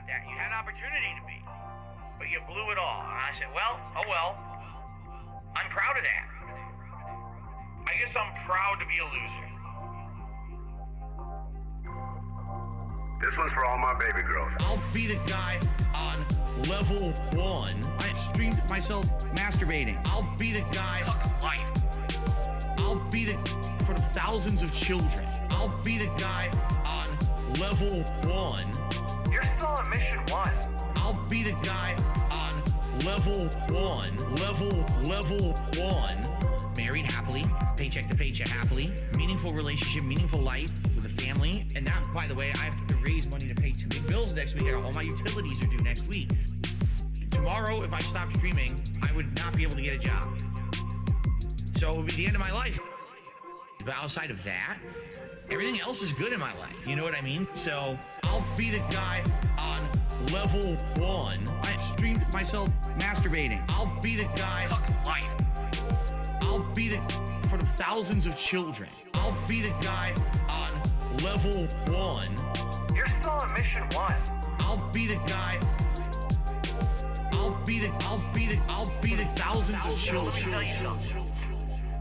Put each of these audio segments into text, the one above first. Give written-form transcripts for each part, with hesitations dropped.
that. You had an opportunity to be, but you blew it all. And I said, well, oh well. I'm proud of that. I guess I'm proud to be a loser. This one's for all my baby girls. I'll be the guy on level 1. I streamed myself masturbating. I'll be the guy. Fuck life. I'll be the for the thousands of children. I'll be the guy on level 1. You're still on mission 1. I'll be the guy on level 1. Level 1. Married happily, paycheck to paycheck happily, meaningful relationship, meaningful life with a family. And that, by the way, I have to raise money to pay 2 big bills next week. All my utilities are due next week. Tomorrow, if I stop streaming, I would not be able to get a job. So it would be the end of my life. But outside of that, everything else is good in my life. You know what I mean? So I'll be the guy on level 1. I streamed myself masturbating. I'll be the guy. Fuck life. I'll be the for the thousands of children. I'll be the guy on level 1. You're still on mission 1. I'll be the guy. I'll be the thousands of children. Let me tell you something.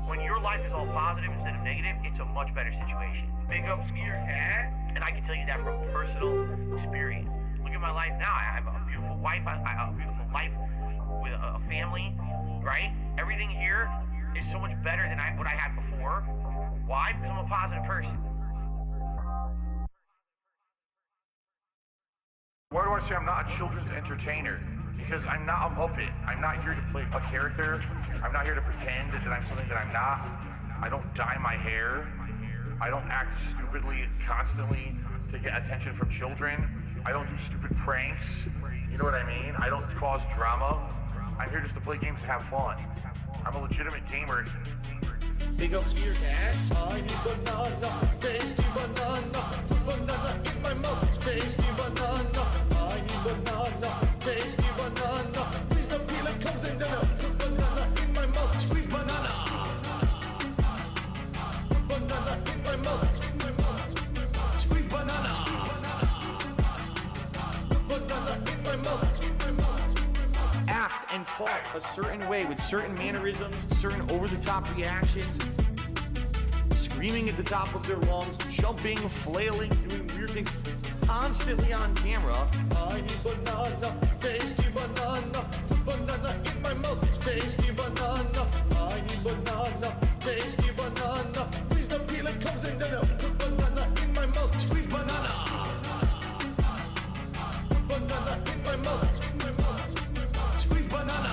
When your life is all positive instead of negative, it's a much better situation. Big up Skeeter Cat. And I can tell you that from personal experience. Look at my life now. I have a beautiful wife. I have a beautiful life with a family, right? Everything here is so much better than what I had before. Why? Because I'm a positive person. Why do I say I'm not a children's entertainer? Because I'm not a Muppet. I'm not here to play a character. I'm not here to pretend that I'm something that I'm not. I don't dye my hair. I don't act stupidly constantly to get attention from children. I don't do stupid pranks. You know what I mean? I don't cause drama. I'm here just to play games and have fun. I'm a legitimate gamer. Big up Skeeter Cat. I need banana, tasty banana, banana in my mouth, tasty banana. I need banana, tasty banana. Please don't peel it, comes in dinner. Put banana in my mouth, squeeze banana. Put banana in my mouth, squeeze banana. Put banana in my mouth. Act and talk a certain way with certain mannerisms, certain over-the-top reactions, screaming at the top of their lungs, jumping, flailing, doing weird things, constantly on camera. I need banana, tasty banana, put banana in my mouth, tasty banana. I need banana, tasty banana. Please don't peel it, comes in dinner. Put banana in my mouth, squeeze banana. Put banana in my mouth. Squeeze banana.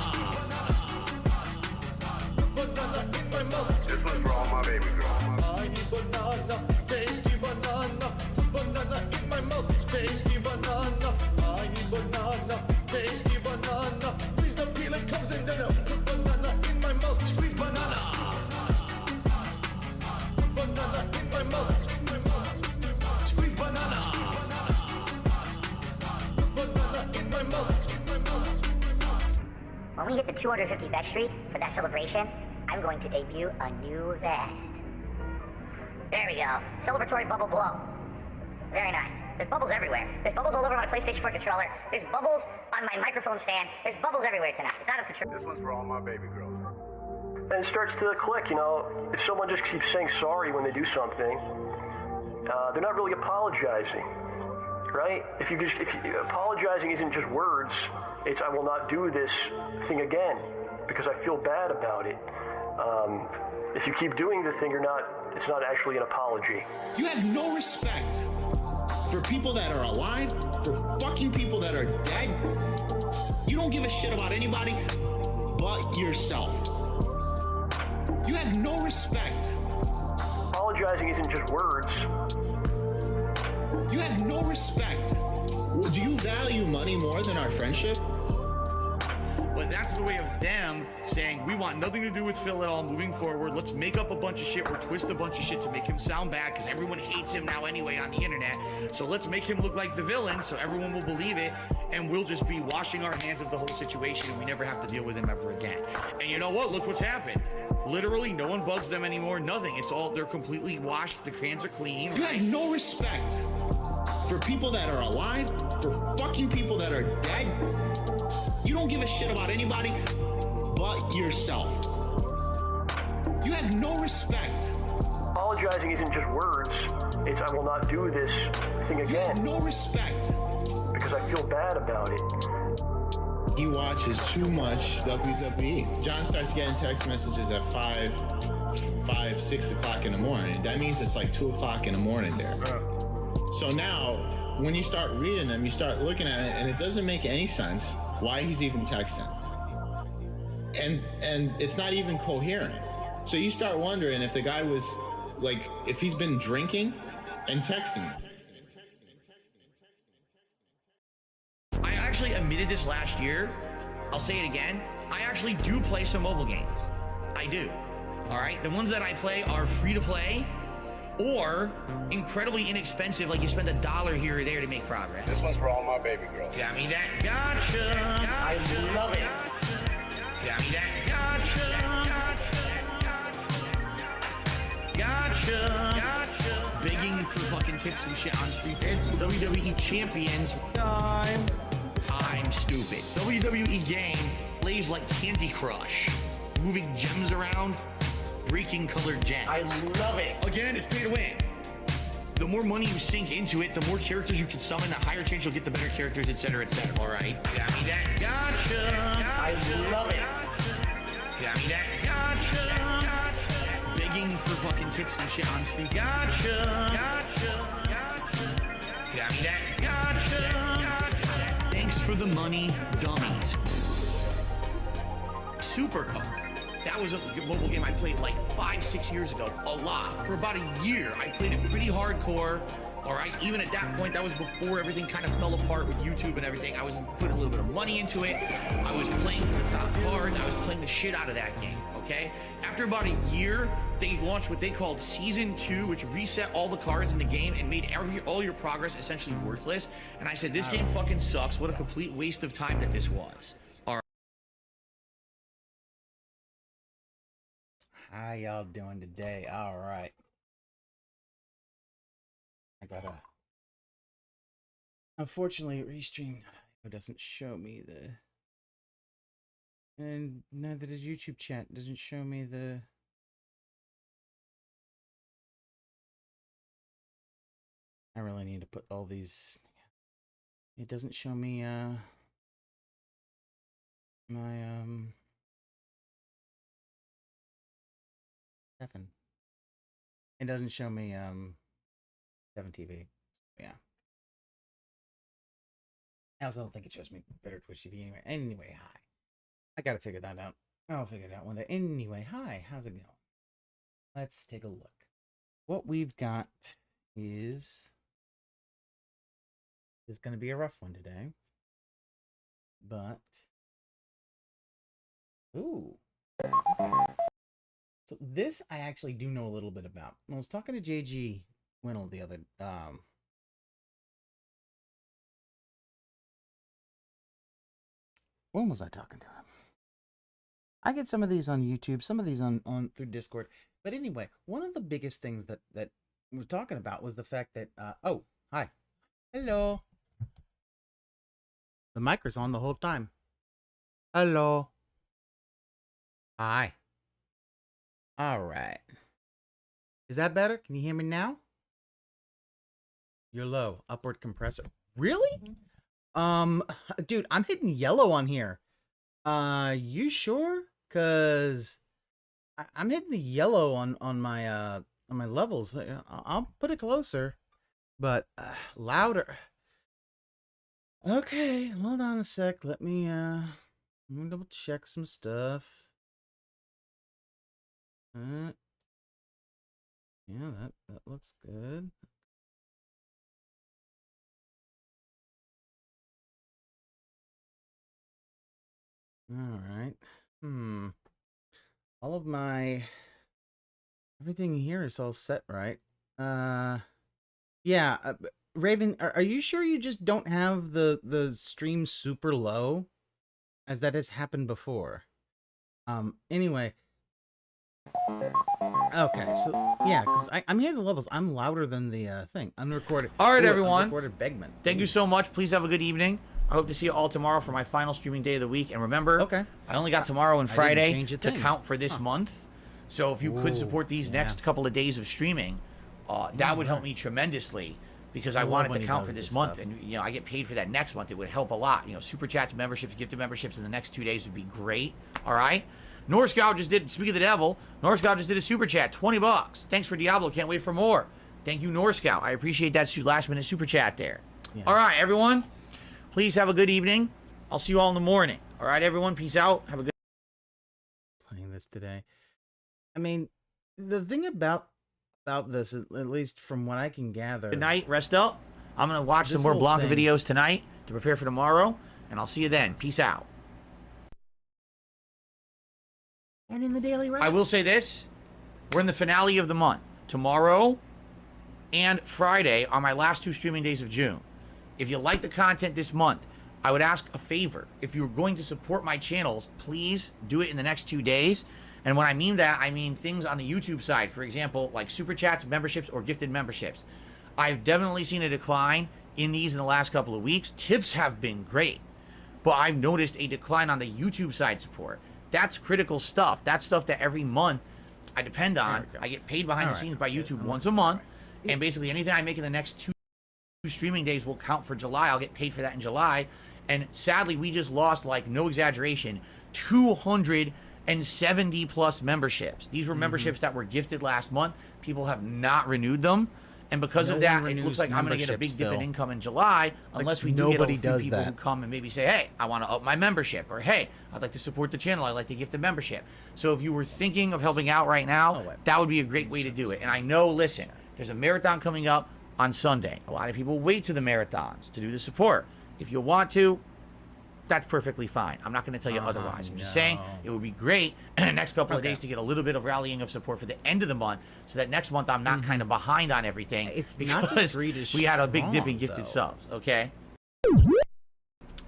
Banana in my mouth. This one's for all my baby girls. I need banana, tasty banana. Banana in my mouth, tasty banana. I need banana, tasty banana. Please don't peel it, comes in dinner. Put banana in my mouth, squeeze banana. Banana in my mouth. Squeeze banana. Banana in my mouth. When we hit the 250 vest streak for that celebration, I'm going to debut a new vest. There we go. Celebratory bubble blow. Very nice. There's bubbles everywhere. There's bubbles all over my PlayStation 4 controller. There's bubbles on my microphone stand. There's bubbles everywhere tonight. It's out of control. This one's for all my baby girls. And it starts to click, you know, if someone just keeps saying sorry when they do something, they're not really apologizing, right? If apologizing isn't just words, it's I will not do this thing again because I feel bad about it. If you keep doing the thing, it's not actually an apology. You have no respect for people that are alive, for fucking people that are dead. You don't give a shit about anybody but yourself. You have no respect. Apologizing isn't just words. You have no respect. Well, do you value money more than our friendship? But that's the way of them saying, we want nothing to do with Phil at all moving forward. Let's make up a bunch of shit or twist a bunch of shit to make him sound bad because everyone hates him now anyway on the internet. So let's make him look like the villain so everyone will believe it and we'll just be washing our hands of the whole situation and we never have to deal with him ever again. And you know what? Look what's happened. Literally, no one bugs them anymore. Nothing. It's all, they're completely washed. The hands are clean. You have no respect for people that are alive, for fucking people that are dead. You don't give a shit about anybody but yourself. You have no respect. Apologizing isn't just words. It's I will not do this thing You again have no respect. because I feel bad about it. He watches too much WWE. John starts getting text messages at 6 o'clock in the morning. That means it's like 2 o'clock in the morning there. So now, when you start reading them, you start looking at it, and it doesn't make any sense why he's even texting. And it's not even coherent. So you start wondering if the guy was, like, if he's been drinking and texting. I actually admitted this last year. I'll say it again. I actually do play some mobile games. I do. All right. The ones that I play are free to play or incredibly inexpensive. Like you spend $1 here or there to make progress. This one's for all my baby girls. Got me that gotcha. I love it. Got me that gotcha. Begging for fucking tips and shit on Street. It's WWE Champions time. I'm stupid. WWE game plays like Candy Crush. Moving gems around, breaking colored gems. I love it. Again, it's pay to win. The more money you sink into it, the more characters you can summon, the higher chance you'll get the better characters, etc., etc. All right? Got me that gotcha. I love it. Got me that gotcha. Begging for fucking tips and shit on Street. Gotcha. Got me that gotcha. Thanks for the money, dummies. Supercar. That was a mobile game I played like 5-6 years ago. A lot. For about a year, I played it pretty hardcore. All right. Even at that point, that was before everything kind of fell apart with YouTube and everything. I was putting a little bit of money into it. I was playing for the top cards. I was playing the shit out of that game. Okay. After about a year, they launched what they called Season 2, which reset all the cards in the game and made all your progress essentially worthless. And I said, this game fucking sucks. What a complete waste of time that this was. All right. How y'all doing today? All right. I gotta. Unfortunately, REEE-stream doesn't show me the. And neither does YouTube chat. Doesn't show me the. I really need to put all these. It doesn't show me my Tevin. It doesn't show me Tevin TV. Yeah. I also don't think it shows me better Twitch TV anyway. Anyway, hi. I gotta figure that out. I'll figure it out one day. Anyway, hi. How's it going? Let's take a look. What we've got is going to be a rough one today. But ooh. Okay. So this I actually do know a little bit about. I was talking to JG Winnell the other when was I talking to him? I get some of these on YouTube, some of these on through Discord. But anyway, one of the biggest things that we're talking about was the fact that oh, hi. Hello. The mic is on the whole time. Hello. Hi. All right. Is that better? Can you hear me now? You're low. Upward compressor. Really? Dude, I'm hitting yellow on here. You sure? Cause I'm hitting the yellow on my levels. I'll put it closer, but louder. Okay, hold on a sec. Let me double check some stuff. Yeah, that looks good. All right. All of my everything here is all set, right? Yeah. Raven, are you sure you just don't have the stream super low, as that has happened before? Anyway. Okay, so yeah, because I'm hearing the levels. I'm louder than the thing. Unrecorded. All right, Ooh, everyone. Unrecorded Begman. Thank you so much. Please have a good evening. I hope to see you all tomorrow for my final streaming day of the week. And remember, Okay. I only got tomorrow and I didn't Friday change a to thing. count for this month. So if you could support these next couple of days of streaming, that would help me tremendously, because I love wanted when to he count does for this this month, stuff. and you know I get paid for that next month. It would help a lot. You know, super chats, memberships, gifted memberships in the next 2 days would be great. All right. North Scout just did. Speak of the devil, North Scout just did a super chat, $20. Thanks for Diablo. Can't wait for more. Thank you, North Scout. I appreciate that last minute super chat there. Yeah. All right, everyone. Please have a good evening. I'll see you all in the morning. All right, everyone. Peace out. Have a good. Playing this today. I mean, the thing about this, at least from what I can gather. Good night. Rest up. I'm gonna watch some This more whole Blanca thing- videos tonight to prepare for tomorrow, and I'll see you then. Peace out. And in the daily wrap. I will say this: we're in the finale of the month. Tomorrow and Friday are my last 2 streaming days of June. If you like the content this month, I would ask a favor. If you're going to support my channels, please do it in the next 2 days. And when I mean that, I mean things on the YouTube side. For example, like super chats, memberships, or gifted memberships. I've definitely seen a decline in these in the last couple of weeks. Tips have been great, but I've noticed a decline on the YouTube side support. That's critical stuff. That's stuff that every month I depend on. I get paid behind the scenes by YouTube once a month. And basically anything I make in the next 2 streaming days will count for July. I'll get paid for that in July. And sadly, we just lost, like, no exaggeration, 270 plus memberships. These were memberships that were gifted last month. People have not renewed them. And because of that, it looks like I'm going to get a big dip in income in July, unless we do get a few people who come and maybe say, hey, I want to up my membership, or hey, I'd like to support the channel, I'd like to gift a membership. So if you were thinking of helping out right now, that would be a great way to do it. And I know, listen, there's a marathon coming up on Sunday. A lot of people wait to the marathons to do the support. If you want to, that's perfectly fine. I'm not going to tell you otherwise. I'm just saying it would be great in the next couple of days to get a little bit of rallying of support for the end of the month, so that next month I'm not kind of behind on everything. It's because not just greed is we had a big dip in strong, gifted though. subs, okay?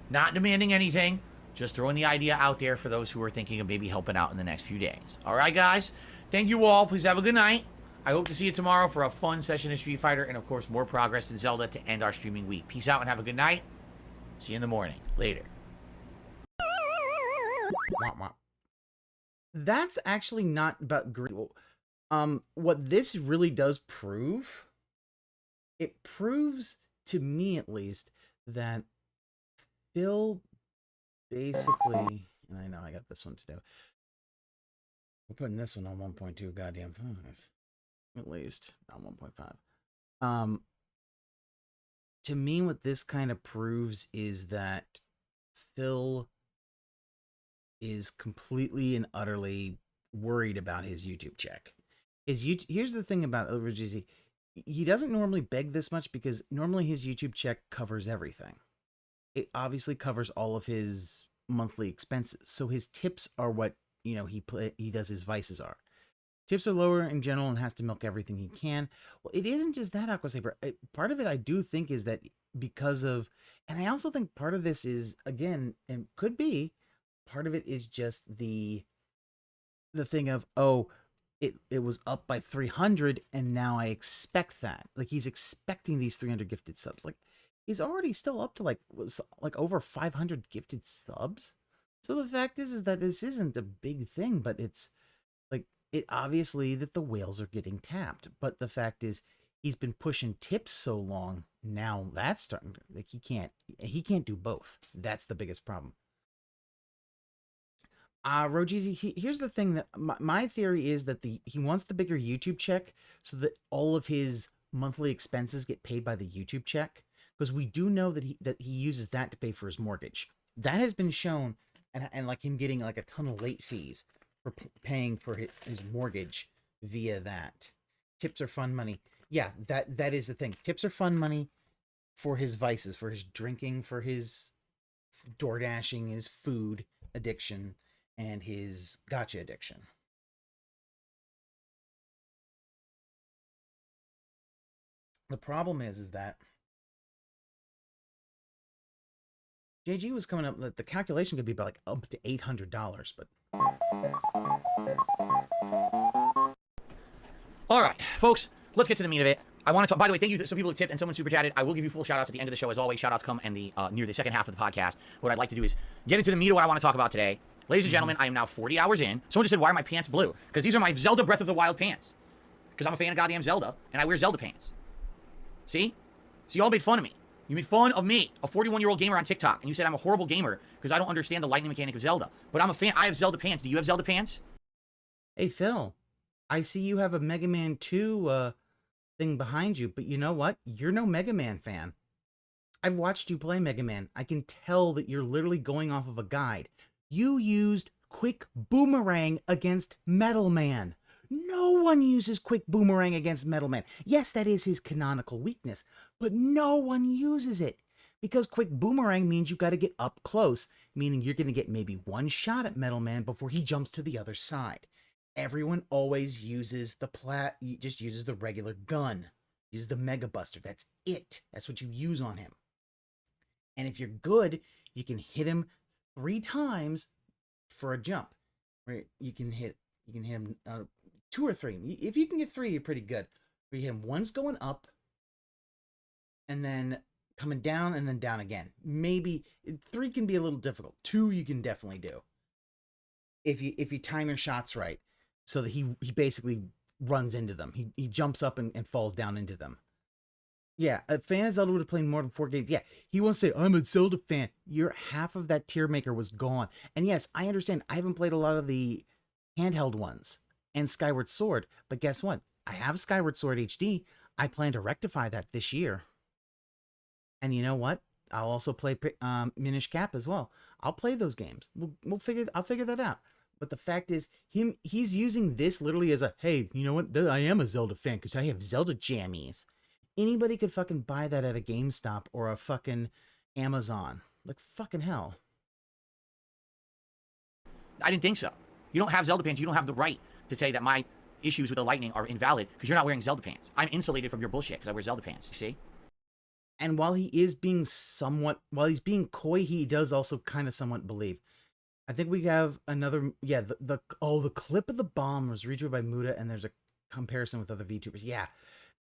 Not demanding anything, just throwing the idea out there for those who are thinking of maybe helping out in the next few days. All right, guys? Thank you all. Please have a good night. I hope to see you tomorrow for a fun session of Street Fighter, and of course more progress in Zelda to end our streaming week. Peace out and have a good night. See you in the morning. Later. That's actually not about greed. What this really does prove, it proves to me at least that Phil basically, and I know I got this one to do. We're putting this one on 1.2 goddamn 5. At least not 1.5. To me, what this kind of proves is that Phil is completely and utterly worried about his YouTube check. Here's the thing about Eldritch. He doesn't normally beg this much, because normally his YouTube check covers everything. It obviously covers all of his monthly expenses. So his tips are what, you know, he does his vices are. Tips are lower in general and has to milk everything he can. Well, it isn't just that, Aqua Saber. Part of it I do think is that because of, and I also think part of this is, again, and could be, part of it is just the thing of, oh, it was up by 300 and now I expect that. Like, he's expecting these 300 gifted subs. Like, he's already still up to like over 500 gifted subs. So the fact is that this isn't a big thing, but it's like, it obviously that the whales are getting tapped. But the fact is, he's been pushing tips so long, now that's starting to, like, he can't do both. That's the biggest problem. Rogeezy, here's the thing that my theory is that he wants the bigger YouTube check so that all of his monthly expenses get paid by the YouTube check, because we do know that he uses that to pay for his mortgage. That has been shown, and like him getting like a ton of late fees for paying for his mortgage via that. Tips are fun money. Yeah, that is the thing. Tips are fun money for his vices, for his drinking, for his door dashing, his food addiction, and his gacha addiction. The problem is that JG was coming up that the calculation could be about like up to $800, but All right, folks, let's get to the meat of it. I want to talk, by the way, thank you to some people who tipped and someone super chatted. I will give you full shout outs at the end of the show. As always, shout outs come and near the second half of the podcast. What I'd like to do is get into the meat of what I want to talk about today. Ladies and gentlemen, I am now 40 hours in. Someone just said, why are my pants blue? Because these are my Zelda Breath of the Wild pants. Because I'm a fan of goddamn Zelda, and I wear Zelda pants. See? So y'all made fun of me. You made fun of me, a 41-year-old gamer on TikTok, and you said I'm a horrible gamer because I don't understand the lightning mechanic of Zelda. But I'm a fan. I have Zelda pants. Do you have Zelda pants? Hey, Phil. I see you have a Mega Man 2 thing behind you, but you know what? You're no Mega Man fan. I've watched you play Mega Man. I can tell that you're literally going off of a guide. You used Quick Boomerang against Metal Man. No one uses Quick Boomerang against Metal Man. Yes, that is his canonical weakness, but no one uses it. Because Quick Boomerang means you got to get up close, meaning you're going to get maybe one shot at Metal Man before he jumps to the other side. Everyone always uses just uses the regular gun. Uses the Mega Buster. That's it. That's what you use on him. And if you're good, you can hit him 3 times for a jump. Right? You can hit him 2 or 3. If you can get 3, you're pretty good. You hit him once going up, and then coming down, and then down again. Maybe 3 can be a little difficult. 2 you can definitely do. If you time your shots right, so that he basically runs into them. He jumps up and falls down into them. Yeah, a fan of Zelda would have played more than 4 games. Yeah, he wants to say, I'm a Zelda fan. Half of that tier maker was gone. And yes, I understand. I haven't played a lot of the handheld ones and Skyward Sword. But guess what? I have Skyward Sword HD. I plan to rectify that this year. And you know what? I'll also play Minish Cap as well. I'll play those games. I'll figure that out. But the fact is, he's using this literally as a, hey, you know what? I am a Zelda fan because I have Zelda jammies. Anybody could fucking buy that at a GameStop or a fucking Amazon. Like, fucking hell. I didn't think so. You don't have Zelda pants. You don't have the right to say that my issues with the lightning are invalid because you're not wearing Zelda pants. I'm insulated from your bullshit because I wear Zelda pants, you see? And while he is being while he's being coy, he does also kind of somewhat believe. I think we have another, yeah, the clip of the bomb was retweeted by Muda, and there's a comparison with other VTubers. Yeah.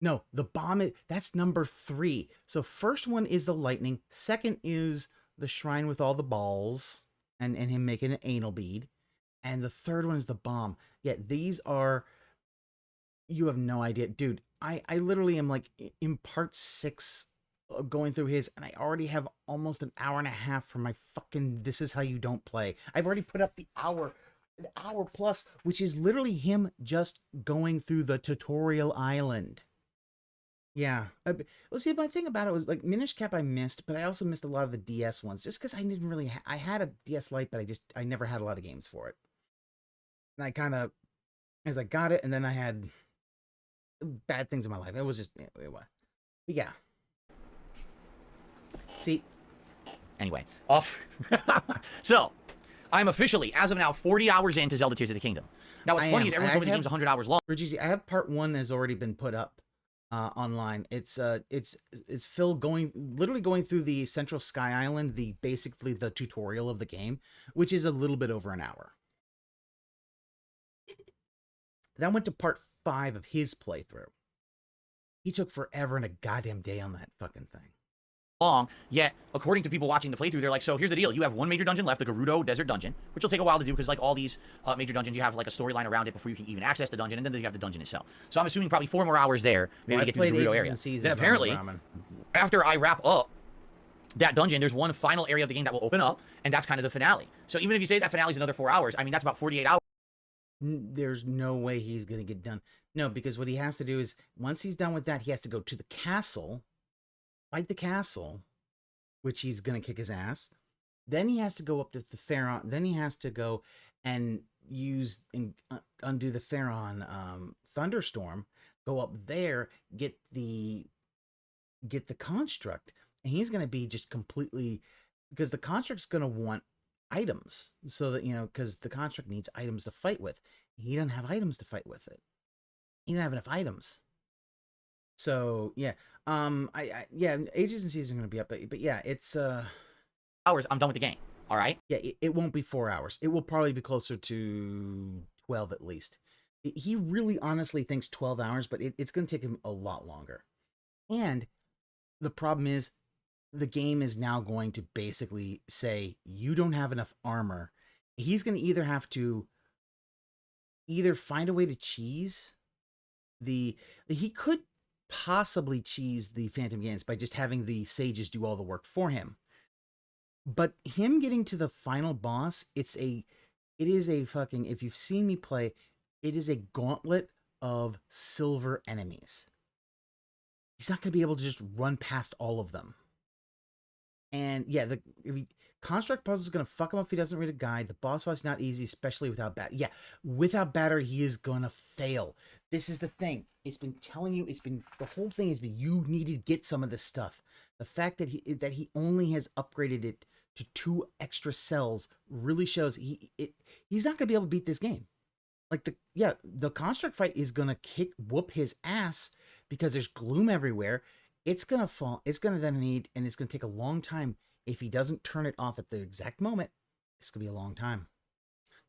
No, the bomb, that's number 3. So first one is the lightning. Second is the shrine with all the balls and him making an anal bead. And the third one is the bomb. Yeah, these are, you have no idea. Dude, I literally am like in part 6 going through his, and I already have almost an hour and a half for my fucking This Is How You Don't Play. I've already put up the hour plus, which is literally him just going through the tutorial island. Yeah. Well, see, my thing about it was, like, Minish Cap I missed, but I also missed a lot of the DS ones, just because I didn't really... I had a DS Lite, but I never had a lot of games for it. And I kind of... As I got it, and then I had bad things in my life. It was just... It was. But yeah. See? Anyway, off. So, I'm officially, as of now, 40 hours into Zelda Tears of the Kingdom. Now, what's funny is everyone told me the game's 100 hours long. Reggie, I have part 1 has already been put up. Online. It's Phil literally going through the Central Sky Island, basically the tutorial of the game, which is a little bit over an hour. Then I went to part 5 of his playthrough. He took forever and a goddamn day on that fucking thing. Long, yet according to people watching the playthrough, they're like, so here's the deal, you have one major dungeon left, the Gerudo Desert Dungeon, which will take a while to do because, like, all these major dungeons, you have like a storyline around it before you can even access the dungeon, and then you have the dungeon itself. So I'm assuming probably 4 more hours there, maybe to get to the Gerudo area. Then apparently, after I wrap up that dungeon, there's one final area of the game that will open up, and that's kind of the finale. So even if you say that finale is another 4 hours, I mean, that's about 48 hours. There's no way he's gonna get done. No, because what he has to do is, once he's done with that, he has to go to the castle, fight the castle, which he's going to kick his ass. Then he has to go up to the Pharaon. Then he has to go and undo the Pharaon thunderstorm, go up there, get the construct. And he's going to be just completely, because the construct's going to want items, so that, you know, because the construct needs items to fight with. He doesn't have items to fight with it. He didn't have enough items. So yeah, yeah, Ages and Seasons are gonna be up, but yeah, it's hours. I'm done with the game. All right. Yeah, it won't be 4 hours. It will probably be closer to 12 at least, He really honestly thinks 12 hours, but it's going to take him a lot longer. And the problem is the game is now going to basically say, you don't have enough armor. He's going to either have to find a way to cheese he could possibly cheese the Phantom Games by just having the sages do all the work for him. But him getting to the final boss, it is a fucking, if you've seen me play, it is a gauntlet of silver enemies. He's not going to be able to just run past all of them. And yeah, construct puzzle is going to fuck him up if he doesn't read a guide. The boss fight's not easy, especially without batter. Yeah, without batter, he is going to fail. This is the thing. It's been telling you, the whole thing has been, you need to get some of this stuff. The fact that he only has upgraded it to 2 extra cells really shows he's not going to be able to beat this game. Like the construct fight is going to whoop his ass because there's gloom everywhere. It's going to fall. It's going to then need, and it's going to take a long time. If he doesn't turn it off at the exact moment, it's going to be a long time.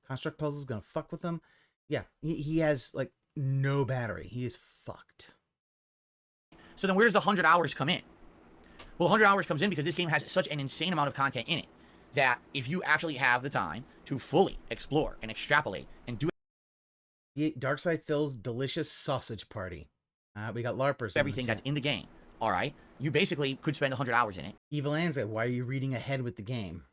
Construct puzzle is going to fuck with him. Yeah, he has like no battery. He is fucked. So then where does the 100 hours come in? Well, 100 hours comes in because this game has such an insane amount of content in it that if you actually have the time to fully explore and extrapolate and do Darkside Phil's delicious sausage party. We got LARPers. Everything that's in the game. All right. You basically could spend 100 hours in it. Evil Anza, why are you reading ahead with the game?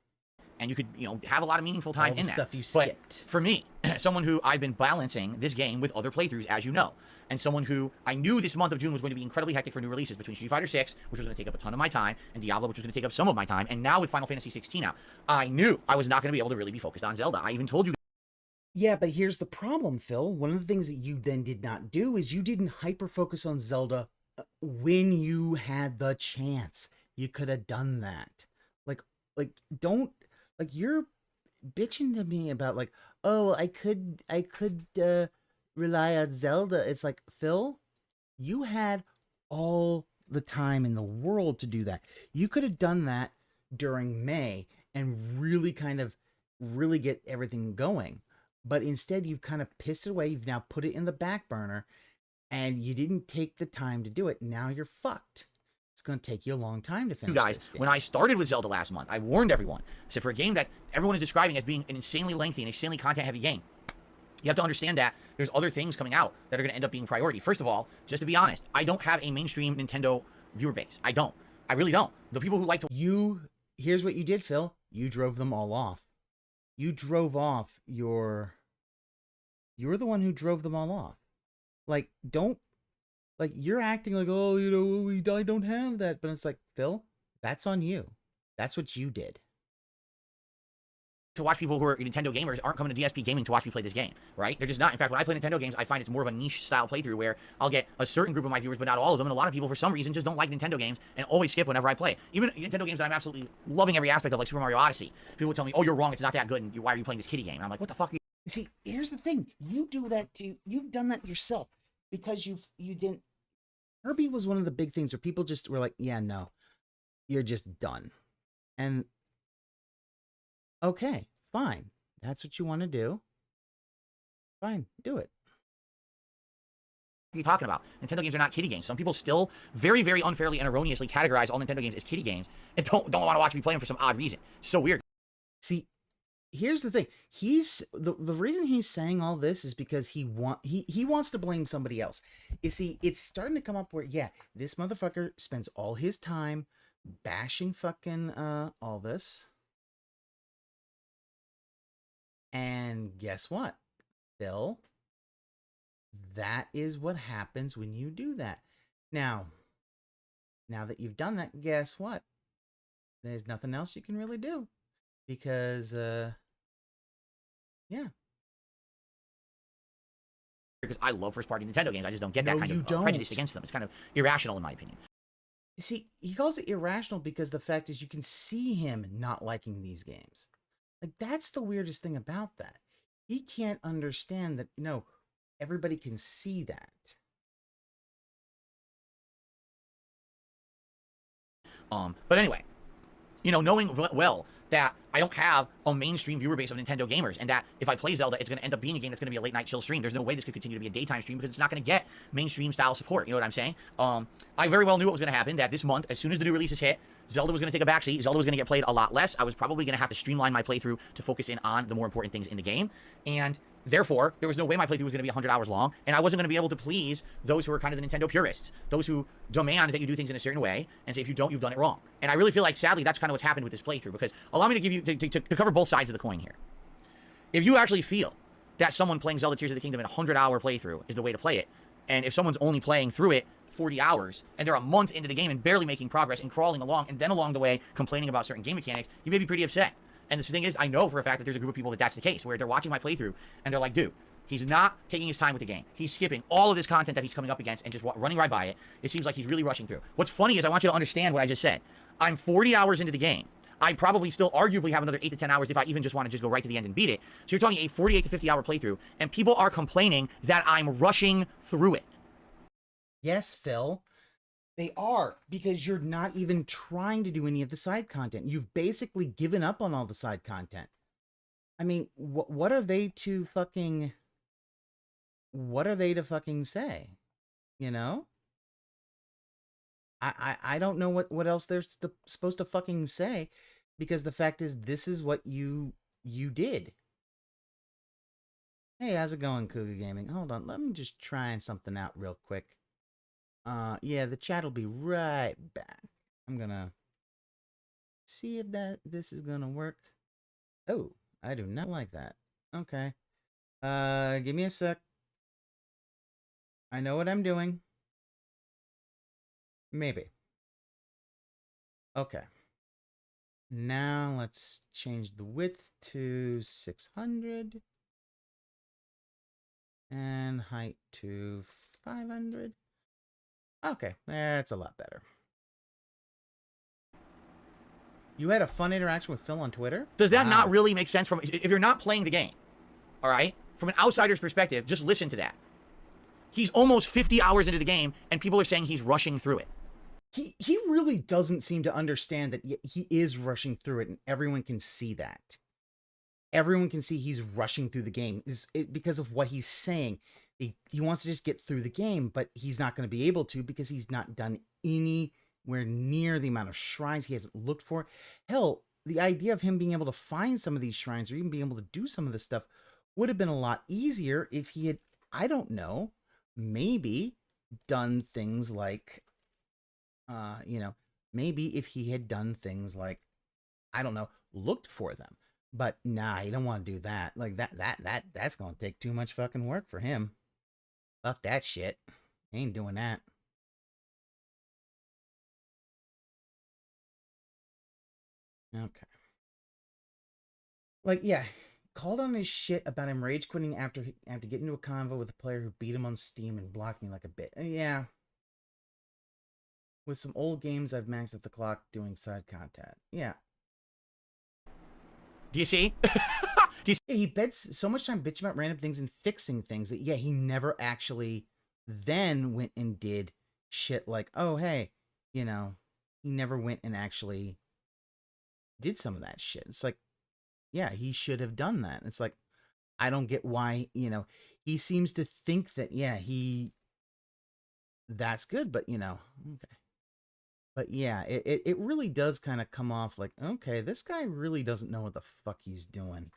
And you could, have a lot of meaningful time in that. Stuff you skipped. But for me, someone who I've been balancing this game with other playthroughs, as you know, and someone who I knew this month of June was going to be incredibly hectic for new releases between Street Fighter 6, which was going to take up a ton of my time, and Diablo, which was going to take up some of my time, and now with Final Fantasy 16 out, I knew I was not going to be able to really be focused on Zelda. I even told you. Yeah, but here's the problem, Phil. One of the things that you then did not do is you didn't hyper-focus on Zelda when you had the chance. You could have done that. You're bitching to me about like, oh, I could rely on Zelda. It's like, Phil, you had all the time in the world to do that. You could have done that during May and really get everything going. But instead, you've kind of pissed it away. You've now put it in the back burner, and you didn't take the time to do it. Now you're fucked. It's going to take you a long time to finish. You guys, when I started with Zelda last month, I warned everyone. I said, for a game that everyone is describing as being an insanely lengthy and insanely content-heavy game, you have to understand that there's other things coming out that are going to end up being priority. First of all, just to be honest, I don't have a mainstream Nintendo viewer base. I don't. I really don't. The people who like to... Here's what you did, Phil. You drove them all off. You drove off you're the one who drove them all off. Like, you're acting like, oh, I don't have that. But it's like, Phil, that's on you. That's what you did. To watch people who are Nintendo gamers aren't coming to DSP Gaming to watch me play this game, right? They're just not. In fact, when I play Nintendo games, I find it's more of a niche style playthrough where I'll get a certain group of my viewers, but not all of them. And a lot of people, for some reason, just don't like Nintendo games and always skip whenever I play. Even Nintendo games that I'm absolutely loving every aspect of, like Super Mario Odyssey. People would tell me, oh, you're wrong, it's not that good, and why are you playing this kiddie game? And I'm like, what the fuck are you... See, here's the thing. You do that too. You've done that yourself because you didn't... Kirby was one of the big things where people just were like, yeah, no, you're just done. And okay, fine. That's what you want to do. Fine, do it. What are you talking about? Nintendo games are not kiddie games. Some people still very, very unfairly and erroneously categorize all Nintendo games as kiddie games and don't want to watch me play them for some odd reason. So weird. See, here's the thing. The reason he's saying all this is because he wants to blame somebody else. You see, it's starting to come up where, yeah, this motherfucker spends all his time bashing fucking all this. And guess what, Phil? That is what happens when you do that. Now that you've done that, guess what? There's nothing else you can really do. Because, yeah. Because I love first-party Nintendo games. I just don't get that kind of prejudice against them. It's kind of irrational, in my opinion. See, he calls it irrational because the fact is you can see him not liking these games. Like, that's the weirdest thing about that. He can't understand that, no, everybody can see that. But anyway, knowing well that I don't have a mainstream viewer base of Nintendo gamers, and that if I play Zelda, it's going to end up being a game that's going to be a late night chill stream. There's no way this could continue to be a daytime stream because it's not going to get mainstream style support. You know what I'm saying? I very well knew what was going to happen, that this month, as soon as the new releases hit, Zelda was going to take a backseat. Zelda was going to get played a lot less. I was probably going to have to streamline my playthrough to focus in on the more important things in the game. And therefore, there was no way my playthrough was going to be 100 hours long, and I wasn't going to be able to please those who are kind of the Nintendo purists, those who demand that you do things in a certain way, and say if you don't, you've done it wrong. And I really feel like, sadly, that's kind of what's happened with this playthrough, because allow me to give you, to cover both sides of the coin here. If you actually feel that someone playing Zelda Tears of the Kingdom in a 100-hour playthrough is the way to play it, and if someone's only playing through it 40 hours, and they're a month into the game and barely making progress and crawling along, and then along the way complaining about certain game mechanics, you may be pretty upset. And the thing is, I know for a fact that there's a group of people that that's the case, where they're watching my playthrough, and they're like, dude, he's not taking his time with the game. He's skipping all of this content that he's coming up against and just running right by it. It seems like he's really rushing through. What's funny is I want you to understand what I just said. I'm 40 hours into the game. I probably still arguably have another 8 to 10 hours if I even just want to just go right to the end and beat it. So you're talking a 48 to 50 hour playthrough, and people are complaining that I'm rushing through it. Yes, Phil. They are, because you're not even trying to do any of the side content. You've basically given up on all the side content. I mean, what are they to fucking... What are they to fucking say? You know? I don't know what else they're supposed to fucking say, because the fact is, this is what you did. Hey, how's it going, Cougar Gaming? Hold on, let me just try something out real quick. Yeah, the chat will be right back. I'm gonna see if this is gonna work. Oh, I do not like that. Okay. Give me a sec. I know what I'm doing. Maybe. Okay. Now let's change the width to 600. And height to 500. Okay, that's a lot better. You had a fun interaction with Phil on Twitter? Does that not really make sense if you're not playing the game? All right? From an outsider's perspective, just listen to that. He's almost 50 hours into the game, and people are saying he's rushing through it. He really doesn't seem to understand that he is rushing through it, and everyone can see that. Everyone can see he's rushing through the game because of what he's saying. He wants to just get through the game, but he's not going to be able to because he's not done anywhere near the amount of shrines he hasn't looked for. Hell, the idea of him being able to find some of these shrines or even being able to do some of this stuff would have been a lot easier if he had, I don't know, maybe done things like, you know, maybe if he had done things like, I don't know, looked for them. But nah, he don't want to do that. Like that's going to take too much fucking work for him. Fuck that shit. Ain't doing that. Okay. Like, yeah, called on his shit about him rage quitting after getting into a convo with a player who beat him on Steam and blocked me like a bit. Yeah. With some old games, I've maxed out the clock doing side content. Yeah. Do you see? Yeah, he bets so much time bitching about random things and fixing things that, yeah, he never actually then went and did shit like, oh, hey, you know, he never went and actually did some of that shit. It's like, yeah, he should have done that. It's like, I don't get why, you know, he seems to think that, yeah, that's good, but, you know, okay. But yeah, it really does kind of come off like, okay, this guy really doesn't know what the fuck he's doing.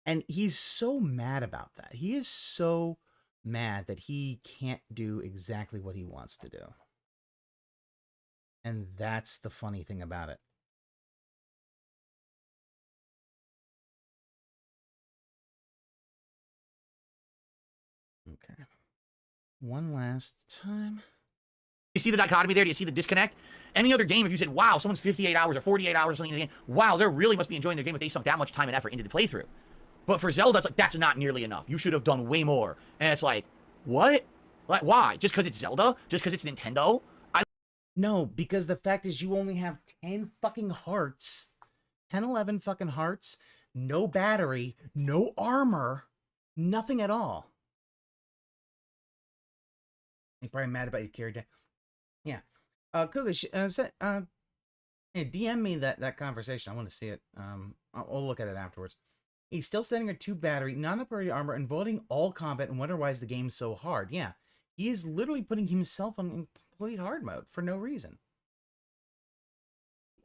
And he's so mad about that. He is so mad that he can't do exactly what he wants to do. And that's the funny thing about it. Okay. One last time. You see the dichotomy there? Do you see the disconnect? Any other game, if you said, wow, someone's 58 hours or 48 hours or something in the game, wow, they really must be enjoying their game if they sunk that much time and effort into the playthrough. But for Zelda, it's like, that's not nearly enough. You should have done way more. And it's like, what? Like, why? Just because it's Zelda? Just because it's Nintendo? No, because the fact is you only have 10 fucking hearts. 10, 11 fucking hearts. No battery. No armor. Nothing at all. You're probably mad about your character. Yeah. Kuga, Hey, DM me that conversation. I want to see it. I'll look at it afterwards. He's still standing at 2 battery, non-upgraded armor, and avoiding all combat, and wonder why is the game so hard. Yeah, he is literally putting himself on complete hard mode for no reason.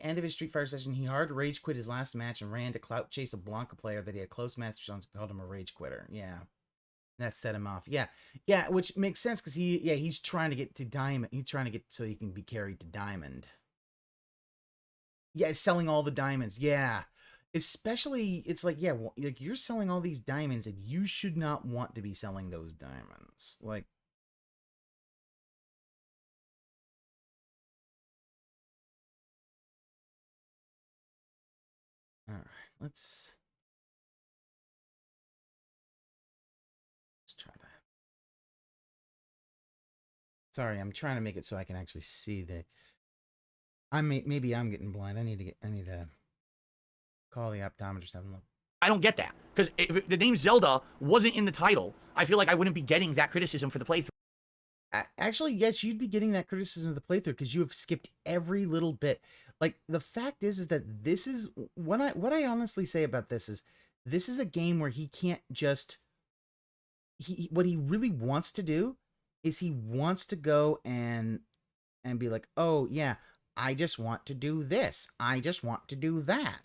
End of his Street Fighter session, he hard rage quit his last match and ran to clout chase a Blanca player that he had close matches on, called him a rage quitter. Yeah, that set him off. Yeah, which makes sense because he's trying to get to Diamond. He's trying to get so he can be carried to Diamond. Yeah, selling all the diamonds. Yeah, especially it's like, yeah, well, like you're selling all these diamonds and you should not want to be selling those diamonds. Like, all right, let's try that. Sorry, I'm trying to make it so I can actually see the. Maybe I'm getting blind. I need to call the optometrist. Have a look. I don't get that, because if the name Zelda wasn't in the title, I feel like I wouldn't be getting that criticism for the playthrough. Actually, yes, you'd be getting that criticism of the playthrough because you have skipped every little bit. Like, the fact is that this is what I honestly say about this is a game where he can't just what he really wants to do is he wants to go and be like, oh yeah, I just want to do this, I just want to do that.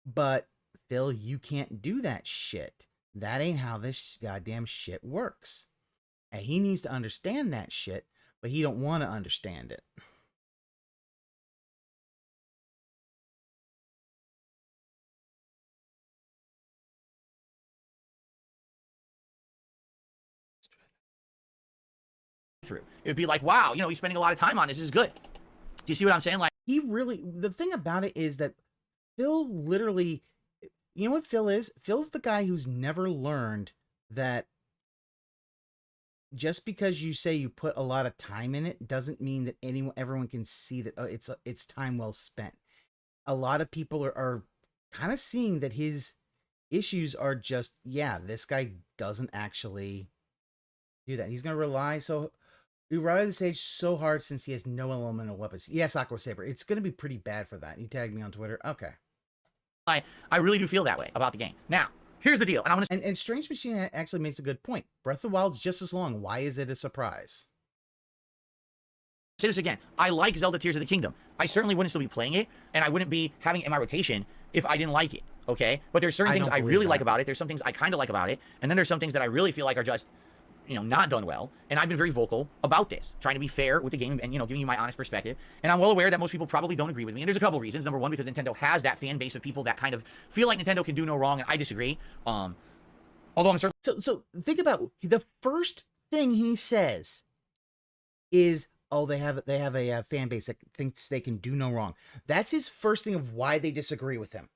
But Phil, you can't do that shit. That ain't how this goddamn shit works. And he needs to understand that shit, but he don't want to understand it. Through. It would be like, wow, you know, he's spending a lot of time on this. This is good. Do you see what I'm saying? Like, he really, the thing about it is that Phil literally, you know what Phil is? Phil's the guy who's never learned that just because you say you put a lot of time in it doesn't mean that everyone can see that it's time well spent. A lot of people are kind of seeing that his issues are just, yeah, this guy doesn't actually do that. He's going to rely on the stage so hard since he has no elemental weapons. Yes, Aqua Saber. It's going to be pretty bad for that. He tagged me on Twitter. Okay. I really do feel that way about the game. Now, here's the deal. And I'm going to and Strange Machine actually makes a good point. Breath of the Wild's just as long. Why is it a surprise? say this again. I like Zelda Tears of the Kingdom. I certainly wouldn't still be playing it, and I wouldn't be having it in my rotation if I didn't like it. Okay? But there's certain things I really like about it. There's some things I kind of like about it. And then there's some things that I really feel like are just, you know, not done well. And I've been very vocal about this, trying to be fair with the game and, you know, giving you my honest perspective. And I'm well aware that most people probably don't agree with me. And there's a couple reasons. Number one, because Nintendo has that fan base of people that kind of feel like Nintendo can do no wrong, and I disagree. Although I'm certainly... So think about the first thing he says is, oh, they have a fan base that thinks they can do no wrong. That's his first thing of why they disagree with him.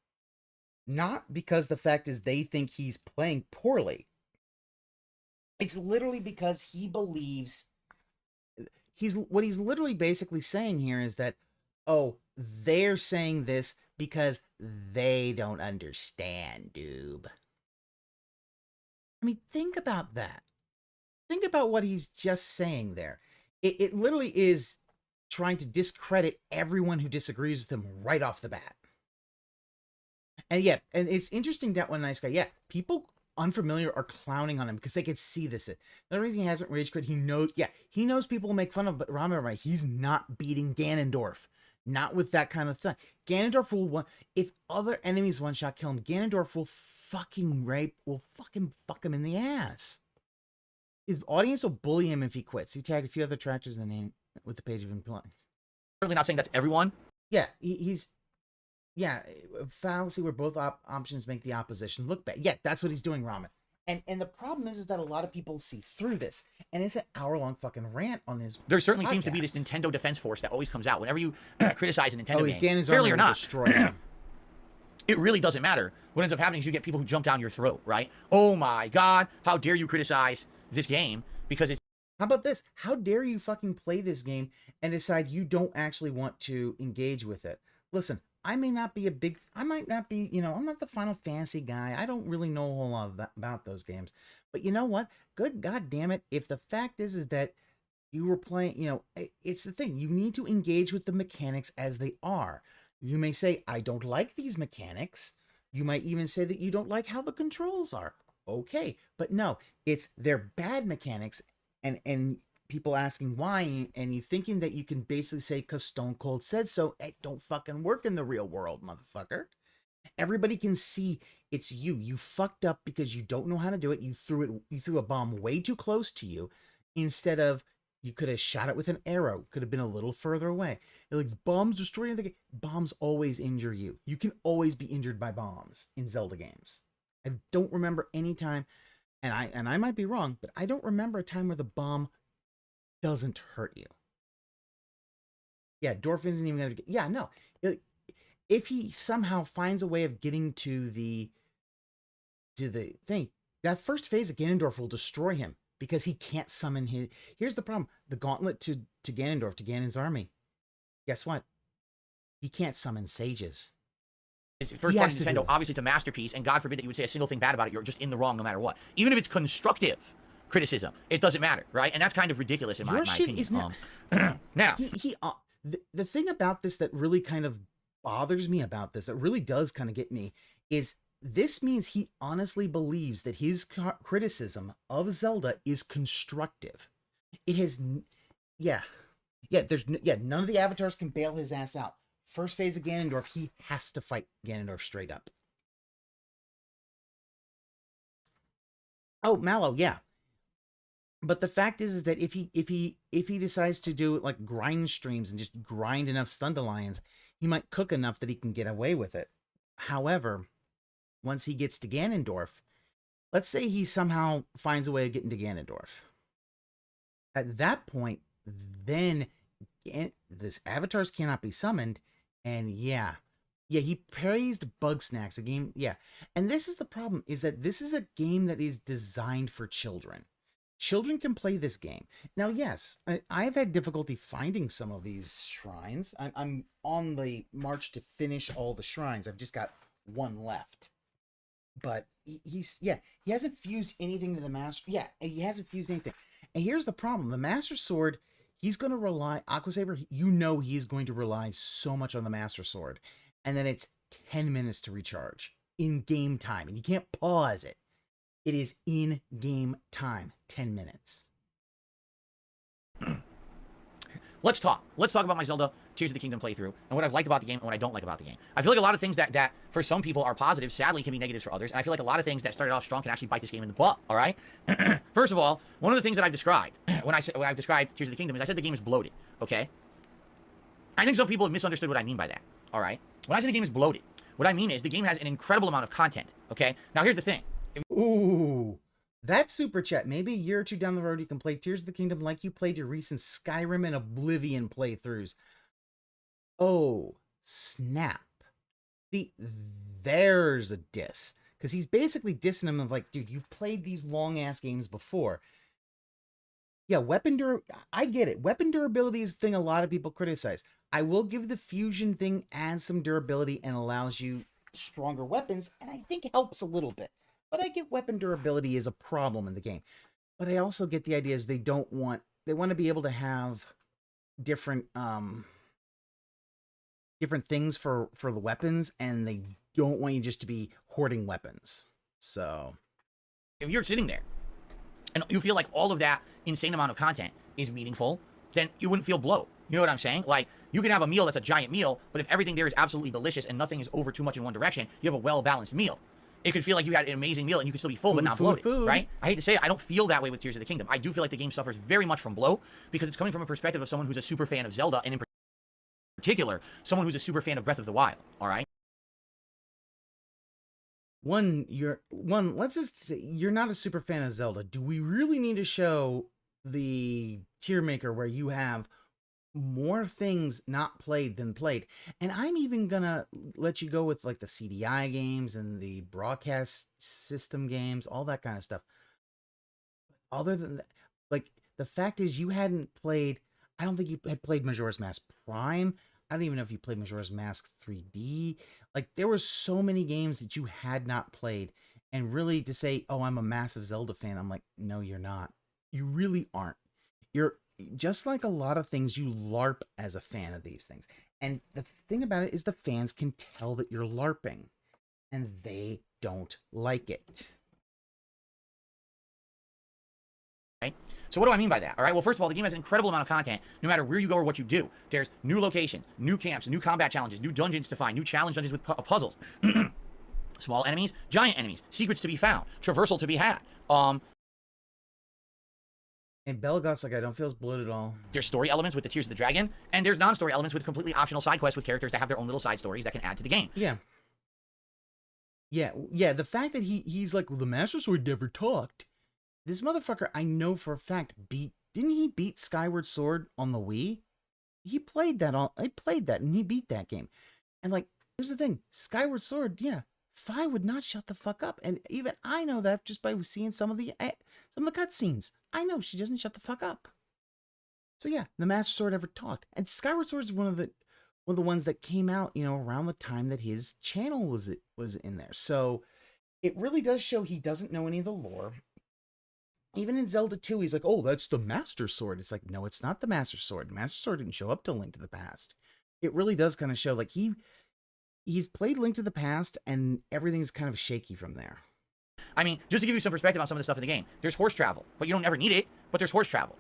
Not because the fact is they think he's playing poorly. It's literally because he believes what he's literally basically saying here is that, oh, they're saying this because they don't understand, doob. I mean, think about that. Think about what he's just saying there. It literally is trying to discredit everyone who disagrees with him right off the bat. And yeah, and it's interesting that one nice guy. Yeah, people unfamiliar are clowning on him because they could see this. The reason he hasn't rage quit, he knows people make fun of, but remember, he's not beating Ganondorf. Not with that kind of thing. Ganondorf will if other enemies one-shot kill him, Ganondorf will fucking fuck him in the ass. His audience will bully him if he quits. He tagged a few other tractors in the name with the page of employees. Certainly not saying that's everyone. Yeah, he's a fallacy where both options make the opposition look bad. Yeah, that's what he's doing, Ramen. And the problem is that a lot of people see through this, and it's an hour-long fucking rant on his. There certainly podcast. Seems to be this Nintendo defense force that always comes out whenever you criticize a Nintendo game, fairly or not. Destroy him. It really doesn't matter. What ends up happening is you get people who jump down your throat, right? Oh my God, how dare you criticize this game because it's... How about this? How dare you fucking play this game and decide you don't actually want to engage with it? Listen, I might not be, I'm not the Final Fantasy guy. I don't really know a whole lot about those games. But you know what? Good God damn it. If the fact is that you were playing, it's the thing. You need to engage with the mechanics as they are. You may say, I don't like these mechanics. You might even say that you don't like how the controls are. Okay, but no, they're bad mechanics, and people asking why, and you thinking that you can basically say, because Stone Cold said so. It don't fucking work in the real world, motherfucker. Everybody can see it's you. You fucked up because you don't know how to do it. You threw a bomb way too close to you, instead of you could have shot it with an arrow. Could have been a little further away. Like, bombs destroy the game. Bombs always injure you. You can always be injured by bombs in Zelda games. I don't remember any time, and I might be wrong, but I don't remember a time where the bomb doesn't hurt you. Yeah, Dorf isn't even gonna get. Yeah, no. If he somehow finds a way of getting to the thing, that first phase of Ganondorf will destroy him because he can't summon his. Here's the problem: the gauntlet to Ganondorf, to Ganon's army. Guess what? He can't summon sages. It's first party Nintendo, obviously it's a masterpiece, and God forbid that you would say a single thing bad about it. You're just in the wrong no matter what. Even if it's constructive criticism, it doesn't matter, right? And that's kind of ridiculous in my opinion. Is not, now, the thing about this that really kind of bothers me about this, that really does kind of get me, is this means he honestly believes that his criticism of Zelda is constructive. It has, none of the avatars can bail his ass out. First phase of Ganondorf, he has to fight Ganondorf straight up. Oh, Mallow, yeah. But the fact is that if he decides to do like grind streams and just grind enough Stundalions, he might cook enough that he can get away with it. However, once he gets to Ganondorf, let's say he somehow finds a way of getting to Ganondorf. At that point, then this avatars cannot be summoned, and yeah, he praised Bug Snacks, a game, and this is the problem, is that this is a game that is designed for children. Children can play this game. Now, yes, I've had difficulty finding some of these shrines. I'm on the march to finish all the shrines. I've just got one left. But he hasn't fused anything to the Master. Yeah, he hasn't fused anything. And here's the problem. The Master Sword, he's going to rely, Aqua Saber, you know he's going to rely so much on the Master Sword. And then it's 10 minutes to recharge in game time. And you can't pause it. It is in game time, 10 minutes. let's talk about my Zelda Tears of the Kingdom playthrough and what I've liked about the game and what I don't like about the game. I feel like a lot of things that for some people are positive, sadly can be negatives for others. And I feel like a lot of things that started off strong can actually bite this game in the butt, all right? First of all, one of the things that I've described when I've described Tears of the Kingdom is I said the game is bloated, okay? I think some people have misunderstood what I mean by that, all right? When I say the game is bloated, what I mean is the game has an incredible amount of content, okay? Now, here's the thing. Ooh, that super chat. Maybe a year or two down the road, you can play Tears of the Kingdom like you played your recent Skyrim and Oblivion playthroughs. Oh, snap. There's a diss. Because he's basically dissing him of like, dude, you've played these long-ass games before. Yeah, I get it. Weapon durability is the thing a lot of people criticize. I will give the fusion thing adds some durability and allows you stronger weapons, and I think it helps a little bit. But I get weapon durability is a problem in the game. But I also get the idea is they want to be able to have different things for the weapons, and they don't want you just to be hoarding weapons. So if you're sitting there and you feel like all of that insane amount of content is meaningful, then you wouldn't feel bloat. You know what I'm saying? Like, you can have a meal that's a giant meal, but if everything there is absolutely delicious and nothing is over too much in one direction, you have a well-balanced meal. It could feel like you had an amazing meal and you could still be full but not bloated, right? I hate to say it, I don't feel that way with Tears of the Kingdom. I do feel like the game suffers very much from bloat because it's coming from a perspective of someone who's a super fan of Zelda, and in particular, someone who's a super fan of Breath of the Wild, all right? Let's just say you're not a super fan of Zelda. Do we really need to show the tier maker where you have more things not played than played? And I'm even gonna let you go with like the CDI games and the broadcast system games, all that kind of stuff. Other than that, like, the fact is you hadn't played, I don't think you had played Majora's Mask Prime. I don't even know if you played Majora's Mask 3D. Like, there were so many games that you had not played, and really to say, oh, I'm a massive Zelda fan, I'm like, no, you're not. You really aren't. You're just like a lot of things, you LARP as a fan of these things. And the thing about it is the fans can tell that you're LARPing, and they don't like it. Right? So what do I mean by that? All right. Well, first of all, the game has an incredible amount of content, no matter where you go or what you do. There's new locations, new camps, new combat challenges, new dungeons to find, new challenge dungeons with puzzles, small enemies, giant enemies, secrets to be found, traversal to be had. And Belgot's like, I don't feel as bloated at all. There's story elements with the Tears of the Dragon, and there's non-story elements with completely optional side quests with characters that have their own little side stories that can add to the game. Yeah. Yeah. The fact that he's like, well, the Master Sword never talked. This motherfucker, I know for a fact, didn't he beat Skyward Sword on the Wii? He played that and he beat that game. And like, here's the thing, Skyward Sword, yeah, Fi would not shut the fuck up. And even I know that just by seeing some of the cutscenes. I know she doesn't shut the fuck up. So yeah, the Master Sword ever talked. And Skyward Sword is one of the ones that came out, you know, around the time that his channel was in there. So it really does show he doesn't know any of the lore. Even in Zelda 2, he's like, oh, that's the Master Sword. It's like, no, it's not the Master Sword. The Master Sword didn't show up till Link to the Past. It really does kind of show, like, he's played Link to the Past, and everything's kind of shaky from there. I mean, just to give you some perspective on some of the stuff in the game, there's horse travel, but you don't ever need it, but there's horse travel.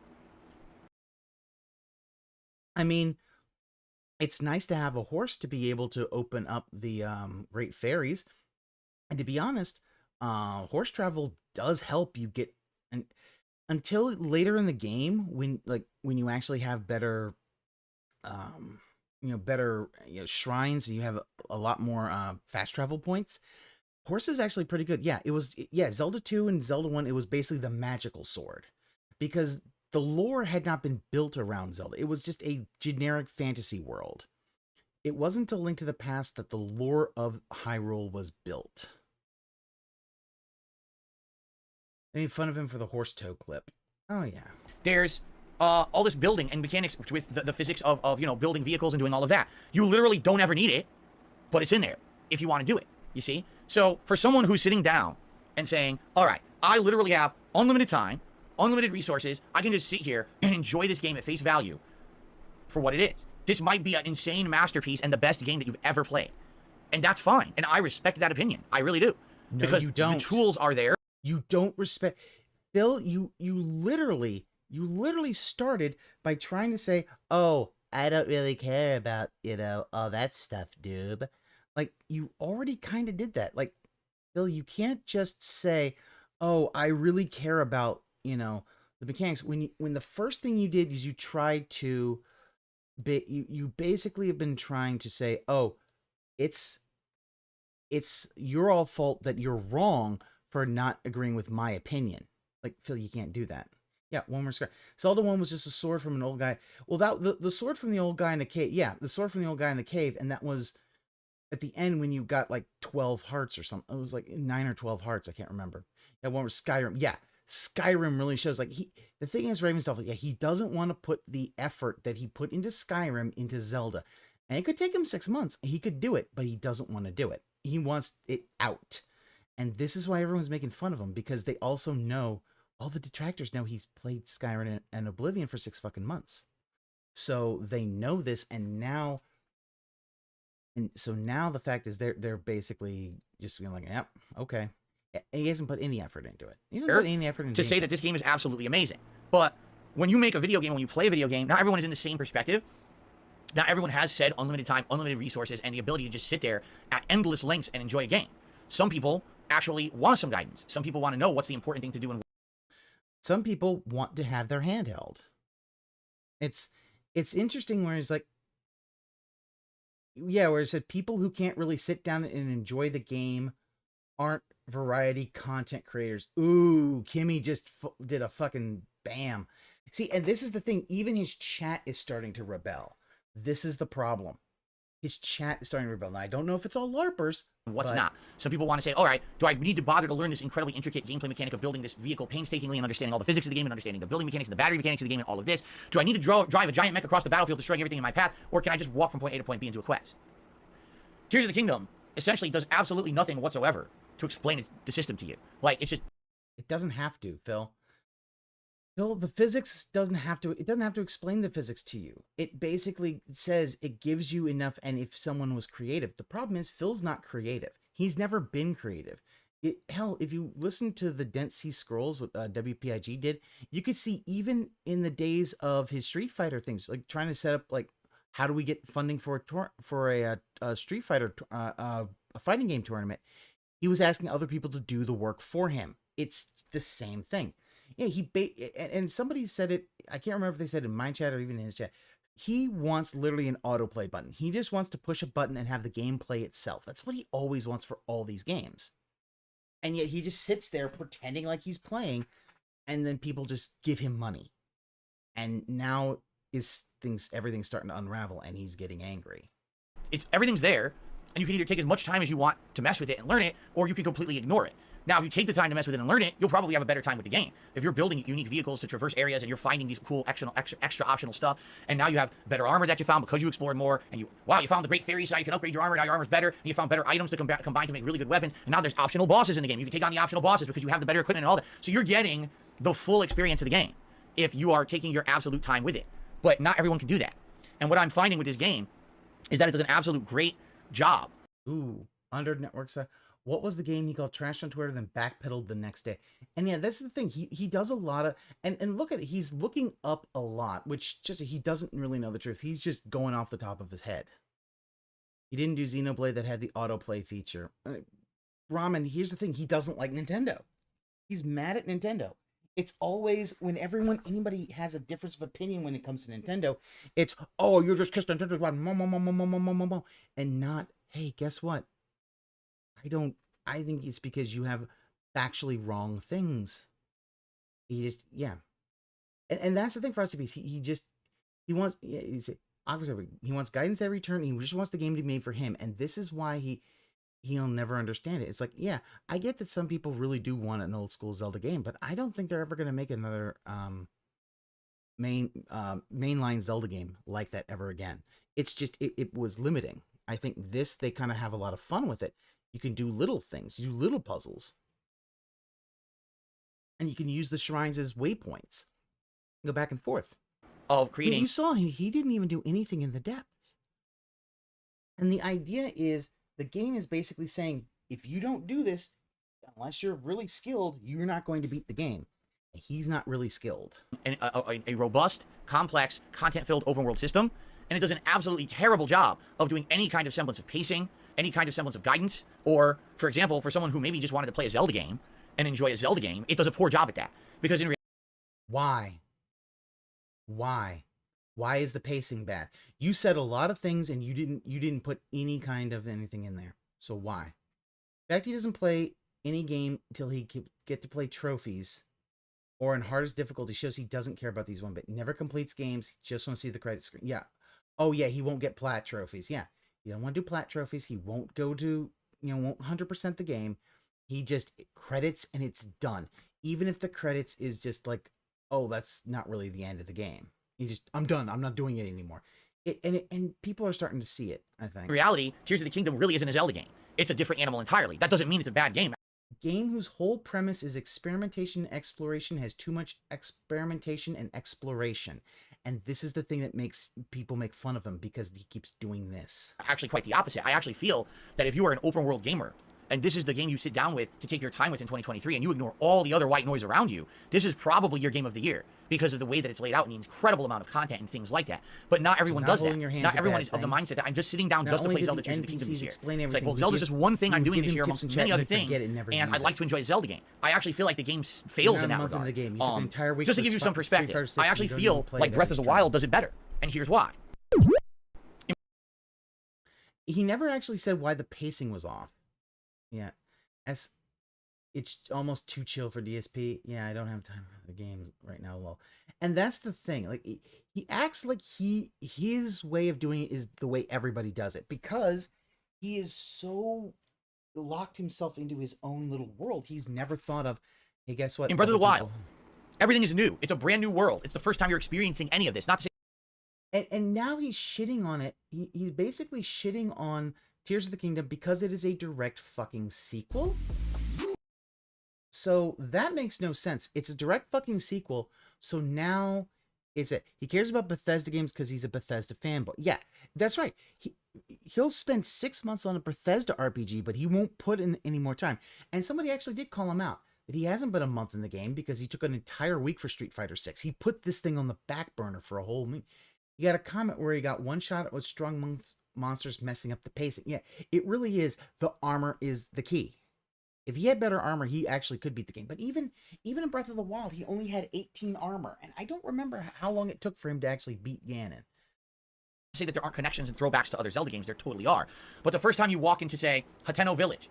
I mean, it's nice to have a horse to be able to open up the Great Fairies. And to be honest, horse travel does help you get... And until later in the game, when you actually have better, shrines, and you have a lot more fast travel points, horse is actually pretty good. Yeah, Zelda 2 and Zelda 1, it was basically the magical sword, because the lore had not been built around Zelda. It was just a generic fantasy world. It wasn't until Link to the Past that the lore of Hyrule was built. They made fun of him for the horse toe clip. Oh, yeah. There's all this building and mechanics with the physics of, you know, building vehicles and doing all of that. You literally don't ever need it, but it's in there if you want to do it, you see? So for someone who's sitting down and saying, all right, I literally have unlimited time, unlimited resources, I can just sit here and enjoy this game at face value for what it is. This might be an insane masterpiece and the best game that you've ever played. And that's fine. And I respect that opinion. I really do. No, because you don't. The tools are there. You don't respect... Phil, you literally started by trying to say, oh, I don't really care about, you know, all that stuff, noob. Like, you already kind of did that. Like, Phil, you can't just say, oh, I really care about, you know, the mechanics. When the first thing you did is you tried to... You basically have been trying to say, oh, it's your all fault that you're wrong for not agreeing with my opinion. Like, Phil, you can't do that. Yeah, one more scar. Zelda 1 was just a sword from an old guy. Well, the sword from the old guy in the cave. Yeah, the sword from the old guy in the cave, and that was at the end when you got like 12 hearts or something. It was like 9 or 12 hearts. I can't remember. That one was Skyrim. Yeah, Skyrim really shows like the thing is Ravenstuff. Yeah, he doesn't want to put the effort that he put into Skyrim into Zelda, and it could take him 6 months. He could do it, but he doesn't want to do it. He wants it out. And this is why everyone's making fun of him, because they also know, all the detractors know he's played Skyrim and Oblivion for 6 fucking months. So they know this, and now the fact is they're basically just being like, yep, okay. He hasn't put any effort into it. He doesn't put any effort into it. To say that this game is absolutely amazing. But when you make a video game, when you play a video game, not everyone is in the same perspective. Not everyone has said unlimited time, unlimited resources, and the ability to just sit there at endless lengths and enjoy a game. Some people actually want some guidance. Some people want to know what's the important thing to do. And some people want to have their hand held. It's interesting where it's like, yeah, where it said people who can't really sit down and enjoy the game aren't variety content creators. Ooh, Kimmy just did a fucking bam. See, and this is the thing. Even his chat is starting to rebel. This is the problem. His chat is starting to rebel. Now, I don't know if it's all LARPers. What's not? Some people want to say, all right, do I need to bother to learn this incredibly intricate gameplay mechanic of building this vehicle painstakingly and understanding all the physics of the game and understanding the building mechanics and the battery mechanics of the game and all of this? Do I need to drive a giant mech across the battlefield, destroying everything in my path? Or can I just walk from point A to point B into a quest? Tears of the Kingdom essentially does absolutely nothing whatsoever to explain the system to you. Like, it's just... It doesn't have to, Phil. Phil, the physics doesn't have to, it doesn't have to explain the physics to you. It basically says it gives you enough, and if someone was creative. The problem is Phil's not creative. He's never been creative. Hell, if you listen to the Dense Sea Scrolls, what WPIG did, you could see even in the days of his Street Fighter things, like trying to set up, like, how do we get funding for a Street Fighter, a fighting game tournament? He was asking other people to do the work for him. It's the same thing. Yeah, and somebody said it, I can't remember if they said it in my chat or even in his chat. He wants literally an autoplay button. He just wants to push a button and have the game play itself. That's what he always wants for all these games. And yet he just sits there pretending like he's playing, and then people just give him money. And now everything's starting to unravel, and he's getting angry. Everything's there, and you can either take as much time as you want to mess with it and learn it, or you can completely ignore it. Now, if you take the time to mess with it and learn it, you'll probably have a better time with the game. If you're building unique vehicles to traverse areas and you're finding these cool extra optional stuff, and now you have better armor that you found because you explored more, and you found the great fairies, now you can upgrade your armor, now your armor's better, and you found better items to combine to make really good weapons, and now there's optional bosses in the game. You can take on the optional bosses because you have the better equipment and all that. So you're getting the full experience of the game if you are taking your absolute time with it. But not everyone can do that. And what I'm finding with this game is that it does an absolute great job. Ooh, Under Networks. What was the game he called trash on Twitter, then backpedaled the next day? And yeah, this is the thing. He does a lot of, and look at it. He's looking up a lot, which just, he doesn't really know the truth. He's just going off the top of his head. He didn't do Xenoblade that had the autoplay feature. Ramen, here's the thing. He doesn't like Nintendo. He's mad at Nintendo. It's always, when anybody has a difference of opinion when it comes to Nintendo, it's, oh, you're just kissed Nintendo, and not, hey, guess what? I think it's because you have factually wrong things. He just, yeah. And that's the thing for RCPs. He wants, yeah, he wants guidance every turn. He just wants the game to be made for him. And this is why he'll never understand it. It's like, yeah, I get that some people really do want an old school Zelda game, but I don't think they're ever going to make another mainline Zelda game like that ever again. It's just, it was limiting. I think they kind of have a lot of fun with it. You can do little things, you do little puzzles. And you can use the shrines as waypoints. Go back and forth. Of creating... You saw him, he didn't even do anything in the depths. And the idea is, the game is basically saying, if you don't do this, unless you're really skilled, you're not going to beat the game. He's not really skilled. And a robust, complex, content-filled open-world system, and it does an absolutely terrible job of doing any kind of semblance of pacing, any kind of semblance of guidance, or, for example, for someone who maybe just wanted to play a Zelda game and enjoy a Zelda game, it does a poor job at that. Because in reality... Why is the pacing bad? You said a lot of things and you didn't put any kind of anything in there. So why? The fact he doesn't play any game until he can get to play trophies or in hardest difficulty shows he doesn't care about these one bit. Never completes games, he just wants to see the credit screen. Yeah. Oh yeah, he won't get plat trophies. Yeah. He don't want to do plat trophies. He won't go to, won't 100% the game. He just credits and it's done. Even if the credits is just like, oh, that's not really the end of the game. I'm done. I'm not doing it anymore. And people are starting to see it, I think. In reality, Tears of the Kingdom really isn't a Zelda game. It's a different animal entirely. That doesn't mean it's a bad game. Game whose whole premise is experimentation and exploration has too much experimentation and exploration. And this is the thing that makes people make fun of him, because he keeps doing this. Actually, quite the opposite. I actually feel that if you are an open world gamer, and this is the game you sit down with to take your time with in 2023, and you ignore all the other white noise around you, this is probably your game of the year because of the way that it's laid out and the incredible amount of content and things like that. But not everyone does that. Not everyone is of the mindset that I'm just sitting down just to play Zelda Tears of the Kingdom this year. It's like, well, Zelda's just one thing I'm doing this year amongst many other things, and I'd like to enjoy a Zelda game. I actually feel like the game fails in that regard. Just to give you some perspective, I actually feel like Breath of the Wild does it better, and here's why. He never actually said why the pacing was off. Yeah. It's almost too chill for DSP. Yeah, I don't have time for the games right now, lol. And that's the thing. Like, he acts like his way of doing it is the way everybody does it, because he is so locked himself into his own little world. He's never thought of, hey, guess what? In Breath of the Wild, everything is new. It's a brand new world. It's the first time you're experiencing any of this. Not to say... And now he's shitting on it. He's basically shitting on Tears of the Kingdom because it is a direct fucking sequel. So that makes no sense. It's a direct fucking sequel, So now he cares about Bethesda games because he's a Bethesda fanboy. Yeah, that's right. He'll spend 6 months on a Bethesda RPG, but he won't put in any more time. And somebody actually did call him out that he hasn't been a month in the game because he took an entire week for Street Fighter 6. He put this thing on the back burner for a whole week. He got a comment where he got one shot with strong monsters messing up the pacing. Yeah, it really is. The armor is the key. If he had better armor, he actually could beat the game. But even in Breath of the Wild, he only had 18 armor. And I don't remember how long it took for him to actually beat Ganon. Say that there aren't connections and throwbacks to other Zelda games. There totally are. But the first time you walk into, say, Hateno Village,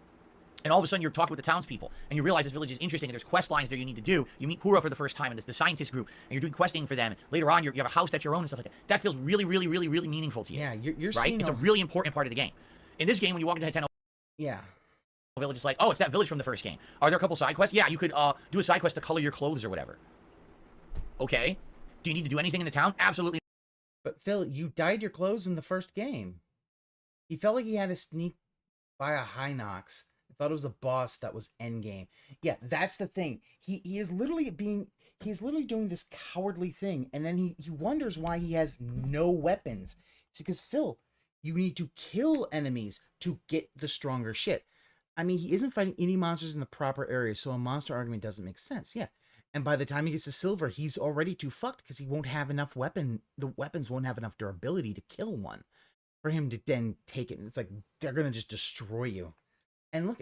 and all of a sudden you're talking with the townspeople, and you realize this village is interesting, and there's quest lines there you need to do. You meet Pura for the first time, and it's the scientist group, and you're doing questing for them. Later on, you have a house that's your own and stuff like that. That feels really, really, really, really meaningful to you. Yeah, you're right? It's a really important part of the game. In this game, when you walk into Hateno Village, it's like, oh, it's that village from the first game. Are there a couple side quests? Yeah, you could do a side quest to color your clothes or whatever. Okay. Do you need to do anything in the town? Absolutely. But Phil, you dyed your clothes in the first game. He felt like he had to sneak by a Hinox. I thought it was a boss that was endgame. Yeah, that's the thing. He is literally doing this cowardly thing, and then he wonders why he has no weapons. It's because, Phil, you need to kill enemies to get the stronger shit. I mean, he isn't fighting any monsters in the proper area, so a monster argument doesn't make sense. Yeah. And by the time he gets to silver, he's already too fucked because he won't have enough weapon. The weapons won't have enough durability to kill one for him to then take it. And it's like, they're going to just destroy you. And look,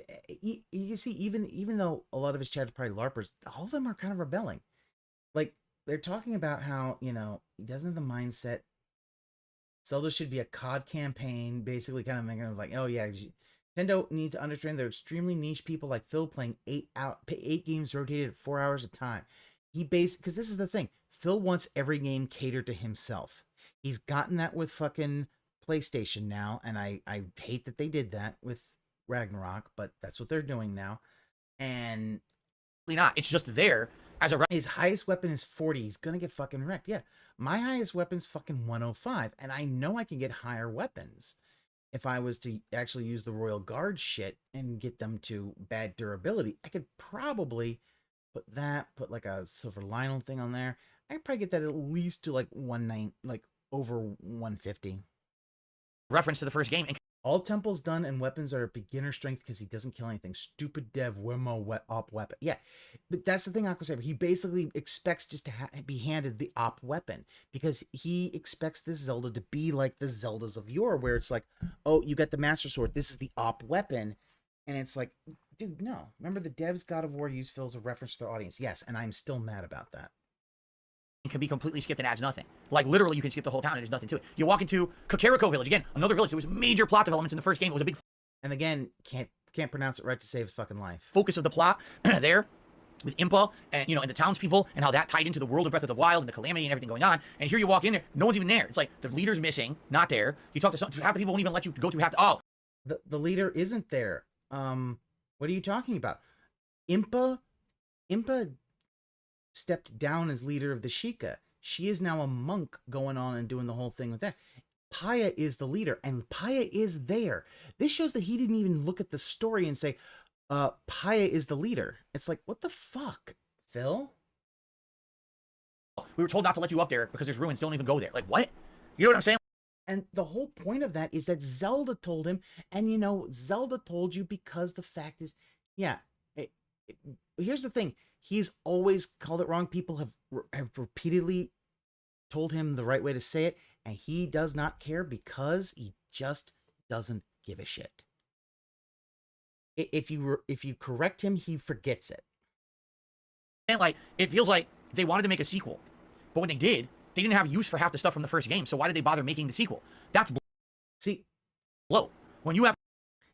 you see, even though a lot of his chat are probably LARPers, all of them are kind of rebelling. Like, they're talking about how, he doesn't have the mindset. Zelda should be a COD campaign, basically kind of making it like, oh yeah, Nintendo needs to understand they're extremely niche people like Phil playing 8 games rotated at 4 hours a time. Because this is the thing, Phil wants every game catered to himself. He's gotten that with fucking PlayStation now, and I hate that they did that with Ragnarok, but that's what they're doing now. And not, it's just there as a... His highest weapon is 40. He's gonna get fucking wrecked. Yeah, my highest weapon's fucking 105, and I know I can get higher weapons. If I was to actually use the Royal Guard shit and get them to bad durability, I could probably put like a silver Lionel thing on there. I could probably get that at least to like over 150. Reference to the first game. All temples done and weapons are beginner strength because he doesn't kill anything. Stupid dev, op weapon. Yeah, but that's the thing, Aqua Saber. He basically expects just to be handed the op weapon because he expects this Zelda to be like the Zeldas of yore, where it's like, oh, you got the Master Sword. This is the op weapon. And it's like, dude, no. Remember the devs God of War used Phil as a reference to their audience. Yes, and I'm still mad about that. Can be completely skipped and adds nothing. Like, literally, you can skip the whole town and there's nothing to it. You walk into Kakariko Village, again, another village. There was major plot developments in the first game. It was a big... And again, can't pronounce it right to save his fucking life. Focus of the plot there with Impa and, and the townspeople and how that tied into the world of Breath of the Wild and the calamity and everything going on. And here you walk in there, no one's even there. It's like, the leader's missing, not there. You talk to some... Half the people won't even let you go through half the... Oh! The leader isn't there. What are you talking about? Impa stepped down as leader of the Sheikah. She is now a monk going on and doing the whole thing with that. Paya is the leader, and Paya is there. This shows that he didn't even look at the story and say, Paya is the leader. It's like, what the fuck, Phil? We were told not to let you up there because there's ruins. Don't even go there. Like, what? You know what I'm saying? And the whole point of that is that Zelda told him, and Zelda told you because the fact is, yeah, here's the thing. He's always called it wrong. People have repeatedly told him the right way to say it, and he does not care because he just doesn't give a shit. If you correct him, he forgets it. And like, it feels like they wanted to make a sequel, but when they did, they didn't have use for half the stuff from the first game. So why did they bother making the sequel? That's low. When you have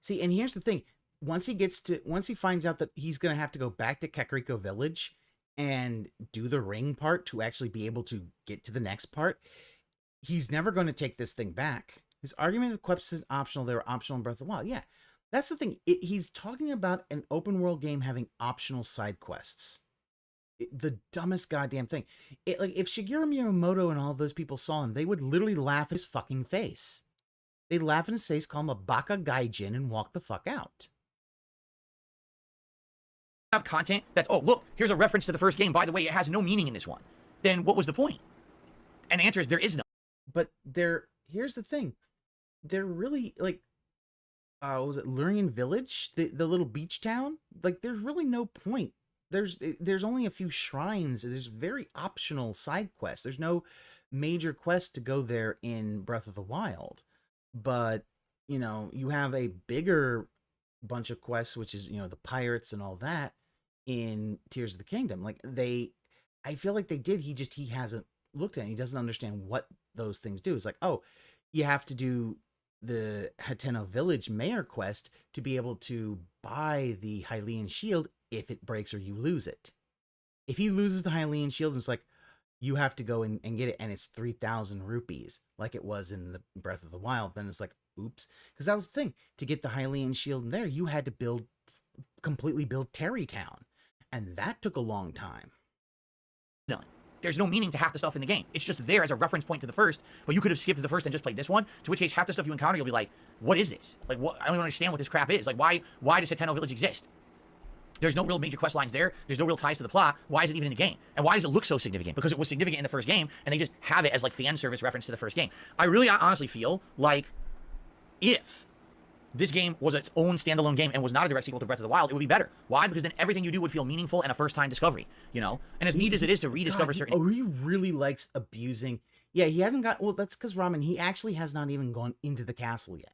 and here's the thing. Once he finds out that he's going to have to go back to Kakariko Village and do the ring part to actually be able to get to the next part, he's never going to take this thing back. His argument with quests is optional. They were optional in Breath of the Wild. Yeah, that's the thing. He's talking about an open world game having optional side quests. The dumbest goddamn thing. Like, if Shigeru Miyamoto and all those people saw him, they would literally laugh in his fucking face. They'd laugh in his face, call him a baka gaijin, and walk the fuck out. Have content that's, oh, look, here's a reference to the first game. By the way, it has no meaning in this one. then what was the point? And the answer is there is none. But here's the thing. They're really like, what was it, Lurian Village? The little beach town? Like, there's really no point. There's only a few shrines. There's very optional side quests. There's no major quest to go there in Breath of the Wild. But, you know, you have a bigger bunch of quests, which is, you know, the pirates and all that in Tears of the Kingdom. Like, I feel like they did. He hasn't looked at it. He doesn't understand what those things do. It's like, oh, you have to do the Hateno Village Mayor quest to be able to buy the Hylian shield if it breaks or you lose it. If he loses the Hylian shield, it's like, you have to go and get it, and it's 3,000 rupees, like it was in the Breath of the Wild. Then it's like, oops. Because that was the thing. To get the Hylian shield in there, you had to completely build Terrytown. And that took a long time. None. There's no meaning to half the stuff in the game. It's just there as a reference point to the first, but you could have skipped the first and just played this one, to which case half the stuff you encounter, you'll be like, what is this? Like, what? I don't even understand what this crap is. Like, why does Hateno Village exist? There's no real major quest lines there. There's no real ties to the plot. Why is it even in the game? And why does it look so significant? Because it was significant in the first game, and they just have it as like fan service reference to the first game. I honestly feel like if this game was its own standalone game and was not a direct sequel to Breath of the Wild, it would be better. Why? Because then everything you do would feel meaningful and a first-time discovery, you know? And as neat as it is to rediscover certain... He really likes abusing... Yeah, he hasn't got... Well, that's because Ramen, he actually has not even gone into the castle yet.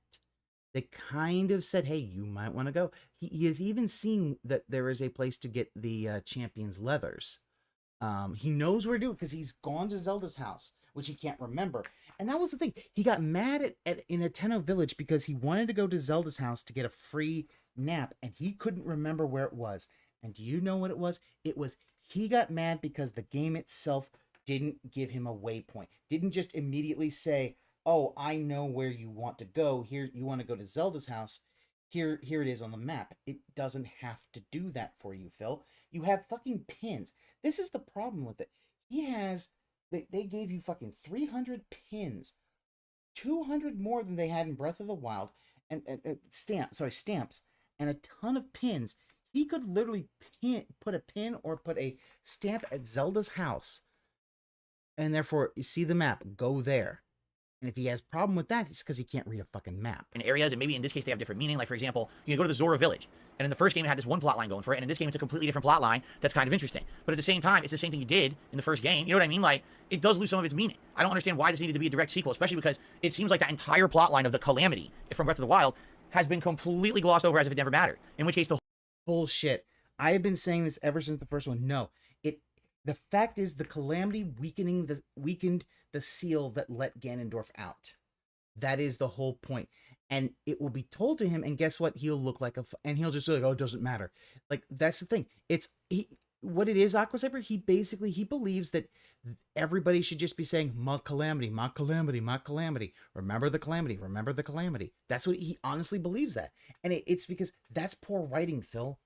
They kind of said, hey, you might want to go. He has even seen that there is a place to get the champion's leathers. He knows where to do it because he's gone to Zelda's house, which he can't remember. And that was the thing. He got mad in Hateno Village because he wanted to go to Zelda's house to get a free nap, and he couldn't remember where it was. And do you know what it was? He got mad because the game itself didn't give him a waypoint. Didn't just immediately say, oh, I know where you want to go. Here, you want to go to Zelda's house. Here it is on the map. It doesn't have to do that for you, Phil. You have fucking pins. This is the problem with it. They gave you fucking 300 pins. 200 more than they had in Breath of the Wild. And stamps, and a ton of pins. He could literally put a pin or put a stamp at Zelda's house. And therefore, you see the map, go there. And if he has a problem with that, it's because he can't read a fucking map. In areas, and maybe in this case they have different meaning. Like, for example, you go to the Zora Village, and in the first game it had this one plot line going for it, and in this game it's a completely different plot line that's kind of interesting. But at the same time, it's the same thing you did in the first game. You know what I mean? Like, it does lose some of its meaning. I don't understand why this needed to be a direct sequel, especially because it seems like that entire plot line of the Calamity from Breath of the Wild has been completely glossed over as if it never mattered. In which case, the bullshit. I have been saying this ever since the first one. No, the fact is the Calamity weakened the seal that let Ganondorf out. That is the whole point. And it will be told to him, and guess what? He'll look like and he'll just say, like, oh, it doesn't matter. Like, that's the thing. What it is, Aqua Saber, he believes that everybody should just be saying, my calamity, my calamity, my calamity. Remember the calamity, remember the calamity. That's what he honestly believes that. And it's because that's poor writing, Phil.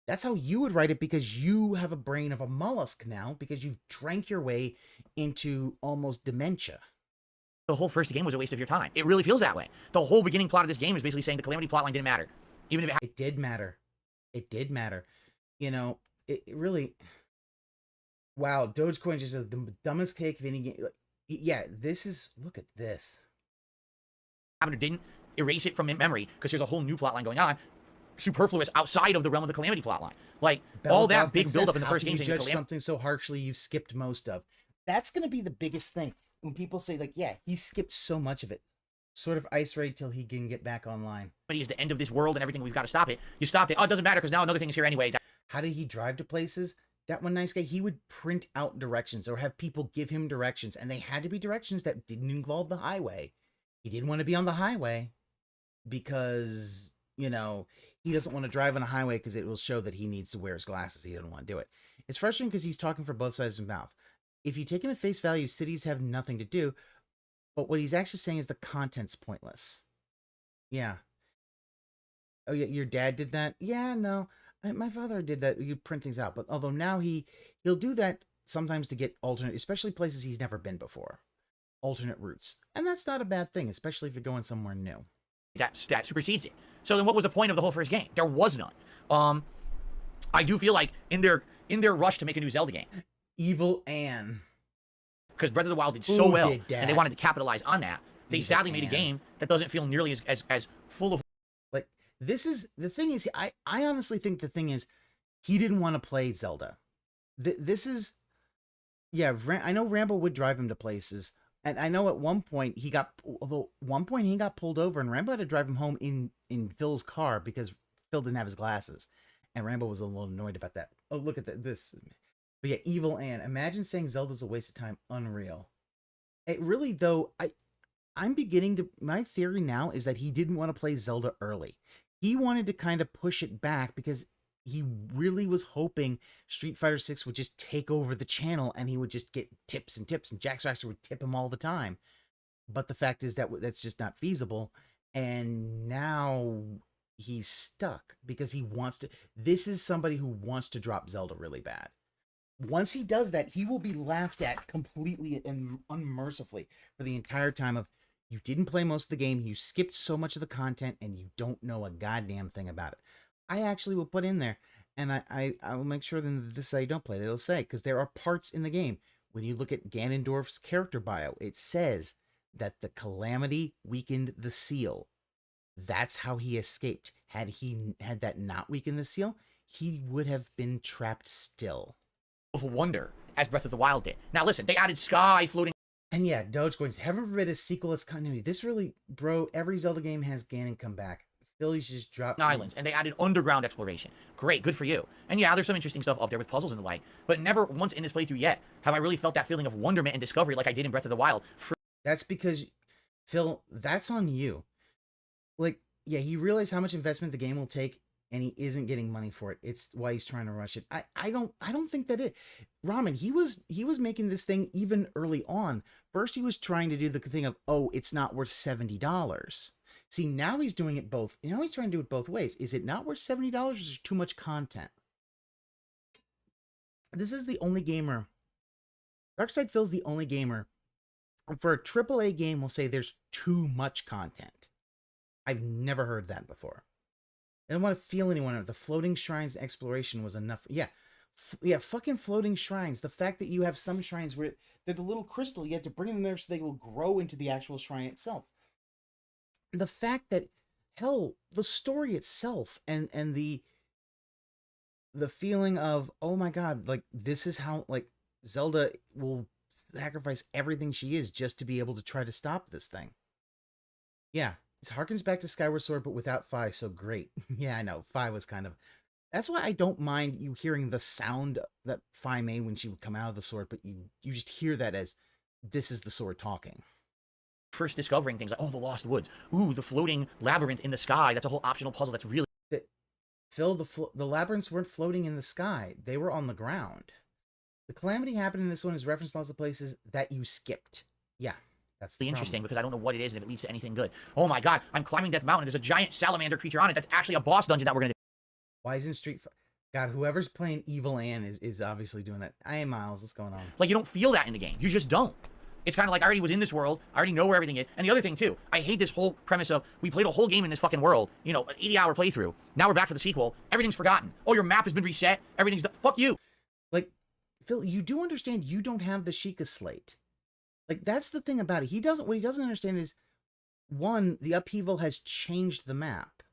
That's how you would write it, because you have a brain of a mollusk now, because you've drank your way into almost dementia. The whole first game was a waste of your time. It really feels that way. The whole beginning plot of this game is basically saying the Calamity plotline didn't matter. Even if it did matter. It did matter. You know, it really... Wow, Dogecoin just said the dumbest cake of any game. Like, yeah, look at this. Didn't erase it from memory, because there's a whole new plotline going on, superfluous outside of the realm of the Calamity plotline. Like, all that big buildup in the first game. You judge something so harshly you've skipped most of. That's going to be the biggest thing. When people say, like, yeah, he skipped so much of it. Sort of ice raid till he can get back online. But he's the end of this world and everything. We've got to stop it. You stopped it. Oh, it doesn't matter because now another thing is here anyway. How did he drive to places? That one nice guy, he would print out directions or have people give him directions. And they had to be directions that didn't involve the highway. He didn't want to be on the highway because, you know, he doesn't want to drive on a highway because it will show that he needs to wear his glasses. He doesn't want to do it. It's frustrating because he's talking for both sides of his mouth. If you take him at face value, cities have nothing to do. But what he's actually saying is the content's pointless. Yeah. Oh, yeah, your dad did that? Yeah, no. My father did that. You print things out. But although now he'll do that sometimes to get alternate, especially places he's never been before. Alternate routes. And that's not a bad thing, especially if you're going somewhere new. That supersedes it. So then what was the point of the whole first game? There was none. I do feel like in their rush to make a new Zelda game, Evil Anne. because Breath of the Wild did so well, did that? and they wanted to capitalize on that. They sadly made a game that doesn't feel nearly as full of. Like, this is the thing is, I honestly think the thing is, he didn't want to play Zelda. This is, yeah, I know Rambo would drive him to places, and I know at one point he got pulled over, and Rambo had to drive him home in Phil's car because Phil didn't have his glasses, and Rambo was a little annoyed about that. Oh, look at this. But yeah, Evil Ann. Imagine saying Zelda's a waste of time. Unreal. It really, though, I'm beginning to, my theory now is that he didn't want to play Zelda early. He wanted to kind of push it back because he really was hoping Street Fighter 6 would just take over the channel and he would just get tips and tips, and Jax Raxter would tip him all the time. But the fact is that that's just not feasible. And now he's stuck because he wants to. This is somebody who wants to drop Zelda really bad. Once he does that, he will be laughed at completely and unmercifully for the entire time of, you didn't play most of the game, you skipped so much of the content, and you don't know a goddamn thing about it. I actually will put in there, and I will make sure that this I don't play. They'll say, because there are parts in the game. When you look at Ganondorf's character bio, it says that the calamity weakened the seal. That's how he escaped. Had that not weakened the seal, he would have been trapped still. Of wonder, as Breath of the Wild did. Now listen, they added sky floating. And yeah, Doge going, heaven forbid a sequel is continuity. This really, bro, every Zelda game has Ganon come back. Philly's just dropped islands, and they added underground exploration. Great, good for you. And yeah, there's some interesting stuff up there with puzzles and the like, but never once in this playthrough yet have I really felt that feeling of wonderment and discovery like I did in Breath of the Wild. That's because, Phil, that's on you. Like, yeah, he realized how much investment the game will take, and he isn't getting money for it. It's why he's trying to rush it. I don't think that it. Ramen, he was making this thing even early on. First, he was trying to do the thing of, oh, it's not worth $70. See, now he's doing it both. Now he's trying to do it both ways. Is it not worth $70, or is there too much content? This is the only gamer. Darkside Phil's the only gamer for a AAA game will say there's too much content. I've never heard that before. I don't want to feel anyone. The floating shrines exploration was enough. Yeah. Yeah, fucking floating shrines. The fact that you have some shrines where they're the little crystal, you have to bring them there so they will grow into the actual shrine itself. The fact that, hell, the story itself and the feeling of, oh my god, like, this is how, like, Zelda will sacrifice everything she is just to be able to try to stop this thing. Yeah. It harkens back to Skyward Sword, but without Fi, so great. Yeah, I know. Fi was kind of... That's why I don't mind you hearing the sound that Fi made when she would come out of the sword, but you just hear that as, this is the sword talking. First discovering things like, oh, the Lost Woods. Ooh, the floating labyrinth in the sky. That's a whole optional puzzle that's really... Phil, the labyrinths weren't floating in the sky. They were on the ground. The calamity happened in this one is referenced lots of places that you skipped. Yeah. That's interesting because I don't know what it is and if it leads to anything good. Oh my god, I'm climbing Death Mountain. There's a giant salamander creature on it. That's actually a boss dungeon that we're gonna do. Why isn't Street Fighter? God, whoever's playing Evil Ann is obviously doing that. Hey, Miles, what's going on? Like, you don't feel that in the game. You just don't. It's kind of like, I already was in this world. I already know where everything is. And the other thing, too, I hate this whole premise of, we played a whole game in this fucking world. You know, an 80-hour playthrough. Now we're back for the sequel. Everything's forgotten. Oh, your map has been reset. Everything's done. Fuck you. Like, Phil, you do understand you don't have the Sheikah slate. Like, that's the thing about it. What he doesn't understand is, one, the upheaval has changed the map.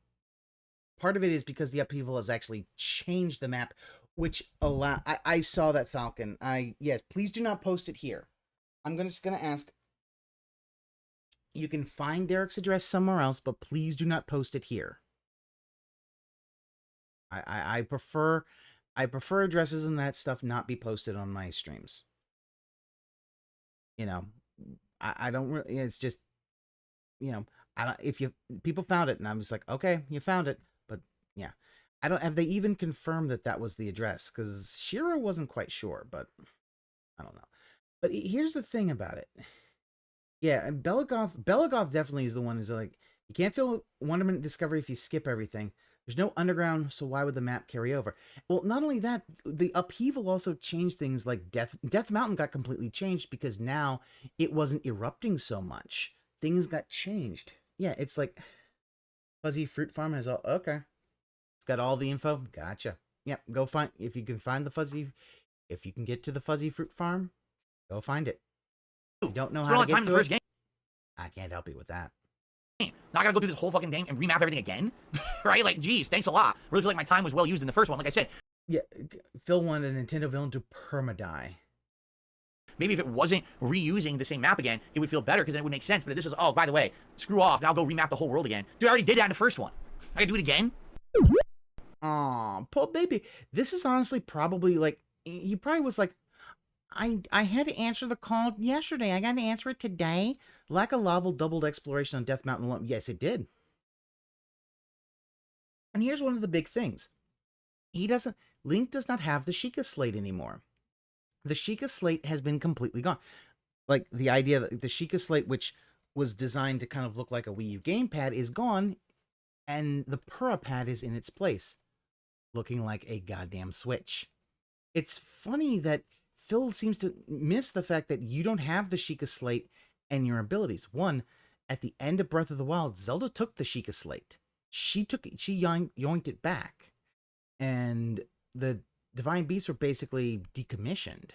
Part of it is because the upheaval has actually changed the map, which I saw that, Falcon. Yes, please do not post it here. I'm just gonna ask. You can find Derek's address somewhere else, but please do not post it here. I prefer addresses and that stuff not be posted on my streams. You know, I don't really, it's just, you know, people found it and I'm just like, okay, you found it. But yeah, have they even confirmed that was the address? Because Shira wasn't quite sure, but I don't know. But here's the thing about it. Yeah, and Belagoth definitely is the one who's like, you can't feel wonderment and discovery if you skip everything. There's no underground, so why would the map carry over? Well, not only that, the upheaval also changed things like Death Mountain got completely changed because now it wasn't erupting so much. Things got changed. Yeah, it's like Fuzzy Fruit Farm has all... Okay. It's got all the info. Gotcha. Yep, go find... If you can get to the Fuzzy Fruit Farm, go find it. You don't know Spent how all to that time get in to the first it? game. I can't help you with that. Now I gotta go through this whole fucking game and remap everything again? Right? Like, geez, thanks a lot. Really feel like my time was well used in the first one. Like I said, Yeah, Phil wanted a Nintendo villain to permadie. maybe if it wasn't reusing the same map again, it would feel better because then it would make sense. But if this was, oh, by the way, screw off, now go remap the whole world again. Dude, I already did that in the first one. I gotta do it again? Aw, poor baby. This is honestly probably like, he probably was like, I had to answer the call yesterday. I got to answer it today. Lack of lava doubled exploration on Death Mountain alone. Yes, it did. And here's one of the big things. Link does not have the Sheikah Slate anymore. The Sheikah Slate has been completely gone. Like, the idea that the Sheikah Slate, which was designed to kind of look like a Wii U gamepad, is gone, and the Pura pad is in its place, looking like a goddamn Switch. It's funny that Phil seems to miss the fact that you don't have the Sheikah Slate and your abilities. One, at the end of Breath of the Wild, Zelda took the Sheikah Slate. She yoinked it back. And the Divine Beasts were basically decommissioned.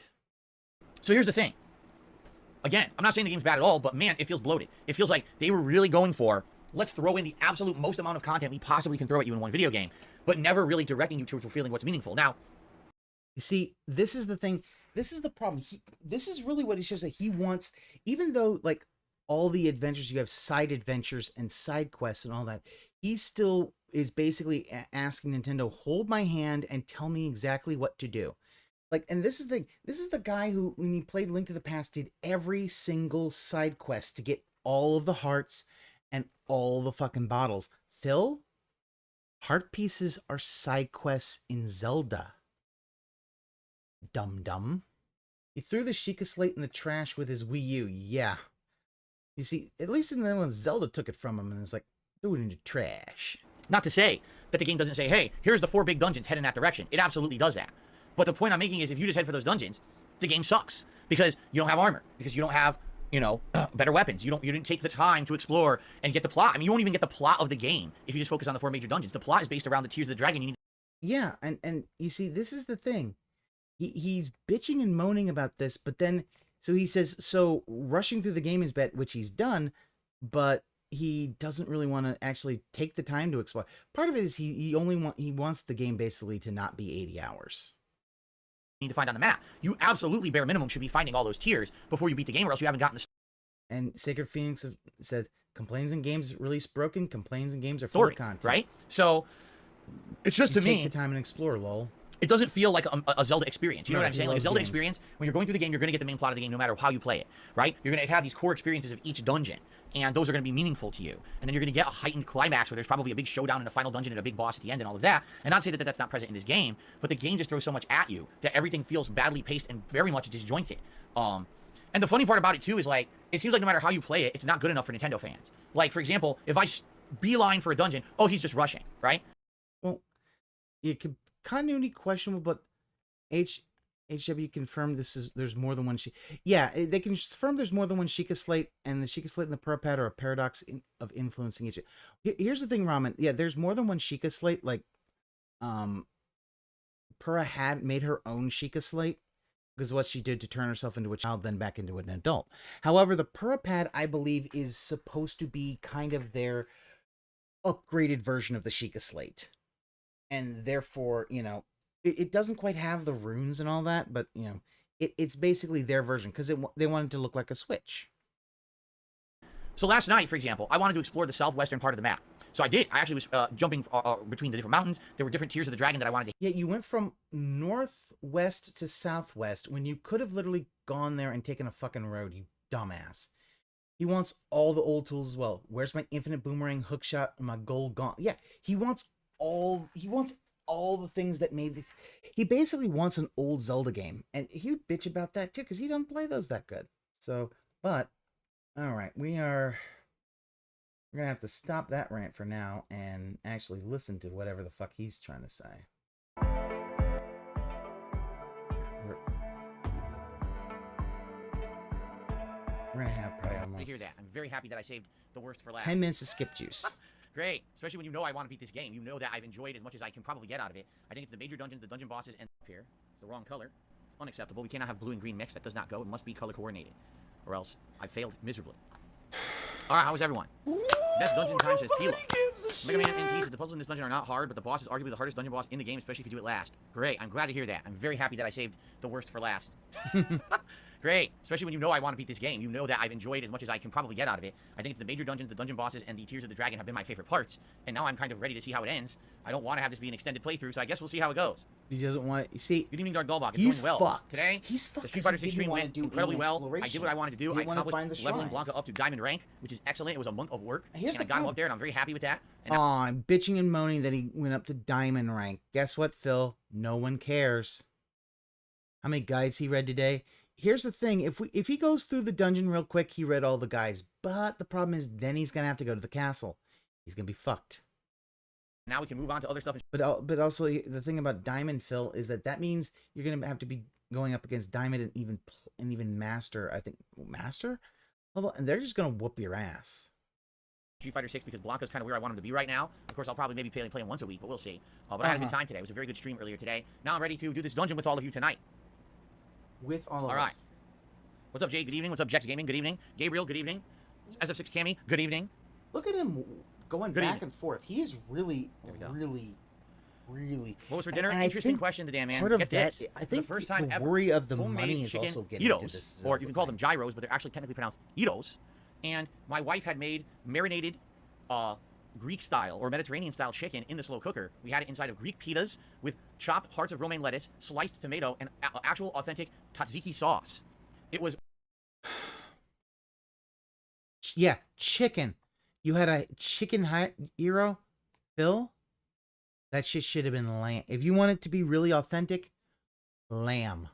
So here's the thing. Again, I'm not saying the game's bad at all, but man, it feels bloated. It feels like they were really going for, let's throw in the absolute most amount of content we possibly can throw at you in one video game, but never really directing you towards fulfilling what's meaningful. Now, you see, this is the thing. This is the problem. This is really what he shows that he wants, even though, like, all the adventures, you have side adventures and side quests and all that, he still is basically asking Nintendo, hold my hand and tell me exactly what to do. Like, and this is the guy who, when he played Link to the Past, did every single side quest to get all of the hearts and all the fucking bottles. Phil, heart pieces are side quests in Zelda. Dum-dum. He threw the Sheikah Slate in the trash with his Wii U. Yeah. You see, at least in the one, Zelda took it from him and was like, threw it in the trash. not to say that the game doesn't say, hey, here's the 4 big dungeons, head in that direction. It absolutely does that. But the point I'm making is if you just head for those dungeons, the game sucks. Because you don't have armor. Because you don't have, you know, better weapons. You didn't take the time to explore and get the plot. I mean, you won't even get the plot of the game if you just focus on the 4 major dungeons. The plot is based around the Tears of the Dragon. You need. Yeah, and you see, this is the thing. He's bitching and moaning about this, but then, so he says, so rushing through the game is bad, which he's done, but he doesn't really want to actually take the time to explore. Part of it is he wants the game basically to not be 80 hours. Need to find on the map. You absolutely bare minimum should be finding all those tiers before you beat the game, or else you haven't gotten the. And Sacred Phoenix said, complains in games release broken, complains in games are full of content. Right? So it's just to me. Take the time and explore, lol. It doesn't feel like a Zelda experience. You know No, what I'm saying? Like a Zelda games. experience, when you're going through the game, you're going to get the main plot of the game no matter how you play it, right? You're going to have these core experiences of each dungeon, and those are going to be meaningful to you. And then you're going to get a heightened climax where there's probably a big showdown in the final dungeon and a big boss at the end and all of that. And not to say that that's not present in this game, but the game just throws so much at you that everything feels badly paced and very much disjointed. And the funny part about it, too, is like, it seems like no matter how you play it, it's not good enough for Nintendo fans. Like, for example, if I beeline for a dungeon, oh, he's just rushing, right? Well, it could continuity questionable, but HW confirmed there's more than one Yeah, they can confirm there's more than one Sheikah Slate, and the Sheikah Slate and the Pura Pad are a paradox of influencing each other. Here's the thing, Ramen. Yeah, there's more than one Sheikah Slate. Like, Pura had made her own Sheikah Slate because what she did to turn herself into a child, then back into an adult. However, the Pura Pad, I believe, is supposed to be kind of their upgraded version of the Sheikah Slate. And therefore, you know, it doesn't quite have the runes and all that, but, you know, it's basically their version because they wanted to look like a Switch. So last night, for example, I wanted to explore the southwestern part of the map. So I did. I actually was jumping between the different mountains. There were different tiers of the dragon that I wanted to. Yeah, you went from northwest to southwest when you could have literally gone there and taken a fucking road, you dumbass. He wants all the old tools as well. Where's my infinite boomerang, hookshot, and my gold gauntlet? Yeah, he wants all the things that made this. He basically wants an old Zelda game, and he would bitch about that too because he doesn't play those that good. So, but all right, we're gonna have to stop that rant for now and actually listen to whatever the fuck he's trying to say. We're gonna have probably almost. I hear that. I'm very happy that I saved the worst for last. 10 minutes to skip juice. Great, especially when you know I want to beat this game. You know that I've enjoyed as much as I can probably get out of it. I think it's the major dungeons, the dungeon bosses, and up here. It's the wrong color. It's unacceptable. We cannot have blue and green mixed. That does not go. It must be color coordinated. or else I failed miserably. All right, how was everyone? Best dungeon time says Pilo. Mega Man NT says the puzzles in this dungeon are not hard, but the boss is arguably the hardest dungeon boss in the game, especially if you do it last. Great, I'm glad to hear that. I'm very happy that I saved the worst for last. Great, especially when you know I want to beat this game. You know that I've enjoyed as much as I can probably get out of it. I think it's the major dungeons, the dungeon bosses, and the Tears of the Dragon have been my favorite parts, and now I'm kind of ready to see how it ends. I don't want to have this be an extended playthrough, so I guess we'll see how it goes. He doesn't want. You see, good evening, Dark Goldbach. It's he's going well. Fucked. Today, he's fucked. The Street Fighter 6 stream went incredibly well. I did what I wanted to do. I accomplished leveling Blanca up to diamond rank, which is excellent. It was a month of work, and I got him up there, and I'm very happy with that. Oh, I'm bitching and moaning that he went up to diamond rank. Guess what, Phil? No one cares. How many guides he read today? Here's the thing: if he goes through the dungeon real quick, he read all the guides. But the problem is, then he's gonna have to go to the castle. He's gonna be fucked. Now we can move on to other stuff. But also the thing about Diamond, Phil, is that means you're gonna have to be going up against Diamond and even Master. I think Master level, and they're just gonna whoop your ass. Street Fighter 6 because Blanca's kind of where I want him to be right now. Of course, I'll probably maybe play him once a week, but we'll see. But I had a good time today. It was a very good stream earlier today. Now I'm ready to do this dungeon with all of you tonight. With all of us. All right. What's up, Jade? Good evening. What's up, Jex Gaming? Good evening. Gabriel, good evening. SF6 Cammy, good evening. Look at him going back and forth. He is really. What was for dinner? Interesting question, the damn man. Part of Get that, this. I think the first time the ever, worry of the homemade money is chicken also getting Itos, into this. or you can call them gyros, but they're actually technically pronounced Itos. And my wife had made marinated Greek style or Mediterranean style chicken in the slow cooker. We had it inside of Greek pitas with chopped hearts of romaine lettuce, sliced tomato, and actual authentic tzatziki sauce. It was. Yeah, chicken. You had a chicken hero, Phil. That shit should have been lamb. If you want it to be really authentic, lamb.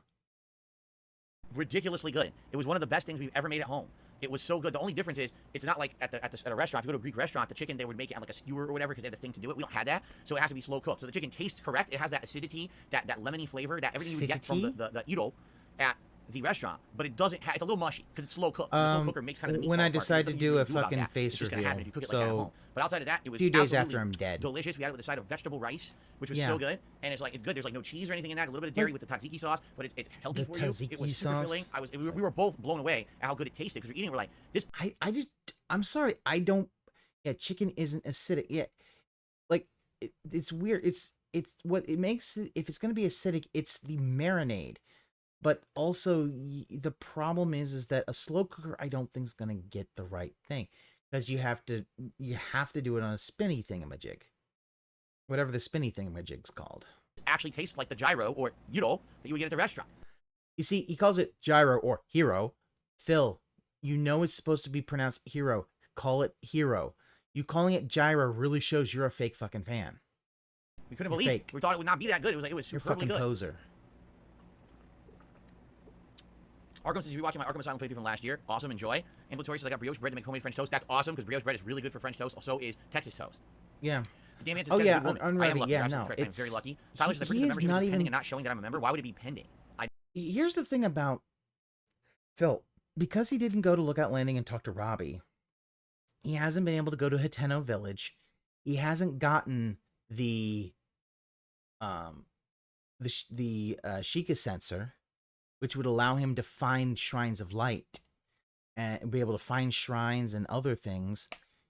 Ridiculously good. It was one of the best things we've ever made at home. It was so good. The only difference is it's not like at a restaurant. If you go to a Greek restaurant, the chicken, they would make it on like a skewer or whatever because they had a thing to do it. We don't have that, so it has to be slow cooked. So the chicken tastes correct. It has that acidity, that lemony flavor, that everything you would get from the Ito at the restaurant, but it doesn't have. It's a little mushy because it's slow cooked. The slow cooker makes kind of the meat when fall I apart. decide to do a about fucking that. face It's just reveal, gonna happen if you cook it like that at home. But outside of that, it was 2 days absolutely after I'm dead. delicious. We had it with a side of vegetable rice, which was so good, and it's good. There's like no cheese or anything in that. A little bit of dairy with the tzatziki sauce, but it's healthy for you. It was super filling. We were both blown away at how good it tasted because we're eating. We're like this. I'm sorry. I don't. Yeah, chicken isn't acidic. Yeah, like it's weird. It's what it makes. If it's gonna be acidic, it's the marinade. But also, the problem is that a slow cooker, I don't think is gonna get the right thing because you have to do it on a spinny thingamajig, whatever the spinny thingamajig's called. Actually tastes like the gyro or that you would get at the restaurant. You see, he calls it gyro or hero. Phil, you know it's supposed to be pronounced hero. Call it hero. You calling it gyro really shows you're a fake fucking fan. We couldn't believe it. We thought it would not be that good. It was superbly good. You're a fucking poser. Arkham says, you're watching my Arkham Asylum playthrough from last year. Awesome, enjoy. Ambulatory says, I got brioche bread to make homemade French toast. That's awesome, because brioche bread is really good for French toast. So is Texas toast. Yeah. Damn it, oh, yeah, I am lucky. Yeah, no. I'm very lucky. Tyler says, the membership is pending and not showing that I'm a member. Why would it be pending? Here's the thing about Phil. Because he didn't go to Lookout Landing and talk to Robbie, he hasn't been able to go to Hateno Village. He hasn't gotten the Sheikah sensor, which would allow him to find shrines of light and be able to find shrines and other things.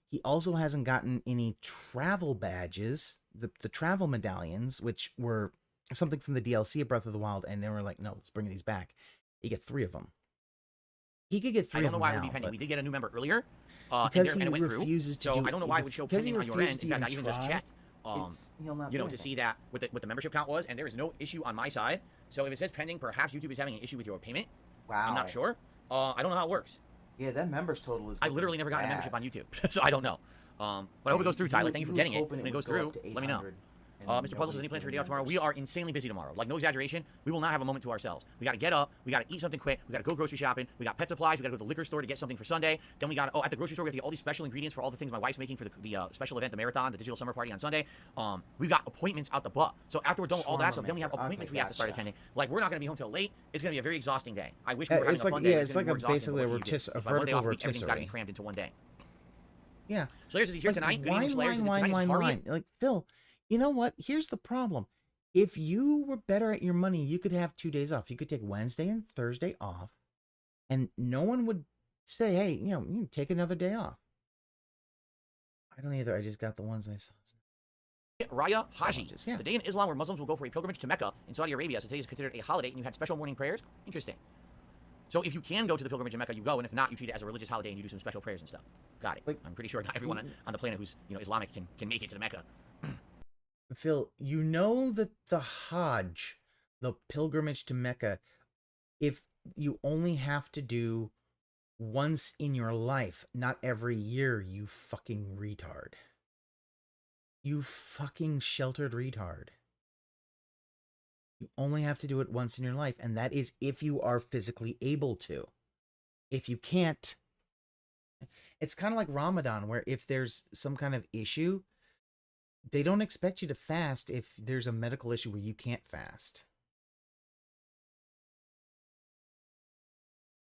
He also hasn't gotten any travel badges, the travel medallions, which were something from the DLC of Breath of the Wild, and they were like, no, let's bring these back. You get 3 of them. He could get 3 of them. I don't know why now, it would be pending. We did get a new member earlier. Because and it went refuses through. So I don't know why it would show pending on your end. In fact, I even just checked. To see that what the membership count was, and there is no issue on my side. So if it says pending, perhaps YouTube is having an issue with your payment. Wow. I'm not sure. I don't know how it works. Yeah, that members total is. I literally never got a membership on YouTube, so I don't know. But I hope it goes through, Tyler. Thank you for getting it. When it goes through, let me know. Mr. Puzzles, any plans for a day off tomorrow? We are insanely busy tomorrow. Like, no exaggeration. We will not have a moment to ourselves. We got to get up. We got to eat something quick. We got to go grocery shopping. We got pet supplies. We got to go to the liquor store to get something for Sunday. Then we got at the grocery store, we have to get all these special ingredients for all the things my wife's making for the special event, the marathon, the digital summer party on Sunday. We've got appointments out the butt. So after we're done with all that stuff, then we have appointments we have to start attending. Like, we're not going to be home till late. It's going to be a very exhausting day. I wish we were having a fun day. Yeah, it's like basically a vertical rotisserie. Everything's got to be crammed into one day. Yeah. Slayers is here tonight. Good evening, Slayers. Wine. Like, Phil, you know what? Here's the problem. If you were better at your money, you could have 2 days off. You could take Wednesday and Thursday off, and no one would say, hey, you can take another day off. I don't either. I just got the ones I saw. Raya Haji, yeah. the day in Islam where Muslims will go for a pilgrimage to Mecca in Saudi Arabia. So today is considered a holiday, and you had special morning prayers. Interesting. So if you can go to the pilgrimage in Mecca, you go, and if not, you treat it as a religious holiday and you do some special prayers and stuff. Got it. I'm pretty sure not everyone on the planet who's Islamic can make it to the Mecca. Phil, you know that the Hajj, the pilgrimage to Mecca, if you only have to do once in your life, not every year, you fucking retard. You fucking sheltered retard. You only have to do it once in your life, and that is if you are physically able to. If you can't, it's kind of like Ramadan, where if there's some kind of issue, they don't expect you to fast if there's a medical issue where you can't fast.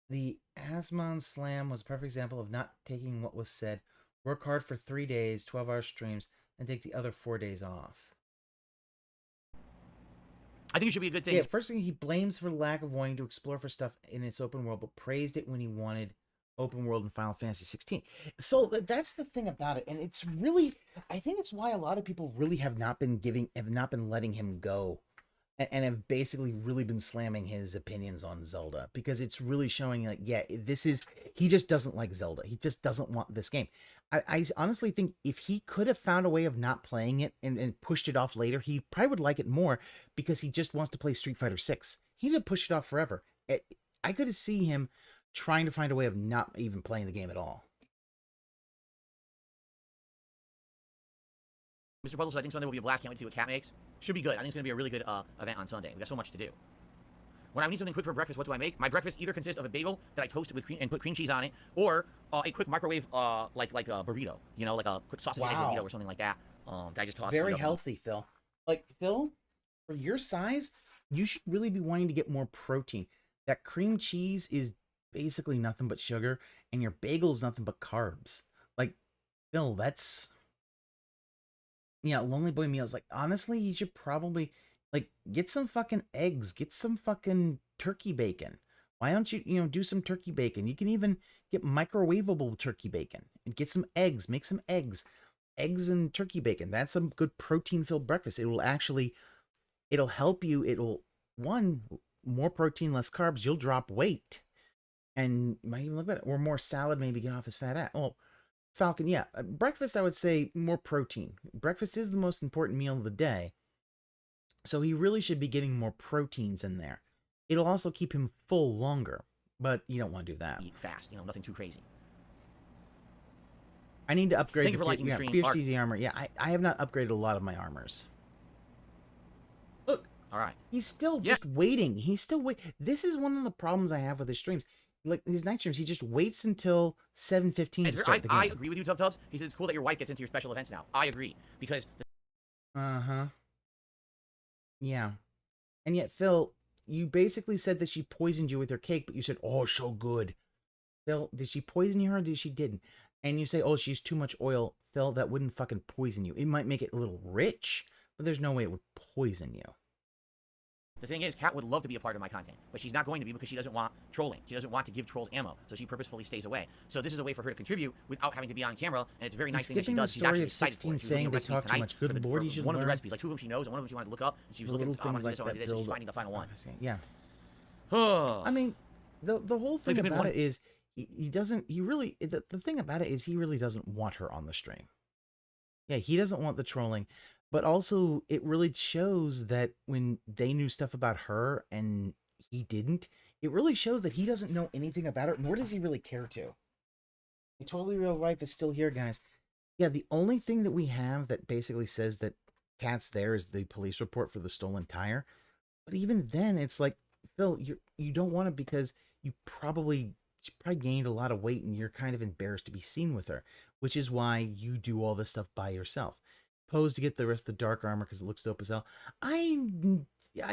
The Asman Slam was a perfect example of not taking what was said. Work hard for 3 days, 12-hour streams, and take the other 4 days off. I think it should be a good thing. Yeah, first thing, he blames for the lack of wanting to explore for stuff in its open world, but praised it when he wanted open world in Final Fantasy 16. So that's the thing about it, and it's really, I think it's why a lot of people really have not been letting him go, and have basically really been slamming his opinions on Zelda, because it's really showing like, yeah, he just doesn't like Zelda. He just doesn't want this game. I honestly think if he could have found a way of not playing it and pushed it off later, he probably would like it more, because he just wants to play Street Fighter 6. He didn't push it off forever. I could see him trying to find a way of not even playing the game at all. Mr. Puzzle, so I think Sunday will be a blast. Can't wait to see what Cat makes. Should be good. I think it's going to be a really good event on Sunday. We got so much to do. When I need something quick for breakfast, what do I make? My breakfast either consists of a bagel that I toast with cream and put cream cheese on it, or a quick microwave, like a burrito. You know, like a quick sausage egg burrito or something like that. That I just toss. Very healthy, Phil. Like, Phil, for your size, you should really be wanting to get more protein. That cream cheese is basically nothing but sugar, and your bagel is nothing but carbs. Like, Phil, that's... Yeah, Lonely Boy meals. Like, honestly, you should probably... Like, get some fucking eggs. Get some fucking turkey bacon. Why don't you, do some turkey bacon? You can even get microwavable turkey bacon. And get some eggs. Make some eggs. Eggs and turkey bacon. That's some good protein-filled breakfast. It will actually... It'll help you. It'll... One, more protein, less carbs. You'll drop weight. And you might even look better. Or more salad, maybe get off his fat ass. Oh, Falcon, yeah. Breakfast, I would say more protein. Breakfast is the most important meal of the day. So he really should be getting more proteins in there. It'll also keep him full longer. But you don't want to do that. Eat fast, nothing too crazy. I need to upgrade. Thank you for liking the stream. Fierce DZ armor. Yeah, I have not upgraded a lot of my armors. Look. All right. He's still just waiting. He's still waiting. This is one of the problems I have with his streams. Like his night streams, he just waits until 7:15 to start the game. I agree with you, Tubs. He says it's cool that your wife gets into your special events now. I agree, because... Yeah. And yet, Phil, you basically said that she poisoned you with her cake, but you said, oh, so good. Phil, did she poison you or did she didn't? And you say, oh, she's too much oil. Phil, that wouldn't fucking poison you. It might make it a little rich, but there's no way it would poison you. The thing is, Kat would love to be a part of my content, but she's not going to be because she doesn't want trolling. She doesn't want to give trolls ammo, so she purposefully stays away. So this is a way for her to contribute without having to be on camera, and it's a very nice thing that she does. She's actually excited for it. She was looking at recipes tonight for one of the recipes, like 2 of them she knows, and one of them she wanted to look up, and she was looking at this, and she's finding the final one. Yeah. I mean, the whole thing about it is the thing about it is he really doesn't want her on the stream. Yeah, he doesn't want the trolling. But also, it really shows that when they knew stuff about her and he didn't, it really shows that he doesn't know anything about her, nor does he really care to. The Totally Real Life is still here, guys. Yeah, the only thing that we have that basically says that Kat's there is the police report for the stolen tire. But even then, it's like, Phil, you don't want it because she probably gained a lot of weight and you're kind of embarrassed to be seen with her, which is why you do all this stuff by yourself. Pose to get the rest of the dark armor because it looks dope as hell. I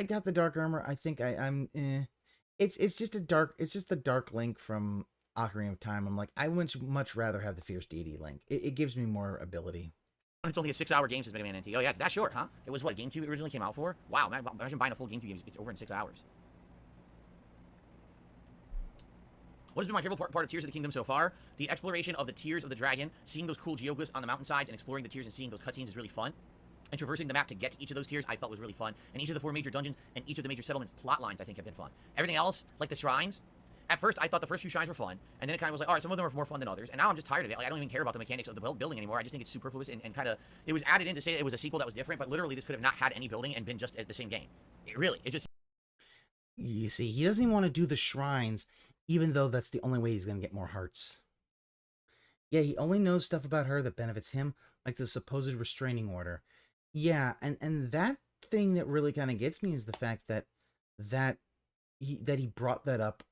got the dark armor. I think I'm it's just the dark link from Ocarina of Time. I'm like, I would much rather have the Fierce Deity link. It gives me more ability. It's only a 6-hour game since Mega Man NT. Oh yeah, it's that short, huh? It was what GameCube originally came out for? Wow, man, imagine buying a full GameCube game. It's over in 6 hours. What has been my favorite part of Tears of the Kingdom so far? The exploration of the Tears of the Dragon, seeing those cool geoglyphs on the mountainsides and exploring the Tears and seeing those cutscenes is really fun. And traversing the map to get to each of those tiers I felt was really fun. And each of the 4 major dungeons and each of the major settlements plot lines I think have been fun. Everything else, like the shrines, at first I thought the first few shrines were fun, and then it kind of was like, all right, some of them are more fun than others, and now I'm just tired of it. Like, I don't even care about the mechanics of the building anymore. I just think it's superfluous and kind of, it was added in to say it was a sequel that was different, but literally this could have not had any building and been just the same game. It just... You see, he doesn't even want to do the shrines, even though that's the only way he's going to get more hearts. Yeah, he only knows stuff about her that benefits him, like the supposed restraining order. Yeah, and that thing that really kind of gets me is the fact that he brought that up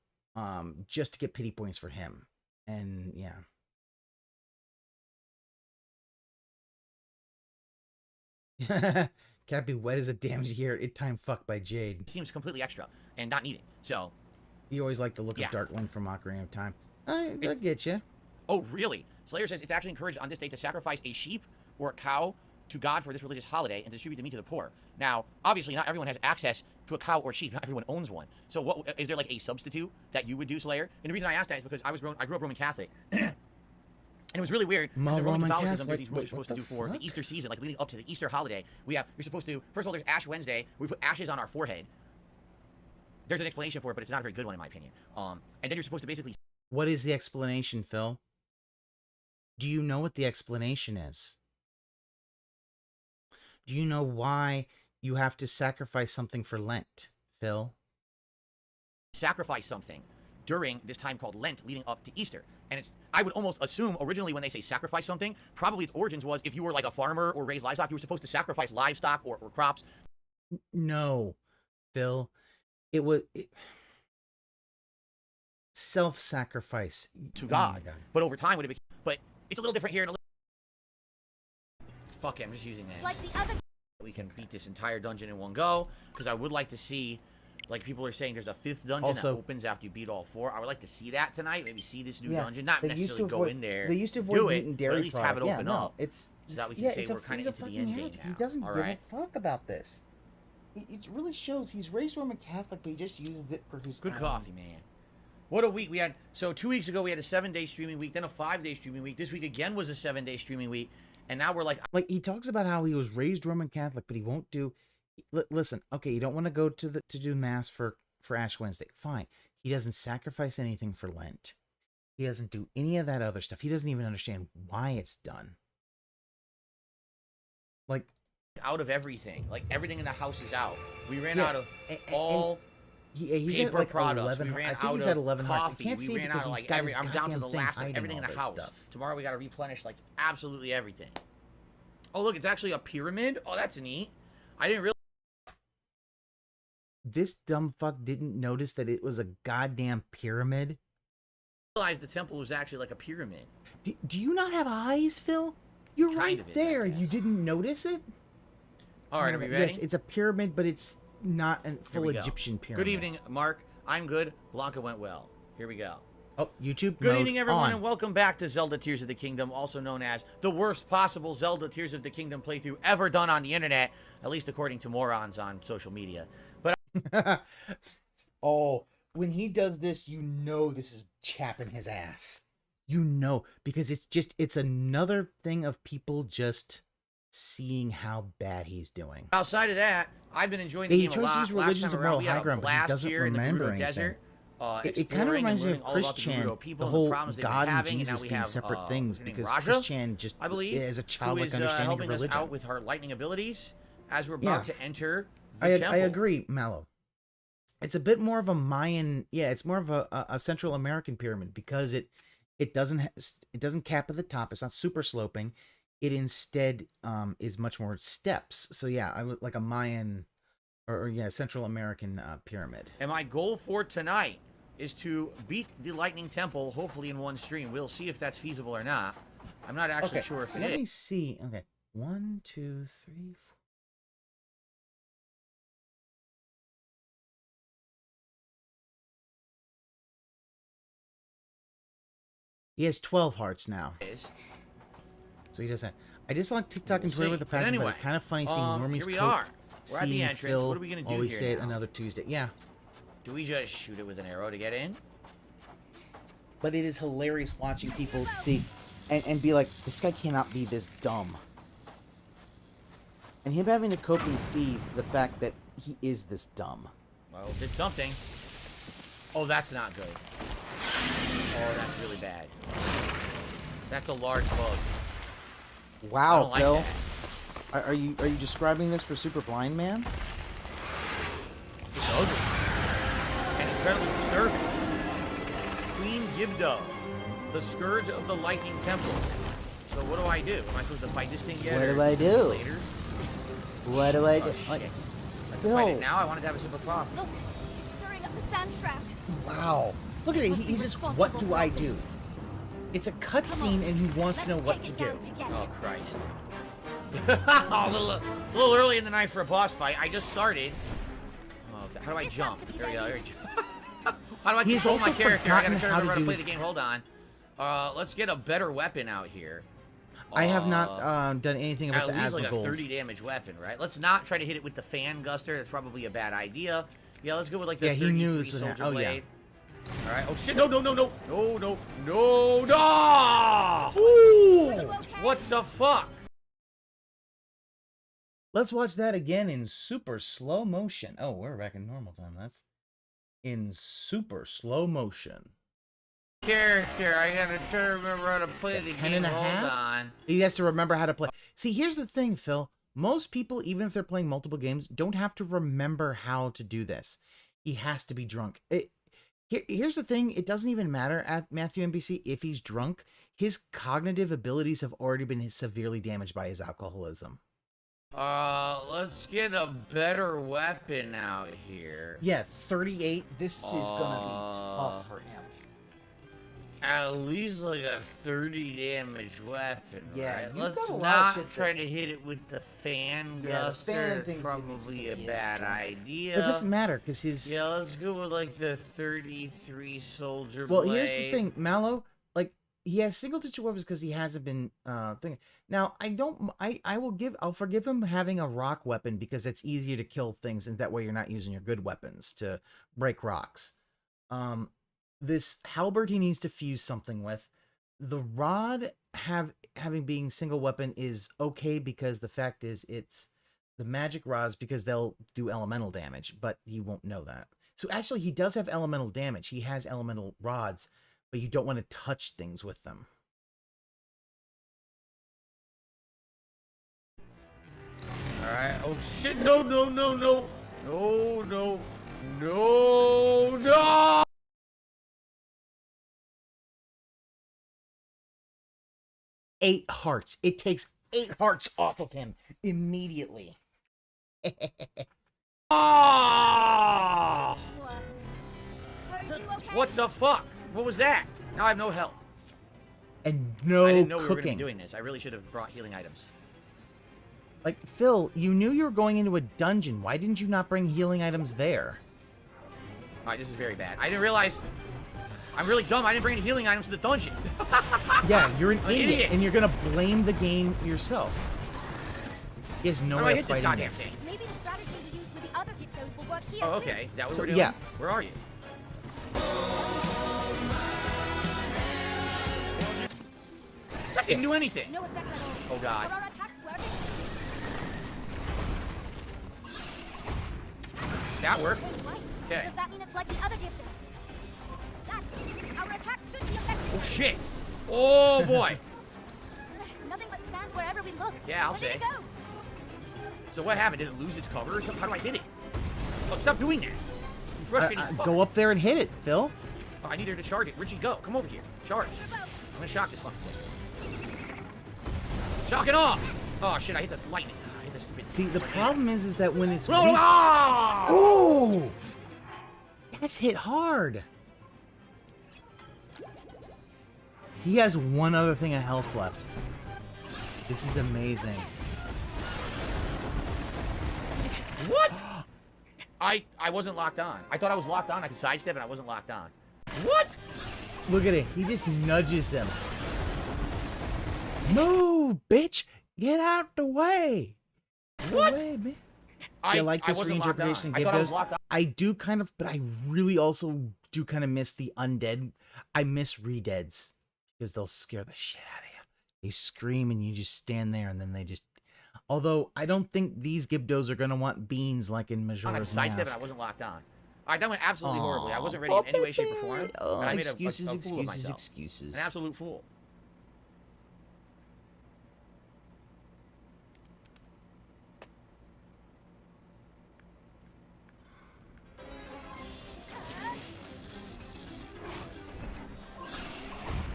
just to get pity points for him. And yeah. Can't be wet as a damaged hair. It time fucked by Jade. Seems completely extra and not needed. So you always like the look of Darkling from Ocarina of Time. I get you. Oh, really? Slayer says it's actually encouraged on this day to sacrifice a sheep or a cow to God for this religious holiday and distribute the meat to the poor. Now, obviously, not everyone has access to a cow or sheep. Not everyone owns one. So, what is there like a substitute that you would do, Slayer? And the reason I asked that is because I grew up Roman Catholic, and it was really weird. Because in Roman Catholicism, there's these rules you're supposed to do for the Easter season, like leading up to the Easter holiday. You're supposed to, first of all, there's Ash Wednesday. We put ashes on our forehead. There's an explanation for it, but it's not a very good one in my opinion. And then you're supposed to basically. What is the explanation, Phil? Do you know what the explanation is? Do you know why you have to sacrifice something for Lent, Phil? Sacrifice something during this time called Lent leading up to Easter. And it's, I would almost assume originally when they say sacrifice something, probably its origins was if you were like a farmer or raised livestock, you were supposed to sacrifice livestock or crops. No, Phil. It was self-sacrifice to God. Oh, but over time would it be, but it's a little different here. Fuck it, I'm just using that. Like the other. We can beat this entire dungeon in one go, because I would like to see, like people are saying, there's a 5th dungeon that opens after you beat all 4. I would like to see that tonight. Maybe see this new dungeon, not necessarily go in there. They used to avoid do meat and dairy, but at least have it open up. It's so that we can say we're kind of into the end game now. He doesn't give a fuck about this. It really shows he's raised Roman Catholic, but he just uses it for his good coffee, man. What a week we had. So 2 weeks ago we had a 7-day streaming week, then a 5-day streaming week. This week again was a 7-day streaming week. And now we're like he talks about how he was raised Roman Catholic, but he won't do. Listen, okay, you don't want to go to do mass for Ash Wednesday. Fine. He doesn't sacrifice anything for Lent. He doesn't do any of that other stuff. He doesn't even understand why it's done. Like out of everything, like everything in the house is out. We ran out of all. He's paper at like products. 11. We ran I think out he's of at 11 coffee. hearts. You can't see because he's got his I'm down to the goddamn last thing everything in the house. Stuff. Tomorrow we got to replenish like absolutely everything. Oh look, it's actually a pyramid. Oh, that's neat. I didn't really. This dumb fuck didn't notice that it was a goddamn pyramid. Realize the temple was actually like a pyramid. Do you not have eyes, Phil? You're right there. You didn't notice it? All right, are we ready? Yes, it's a pyramid, but it's not a full Egyptian pyramid. Good evening, Mark. I'm good. Blanca went well. Here we go. Oh, YouTube. Good evening, everyone, and welcome back to Zelda Tears of the Kingdom, also known as the worst possible Zelda Tears of the Kingdom playthrough ever done on the internet, at least according to morons on social media. But oh, when he does this, you know this is chapping his ass. You know, because it's another thing of people just seeing how bad he's doing. Outside of that, I've been enjoying the game a lot. Last time around, we had a blast here in the Gerudo Desert. It kind of reminds me of Chris Chan, the whole God and Jesus being separate things, because Chris Chan just is a childlike understanding of religion. Helping us out with her lightning abilities as we're about to enter the temple. I agree, Mallow. It's a bit more of a Mayan, it's more of a Central American pyramid, because it doesn't cap at the top. It's not super sloping. It instead is much more steps. So yeah, I would like a Mayan or Central American pyramid. And my goal for tonight is to beat the Lightning Temple, hopefully in one stream. We'll see if that's feasible or not. I'm not actually sure if it is. Let me see. Okay, 1, 2, 3, 4. He has 12 hearts now. So he doesn't. I just like TikTok and Twitter with the passion, anyway, but it's kind of funny seeing Normie's here we are. We're at the seeing entrance. Phil What are we gonna do always here say it now? another Tuesday. Yeah. Do we just shoot it with an arrow to get in? but it is hilarious watching people see and be like, this guy cannot be this dumb. And him having to cope and see the fact that he is this dumb. Well, did something. Oh, that's not good. Oh, that's really bad. That's a large bug. Wow, like Phil. that. Are you describing this for Super Blind Man? It's ugly. And incredibly disturbing. Queen Gibdo, the Scourge of the Lightning Temple. So what do I do? Am I supposed to fight this thing yet? What do I do? Later? What do I do? Oh, Like, shit. Phil. Fight it now? I wanted to have a sip of coffee. Look, stirring up the sand trap. Wow. Look at it. He says, what do I do? It's a cutscene and he wants to know what to do. Oh, Christ. It's a little early in the night for a boss fight. I just started. Oh, how do I jump? There we go. There we go. How do I He's control also my character? I gotta forgotten show how you to how to do play this. the game. Hold on. Let's get a better weapon out here. I have not done anything about the At least Asma like a Gold. 30 damage weapon, right? Let's not try to hit it with the fan guster. That's probably a bad idea. Yeah, let's go with like the 33 soldier blade. All right. Oh shit! No! Ooh! What the fuck? Let's watch that again in super slow motion. Oh, we're back in normal time. That's in super slow motion. Character, I gotta try to remember how to play the game. Hold on. He has to remember how to play. See, here's the thing, Phil. Most people, even if they're playing multiple games, don't have to remember how to do this. He has to be drunk. Here's the thing. It doesn't even matter at Matthew NBC if he's drunk. His cognitive abilities have already been severely damaged by his alcoholism. Let's get a better weapon out here. Yeah, 38. This is gonna be tough for him. At least like a 30 damage weapon. Yeah, right? you've Let's got a lot of not shit try to hit it with the fan Yeah, the guster. fan It's thing's probably a bad idea. It doesn't matter because his. Yeah, let's go with like the 33 soldier Well, blade. here's the thing, Mallow. Like he has single digit weapons because he hasn't been thinking. Now I'll forgive him having a rock weapon because it's easier to kill things, and that way you're not using your good weapons to break rocks. This halberd he needs to fuse something with. The rod having being single weapon is okay because the fact is it's the magic rods because they'll do elemental damage, but you won't know that. So actually he does have elemental damage. He has elemental rods, but you don't want to touch things with them. Alright. Oh shit, no. No. 8 hearts. It takes 8 hearts off of him immediately. Oh! Okay? What the fuck? What was that? Now I have no health. And no I didn't know we were going to cooking. be doing this. I really should have brought healing items. Like, Phil, you knew you were going into a dungeon. Why didn't you not bring healing items there? Alright, this is very bad. I didn't realize... I'm really dumb. I didn't bring any healing items to the dungeon. Yeah, you're an I'm idiot, and you're gonna blame the game yourself. He has no How do I way hit of this fighting goddamn this. thing? Maybe the strategy we use with the other Gyptos will work here Oh, too. okay. Is that what So, we're doing? yeah. Where are you? That didn't do anything. No effect at all. Oh, God. Are our attacks working? That worked. Right. Okay. Does that mean it's like the other Gyptos? That's it. Our attacks should be effective. Oh, shit. Oh, boy. Nothing but sand wherever we look. Yeah, I'll Where did say. it go? So what happened? Did it lose its cover or something? How do I hit it? Oh, stop doing that. You frustrating fuck. Go up there and hit it, Phil. Oh, I need her to charge it. Where'd she go? Come over here. Charge. I'm gonna shock this fucking thing. Shock it off! Oh shit, I hit the lightning. I hit the stupid... See, the problem is that when it's No, weak... ah! Oh! That's hit hard. He has one other thing of health left. This is amazing. What? I wasn't locked on. I thought I was locked on. I could sidestep and I wasn't locked on. What? Look at it. He just nudges him. Move, bitch! Get out the way! What? Away, man. I You like this wasn't locked on. reinterpretation I Gabe thought I was does? locked on. I do kind of, but I really also do kind of miss the undead. I miss re-deads because they'll scare the shit out of you. They scream and you just stand there and then they just... Although, I don't think these Gibdos are going to want beans like in Majora's Mask. Sidestep and I wasn't locked on. Alright, that went absolutely horribly. I wasn't ready in any way, shape, or form. And I made a fool of myself. Excuses. An absolute fool.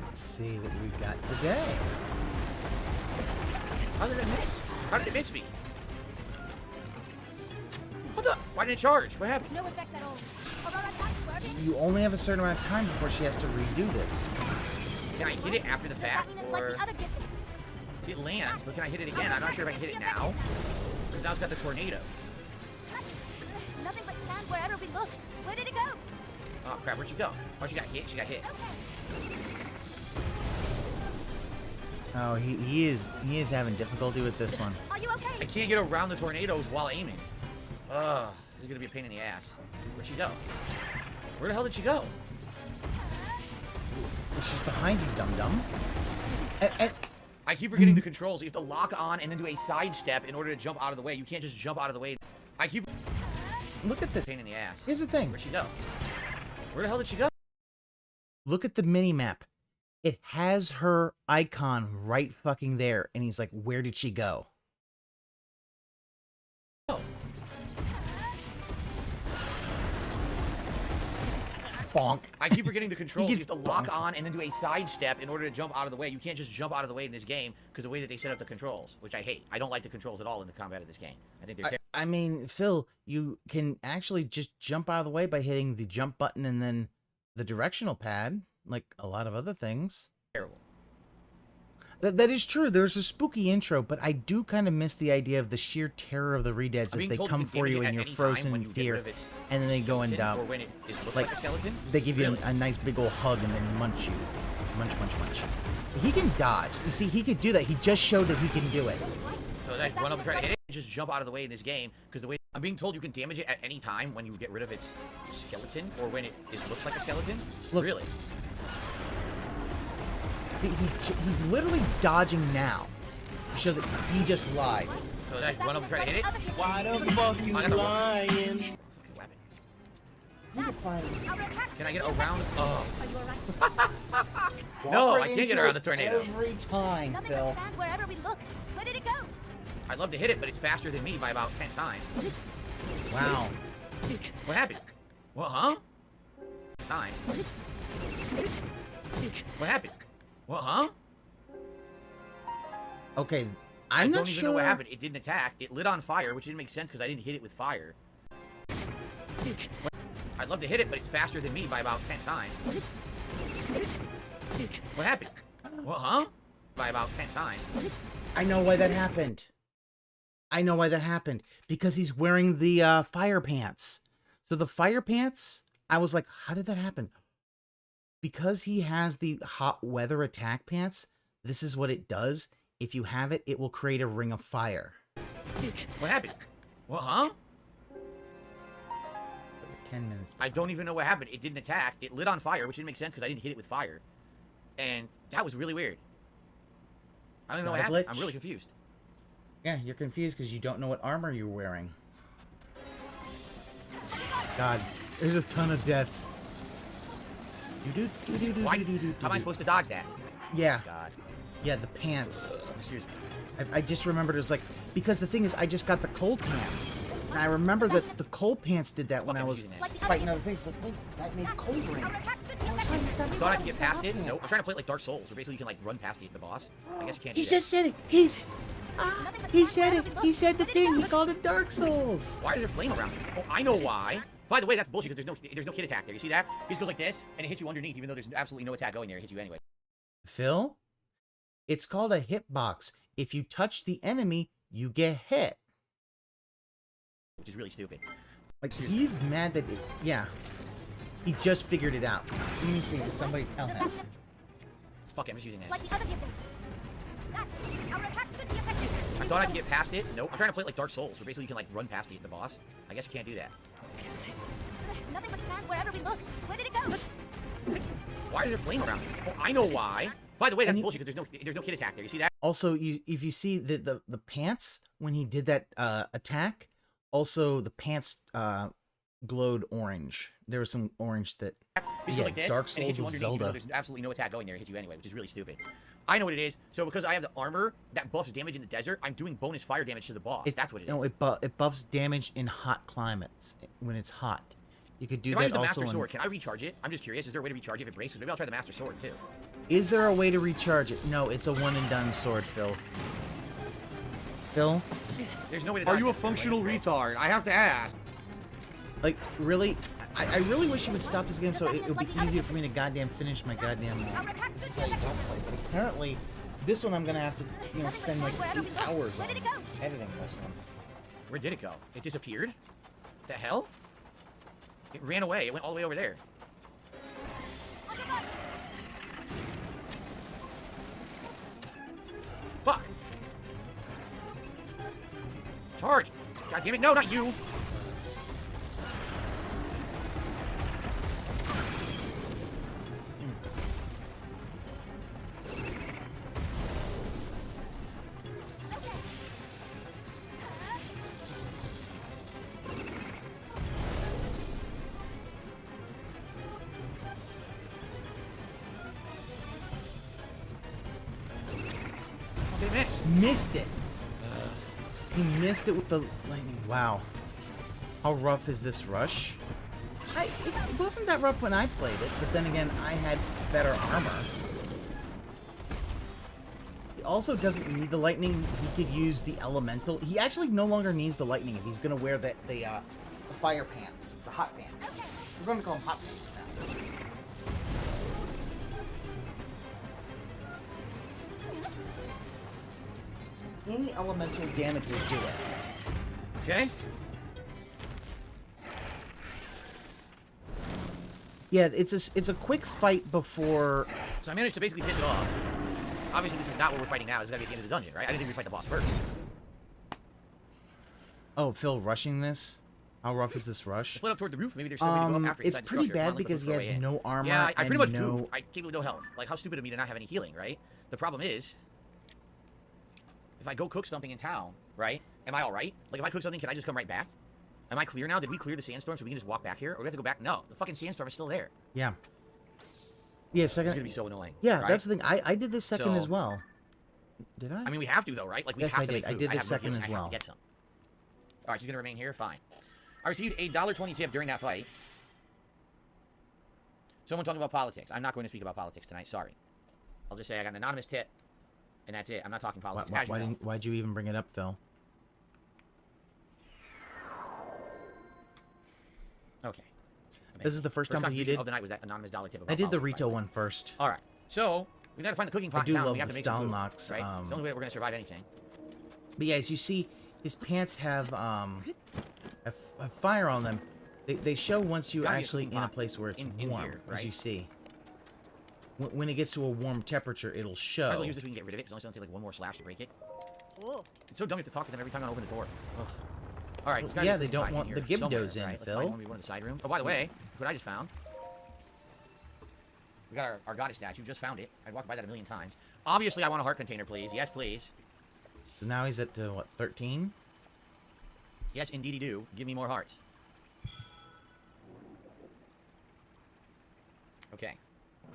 Let's see what we got today. How did it miss? How did it miss me? What the? Why didn't it charge? What happened? No effect at all. Aurora attacks working. You only have a certain amount of time before she has to redo this. Can I hit it after the Does that fact? mean it's like Or the other giftings? it lands, but can I hit it again? I'm not sure if I can hit it now. Because now it's got the tornado. Nothing but sand wherever we look. Where did it go? Oh crap, where'd she go? Oh, she got hit. She got hit. Oh, he is having difficulty with this one. Are you okay? I can't get around the tornadoes while aiming. Ugh, this is gonna be a pain in the ass. Where'd she go? Where the hell did she go? She's behind you, dum-dum. I keep forgetting the controls. You have to lock on and then do a sidestep in order to jump out of the way. You can't just jump out of the way. I keep... Look at this. Pain in the ass. Here's the thing. Where'd she go? Where the hell did she go? Look at the mini-map. It has her icon right fucking there. And he's like, where did she go? Oh. Bonk. I keep forgetting the controls. You gets have to lock on and then do a sidestep in order to jump out of the way. You can't just jump out of the way in this game because the way that they set up the controls, which I hate. I don't like the controls at all in the combat of this game. I think they're I mean, Phil, you can actually just jump out of the way by hitting the jump button and then the directional pad, like a lot of other things. terrible. That is true. There's a spooky intro, but I do kind of miss the idea of the sheer terror of the re-deads as they come for you and you're frozen in fear, and then they go and or when it looks like a skeleton. They give you a nice big old hug and then munch you. Munch, munch, munch. He can dodge. You see, he could do that. He just showed that he can do it. So I run up and try to hit it, just jump out of the way in this game, because the way I'm being told you can damage it at any time when you get rid of its skeleton, or when it looks like a skeleton. Look, really? See, he's literally dodging now to show that he just lied. So I run up and try to hit it. Why the fuck you lying? Fucking weapon. Can I get around? Oh. No, I can't get around the tornado. Every time, Nothing Phil. but sand wherever we look. Where did it go? I'd love to hit it, but it's faster than me by about 10 times. Wow. What happened? Well, huh? Time. What happened? Well, huh? Okay, I I'm don't not even sure know what happened. It didn't attack. It lit on fire, which didn't make sense because I didn't hit it with fire. I'd love to hit it, but it's faster than me by about 10 times. What happened? Well, huh? By about 10 times. I know why that happened. I know why that happened. Because he's wearing the fire pants. So the fire pants, I was like, how did that happen? Because he has the hot weather attack pants, this is what it does. If you have it, it will create a ring of fire. What happened? Well, huh? 10 minutes. I don't even know what happened. It didn't attack. It lit on fire, which didn't make sense because I didn't hit it with fire. And that was really weird. I don't know what happened. I'm really confused. Yeah, you're confused because you don't know what armor you're wearing. God, there's a ton of deaths. Why? How am I supposed to dodge that? Yeah. God. Yeah, the pants. Excuse me. I just remembered it was like, because the thing is, I just got the cold pants. And I remember that the cold pants did that when I was fighting other things. Like, wait, that made cold ring. I thought I could get past it. Nope. I'm trying to play it like Dark Souls, where basically you can like run past the boss. I guess you can't do He that. just said it. He said it. He said the thing. He called it Dark Souls. Why is there flame around me? Oh, I know why. By the way, that's bullshit because there's no kid attack there. You see that? He just goes like this, and it hits you underneath, even though there's absolutely no attack going there. It hits you anyway. Phil, it's called a hitbox. If you touch the enemy, you get hit. Which is really stupid. Like, he's mad that, yeah. He just figured it out. Let me see. Did somebody tell him? Fuck it, I'm just using this. Like the other giftings. Our attacks should be effective. I thought I could get past it. Nope. I'm trying to play it like Dark Souls, where basically you can like run past the boss. I guess you can't do that. Nothing but sand wherever we look. Where did it go? Why is there flame around me? Oh, I know why. By the way, that's bullshit because there's no kid attack there. You see that? Also, if you see the pants when he did that attack, also the pants glowed orange. There was some orange that This goes like this, Dark and it hits Souls you of underneath, even though Zelda. there's absolutely no attack going there. It hits you anyway, which is really stupid. I know what it is. So because I have the armor that buffs damage in the desert, I'm doing bonus fire damage to the boss. That's what it is. No, it buffs damage in hot climates when it's hot. You could do if I use that the also. Master Sword, can I recharge it? I'm just curious. Is there a way to recharge it if it breaks? Because maybe I'll try the Master Sword too. Is there a way to recharge it? No, it's a one and done sword, Phil. Phil? There's no way to. Are you a functional retard? I have to ask. Like, really? I really wish you would stop this game so it would be easier for me to goddamn finish my goddamn. This is how you don't play. But apparently, this one I'm gonna have to, spend like 8 hours on editing this one. Where did it go? It disappeared? The hell? It ran away. It went all the way over there. Fuck! Charged! God damn it, no, not you! Missed it. He missed it with the lightning. Wow. How rough is this rush? It wasn't that rough when I played it, but then again, I had better armor. He also doesn't need the lightning. He could use the elemental. He actually no longer needs the lightning if he's going to wear the fire pants, the hot pants. We're going to call them hot pants now. Any elemental damage would do it. Okay. Yeah, it's a quick fight before. So I managed to basically piss it off. Obviously, this is not what we're fighting now. It's got to be at the end of the dungeon, right? I didn't even fight the boss first. Oh, Phil rushing this? How rough is this rush? Flip up toward the roof. Maybe there's some way to go up after it's inside the pretty structure. bad because he has no armor. Yeah, I pretty much no. goofed. I came with no health. Like, how stupid of me to not have any healing, right? The problem is, if I go cook something in town, right? Am I all right? Like, if I cook something, can I just come right back? Am I clear now? Did we clear the sandstorm so we can just walk back here? Or do we have to go back? No, the fucking sandstorm is still there. Yeah. Yeah, second. It's gonna be so annoying. Yeah, right? that's the thing. I did this second So- as well. Did I? I mean, we have to though, right? Like, we Yes, have I to did. make I food. did the have no second healing. as I have well. to get some. All right, she's gonna remain here. Fine. I received a $1.20 tip during that fight. Someone talking about politics. I'm not going to speak about politics tonight. Sorry. I'll just say I got an anonymous tip, and that's it. I'm not talking politics. As you know. Why'd you even bring it up, Phil? Okay. This is the first time you did. Of the night was that anonymous dollar tip. About I did the politics, retail one first. All right. So we got to find the cooking pot. I do in town. love We have the to make some food, Stalnox, right? It's the only way that we're gonna survive anything. But yeah, as you see, his pants have a fire on them. They show once you're Gotta be a actually cooking in a pot place where it's in warm, here, as you right? see. When it gets to a warm temperature, it'll show. Might as well use this so we can get rid of it, because it's only take like one more slash to break it. Ooh. It's so dumb you have to talk to them every time I open the door. Ugh. All right. Well, yeah, they don't want the Gibdos in, right, let's Phil. find one in the side room. Oh, by the way, what I just found. We got our goddess statue. Just found it. I walked by that a million times. Obviously, I want a heart container, please. Yes, please. So now he's at what, 13? Yes, indeedy do. Give me more hearts. Okay.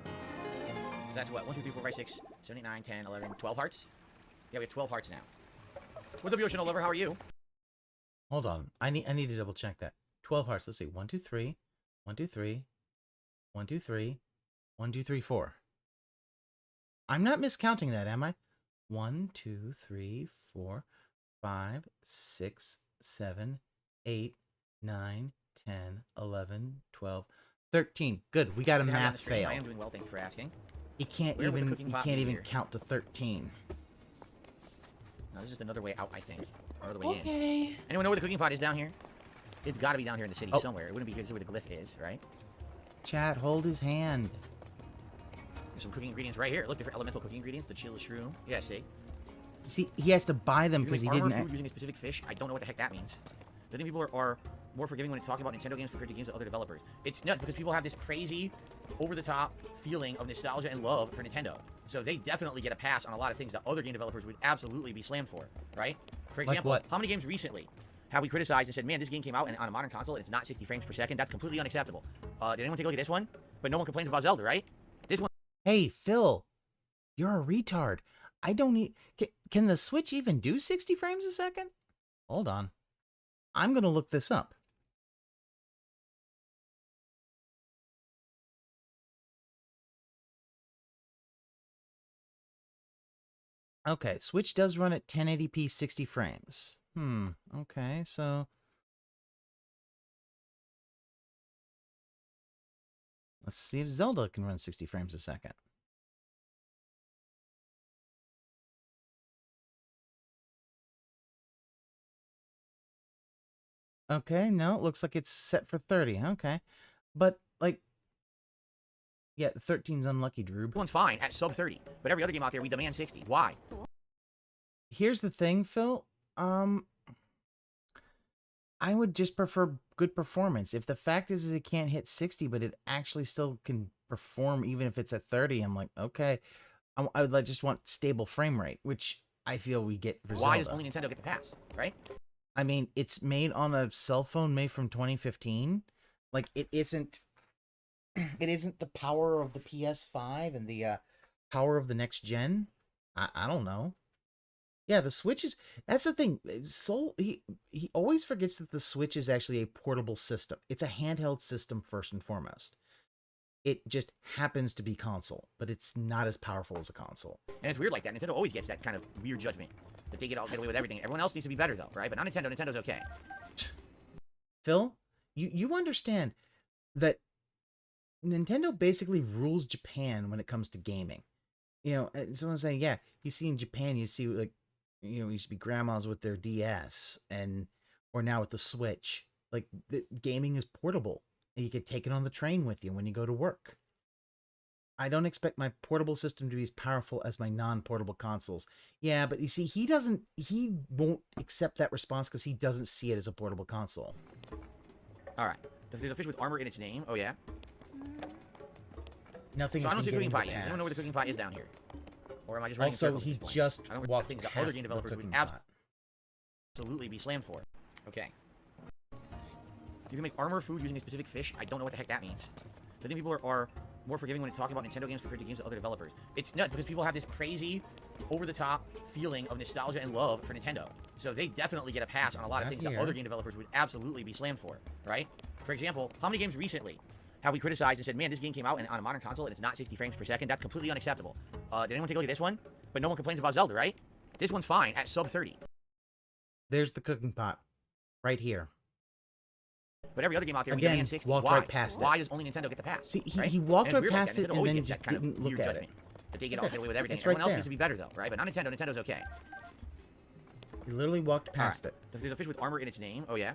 So that's what? 1, 2, 3, 4, 5, 6, 7, 8, 9, 10, 11, 12 hearts? Yeah, we have 12 hearts now. What's up, Ocean Lover? How are you? Hold on. I need to double check that. 12 hearts. Let's see. 1, 2, 3. 1, 2, 3. 1, 2, 3. 1, 2, 3, 4. I'm not miscounting that, am I? 1, 2, 3, 4, 5, 6, 7, 8, 9, 10, 11, 12, 13. Good. We got a math fail. I am doing well, thank you for asking. He can't Where would the even cooking pot be here? count to 13. No, this is just another way out, I think. Or another way in. Anyone know where the cooking pot is down here? It's got to be down here in the city somewhere. It wouldn't be here. This is where the glyph is, right? Chat, hold his hand. There's some cooking ingredients right here. Look, different elemental cooking ingredients. The chill shroom. Yeah, see? See, he has to buy them You can because he make armor didn't. food using a specific fish. I don't know what the heck that means. I think people are more forgiving when it's talking about Nintendo games compared to games of other developers. It's nuts because people have this crazy, over-the-top feeling of nostalgia and love for Nintendo. So they definitely get a pass on a lot of things that other game developers would absolutely be slammed for, right? For example, what? how many games recently have we criticized and said, man, this game came out on a modern console and it's not 60 frames per second? That's completely unacceptable. Did anyone take a look at this one? But no one complains about Zelda, right? This one... Hey, Phil, you're a retard. I don't need... Can the Switch even do 60 frames a second? Hold on. I'm going to look this up. Okay, Switch does run at 1080p 60 frames. Okay, so... Let's see if Zelda can run 60 frames a second. Okay, no, it looks like it's set for 30. Okay. But, like... Yeah, 13's unlucky, Drew. This one's fine at sub 30, but every other game out there, we demand 60. Why? Here's the thing, Phil. I would just prefer good performance. If the fact is it can't hit 60, but it actually still can perform even if it's at 30, I'm like, okay. I would just want stable frame rate, which I feel we get for Zelda. Why does only Nintendo get the pass, right? I mean, it's made on a cell phone made from 2015. Like, it isn't the power of the PS5 and the power of the next gen. I don't know. Yeah, the Switch is... That's the thing. He always forgets that the Switch is actually a portable system. It's a handheld system first and foremost. It just happens to be console, but it's not as powerful as a console. And it's weird like that. Nintendo always gets that kind of weird judgment. That they get away with everything. Everyone else needs to be better, though, right? But not Nintendo. Nintendo's okay. Phil, you understand that Nintendo basically rules Japan when it comes to gaming. You know, someone's saying, yeah, you see in Japan, you see, like, you know, used to be grandmas with their DS, or now with the Switch. Like, the gaming is portable. And you can take it on the train with you when you go to work. I don't expect my portable system to be as powerful as my non-portable consoles. Yeah, but you see, he won't accept that response because he doesn't see it as a portable console. All right. There's a fish with armor in its name. Oh, yeah. Nothing. So I don't see a cooking pot yet. Does anyone know where the cooking pot is down here? Or am I just running in also, circles he at this point? just I don't walked things that past other game developers the would cooking pot. absolutely be slammed for. Okay. You can make armor food using a specific fish. I don't know what the heck that means. I think people are more forgiving when it's talking about Nintendo games compared to games of other developers. It's nuts because people have this crazy, over-the-top feeling of nostalgia and love for Nintendo. So they definitely get a pass on a lot of things that other game developers would absolutely be slammed for, right? For example, how many games recently have we criticized and said, man, this game came out on a modern console and it's not 60 frames per second? That's completely unacceptable. Did anyone take a look at this one? But no one complains about Zelda, right? This one's fine at sub 30. There's the cooking pot. Right here. But every other game out there, Again, we demand 60. walked Why? right past it. Why does only Nintendo get the pass? See, right? he walked right past like it Nintendo and always then gets just that kind of didn't look weird at judgment. it. That they get away with everything. It's right Everyone else there. needs to be better, though, right? But not Nintendo. Nintendo's okay. He literally walked past it. There's a fish with armor in its name. Oh, yeah.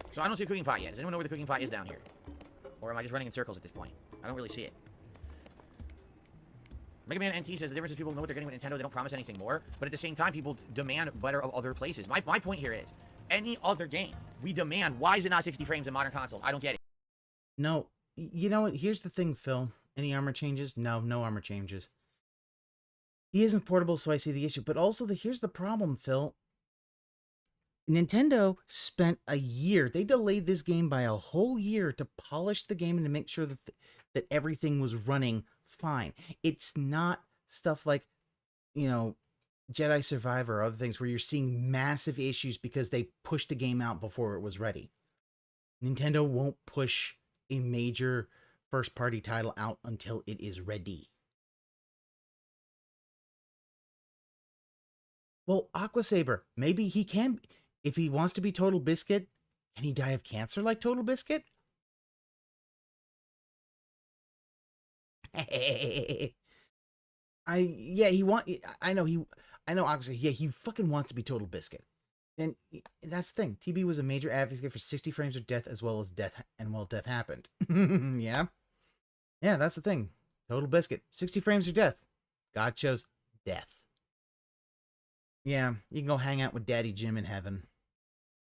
So I don't see a cooking pot yet. Does anyone know where the cooking pot is down here? Or am I just running in circles at this point? I don't really see it. Mega Man NT says the difference is people know what they're getting with Nintendo. They don't promise anything more. But at the same time, people demand better of other places. My point here is, any other game, we demand, why is it not 60 frames in modern consoles? I don't get it. No, you know what? Here's the thing, Phil. Any armor changes? No, no armor changes. He isn't portable, so I see the issue. But also, here's the problem, Phil. Nintendo spent a year. They delayed this game by a whole year to polish the game and to make sure that everything was running fine. It's not stuff like, you know, Jedi Survivor or other things where you're seeing massive issues because they pushed the game out before it was ready. Nintendo won't push a major first-party title out until it is ready. Well, Aqua Saber, maybe he can, if he wants to be Total Biscuit, can he die of cancer like Total Biscuit? I know Aqua Saber, yeah, he fucking wants to be Total Biscuit. And that's the thing. TB was a major advocate for 60 frames of death as well as death, and well, death happened. Yeah? Yeah, that's the thing. Total Biscuit. 60 frames of death. God chose death. Yeah, you can go hang out with Daddy Jim in heaven.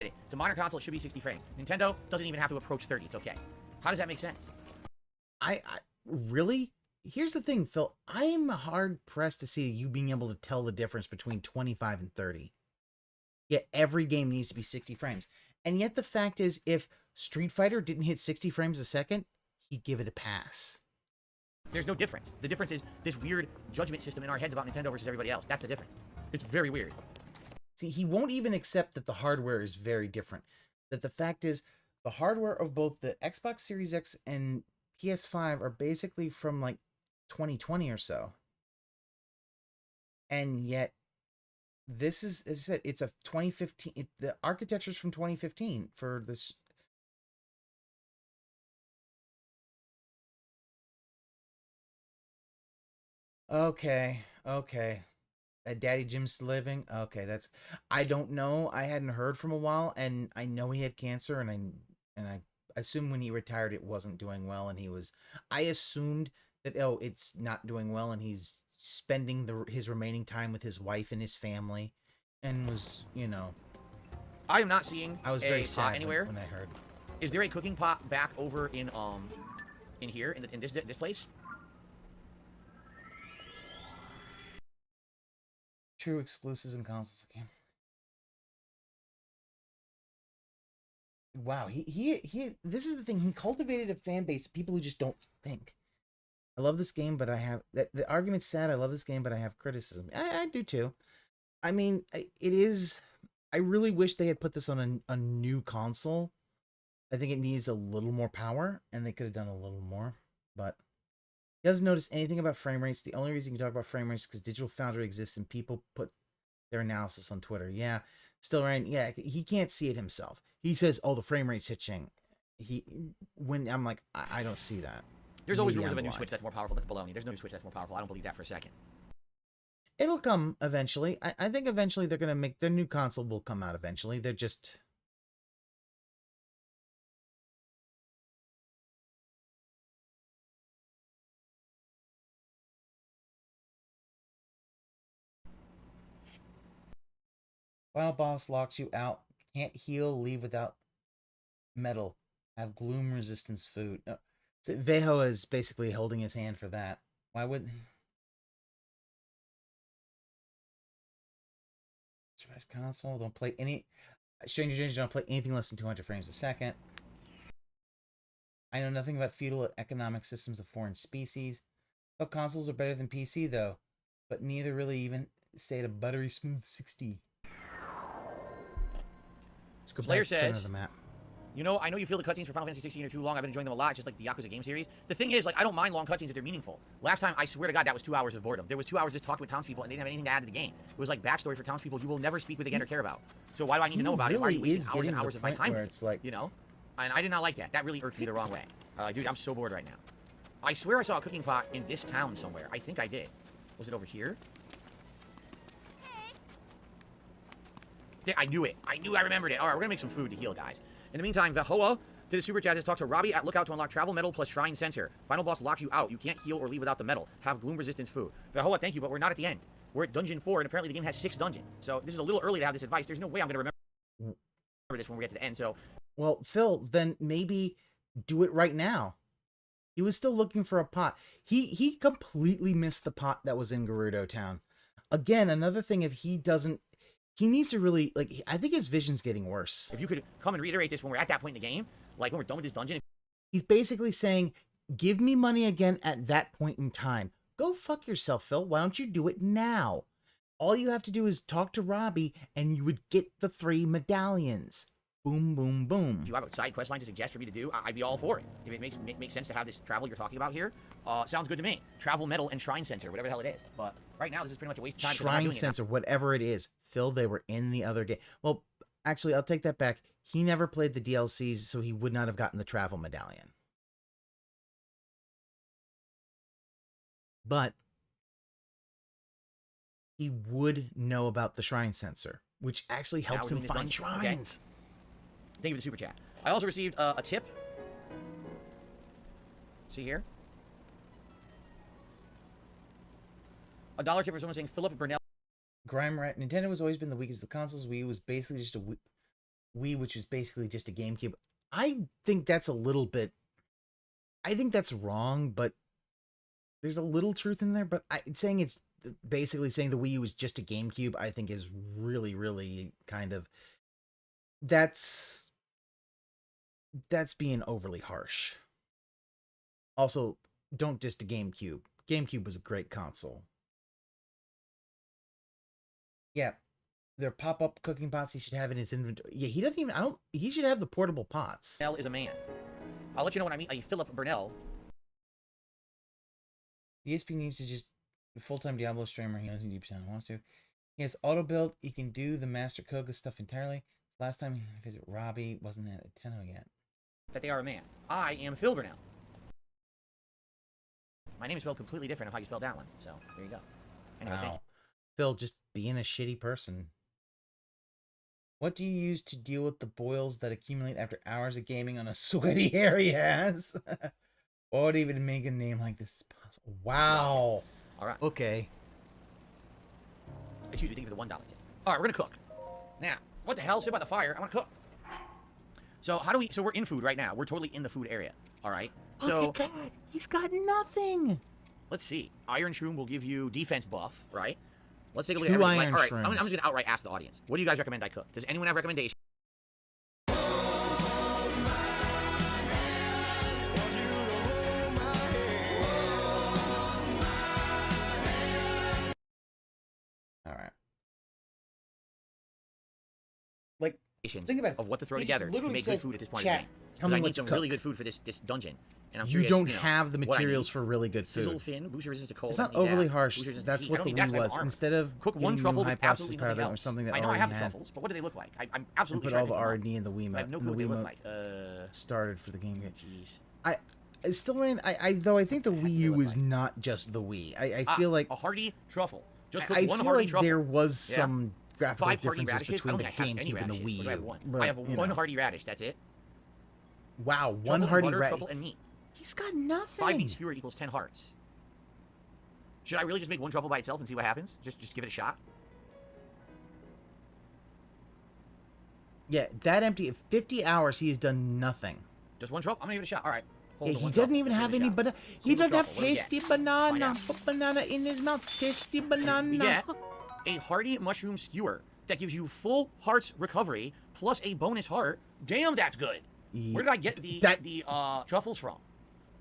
It's a modern console, it should be 60 frames. Nintendo doesn't even have to approach 30, it's okay. How does that make sense? I really? Here's the thing, Phil. I'm hard pressed to see you being able to tell the difference between 25 and 30. Yet every game needs to be 60 frames. And yet the fact is, if Street Fighter didn't hit 60 frames a second, he'd give it a pass. There's no difference. The difference is this weird judgment system in our heads about Nintendo versus everybody else. That's the difference. It's very weird. See, he won't even accept that the hardware is very different. That the fact is, the hardware of both the Xbox Series X and PS5 are basically from like 2020 or so. And yet, this is, as I said, it's a 2015, the architecture's from 2015 for this. Okay. Daddy Jim's living. Okay, that's. I don't know. I hadn't heard from a while, and I know he had cancer, and I assume when he retired, it wasn't doing well, and he was. I assumed that it's not doing well, and he's spending his remaining time with his wife and his family, and was I am not seeing I was a very pot sad anywhere. when I heard. Is there a cooking pot back over in here in this place? True exclusives and consoles again. Wow, he this is the thing, he cultivated a fan base of people who just don't think. I love this game, but I have the argument's sad. I love this game, but I have criticism. I do too. I mean, it is. I really wish they had put this on a new console. I think it needs a little more power, and they could have done a little more. But he doesn't notice anything about frame rates. The only reason you can talk about frame rates is because Digital Foundry exists, and people put their analysis on Twitter. Yeah, still right. Yeah, he can't see it himself. He says, "Oh, the frame rate's hitching." When I'm like, I don't see that. There's always rumors of a new Switch that's more powerful. That's baloney. There's no new Switch that's more powerful. I don't believe that for a second. It'll come eventually. I think eventually they're going to make their new console will come out eventually. They're just. Final boss locks you out. Can't heal, leave without metal. Have gloom resistance food. No. So Veho is basically holding his hand for that. Why would... Console, don't play any... Stranger Danger, don't play anything less than 200 frames a second. I know nothing about feudal economic systems of foreign species. But consoles are better than PC, though. But neither really even stay at a buttery smooth 60. Let's go Slayer back to the center says, of the map. You know, I know you feel the cutscenes for Final Fantasy 16 are too long. I've been enjoying them a lot. It's just like the Yakuza game series. The thing is, like, I don't mind long cutscenes if they're meaningful. Last time, I swear to God, that was 2 hours of boredom. There was 2 hours just talking with townspeople, and they didn't have anything to add to the game. It was like backstory for townspeople you will never speak with again or care about. So why do I need to know about it? Why are you wasting hours and hours of my time with it? Like... You know? And I did not like that. That really irked me the wrong way. Dude, I'm so bored right now. I swear I saw a cooking pot in this town somewhere. I think I did. Was it over here? There, I knew it. I remembered it. All right, we're going to make some food to heal, guys. In the meantime, Vahoa did a super chat. Talk to Robbie at Lookout to unlock travel metal plus shrine sensor. Final boss locks you out. You can't heal or leave without the metal. Have gloom resistance food. Vahoa, thank you, but we're not at the end. We're at dungeon 4, and apparently the game has 6 dungeons. So this is a little early to have this advice. There's no way I'm going to remember this when we get to the end. So, well, Phil, then maybe do it right now. He was still looking for a pot. He completely missed the pot that was in Gerudo Town. Again, another thing, if he doesn't, he needs to really, like, I think his vision's getting worse. If you could come and reiterate this when we're at that point in the game, like when we're done with this dungeon. He's basically saying, give me money again at that point in time. Go fuck yourself, Phil. Why don't you do it now? All you have to do is talk to Robbie, and you would get the 3 medallions. Boom, boom, boom. If you have a side quest line to suggest for me to do, I'd be all for it. If it makes sense to have this travel you're talking about here, sounds good to me. Travel metal and shrine sensor, whatever the hell it is. But right now, this is pretty much a waste of time. Shrine sensor, whatever it is. Phil, they were in the other game. Well, actually, I'll take that back. He never played the DLCs, so he would not have gotten the travel medallion. But he would know about the shrine sensor, which actually helps him find shrines. Okay. Thank you for the super chat. I also received a tip. See here? $1 tip for someone saying Philip Burnell. Grime Rat. Nintendo has always been the weakest of the consoles. Wii U was basically just a Wii, which is basically just a GameCube. I think that's a little bit. I think that's wrong, but there's a little truth in there. But saying it's basically saying the Wii U is just a GameCube, I think is really, really kind of that's being overly harsh. Also, don't diss the GameCube. GameCube was a great console. Yeah, their pop-up cooking pots he should have in his inventory. Yeah, he doesn't even. He should have the portable pots. Burnell is a man. I'll let you know when I meet a Philip Burnell. DSP needs to just full-time Diablo streamer. He doesn't deep down wants to. He has auto build. He can do the Master Koga stuff entirely. Last time he visited Robbie wasn't at a 10-0 yet. That they are a man. I am Phil Burnell. My name is spelled completely different of how you spell that one. So there you go. Anyway, thank you. Phil, just being a shitty person. What do you use to deal with the boils that accumulate after hours of gaming on a sweaty hair he has? What would even make a name like this possible? Wow. All right. Okay. Excuse me, thank you for the $1 tip. All right, we're gonna cook. Now, what the hell? Sit by the fire. I want to cook. So how do we? So we're in food right now. We're totally in the food area. All right. So look at that. He's got nothing. Let's see. Iron Shroom will give you defense buff, right? Let's take a look at Two everything. iron All right, shrooms. I'm just gonna outright ask the audience. What do you guys recommend I cook? Does anyone have recommendations? All right. Like, think about it. Of what to throw He together just to literally make good says, food at this point "Chat, in the game. tell Because me I what need to some cook." really good food for this dungeon. And I'm You curious, don't you know, have the what I materials need. for really good Sizzle food. fin, boost your resistance to cold. It's I not don't need overly that. harsh. Boost your resistance to That's heat. I what don't the need that Wii type of was. armor. Instead of cook one getting truffle new high with processing absolutely nothing powder or else. something that I know I already have the had. truffles, but what do they look like? I'm And absolutely put trying all to the think R&D in the Wii. I have no clue what they look like. Started for the game. Jeez. I still ran. I think the Wii U was not just the Wii. I feel like a hearty truffle. Just cook I one feel hearty like truffle. there was some graphical 5 hearty differences radishes. between I the don't think I have any GameCube and the radishes. Wii What do I U. have one? But, I have you one know. hearty radish. That's it. Wow, Truffle one and hearty butter, radish. truffle and meat. He's got nothing. 5 meat skewered equals 10 hearts. Should I really just make one truffle by itself and see what happens? Just give it a shot. Yeah, that empty. 50 hours, he has done nothing. Just one truffle? I'm gonna give it a shot. All right. Hold Yeah, the he one doesn't truffle. even Let's have give it a any shot. banana. He Single doesn't have truffle. What do we tasty get? banana. Find out. Put banana in his mouth. Tasty banana. We get a hearty mushroom skewer that gives you full hearts recovery plus a bonus heart. Damn, that's good. Where did I get the truffles from?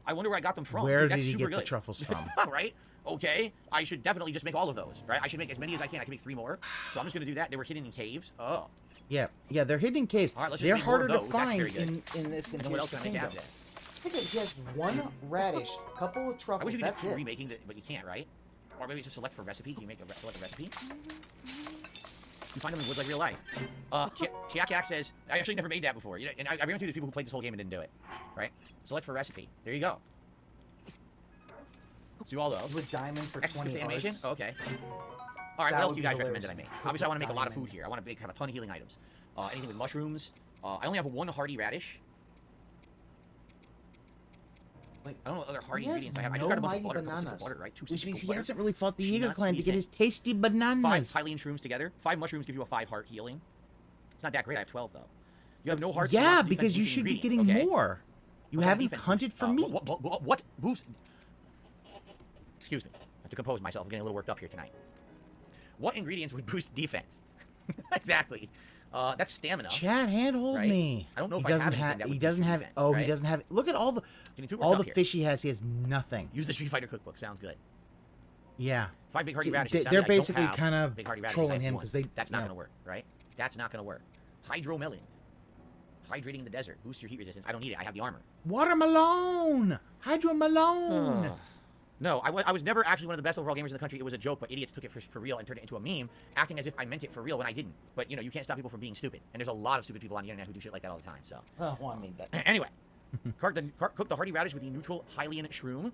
I wonder where I got them from. Where Dude, did that's he super get the good. truffles from? Right? Okay. I should definitely just make all of those, right? I should make as many as I can. I can make 3 more. So I'm just going to do that. They were hidden in caves. Oh. Yeah, they're hidden in caves. All right, let's just They're make more harder of to those. That's find very good. in this than And then what else Tears can I make of after the that? Kingdom. He has one radish, a couple of I truffles. wish you could That's just keep it. remaking the, but you can't, right? Or maybe it's just select for recipe. Can you make a select a recipe? You find them in woods like real life. Chiakiak says, I actually never made that before. You know, and I guarantee there's people who played this whole game and didn't do it. Right? Select for recipe. There you go. Let's do all those. With diamond for Extra 20 animation? hearts. Oh, okay. All right, That what else would do you be guys recommend hilarious. that I make? Cook Obviously, I want to with make a lot of diamond. food here. I want to have a ton of healing items. Anything with mushrooms. I only have one hearty radish. Like, I don't know what other hearty he has ingredients I have. I no just got a bunch of mighty butter, a couple sticks of bananas, butter, right? 2 which sticks means of he butter. hasn't really fought the Should Eagle not Clan to squeeze get in. his tasty bananas. 5 Hylian shrooms together. 5 mushrooms give you a 5 heart healing. It's not that great. I have 12 though. You have no hearts. Yeah, because you should be getting more. You haven't hunted for meat. What boost? Excuse me. I have to compose myself. I'm getting a little worked up here tonight. What ingredients would boost defense? Exactly. That's stamina. Chad, handhold right? me. I don't know if he I doesn't have anything have. that He would doesn't boost have. defense, Oh, right? he doesn't have. Look at all the here. fish he has. He has nothing. Use the Street Fighter cookbook. Sounds good. Yeah. 5 big hearty See, radishes. they're I don't basically have kind of big hearty radishes. I trolling have him one. because they. That's not you know. going to work, right? That's not going to work. Hydromelon. Hydrating the desert. Boost your heat resistance. I don't need it. I have the armor. Watermelon. Hydro Malone. No, I was never actually one of the best overall gamers in the country. It was a joke, but idiots took it for real and turned it into a meme, acting as if I meant it for real when I didn't. But, you know, you can't stop people from being stupid. And there's a lot of stupid people on the internet who do shit like that all the time, so. Oh, well, I mean that. Anyway. Cook the hearty radish with the neutral Hylian shroom.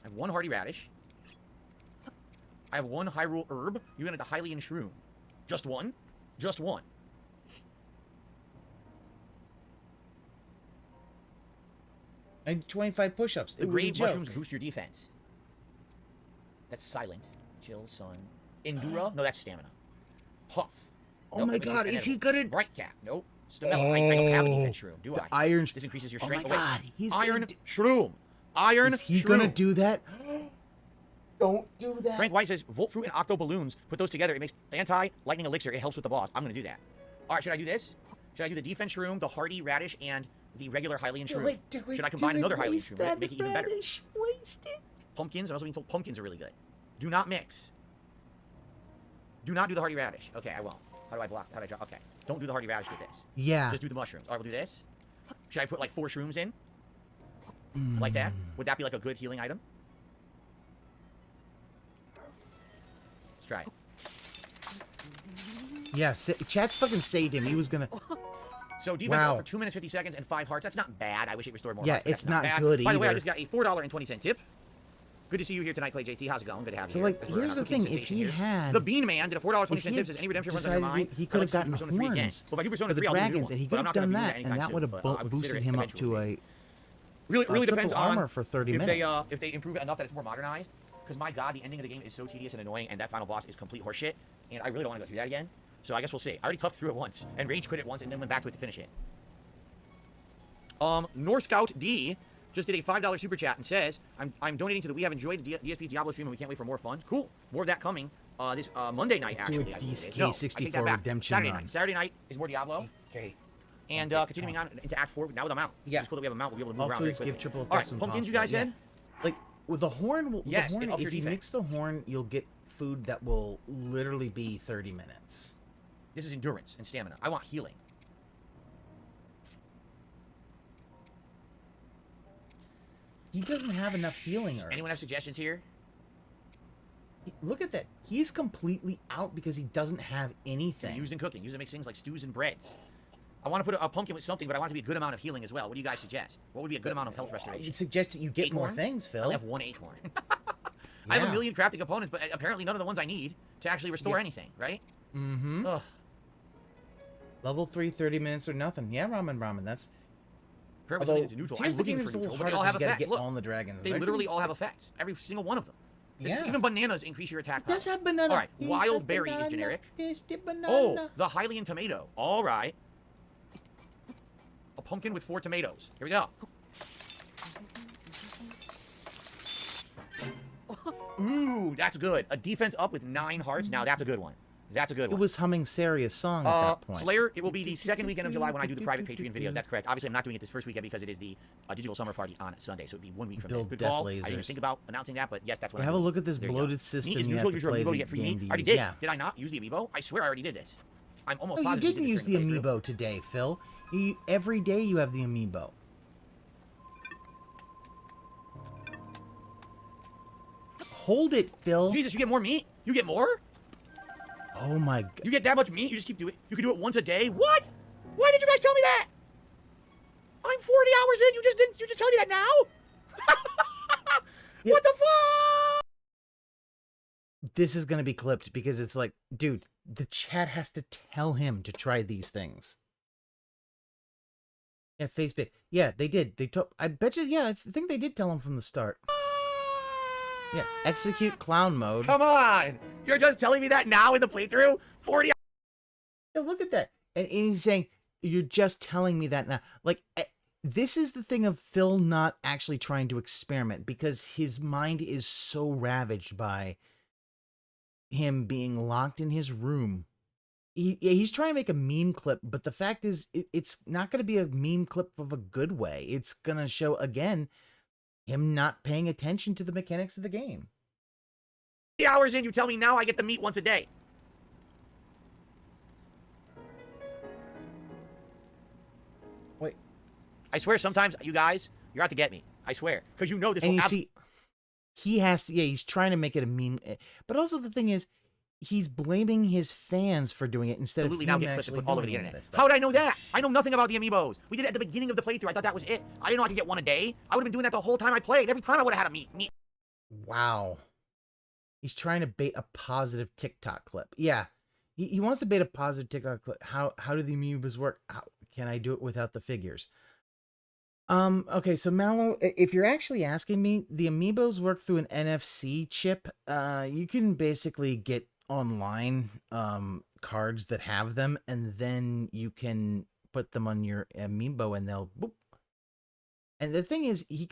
I have 1 hearty radish. I have 1 Hyrule herb. You wanted the Hylian shroom. Just 1? Just 1. And 25 push-ups. The It was a grave joke. mushrooms boost your defense. That's silent. Chill, sun. Endura? No, that's stamina. Huff. Oh Nope, my it's just god, an is he edible. good at... Bright cap. Nope. Stamella. I don't have a Oh, defense shroom, do the I? iron... This increases your Oh strength. my god, he's Iron gonna shroom. Iron Is he shroom. gonna do that? Don't do that. Frank White says, Volt Fruit and Octo Balloons, put those together, it makes anti-lightning elixir, it helps with the boss. I'm gonna do that. Alright, should I do this? Should I do the defense shroom, the hardy radish, and the regular Hylian shroom? Should I combine another Hylian shroom, right? Make it even better? Waste it. Pumpkins, I'm also being told pumpkins are really good. Do not mix. Do not do the hardy radish. Okay, I won't. How do I block? How do I drop? Okay. Don't do the hardy radish with this. Yeah. Just do the mushrooms. Alright, we'll do this. Should I put like 4 shrooms in? Like that? Would that be like a good healing item? Let's try it. Yeah, chat's fucking saved him. He was gonna... So defense for 2 minutes 50 seconds and 5 hearts. That's not bad. I wish it restored more. Yeah, hearts, but it's that's not bad. good By the way, I either. just got a $4.20 tip. Good to see you here tonight, Clay JT. How's it going? Good to have you So, here. like, As we're here's on our the cooking thing. If sensation he here. had... The Bean Man did a $4.20 if he tip. Says any redemption runs under decided mine. he could have gotten Persona 3 again. horns Well, if I do Persona for 3, the I'll do dragons, one, and he but could I'm have not gonna done do that, and anytime that soon, would have but I would boosted consider it him up eventually. to a... Really triple depends on armor for 30 minutes. if they improve it enough that it's more modernized. Because my god, the ending of the game is so tedious and annoying, and that final boss is complete horseshit, and I really don't want to go through that again. So I guess we'll see. I already toughed through it once, and rage quit it once, and then went back to it to finish it. North Scout D just did a $5 super chat and says, I'm donating to the We Have Enjoyed DSP's Diablo stream, and we can't wait for more fun. Cool. More of that coming this Monday night, actually. Do a I believe it is. DK64 No, I take that back. redemption Saturday run. night. Saturday night is more Diablo. Okay. And continuing on into Act 4, now with a mount. Yeah. It's cool that we have a mount. We'll be able to move All around very foods give quickly. triple All right, effects when pumpkins, you possible. guys said? Like, with the horn, Yes, the it horn ups your if you defense. mix the horn, you'll get food that will literally be 30 minutes. This is endurance and stamina. I want healing. He doesn't have enough healing herbs. Anyone have suggestions here? Look at that. He's completely out because he doesn't have anything. Used in cooking. Used to make things like stews and breads. I want to put a pumpkin with something, but I want it to be a good amount of healing as well. What do you guys suggest? What would be a good amount of health restoration? I suggest that you get more Acorns? things, Phil. I only have 1 acorn. I have a million crafting components, but apparently none of the ones I need to actually restore anything, right? Mm-hmm. Ugh. Level 3, 30 minutes or nothing. Yeah, ramen. That's... Purpose Although, needs a neutral. Tears I'm of the looking Kingdom's for a little neutral, but they all harder have 'cause you gotta effects. get Look, all the dragons. they They're literally pretty- all have effects. Every single one of them. Yeah. Even bananas increase your attack power. Does have banana. All right, He wild has berry banana. is generic. Tasty banana. Oh, the Hylian tomato. All right. A pumpkin with 4 tomatoes. Here we go. Ooh, that's good. A defense up with 9 hearts. Now that's a good one. That's a good It one. was humming Saria's song at that point. Slayer, it will be the second weekend of July when I do the private Patreon videos. That's correct. Obviously, I'm not doing it this first weekend because it is the digital summer party on Sunday, so it'd be 1 week from Build there. Good death call. I didn't even lasers. think about announcing that, but yes, that's what Yeah, I'm have a doing. look at this There you go. bloated system Meat is you neutral. have to Use your play amiibo to the get free game meat. to I already use. did. Yeah. Did I not use the amiibo? I swear I already did this. I'm almost Oh, you positive. didn't use the amiibo today, Phil. Every day you have the amiibo. Hold it, Phil. Jesus, you get more meat? You get more? Oh my god. You get that much meat? You just keep doing it? You can do it once a day? What? Why did you guys tell me that? I'm 40 hours in. You just tell me that now? What the fuck? This is gonna be clipped because it's like, dude, the chat has to tell him to try these things. Yeah, Facebook. Yeah, they did. They told. I bet you. Yeah, I think they did tell him from the start. Yeah, execute clown mode. Come on! You're just telling me that now in the playthrough? 40 hours? Yeah, look at that. And he's saying, you're just telling me that now. Like, this is the thing of Phil not actually trying to experiment because his mind is so ravaged by him being locked in his room. He's trying to make a meme clip, but the fact is, it's not going to be a meme clip of a good way. It's going to show, again, him not paying attention to the mechanics of the game. 40 hours in, you tell me now I get the meat once a day. Wait. I swear sometimes, you guys, you're out to get me. I swear. Because you know this And will you see, he has to, yeah, he's trying to make it a meme. But also the thing is, he's blaming his fans for doing it instead absolutely of now him get clips actually and put all over doing the any of internet. this stuff. How would I know that? I know nothing about the amiibos. We did it at the beginning of the playthrough. I thought that was it. I didn't know I could get 1 a day. I would have been doing that the whole time I played. Every time I would have had a meat. Wow. He's trying to bait a positive TikTok clip. Yeah. He wants to bait a positive TikTok clip. How do the amiibos work? How can I do it without the figures? Okay, so Mallow, if you're actually asking me, the amiibos work through an NFC chip. You can basically get online cards that have them, and then you can put them on your amiibo, and they'll boop. And the thing is, he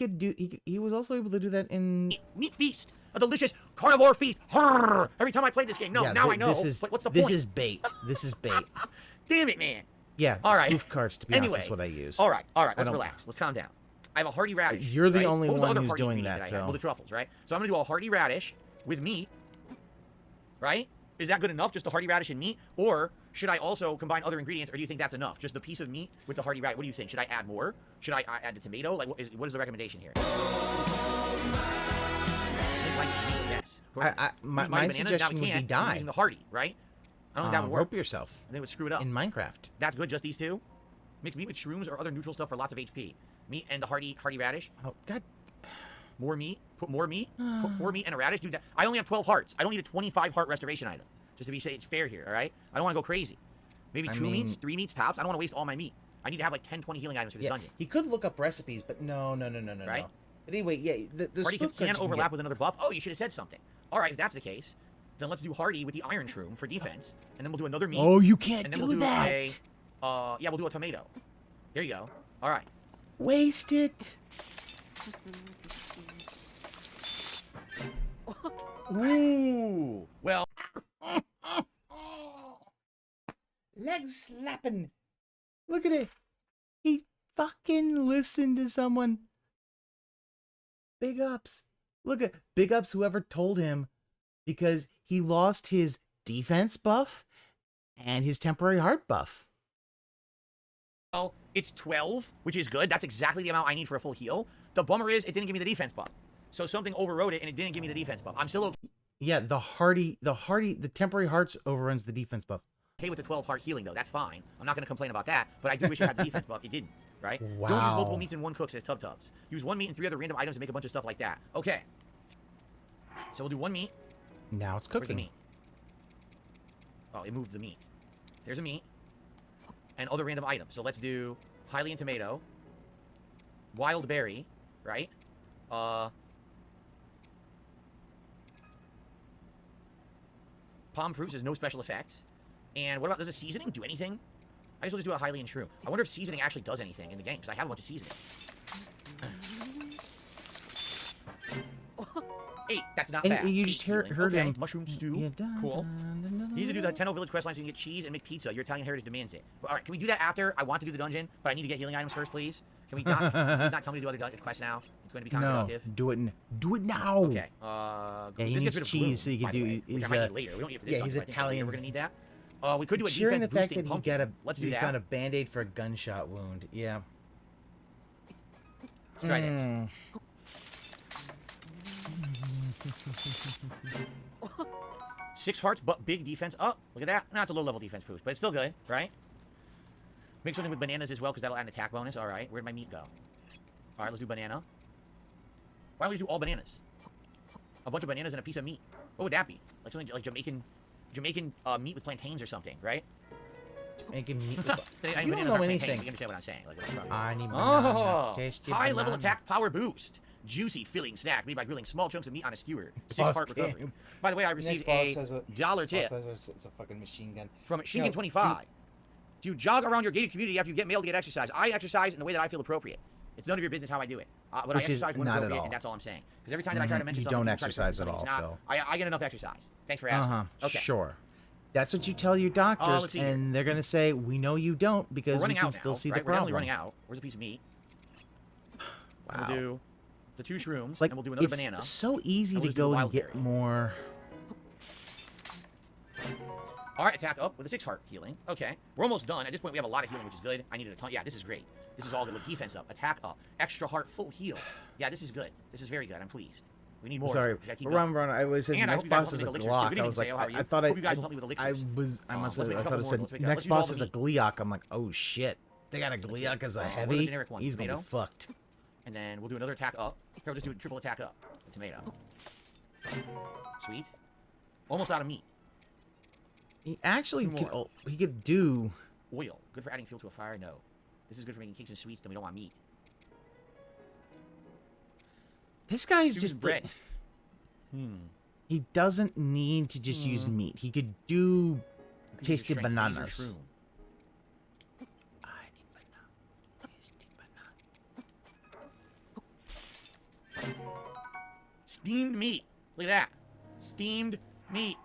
was also able to do that in Meat feast, a delicious carnivore feast. Every time I play this game, now I know. But what's the point? This is bait. This is bait. Damn it, man. Yeah. All right. Spoof cards, to be honest, is what I use. All right. Let's relax. Let's calm down. I have a hearty radish. You're the right? only What was the one other who's hearty doing ingredient that, I had? Phil. Well, the truffles, right? So I'm gonna do a hearty radish with meat. Right? Is that good enough? Just the hearty radish and meat? Or should I also combine other ingredients, or do you think that's enough? Just the piece of meat with the hearty radish. What do you think? Should I add more? Should I add the tomato? Like, what is the recommendation here? Yes. My suggestion would be dye. Using the hearty, right? I don't think that would work. Rope yourself. I think it would screw it up. In Minecraft. That's good, just these two? Mix meat with shrooms or other neutral stuff for lots of HP. Meat and the hearty radish. Oh, God. More meat. Put more meat. Put 4 meat and a radish. Dude, I only have 12 hearts. I don't need a 25 heart restoration item. Just to be say it's fair here, all right? I don't want to go crazy. Maybe 2 meats, 3 meats tops. I don't want to waste all my meat. I need to have like 10, 20 healing items for this dungeon. He could look up recipes, but no. Right? But anyway, yeah, the Hardy can overlap with another buff. Oh, you should have said something. All right, if that's the case, then let's do Hardy with the Iron Shroom for defense, and then we'll do another meat. Oh, you can't and then do we'll do that. Yeah, we'll do a tomato. There you go. All right. Waste it. Ooh. Well. Legs slapping. Look at it. He fucking listened to someone. Big ups. Look at big ups whoever told him, because he lost his defense buff and his temporary heart buff. Oh, it's 12, which is good. That's exactly the amount I need for a full heal. The bummer is it didn't give me the defense buff. So something overrode it and it didn't give me the defense buff. I'm still okay. Yeah, the temporary hearts overruns the defense buff. Okay with the 12 heart healing though. That's fine. I'm not going to complain about that, but I do wish it had the defense buff. It didn't, right? Wow. Don't use multiple meats in one cook, says Tubs. Use 1 meat and 3 other random items to make a bunch of stuff like that. Okay. So we'll do 1 meat. Now it's Where's the cooking. meat? Oh, it moved the meat. There's a meat. And other random items. So let's do Hylian tomato, wild berry, right? Palm fruits has no special effects. And what about, does the seasoning do anything? I guess we'll just do a Hylian shroom. I wonder if seasoning actually does anything in the game, because I have a bunch of seasonings. 8, that's not bad. And you just heard okay. him. Mushroom stew, Yeah, cool. You need to do the Tenno Village questline so you can get cheese and make pizza. Your Italian heritage demands it. All right, can we do that after? I want to do the dungeon, but I need to get healing items first, please. Can we not, not tell me to do other quests now? It's going to be counterproductive. Do it now. Okay. Yeah, he needs cheese so you can do. Which I might need later. We don't need it for this yeah, dungeon, he's but I think Italian. we're going to need that. We could do a Cheering defense the fact boosting that pumpkin. Let's do that. found a band-aid for a gunshot wound. Yeah. Let's try this. 6 hearts, but big defense. Oh, look at that. No, it's a low-level defense boost, but it's still good, right? Make something with bananas as well, because that'll add an attack bonus. All right, where'd my meat go? All right, let's do banana. Why don't we just do all bananas? A bunch of bananas and a piece of meat. What would that be? Like something like Jamaican meat with plantains or something, right? Making meat. You don't know anything. You understand what I'm saying? Like, I need high level attack power boost. Juicy filling snack made by grilling small chunks of meat on a skewer. 6 heart recovery. By the way, I received a dollar tip. It's a fucking machine gun. From Shinken25. Do you jog around your gated community after you get mail to get exercise? I exercise in the way that I feel appropriate. It's none of your business how I do it. But I exercise when appropriate, and that's all I'm saying. Because every time that I try to mention something, you don't exercise at all, Phil. I get enough exercise. Thanks for asking. Okay. Sure. That's what you tell your doctors, and they're gonna say, "We know you don't because we can still see the problem." We're definitely running out. Where's a piece of meat? Wow. We'll do the 2 shrooms, like, and we'll do another it's banana. So easy to go and get more. All right, attack up with a 6 heart healing. Okay, we're almost done. At this point, we have a lot of healing, which is good. I needed a ton. Yeah, this is great. This is all good. With defense up, attack up, extra heart, full heal. Yeah, this is good. This is very good. I'm pleased. We need more. Sorry, Run. I was saying next boss is a Glock. I was like, I thought I must have. I thought it said next boss is a Gliok. I'm like, oh shit, they got a Gliok as a heavy. He's gonna be fucked. And then we'll do another attack up. Here, we'll just do a triple attack up. A tomato. Sweet. Almost out of meat. He actually could do oil. Good for adding fuel to a fire. No, this is good for making cakes and sweets. Then we don't want meat. This guy is just bread. He doesn't need to just use meat. He could do tasty Strength laser bananas. shroom. I need banana. Tasty banana. Steamed meat. Look at that. Steamed meat.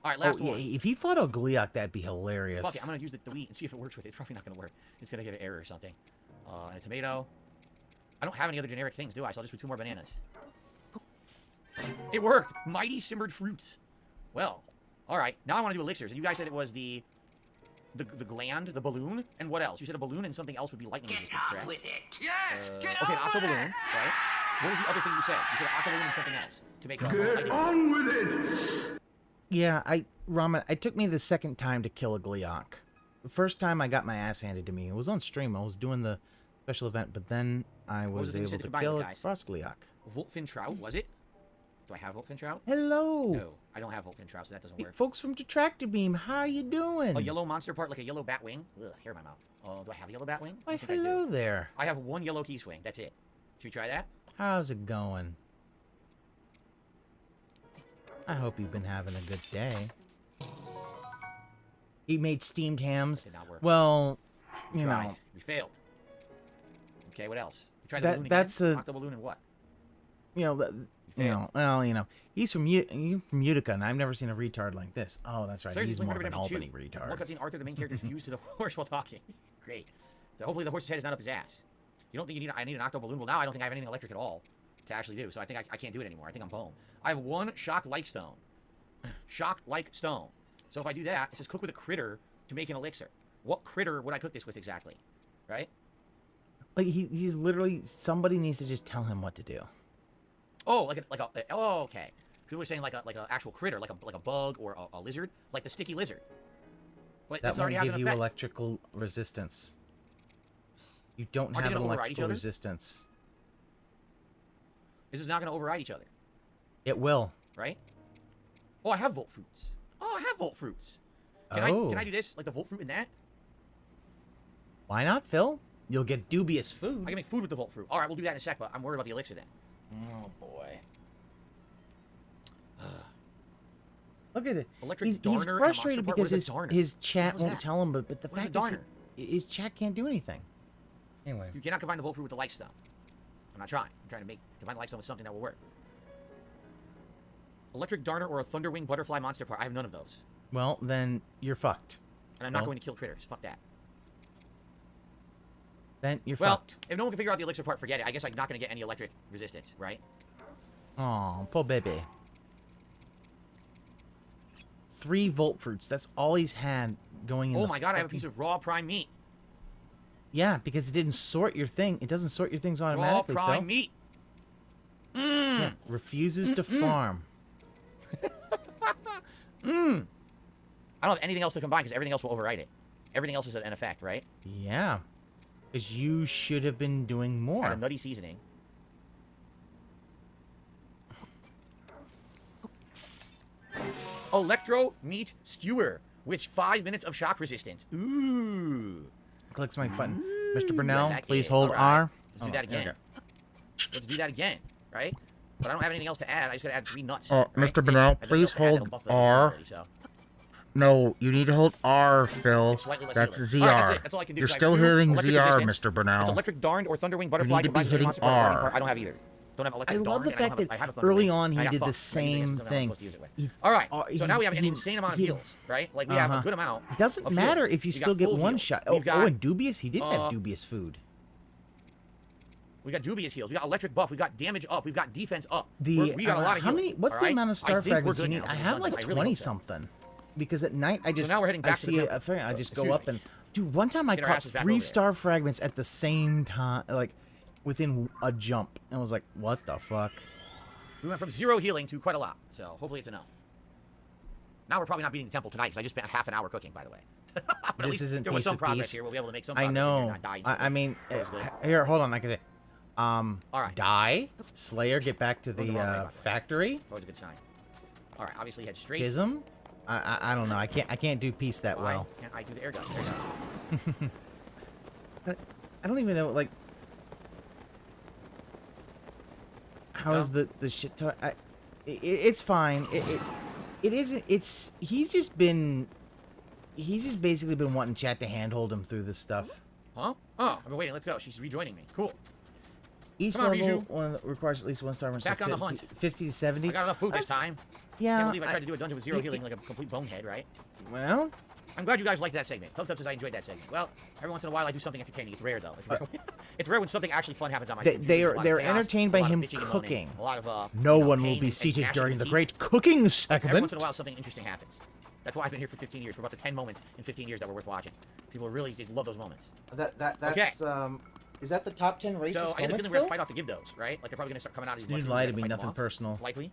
All right, Oh, last yeah, one. if he fought a Gleeok, that'd be hilarious. Fuck it, I'm gonna use the wheat and see if it works with it. It's probably not gonna work. It's gonna give an error or something. And a tomato. I don't have any other generic things, do I? So I'll just put 2 more bananas. It worked! Mighty simmered fruits. Well, alright. Now I want to do elixirs. And you guys said it was the gland, the balloon, and what else? You said a balloon and something else would be lightning resistance, correct? With it. Yes, Okay, an octo balloon, right? What was the other thing you said? You said octo balloon and something else to make a lightning on with it. Yeah, Ramen, it took me the second time to kill a Gleeok. The first time I got my ass handed to me. It was on stream. I was doing the special event, but then I was was the thing you able said to to combine kill it, a guys? frost Gleeok. Voltfin trout, was it? Do I have Voltfin trout? Hello! No, I don't have Voltfin trout, so that doesn't Hey, work. folks from Detractor Beam, how you doing? A yellow monster part like a yellow bat wing. Ugh, hair in my mouth. Oh, do I have a yellow bat wing? Why, I think I hello do. there. I have 1 yellow key swing. That's it. Should we try that? How's it going? I hope you've been having a good day. He made steamed hams. Did not work. Well, you Tried. know, We failed. Okay, what else? We tried That- the balloon that's again? a- Octo balloon and what? he's from Utica, and I've never seen a retard like this. Oh, that's right. Seriously, He's Blink more of an Redemption Albany 2. retard. One cutscene, Arthur, the main character, is fused to the horse while talking. Great. So hopefully the horse's head is not up his ass. You don't think I need an octo balloon? Well, now I don't think I have anything electric at all to actually do, so I think I can't do it anymore. I think I'm home. I have 1 shock-like stone. Shock-like stone. So if I do that, it says cook with a critter to make an elixir. What critter would I cook this with exactly? Right? Like he's literally, somebody needs to just tell him what to do. Oh, oh, okay. People are saying like a actual critter, like a bug or a lizard, like the sticky lizard. But That this won't already has give an you effect. electrical resistance. You don't Are they have an gonna override each electrical other? resistance. This is not going to override each other, It will. right? Oh, I have volt fruits. Oh, I have volt fruits. Can I do this like the volt fruit in that? Why not, Phil? You'll get dubious food. I can make food with the volt fruit. All right, we'll do that in a sec. But I'm worried about the elixir then. Oh boy. Look at it. Electric He's darner and a monster frustrated part? because What is a darner? his What chat the hell is won't that? tell him, but the What is fact a is darner? his chat can't do anything. Anyway. You cannot combine the volt fruit with the light stone. I'm not trying. I'm trying to combine the light stone with something that will work. Electric darner or a thunderwing butterfly monster part. I have none of those. Well, then you're fucked. And I'm not Well. going to kill critters. Fuck that. Then you're Well, fucked. if no one can figure out the elixir part, forget it. I guess I'm not going to get any electric resistance, right? Oh, poor baby. 3 volt fruits. That's all he's had going in. Oh the my god, I have a fucking- piece of raw prime meat. Yeah, because it didn't sort your thing. It doesn't sort your things Raw automatically. prime Phil. meat. Yeah, refuses to farm. I don't have anything else to combine because everything else will override it. Everything else is an effect, right? Yeah, because you should have been doing more. Add a nutty seasoning. Electro meat skewer with 5 minutes of shock resistance. Ooh. Clicks my button. Mr. Right Brunel, back please in. hold All right. R. Let's do that there we again. Let's do that again, right? But I don't have anything else to add. I just gotta add 3 nuts. Oh, right? Mr. See, Brunel, I just please have to add that'll hold buff the R. ability, so. No, you need to hold R, Phil. It's slightly less That's healing. ZR. All right, that's it. That's all I can do. You're So I have still 2 hitting electric ZR, resistance. Mr. Brunel. It's electric darned or thunderwing butterfly need to be combined with hitting monster part, lightning R. part. I don't have either. Don't have electric I love the darn, and fact I that have a early thunderwing. on he I got did the fucked. I used it, same so now I'm thing. supposed to use it with. All right, so now we have an he- insane amount of he- heals, right? Like we have a good amount. It doesn't of matter healing. if you We still got get full one heal. shot. We've got, and dubious, he didn't have dubious food. We got dubious heals. We got electric buff. We got damage up. We've got defense up. The We got a lot of how healing, many? What's all the right? amount of I star think we're fragments you good need? now. I We're have done. like I really 20 hope so. something. Because at night I just now we're heading back I to the see camp. a fragment, I just go Excuse up me. and dude. One time I Get our caught asses back 3 over there. star fragments at the same time, like within a jump, and I was like, "What the fuck?" We went from 0 healing to quite a lot. So hopefully it's enough. Now we're probably not beating the temple tonight because I just spent half an hour cooking, by the way. But at This least isn't there was piece some of progress piece. here. We'll be able to make some I progress here and know. not die I mean, That was good. here, hold on. I can say, All right. die, Slayer, get back to Go the the wrong way, by the way. factory. Always a good sign. All right, obviously head straight. Schism. I don't know. I can't do peace that Why well. can't I do the air guns? Air guns. I don't even know, like, how is the shit it's fine. It isn't. He's just been He's just basically been wanting chat to handhold him through this stuff. Huh? Oh, I've been waiting. Let's go. She's rejoining me. Cool. Each Come on, level Bijou. requires at least 1 star. Back on the hunt. 50 to 70. I got enough food this time. Yeah. Can't believe I tried to do a dungeon with 0 healing like a complete bonehead, right? Well, I'm glad you guys liked that segment. Tough says I enjoyed that segment. Well, every once in a while I do something entertaining. It's rare though. It's rare, it's rare when something actually fun happens on my stream. they're entertained by him cooking. No one will be seated during the great cooking segment. Every once in a while something interesting happens. That's why I've been here for 15 years. For about the 10 moments in 15 years that were worth watching. People really they love those moments. That's is that the top 10 racist So I get the moments, feeling we're gonna Phil? fight off the Gibdos, right? Like they're probably gonna start coming out of these. Snood lied to me, nothing personal. Likely.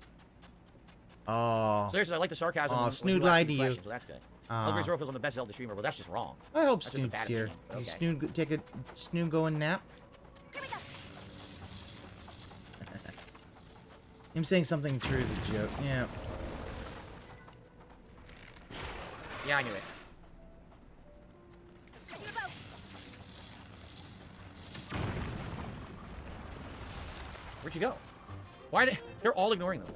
Oh. Seriously, I like the sarcasm. Oh, when Snood you ask lied me to you. questions, so that's good. Eldra's Orphans on the best Zelda streamer, but that's just wrong. I hope That's just a Snood's bad here. opinion, but Is okay. Snood take a Snood go and nap? Him saying something true is a joke. Yeah. Yeah, I knew it. Where'd you go? Why are they? They're all ignoring them.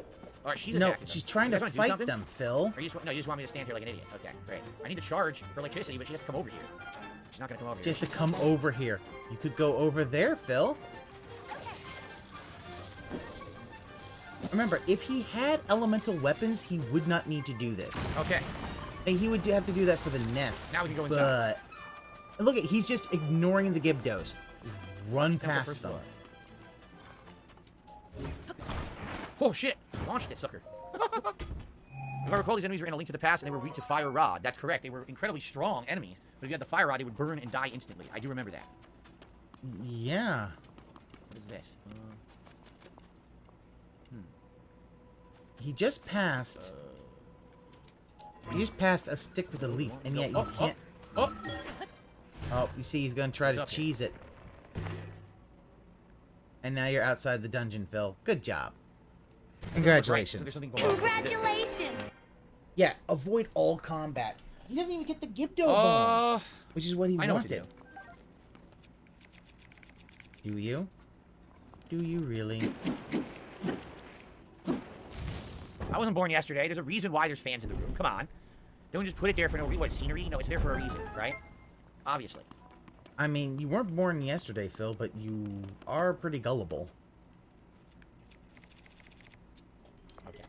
All right, she's No, attacking them. she's trying to You guys wanna do fight something? them, Phil. Or you just, no, you just want me to stand here like an idiot. Okay, great. I need to charge her electricity, but she has to come over here. She's not gonna come over here. Just to come over here. You could go over there, Phil. Remember, if he had elemental weapons, he would not need to do this. Okay. And he would have to do that for the nests. Now we can go inside. But look, he's just ignoring the Gibdos. Run Temple past first them. floor. Oh shit! Launched it, sucker. If I recall, these enemies were in A Link to the Past and they were weak to Fire Rod. That's correct. They were incredibly strong enemies, but if you had the Fire Rod, they would burn and die instantly. I do remember that. Yeah. What is this? He just passed. He just passed a stick with a leaf, and yet you can't. Oh, you see, he's gonna try to cheese it. And now you're outside the dungeon, Phil. Good job. Congratulations. Congratulations! Yeah, avoid all combat. He doesn't even get the Gibdo bones, which is what he I know what to wanted. Do you? Do you really? I wasn't born yesterday. There's a reason why there's fans in the room. Come on. Don't just put it there for no reason. What, scenery? No, it's there for a reason, right? Obviously. I mean, you weren't born yesterday, Phil, but you are pretty gullible. Okay.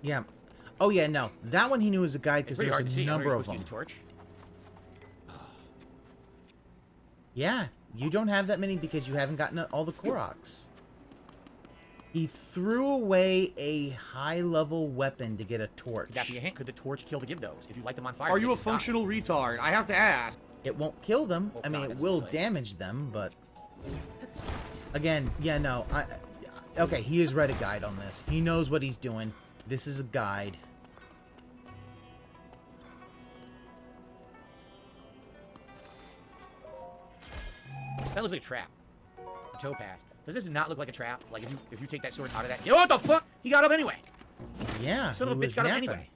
Yeah. Oh, yeah, no. That one he knew was a guide because It's pretty there's hard to a see. number of Use them. a torch. Yeah, you don't have that many because you haven't gotten all the Koroks. He threw away a high-level weapon to get a torch. Could that be a hint? Could the torch kill the Gibdos? If you light them on fire, Are they you a just die. functional retard? I have to ask. It won't kill them. Well, I mean, God, it that's will the way. damage them, but... Again, yeah, no. Okay, he has read a guide on this. He knows what he's doing. This is a guide. That looks like a trap. A topaz. Does this not look like a trap? Like if you take that sword out of that... Yo, what the fuck? He got up anyway. Yeah, Son of a he bitch was got up napping. anyway.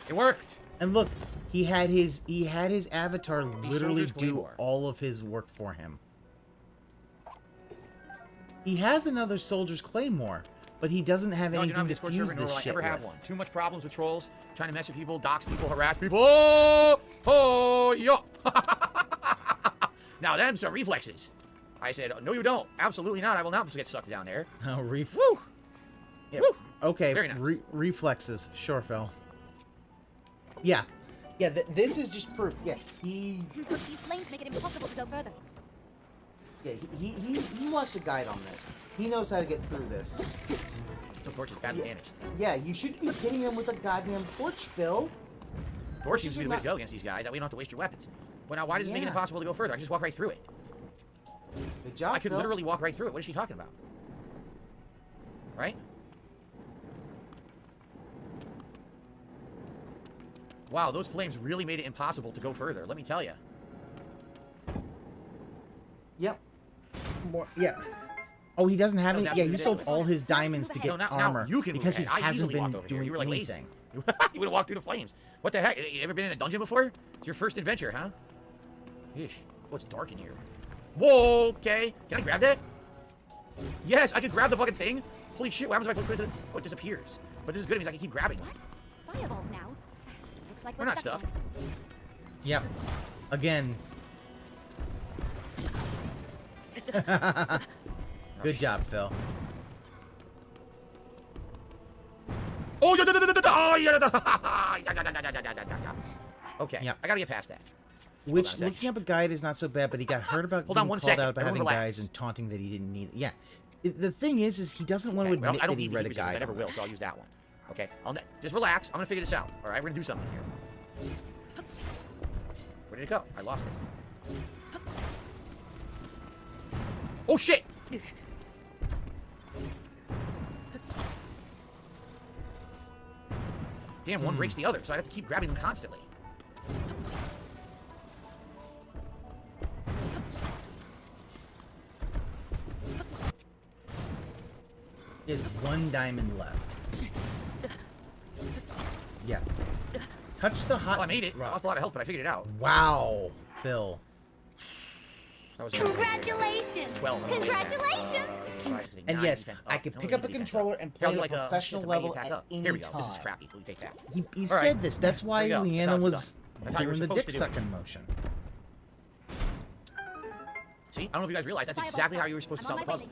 It worked. And look, he had his avatar literally soldier's do claymore. all of his work for him. He has another soldier's claymore, but he doesn't have No, I do anything not have a to Discord fuse server, nor this will I shit ever have with. one. Too much problems with trolls, trying to mess with people, dox people, harass people. Oh, oh, yo. Now that's some reflexes. I said, no, you don't. Absolutely not. I will not get sucked down there. Oh, Woo. Yeah. Woo. Okay, Very nice. reflexes. Sure, Phil. Yeah. Yeah, this is just proof. Yeah, These flames make it impossible to go further. Yeah, he watched a guide on this. He knows how to get through this. The torch is badly damaged. Yeah, you should be hitting him with a goddamn torch, Phil. Torch seems to be the way to go against these guys. That way you don't have to waste your weapons. But now, why does it make it Yeah. impossible to go further? I can just walk right through it. Good job, I could Phil. literally walk right through it. What is she talking about? Right? Wow, those flames really made it impossible to go further. Let me tell you. Yep. More. Yeah. Oh, he doesn't have That was any. Yeah, he absolutely sold all his diamonds to get No, now armor you can because he move ahead. I hasn't easily walked been over here. doing You were like anything. you would have walked through the flames. What the heck? You ever been in a dungeon before? It's your first adventure, huh? Yeesh. Oh, it's dark in here. Whoa, okay. Can I grab that? Yes, I can grab the fucking thing. Holy shit, what happens if I put it? Oh, it disappears. But this is good, it means I can keep grabbing. What? Fireballs now. Looks like We're not stuck. Yep. Again. Good job, Phil. Oh, okay. Yep. I gotta get past that. Which, looking up a guide is not so bad, but he got hurt about Hold on being one called second. out about having Everyone guides and taunting that he didn't need. Yeah. The thing is he doesn't want to admit I don't that he need read the a heat resistance. guide. I never will, so I'll use that one. Okay, just relax. I'm gonna figure this out. All right, we're gonna do something here. Where did it go? I lost it. Oh shit! Damn, one breaks the other, so I have to keep grabbing them constantly. There's one diamond left. Yeah. Touch the hot. Well, I made it. I lost a lot of health, but I figured it out. Wow, Phil. That was Congratulations! 12. Congratulations! And yes, I could pick up a controller and play like at a professional level at any Here we go. time. This is crappy. We take that. He All right. said this. That's why There we go. Leanna That's was how you were doing the supposed dick to do it. sucking motion. See, I don't know if you guys realize that's exactly how you were supposed to solve the puzzle.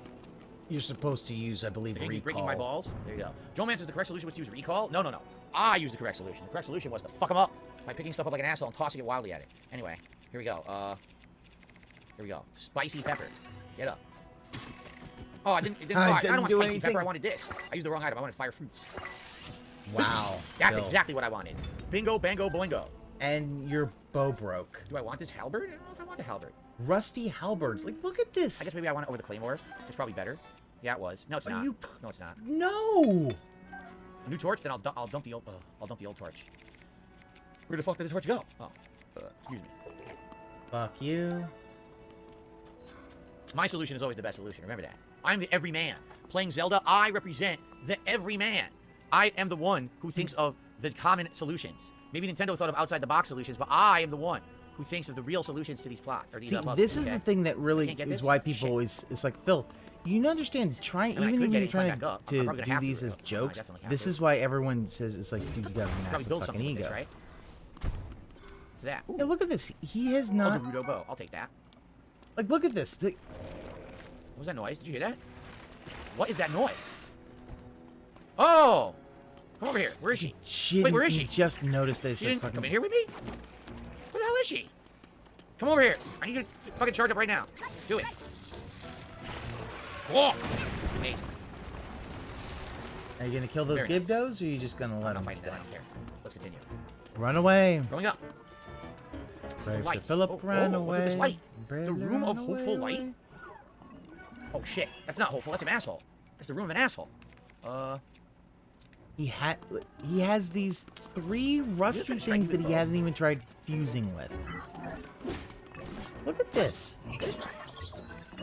You're supposed to use, I believe, Breaking recall. my balls. There you go. Joe Man says the correct solution was to use recall. No. I used the correct solution. The correct solution was to fuck him up by picking stuff up like an asshole and tossing it wildly at it. Anyway, here we go. Here we go. Spicy pepper. Get up. Oh, it didn't I don't want spicy pepper. I wanted this. I used the wrong item. I wanted fire fruits. Wow. That's Phil. exactly what I wanted. Bingo, bango, boingo. And your bow broke. Do I want this halberd? I don't know if I want the halberd. Rusty halberds. Like, look at this. I guess maybe I want it over the claymore. It's probably better. Yeah, it was. No, it's not. No, it's not. No. A new torch? Then I'll dump the old torch. Where the fuck did the torch go? Oh, excuse me. Fuck you. My solution is always the best solution. Remember that. I'm the everyman. Playing Zelda, I represent the everyman. I am the one who thinks of the common solutions. Maybe Nintendo thought of outside-the-box solutions, but I am the one who thinks of the real solutions to these plots. Or these See, puzzles, this is okay? the thing that really can't get is this? why people Shit. always... It's like, Phil, you I understand, mean, I even could when get you're it, climb trying back up. I'm to probably gonna do have these to, as though. I jokes, definitely have this to. is why everyone says it's like, dude, you got a Probably massive build fucking something with ego. this, right? It's that. Ooh. Yeah, look at this. He has Oh, not... Gerudo bow. I'll take that. Like, look at this. What was that noise? Did you hear that? What is that noise? Oh! Come over here. Where is she? Wait, where is she? Just noticed this. She didn't come in here with me? Where the hell is she? Come over here. I need you to fucking charge up right now. Do it. Whoa! Amazing. Are you gonna kill those Very nice. Gibdos, or are you just gonna let I'm them not stay? fighting. I don't care. Let's continue. Run away. Going up. Brave Sir light. Philip, run Look at this away. light. Bravely The room of run hopeful away. light? Oh shit. That's not hopeful. That's an asshole. That's the room of an asshole. He has these 3 rusty things that he hasn't even tried fusing with. Look at this. Can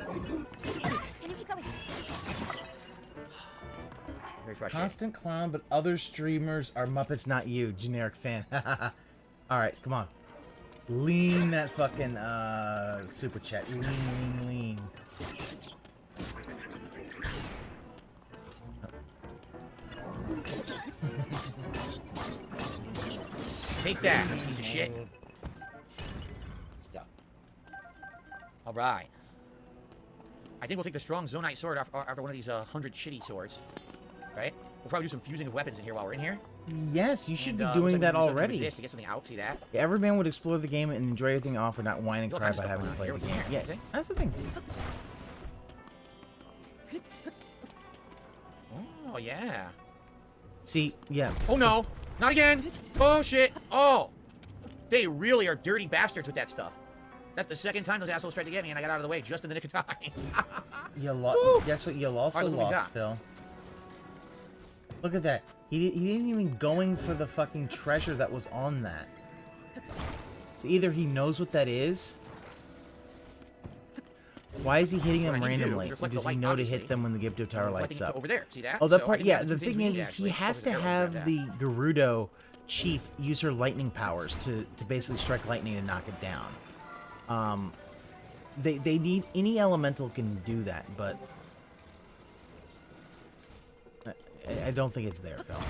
you keep going? Very frustrating. Constant clown, but other streamers are Muppets, not you. Generic fan. Alright, come on. Lean that fucking super chat. Lean. Take that, piece of shit. Stuff. All right. I think we'll take the strong Zonite sword after one of these 100 shitty swords. Right? We'll probably do some fusing of weapons in here while we're in here. Yes, you should And, be looks doing like that we can do something with already. This to get something out. See that? Yeah, every man would explore the game and enjoy everything offered, not whine and All cry kinds of about stuff having to going play on the here. game. We Yeah, can't, that's the thing. Oh, yeah. See, yeah. Oh, no. Not again. Oh, shit. Oh. They really are dirty bastards with that stuff. That's the second time those assholes tried to get me, and I got out of the way just in the nick of time. You lost. Guess what? You also Alright, look what we lost, got. Phil. Look at that. He didn't even going for the fucking treasure that was on that. So either he knows what that is. Why is he hitting What them I need to do is randomly? reflect Does the he light, know to obviously. hit them when the Gibdo Tower I'm lights reflecting up? over there. See that? Oh, that So I part. can Yeah, get the two things thing we is, need, he actually. has Over to there, have grab the Gerudo chief use her lightning powers to basically strike lightning and knock it down. They need any elemental can do that, but I don't think it's there, Phil.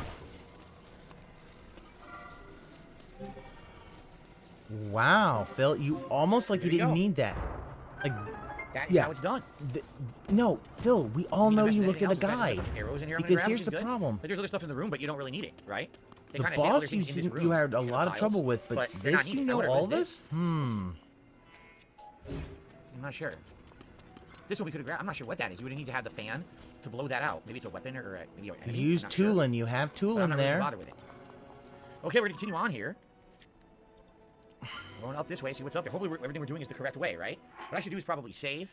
Wow, Phil, you almost like you didn't need that. Like, That's how it's done. No, Phil, we all know you looked at a There's guide. arrows in here I'm gonna Because grab, here's which the is good. problem. But there's other stuff in the room, but you don't really need it, right? They The kinda hid other boss things in this room. you had a in the lot of files, trouble with, but they're not this, you needed. know Whatever all this this? is. Hmm. I'm not sure. This one we could have grabbed. I'm not sure what that is. You would need to have the fan to blow that out. Maybe it's a weapon or maybe an enemy. Use I'm not sure. Tulin. You have But I'm Tulin not really there. bothered with it. Okay, we're gonna continue on here. We're going up this way, see what's up there. Hopefully everything we're doing is the correct way, right? What I should do is probably save.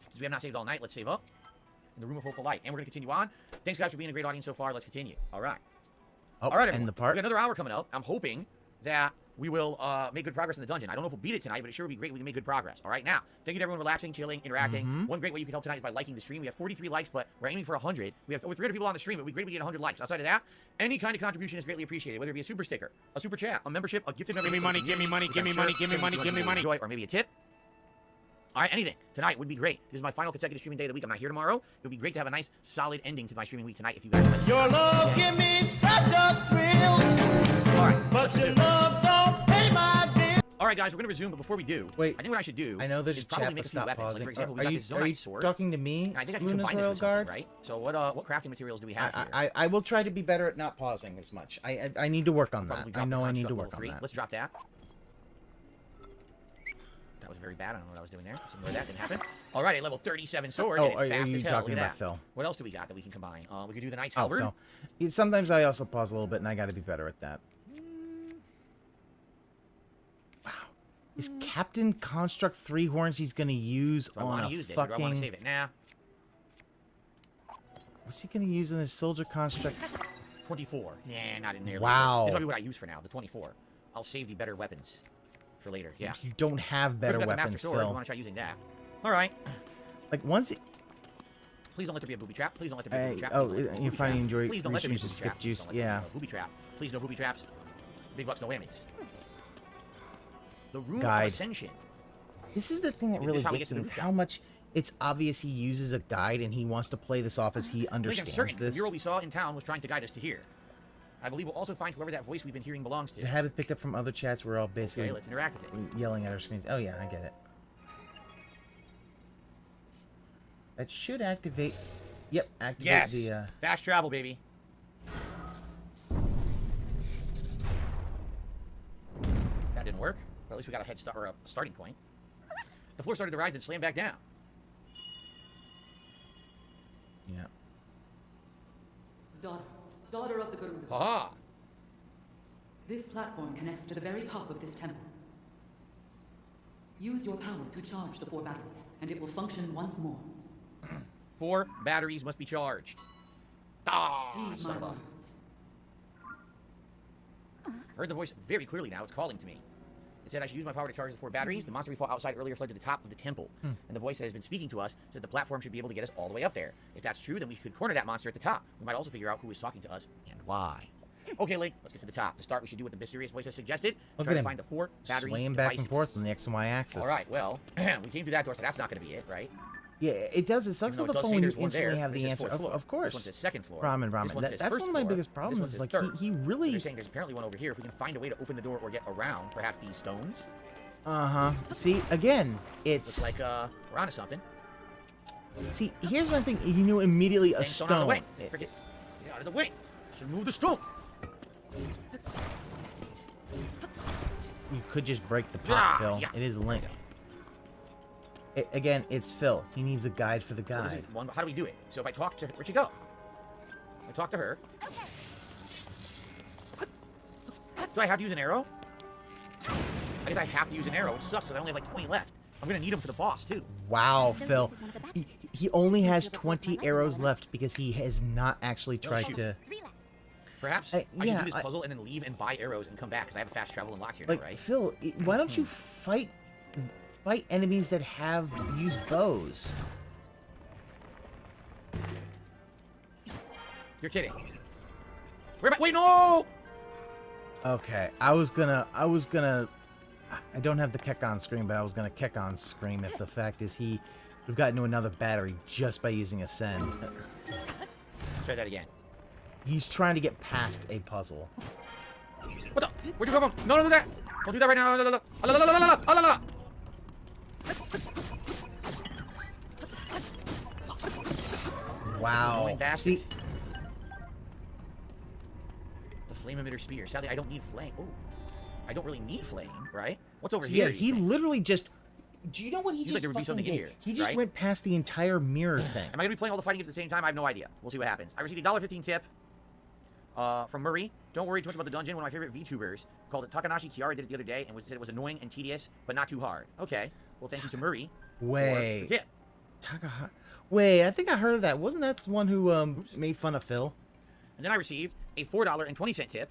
Since we have not saved all night, let's save up. In the room of hopeful light. And we're gonna continue on. Thanks guys for being a great audience so far. Let's continue. Alright. Oh, Alright, and everyone. the part. We got another hour coming up. I'm hoping that we will make good progress in the dungeon. I don't know if we'll beat it tonight, but it sure would be great if we can make good progress. All right, now, thank you to everyone relaxing, chilling, interacting. One great way you can help tonight is by liking the stream. We have 43 likes, but we're aiming for 100. We have over 300 people on the stream, but we greatly get 100 likes. Outside of that, any kind of contribution is greatly appreciated, whether it be a super sticker, a super chat, a membership, a gifted membership. Give me money, give me money, give me money, give me money, give me money. Enjoy, or maybe a tip. All right, anything tonight would be great. This is my final consecutive streaming day of the week. I'm not here tomorrow. It would be great to have a nice, solid ending to my streaming week tonight if you guys would. Your love give me such a thrill. All right, but your love don't pay my bill. All right, guys, we're gonna resume, but before we do, wait, I think what I should do. I know there's is a probably chat, make but a few stop weapons. pausing. Like, for example, we Are got you, this are you Zonite sword. talking to me, And I think I can Luna's combine this Royal with something, Guard? right? So what crafting materials do we have here? I will try to be better at not pausing as much. I need to work on that. Probably I drop know the I need to construct work on level 3. that. Let's drop that. That was very bad. I don't know what I was doing there. So ignore that. Didn't happen. All right, a level 37 sword. Oh, and it's are fast you as hell. talking Look at about that. Phil? What else do we got that we can combine? We could do the Knight's Oh, Halberd. Phil. Sometimes I also pause a little bit, and I got to be better at that. Wow. Is Captain Construct 3 horns he's going to use Do I on want a to use this? Or do I want fucking... to save it? Nah. What's he going to use on his Soldier Construct? 24. Nah, not in there. Wow. This is probably what I use for now. The 24. I'll save the better weapons for later. Yeah. You don't have better We've got the weapons, Master Sword. We Phil. want to try using that. All right. Like, once it... Please don't let there be a booby trap. Please don't let there be a booby trap. Oh, Please don't let there be a you're booby finding trap. enjoy Please don't let there be a research booby skip trap. juice. Don't let there Yeah. be a booby trap. Please no booby traps. Big bucks, no whammies. The Room Guide. of Ascension. This is the thing that Is really this how we gets get to me, the is boot how much it's obvious he uses a guide and he wants to play this off as he I think I'm understands certain the this. mural we saw in town was trying to guide us to here. I believe we'll also find whoever that voice we've been hearing belongs to. It's a habit picked up from other chats. We're all basically Okay, let's interact with it. yelling at our screens. Oh yeah, I get it. That should activate. Yep, activate Yes! the. Fast travel, baby. That didn't work. But at least we got a head start or a starting point. The floor started to rise and slam back down. Yeah. Daughter of the Garuda. Haha! This platform connects to the very top of this temple. Use your power to charge the 4 batteries, and it will function once more. 4 batteries must be charged. Ah, Heed son my of a- words. Heard the voice very clearly now. It's calling to me. It said I should use my power to charge the 4 batteries. The monster we fought outside earlier fled to the top of the temple. And the voice that has been speaking to us said the platform should be able to get us all the way up there. If that's true, then we could corner that monster at the top. We might also figure out who is talking to us and why. Okay, Link, let's get to the top. To start, we should do what the mysterious voice has suggested. Look Try at to him. find the 4 battery Swaying devices. back and forth on the X and Y axis. All right, well, we came through that door, so that's not going to be it, right? Yeah, it does. It sucks Even on though the it does phone say when you there's one instantly there, have but it the says answer. fourth floor. Of course. This one says second floor. Ramen. This one says That's first one of my floor. biggest problems. This Is one like says third. he So really. they're saying there's apparently one over here. If we can find a way to open the door or get around, perhaps these stones. See, again, it's Looks like we're onto something. See, here's one thing. You knew immediately a Dang, stone out of the way. stone. Forget. Get out of the way. Should move the stone. You could just break the pot, Ah, Phil. yeah. It is Link. Again, it's Phil. He needs a guide for the So this guide. is one. How do we do it? So if I talk to her, where'd she go? I talk to her. Do I have to use an arrow? I guess I have to use an arrow, which sucks because I only have like 20 left. I'm gonna need them for the boss too. Wow, Phil. He only has 20 arrows left because he has not actually tried shoot. to. Perhaps I should yeah, do this puzzle and then leave and buy arrows and come back because I have a fast travel unlocked here Like, now, right? Phil, why don't you fight enemies that have used bows? You're kidding. Where am I? Wait, no! Okay, I was gonna I don't have the Keck on screen, but I was gonna Keck on scream if the fact is he would have gotten to another battery just by using a send. Try that again. He's trying to get past a puzzle. What the? Where'd you come from? No, don't do that! Don't do that right now! La, la, la, la, la, la, la, la, la. Wow. See, the flame emitter spear. Sadly, I don't need flame. Oh, I don't really need flame, right? What's over yeah, here? he literally just. Do you know what he Seems just like there would be something in here, He just right? went past the entire mirror thing. Am I gonna be playing all the fighting games at the same time? I have no idea. We'll see what happens. I received a $1.15 tip from Murray. Don't worry too much about the dungeon. One of my favorite VTubers called it Takanashi Kiara did it the other day and said it was annoying and tedious, but not too hard. Okay. Well, thank you to Murray. Wait. For the tip. Wait, I think I heard of that. Wasn't that one who made fun of Phil? And then I received a $4.20 tip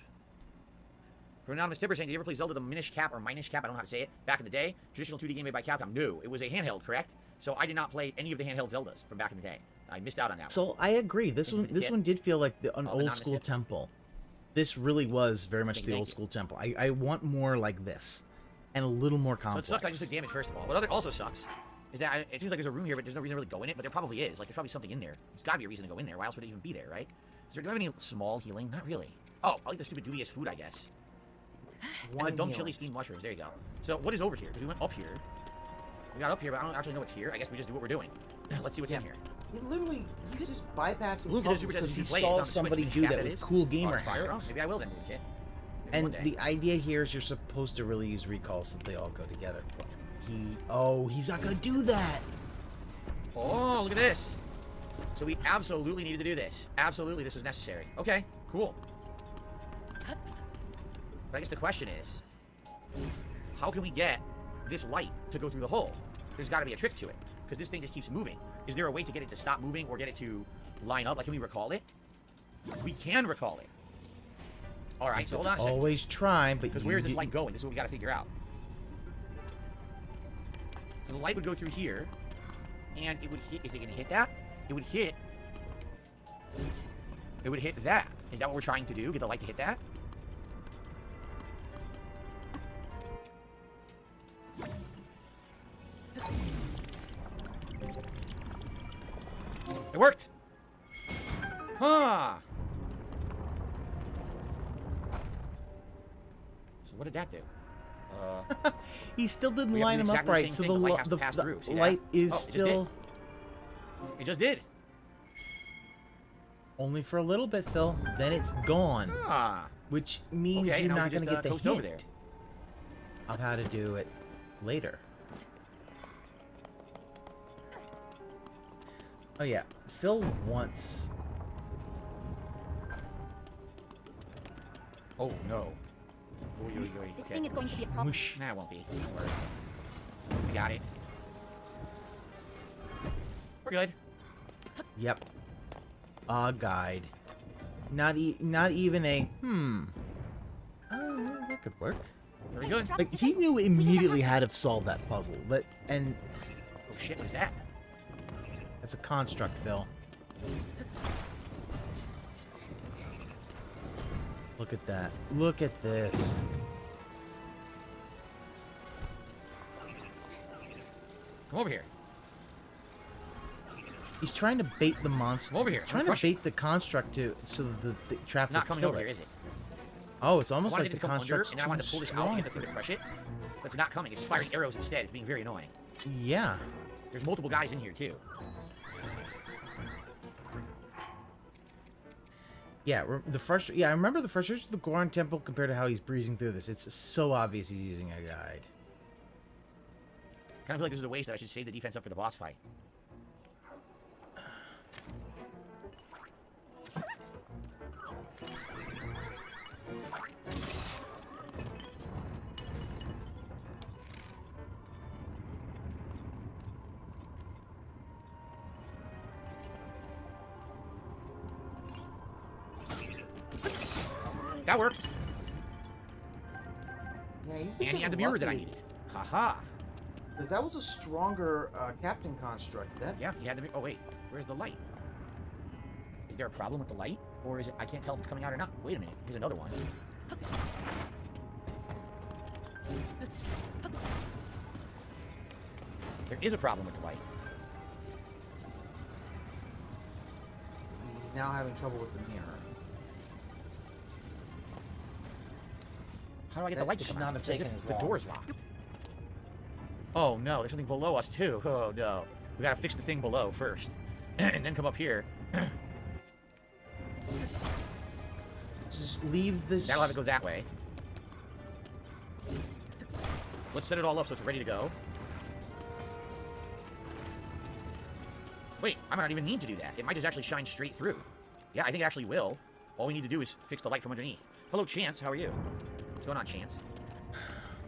from an anonymous tipper saying, did you ever play Zelda the Minish Cap or Minish Cap? I don't know how to say it. Back in the day, traditional 2D game made by Capcom. No, it was a handheld, correct? So I did not play any of the handheld Zeldas from back in the day. I missed out on that. So I agree. This one did feel like an old school tip. temple. This really was very much the old school temple. I want more like this, and a little more complex. So it sucks I just took damage first of all. What also sucks is that it seems like there's a room here, but there's no reason to really go in it. But there probably is. Like there's probably something in there. There's got to be a reason to go in there. Why else would it even be there, right? Do I have any small healing? Not really. Oh, I'll eat the stupid dubious food, I guess. And the dumb chili steamed mushrooms. There you go. So what is over here? Because we went up here. We got up here, but I don't actually know what's here. I guess we just do what we're doing. Let's see what's in here. He's just bypassing Blooper puzzles because he saw somebody do that with cool gamer hacks. Maybe I will then, Kit. And the idea here is you're supposed to really use recalls so they all go together. But he's not gonna do that. Oh, look at this. So we absolutely needed to do this. Absolutely, this was necessary. Okay, cool. But I guess the question is, how can we get this light to go through the hole? There's got to be a trick to it, because this thing just keeps moving. Is there a way to get it to stop moving or get it to line up? Like, can we recall it? We can recall it. All right, so hold on a second. Always try, but because where is this light going? This is what we got to figure out. So the light would go through here, and it would hit. Is it going to hit that? It would hit. It would hit that. Is that what we're trying to do? Get the light to hit that? It worked! Huh! So what did that do? He still didn't line them up right, so the light is still... It just did. Only for a little bit, Phil. Then it's gone. Ah. Which means you're not going to get the hint of how to do it later. Oh yeah, Phil wants... Oh no. This thing is going to be a problem. Nah, it won't be. Don't worry. We got it. We're good. Yep. A guide. Not even a that could work. Very good. Like he knew immediately how to solve that puzzle. Oh shit, what is that? That's a construct, Phil. Look at that. Look at this. Come over here. He's trying to bait the monster. Come over here. Trying to bait the construct so the trap not coming over here, is it? Oh, it's almost like the construct's and I wanted to pull this out and get the thing to crush it. But it's not coming. It's firing arrows instead. It's being very annoying. Yeah. There's multiple guys in here too. Yeah, I remember the frustration of the Goron Temple compared to how he's breezing through this. It's so obvious he's using a guide. Kind of feel like this is a waste that I should save the defense up for the boss fight. That worked. Yeah, and he had the mirror that I needed. Haha. Because that was a stronger captain construct. Yeah, he had the mirror. Oh wait, where's the light? Is there a problem with the light, or is it? I can't tell if it's coming out or not. Wait a minute. Here's another one. There is a problem with the light. He's now having trouble with the mirror. How do I get the light to come out? Not have taken as The long. door's locked. Oh no, there's something below us too. Oh no. We gotta fix the thing below first. And then come up here. Just leave this. That'll have to go that way. Let's set it all up so it's ready to go. Wait, I might not even need to do that. It might just actually shine straight through. Yeah, I think it actually will. All we need to do is fix the light from underneath. Hello, Chance. How are you? What's going on, Chance?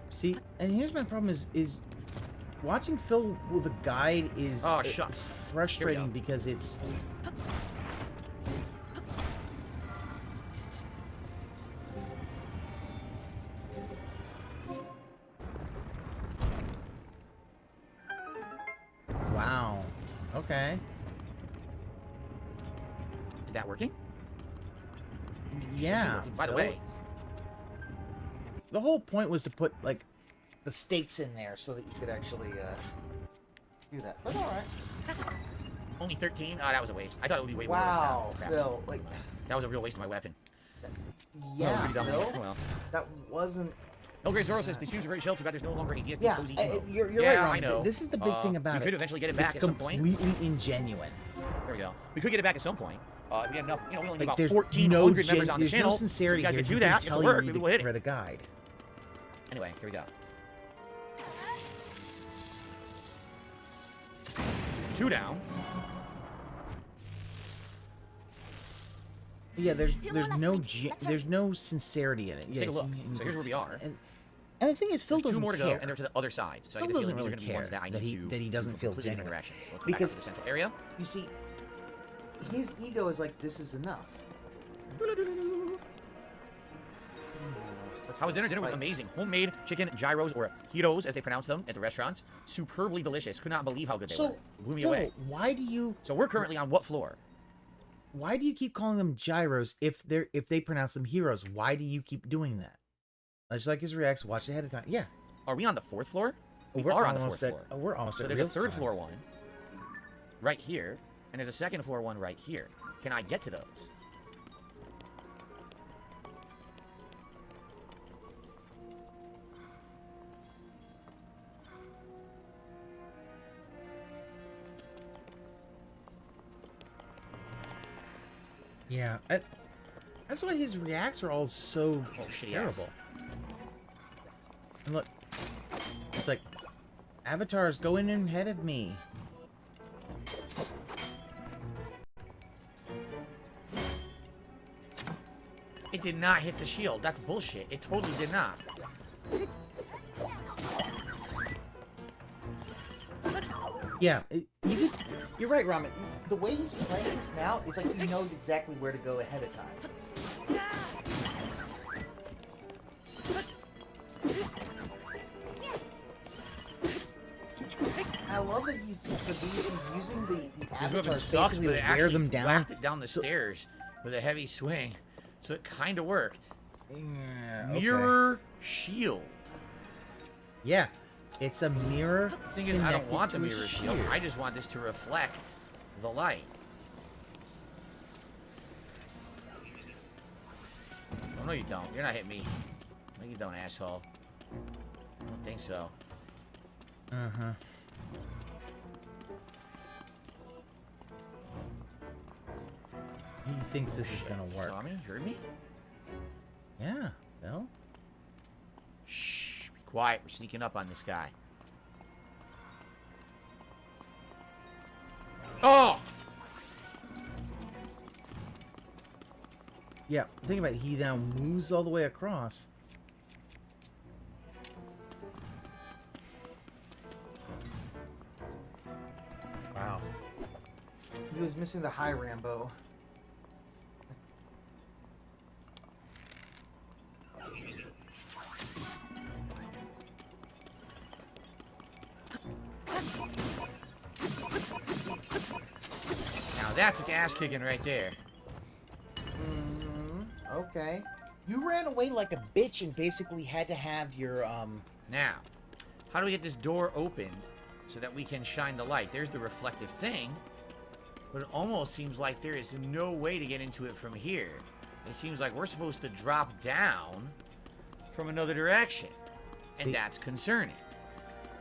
See, and here's my problem is watching Phil with a guide is shucks. Frustrating because it's... Wow. Okay. Is that working? Yeah. By the Phil. way, The whole point was to put, like, the stakes in there so that you could actually, do that. But alright. only 13? Oh, that was a waste. I thought it would be way Wow, worse. Crap. Phil, like... That was a real waste of my weapon. Yeah, pretty dumb. Phil. Well. That wasn't... El Grey Zoro says the tunes are very sheltered, but there's no longer a DFD Yeah, cozy emo. you're yeah, right, Ron. I know. This is the big thing about it. We could eventually get it back at some point. It's completely ingenuine. There we go. We could get it back at some point. We got enough, we only need Like, about there's 1,400 members on the there's channel. no sincerity so you guys here. could do You that. can If tell it you worked, need maybe to we'll hit read it. a guide. Anyway, here we go. 2 down. Yeah, there's no sincerity in it. Let's take a look. So here's where we are. And the thing is, Phil There's doesn't 2 more to care. go, and they're to the other side. So I Phil get the doesn't feeling really these are going to be care ones that I need that he doesn't feel completely genuine. different directions. So let's go back Because up to the central area. you see, his ego is like, this is enough. How was dinner? Dinner was amazing. Homemade chicken gyros, or gyros as they pronounce them at the restaurants. Superbly delicious. Could not believe how good they were. Blew me Phil, away. why do you... So we're currently on what floor? Why do you keep calling them gyros if they pronounce them heroes? Why do you keep doing that? Just like his reacts, watch ahead of time. Yeah. Are we on the 4th floor? We We're are on the 4th almost floor. We're almost So at there's a real 3rd floor one right here, and there's a 2nd floor one right here. Can I get to those? Yeah. That's why his reacts are all so terrible. And look, it's like, avatars going in ahead of me. It did not hit the shield. That's bullshit. It totally did not. Yeah, you're right, Ramen. The way he's playing this now, it's like he knows exactly where to go ahead of time. I love that he's using the avatars basically to wear them down. Whacked it down the stairs with a heavy swing, so it kind of worked. Yeah, Mirror shield. Yeah, it's a mirror. The thing is, I don't connected want the to a mirror shield. shield. I just want this to reflect the light. Oh, no, you don't. You're not hitting me. No, you don't, asshole. I don't think so. Uh-huh. He thinks this is gonna work. Saw me? Heard me? Yeah, no? Shh. Be quiet. We're sneaking up on this guy. Oh! Yeah, think about it. He now moves all the way across. Wow. He was missing the high Rambo. Now that's a ass kicking right there. Okay. You ran away like a bitch and basically had to have your, Now, how do we get this door opened so that we can shine the light? There's the reflective thing, but it almost seems like there is no way to get into it from here. It seems like we're supposed to drop down from another direction, and that's concerning.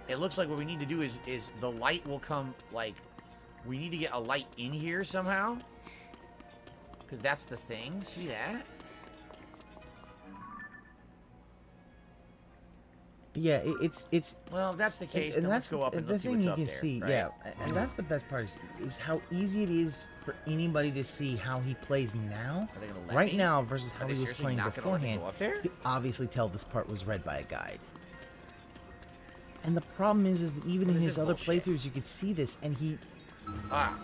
It looks like what we need to do is the light will come, like, we need to get a light in here somehow, because that's the thing. See that? Yeah, it's. Well, if that's the case, and then that's let's go up and the let's see thing what's you up can there. see. Right? Yeah, and that's the best part is how easy it is for anybody to see how he plays now, Are they gonna let right me? now, versus Are how they he was seriously playing not gonna let me beforehand. go up there? You can obviously tell this part was read by a guide. And the problem is that even What in is his this other bullshit? playthroughs, you could see this, and he. Ah.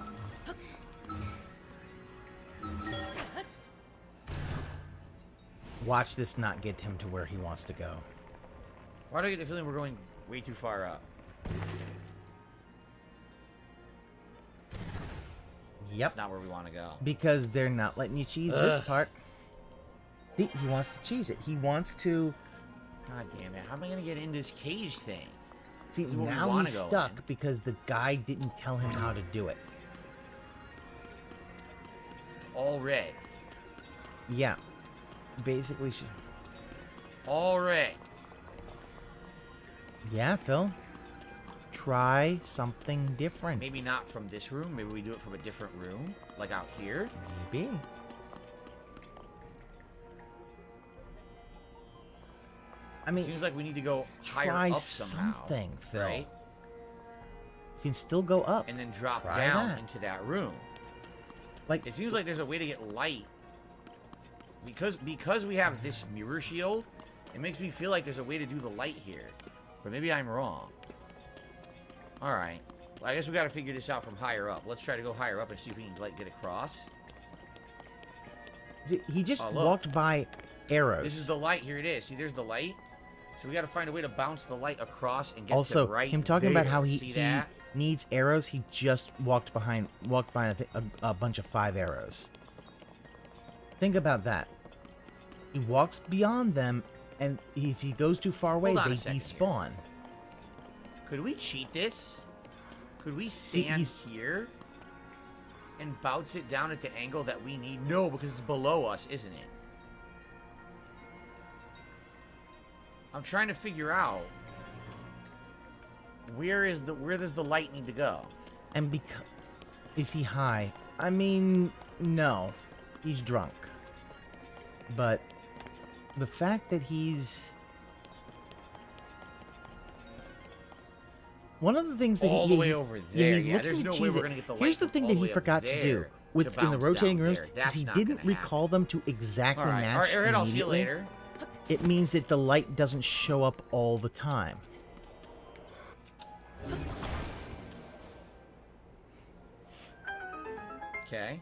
Watch this not get him to where he wants to go. Why do I get the feeling we're going way too far up? Yep. That's not where we want to go. Because they're not letting you cheese this part. See, he wants to cheese it. He wants to. God damn it. How am I going to get in this cage thing? See, This is where we now wanna he's go stuck in. because the guy didn't tell him how to do it. It's all red. Yeah. Basically, All red. yeah, Phil. Try something different. Maybe not from this room. Maybe we do it from a different room. Like out here. Maybe. I mean, Seems like we need to go higher try up somehow. something, Phil. Right? You can still go up. And then drop Try down that. into that room. Like, It seems like there's a way to get light. Because we have this mirror shield, it makes me feel like there's a way to do the light here. But maybe I'm wrong. Alright. Well, I guess we gotta figure this out from higher up. Let's try to go higher up and see if we can like get across. see, he just Oh, look. walked by arrows. This is the light. Here it is. See, there's the light. So we gotta find a way to bounce the light across and get Also, to right him talking about there. how See he that? needs arrows. He just walked by a bunch of 5 arrows. Think about that. He walks beyond them, and if he goes too far away, Hold on they a second despawn. Could we cheat this? Could we See, stand he's- here and bounce it down at the angle that we need? No, because it's below us, isn't it? I'm trying to figure out where does the light need to go? And because is he high? I mean, no, he's drunk. But the fact that he's one of the things that All he, the way he's, over yeah, there. he's Yeah, looking there's to no way cheese we're it. gonna get the Here's light the from thing all that the he way up forgot to there do with to in the bounce rotating down rooms there. because That's he not didn't gonna recall them to exactly All right. match Alright, I'll see you immediately. later. It means that the light doesn't show up all the time. Okay.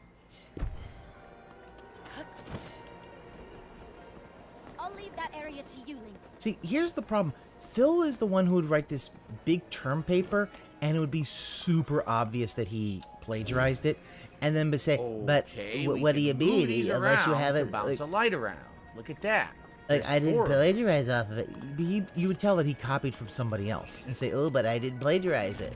I'll leave that area to you, Link. See, here's the problem. Phil is the one who would write this big term paper, and it would be super obvious that he plagiarized it, and then say, "But Okay, what do you mean? these Unless you around have to it, bounce like, a light around. Look at that. like, There's I didn't 4 of them. plagiarize off of it." You would tell that he copied from somebody else and say, "Oh, but I didn't plagiarize it."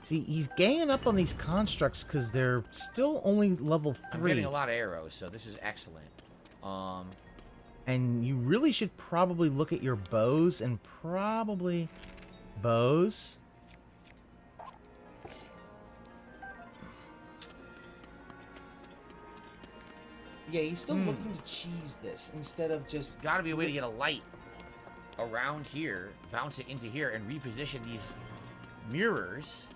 See, he's ganging up on these constructs because they're still only level 3. I'm getting a lot of arrows, so this is excellent. And you really should probably look at your bows and probably bows. Yeah, he's still looking to cheese this instead of just... Gotta be a way to get a light around here, bounce it into here, and reposition these mirrors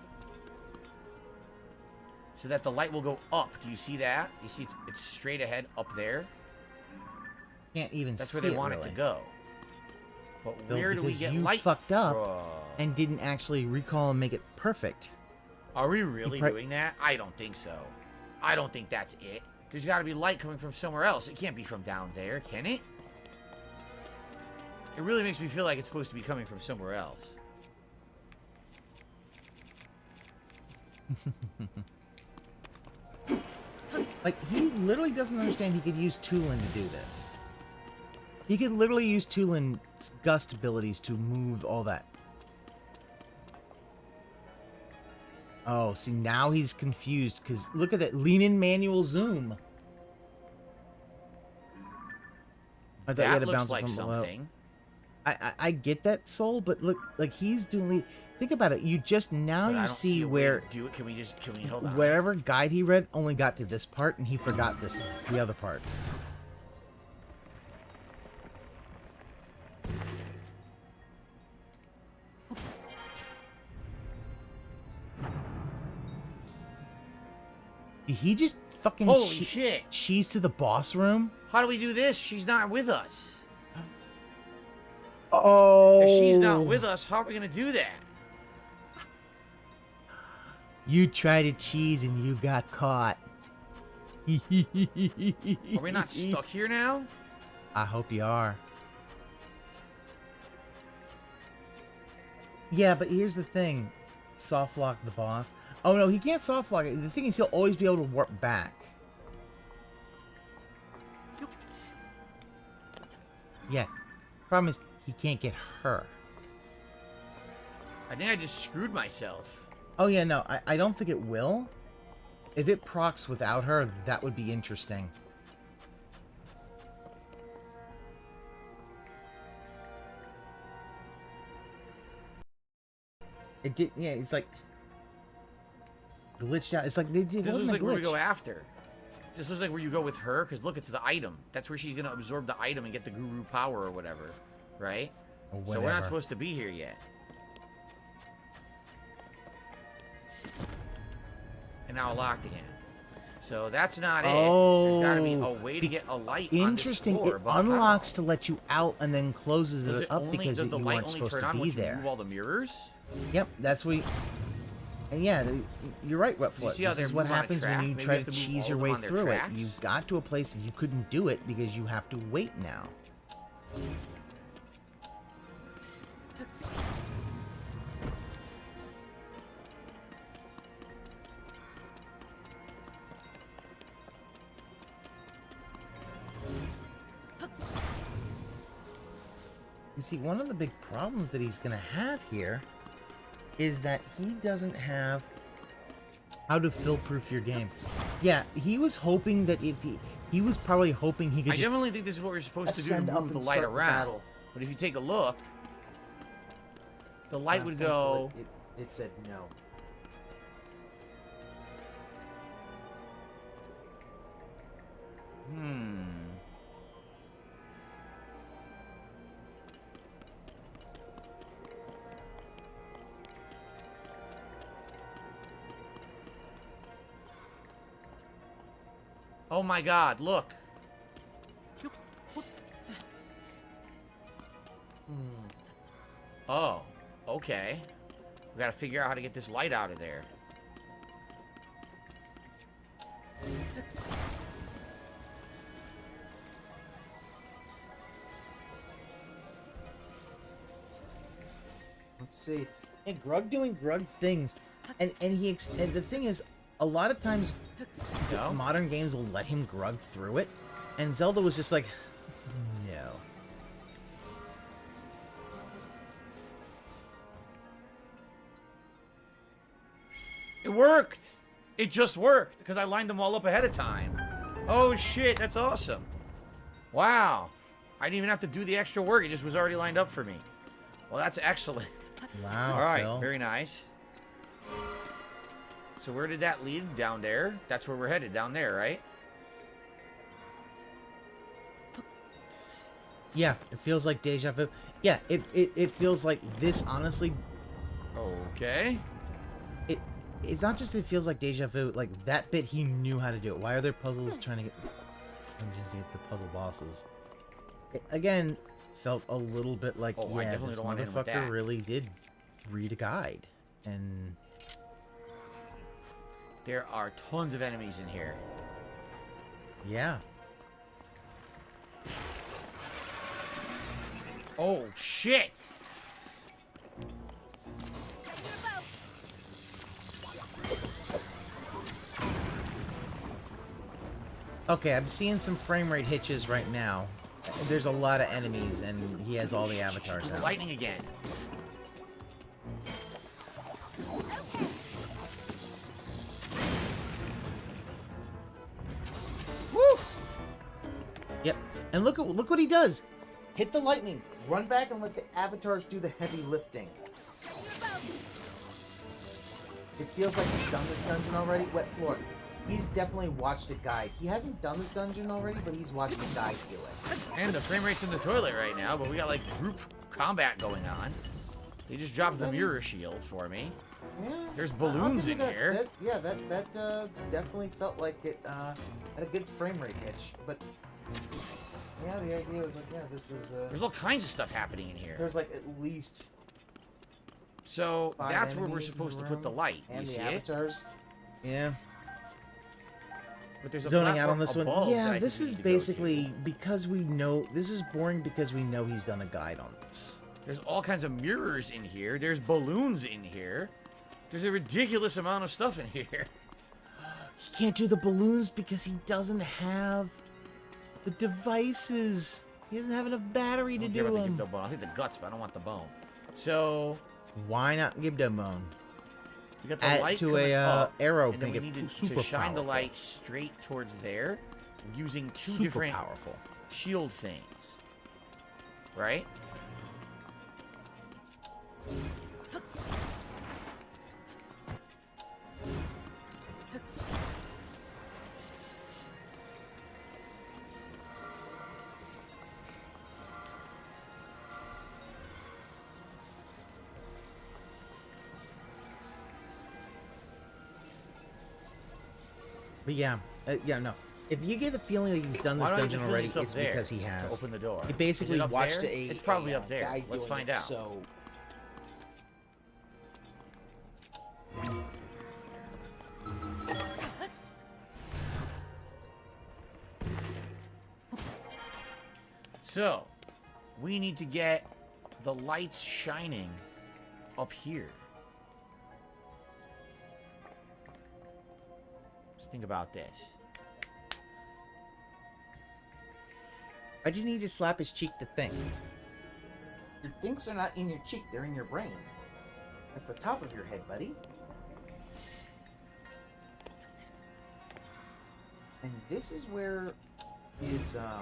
so that the light will go up. Do you see that? You see it's straight ahead up there? Can't even That's see where they it, want really. it to go. But Bill, where do we because get you light fucked up from? and didn't actually recall and make it perfect. Are we really You doing that? I don't think so. I don't think that's it. There's got to be light coming from somewhere else. It can't be from down there, can it? It really makes me feel like it's supposed to be coming from somewhere else. Like, he literally doesn't understand he could use Tulin to do this. He could literally use Tulin's gust abilities to move all that. Oh, see, now he's confused, because look at that. Lean in manual zoom. I thought you had to That looks bounce like from below. something. I get that, Soul, but look, like, he's doing... Think about it. You just... Now But I you don't see a way where... to do it. Can we hold on? Whatever guide he read only got to this part, and he forgot the other part. Did he just fucking Holy shit. cheese to the boss room? How do we do this? She's not with us. Oh. If she's not with us, how are we gonna do that? You tried to cheese and you got caught. Are we not stuck here now? I hope you are. Yeah, but here's the thing. Soft lock the boss. Oh no, he can't soft lock it. The thing is, he'll always be able to warp back. Yeah. Problem is, he can't get her. I think I just screwed myself. Oh yeah, no, I don't think it will. If it procs without her, that would be interesting. It did, yeah, it's like... glitched out. It's like, it This wasn't looks a like where we glitch. go after. This looks like where you go with her, because look, it's the item. That's where she's going to absorb the item and get the guru power or whatever, right? Or So we're not whatever. supposed to be here yet. And now locked again. So that's not it. There's got to be a way to get a light Interesting. on this floor. It but how? unlocks to let you out and then closes Does it it up only, because does the you light weren't only supposed turn to on be once you there. move all the mirrors? Yep, that's what. And yeah, you're right, you Wetfoot. see how This they is what move on a happens track? when you Maybe try you to have to move cheese all your of way them on their through it. tracks? You got to a place that you couldn't do it because you have to wait now. You see, one of the big problems that he's going to have here is that he doesn't have how to fill-proof your game. Yeah, he was hoping that if he was probably hoping he could I just definitely think this is what we're supposed to do to ascend up move the and light start the around. battle. But if you take a look, the light I'm would thankful go... It said no. Oh my god, look. Oh, okay. We gotta figure out how to get this light out of there. Let's see. And Grug doing Grug things, and the thing is, a lot of times, modern games will let him Grug through it, and Zelda was just like, no. It worked! It just worked, because I lined them all up ahead of time. Oh shit, that's awesome. Wow. I didn't even have to do the extra work, it just was already lined up for me. Well, that's excellent. Wow, Alright, Phil. very nice. So where did that lead? Down there? That's where we're headed, down there, right? Yeah, it feels like deja vu. Yeah, it feels like this, honestly. Okay. It's not just it feels like deja vu, like that bit he knew how to do it. Why are there puzzles trying to get dungeons to get the puzzle bosses? It, again, felt a little bit like, Oh, I yeah, definitely this don't want to end with motherfucker that. really did read a guide. And There are tons of enemies in here. yeah. Oh, shit! Okay, I'm seeing some frame rate hitches right now. There's a lot of enemies, and he has all the avatars out. Lightning again. Woo! Yep. And look what he does. Hit the lightning. Run back and let the avatars do the heavy lifting. It feels like he's done this dungeon already. Wet floor. He's definitely watched a guide. He hasn't done this dungeon already, but he's watching a guide do it. And the frame rate's in the toilet right now, but we got like group combat going on. They just dropped the mirror shield for me. Yeah. There's balloons in here. That definitely felt like it had a good frame rate hitch. But yeah, the idea was like, yeah, this is. There's all kinds of stuff happening in here. There's like at least. So 5 that's where we're enemies in supposed the to put the room, light. and You the see avatars. it? Yeah. But there's a Zoning out on platform this one. above that Yeah, I this think we is need to go to. basically because we know this is boring because we know he's done a guide on this. There's all kinds of mirrors in here. There's balloons in here. There's a ridiculous amount of stuff in here. He can't do the balloons because he doesn't have the devices. He doesn't have enough battery to do them. The bone. I'll take the guts, but I don't want the bone. So why not give them bone? we got the Add light to coming a up, arrow, and then make we it need super to shine the powerful. light straight towards there, using two Super different powerful. shield things. Right? But yeah, no. If you get the feeling that he's done this Why do I get the dungeon feeling already, it's up it's there because he to has. open the door? He Is basically it up watched there? a. It's probably up there. guy Let's doing find it, out. So. So, we need to get the lights shining up here. Just think about this. Why do you need to slap his cheek to think? Your thinks are not in your cheek, they're in your brain. That's the top of your head, buddy. And this is where his, I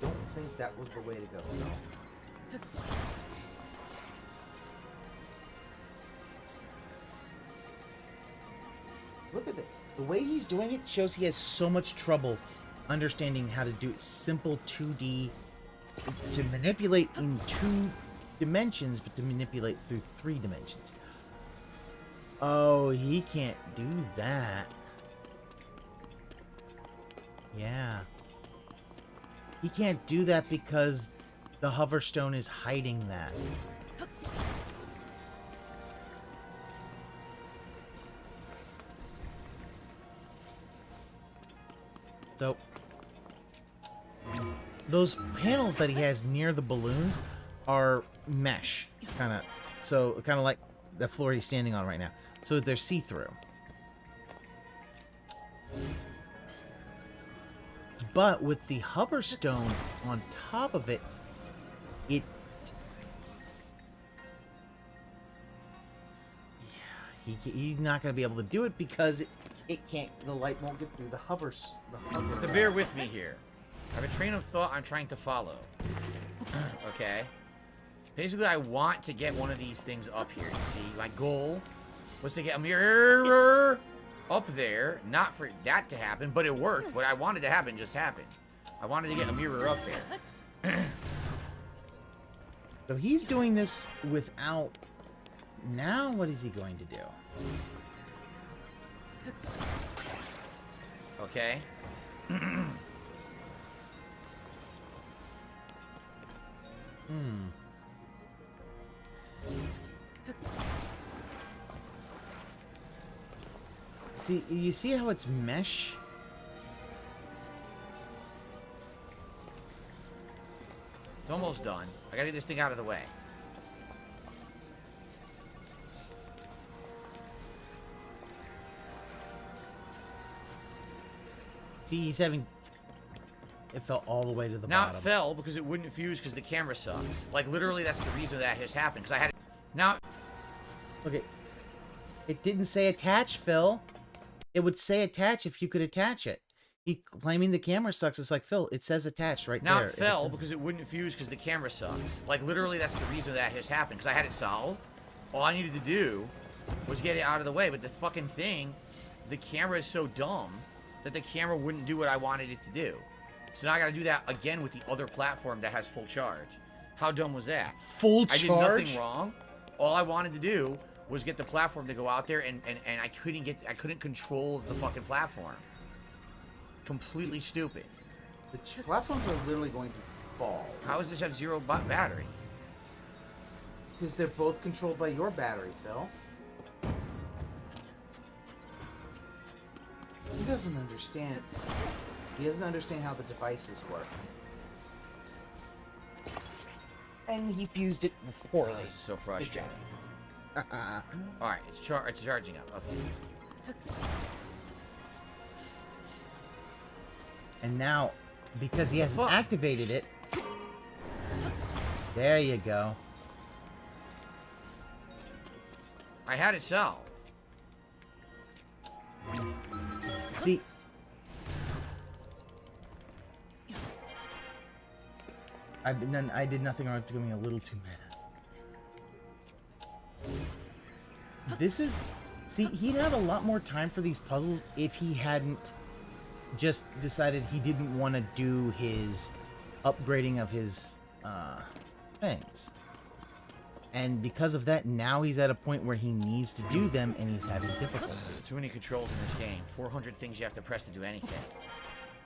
don't think that was the way to go, no. Look at it. The way he's doing it shows he has so much trouble understanding how to do it. Simple 2D to manipulate in 2 dimensions, but to manipulate through 3 dimensions. Oh, he can't do that. Yeah. He can't do that because the hoverstone is hiding that. So, those panels that he has near the balloons are mesh, kind of like the floor he's standing on right now. So they're see-through. But with the hoverstone on top of it, he's not going to be able to do it because it can't. The light won't get through the hover. To bear with me here. I have a train of thought I'm trying to follow. Okay. Basically, I want to get one of these things up here. You see, my goal was to get a mirror up there. Not for that to happen, but it worked. What I wanted to happen just happened. I wanted to get a mirror up there. So he's doing this without. Now, what is he going to do? Okay. See, you see how it's mesh? It's almost done. I gotta get this thing out of the way. See, he's having... It fell all the way to the now bottom. Now it fell because it wouldn't fuse because the camera sucks. Like, literally, that's the reason that has happened. Because I had... Now... Okay. It didn't say attach, Phil. It would say attach if you could attach it. He claiming the camera sucks. It's like, Phil, it says attached right now there. Now it fell because it wouldn't fuse because the camera sucks. Like, literally, that's the reason that has happened. Because I had it solved. All I needed to do was get it out of the way. But the fucking thing, the camera is so dumb that the camera wouldn't do what I wanted it to do. So now I got to do that again with the other platform that has full charge. How dumb was that? Full charge? I did nothing wrong. All I wanted to do was get the platform to go out there, and I couldn't control the fucking platform. Completely stupid. The platforms are literally going to fall. How does this have zero battery? Because they're both controlled by your battery, Phil. He doesn't understand. He doesn't understand how the devices work. And he fused it poorly. Oh, this is so frustrating. Alright, it's charging up. Okay. And now, because he hasn't activated it... There you go. I had it solved. See... I did nothing wrong. I was becoming a little too meta. This is... See, he'd have a lot more time for these puzzles if he hadn't just decided he didn't want to do his upgrading of his things. And because of that, now he's at a point where he needs to do them, and he's having difficulty. Too many controls in this game. 400 things you have to press to do anything.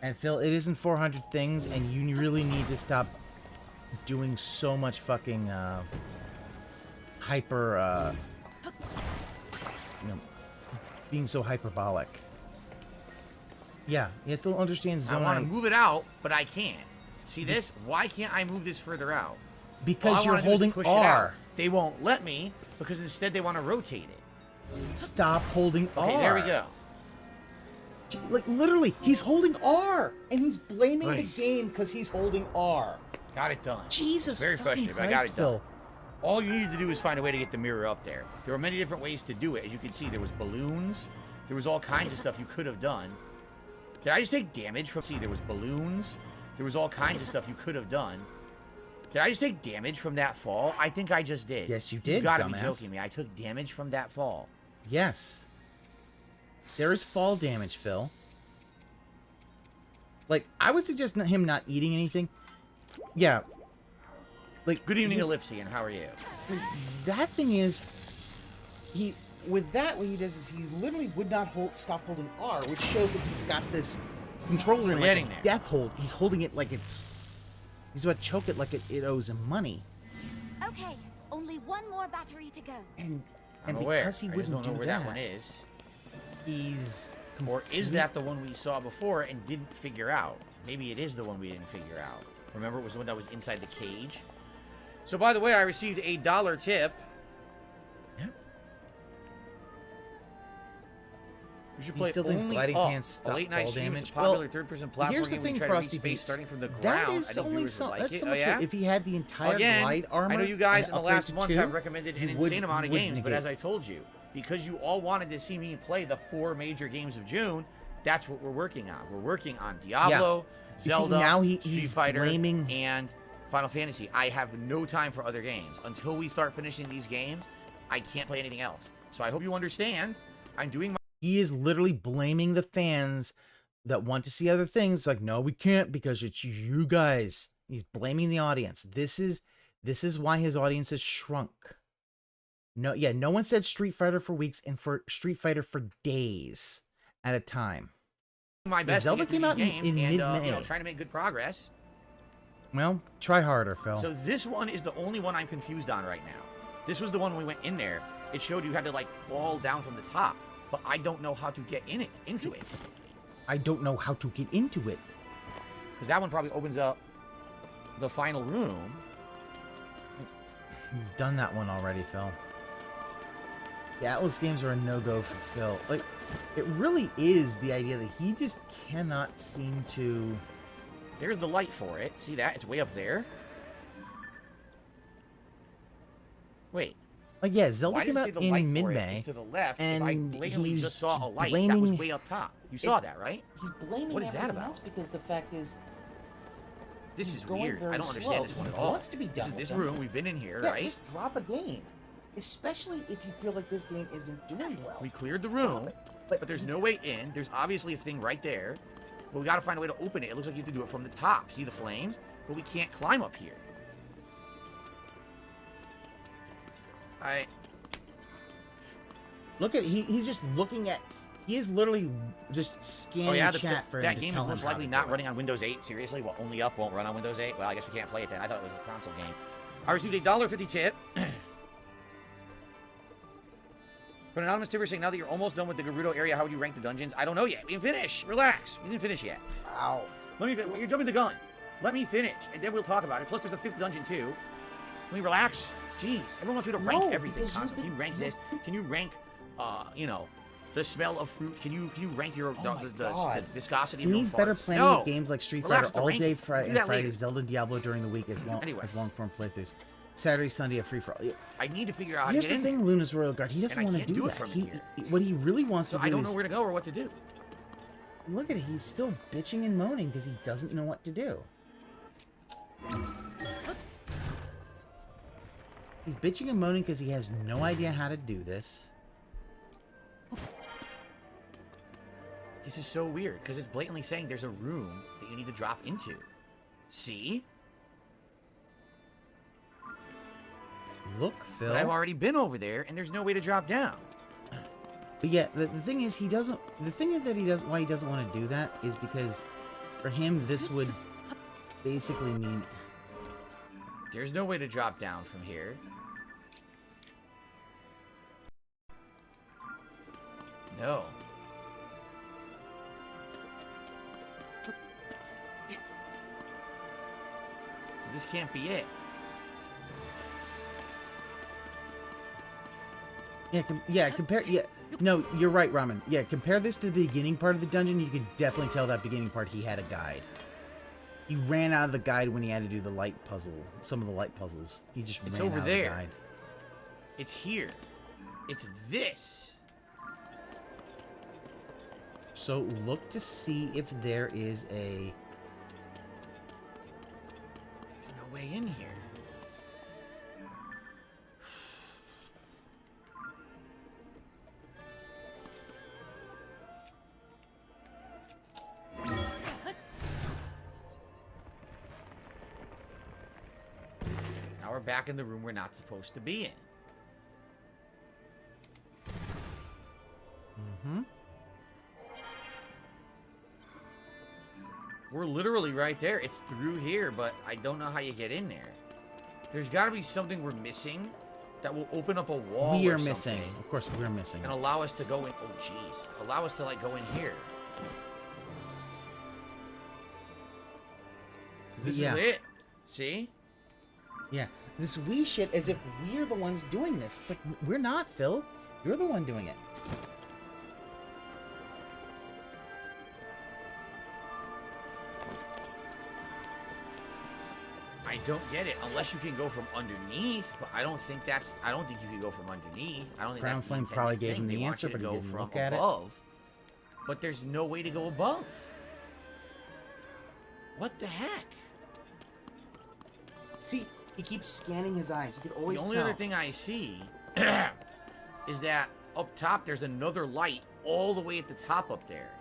And Phil, it isn't 400 things, and you really need to stop doing so much fucking hyper being so hyperbolic. Yeah, you have to understand zone. I want to move it out, but I can't. See this? Why can't I move this further out? Because you're holding R. They won't let me because instead they want to rotate it. Stop holding R. Okay, there we go. Like, literally, he's holding R, and he's blaming the game because he's holding R. Got it done. Jesus, it's very frustrating, but I got it Phil. done. All you needed to do is find a way to get the mirror up there. There were many different ways to do it. As you can see, there was balloons. There was all kinds of stuff you could have done. Did I just take damage from... See, there was balloons. There was all kinds of stuff you could have done. Did I just take damage from that fall? I think I just did. Yes, you did, You gotta dumbass. be joking me. I took damage from that fall. Yes. There is fall damage, Phil. Like, I would suggest him not eating anything. Yeah. Like, good evening, Ellipsian. How are you? That thing is... With that, what he does is he literally would not stop holding R, which shows that he's got this controller in like a death hold. He's holding it like it's... He's about to choke it like it owes him money. Okay, only one more battery to go. And I'm aware. Because he I wouldn't just don't know do where that, that one is. He's... Or is that the one we saw before and didn't figure out? Maybe it is the one we didn't figure out. Remember, it was the one that was inside the cage? So, by the way, I received a $1 tip. Yep. We should He play still thinks only gliding Up, can't stop a late-night fall stream. damage. It's a popular Well, third-person platform here's the game. thing, We try Frosty to reach Beats. space starting from the That ground. is I know only viewers would like that's it. somewhat Oh, yeah? true. If he had the entire Again, glide armor, I know you guys and in the upgrade last to month 2, have recommended an he insane amount of would games, but negate. as I told you, because you all wanted to see me play the 4 major games of June, that's what we're working on. We're working on Diablo, Zelda, now Street he's Fighter, blaming... and Final Fantasy. I have no time for other games. Until we start finishing these games, I can't play anything else. So I hope you understand. I'm doing my... He is literally blaming the fans that want to see other things. Like, no, we can't because it's you guys. He's blaming the audience. This is why his audience has shrunk. No, yeah, no one said Street Fighter for weeks and for Street Fighter for days at a time. My best Zelda to get came through out these games in and, mid-May. you know, trying to make good progress. Well, try harder, Phil. So this one is the only one I'm confused on right now. This was the one when we went in there. It showed you had to, like, fall down from the top. but I don't know how to get into it. I don't know how to get into it. Because that one probably opens up the final room. You've done that one already, Phil. The Atlas games are a no-go for Phil. Like, it really is the idea that he just cannot seem to... There's the light for it. See that? It's way up there. Wait. Like, yeah, Zelda Why came did out it say the light in for it mid-May. is to the left, and if I blatantly he's just saw a light blaming... that was way up top. You saw that, right? He's blaming What is that everything about? else because the fact is... This he's is going weird. very I don't understand slow. this one at He all. wants to be done with This them. room. We've been in here, Yeah, right? just drop a game. Especially if you feel like this game isn't doing well. We cleared the room, but there's no way in. There's obviously a thing right there. But we gotta find a way to open it. It looks like you have to do it from the top. See the flames? But we can't climb up here. Look at he's just looking at... He is literally just scanning chat for that him to game tell is him most how likely to not do it. running on Windows 8. Seriously? Well, only up won't run on Windows 8? Well, I guess we can't play it then. I thought it was a console game. I received a $1.50 tip. But anonymous tipper saying, now that you're almost done with the Gerudo area, how would you rank the dungeons? I don't know yet. We didn't finish. Relax. We didn't finish yet. Wow. You're jumping the gun. Let me finish, and then we'll talk about it. Plus, there's a 5th dungeon, too. Can we relax? Jeez. Everyone wants me to rank everything constantly. Can you rank this? Can you rank, you know, the smell of fruit? Can you rank your the viscosity of He's those better farts? planning No. with games like Street Relax Fighter with the all ranking. day, Do Friday, that later. Zelda and Diablo during the week as long-form playthroughs. Saturday, Sunday, a free-for-all. I need to figure out how Here's to get the in thing, Luna's Royal Guard. He doesn't and I want to can't do it that. from He, here. what he really wants So to do I don't is... know where to go or what to do. Look at it. He's still bitching and moaning because he doesn't know what to do. He's bitching and moaning because he has no idea how to do this. This is so weird, because it's blatantly saying there's a room that you need to drop into. See? Look, Phil. But I've already been over there, and there's no way to drop down. But yeah, the thing is, he doesn't... The thing that he does... Why he doesn't want to do that is because for him, this would basically mean... There's no way to drop down from here. No. So this can't be it. Compare... Yeah, no, you're right, Ramen. Yeah, compare this to the beginning part of the dungeon. You can definitely tell that beginning part he had a guide. He ran out of the guide when he had to do the light puzzle. Some of the light puzzles. He just ran over out there. of the guide. It's here. It's this. So look to see if there is a... No way in here. Now we're back in the room we're not supposed to be in. Mm-hmm. We're literally right there. It's through here, but I don't know how you get in there. There's got to be something we're missing that will open up a wall We or are something missing. Of course, we're missing. and allow us to go in. Oh, jeez. Allow us to, like, go in here. This Yeah. is it. See? Yeah. This we shit as if we're the ones doing this. It's like, we're not, Phil. You're the one doing it. I don't get it. Unless you can go from underneath, but I don't think that's... I don't think you can go from underneath. I don't think Crown that's the Flame intended probably gave thing. him They the want answer, you to but he go didn't from look at it. above. But there's no way to go above. What the heck? See, he keeps scanning his eyes. You could always The only tell. other thing I see is that up top there's another light all the way at the top up there.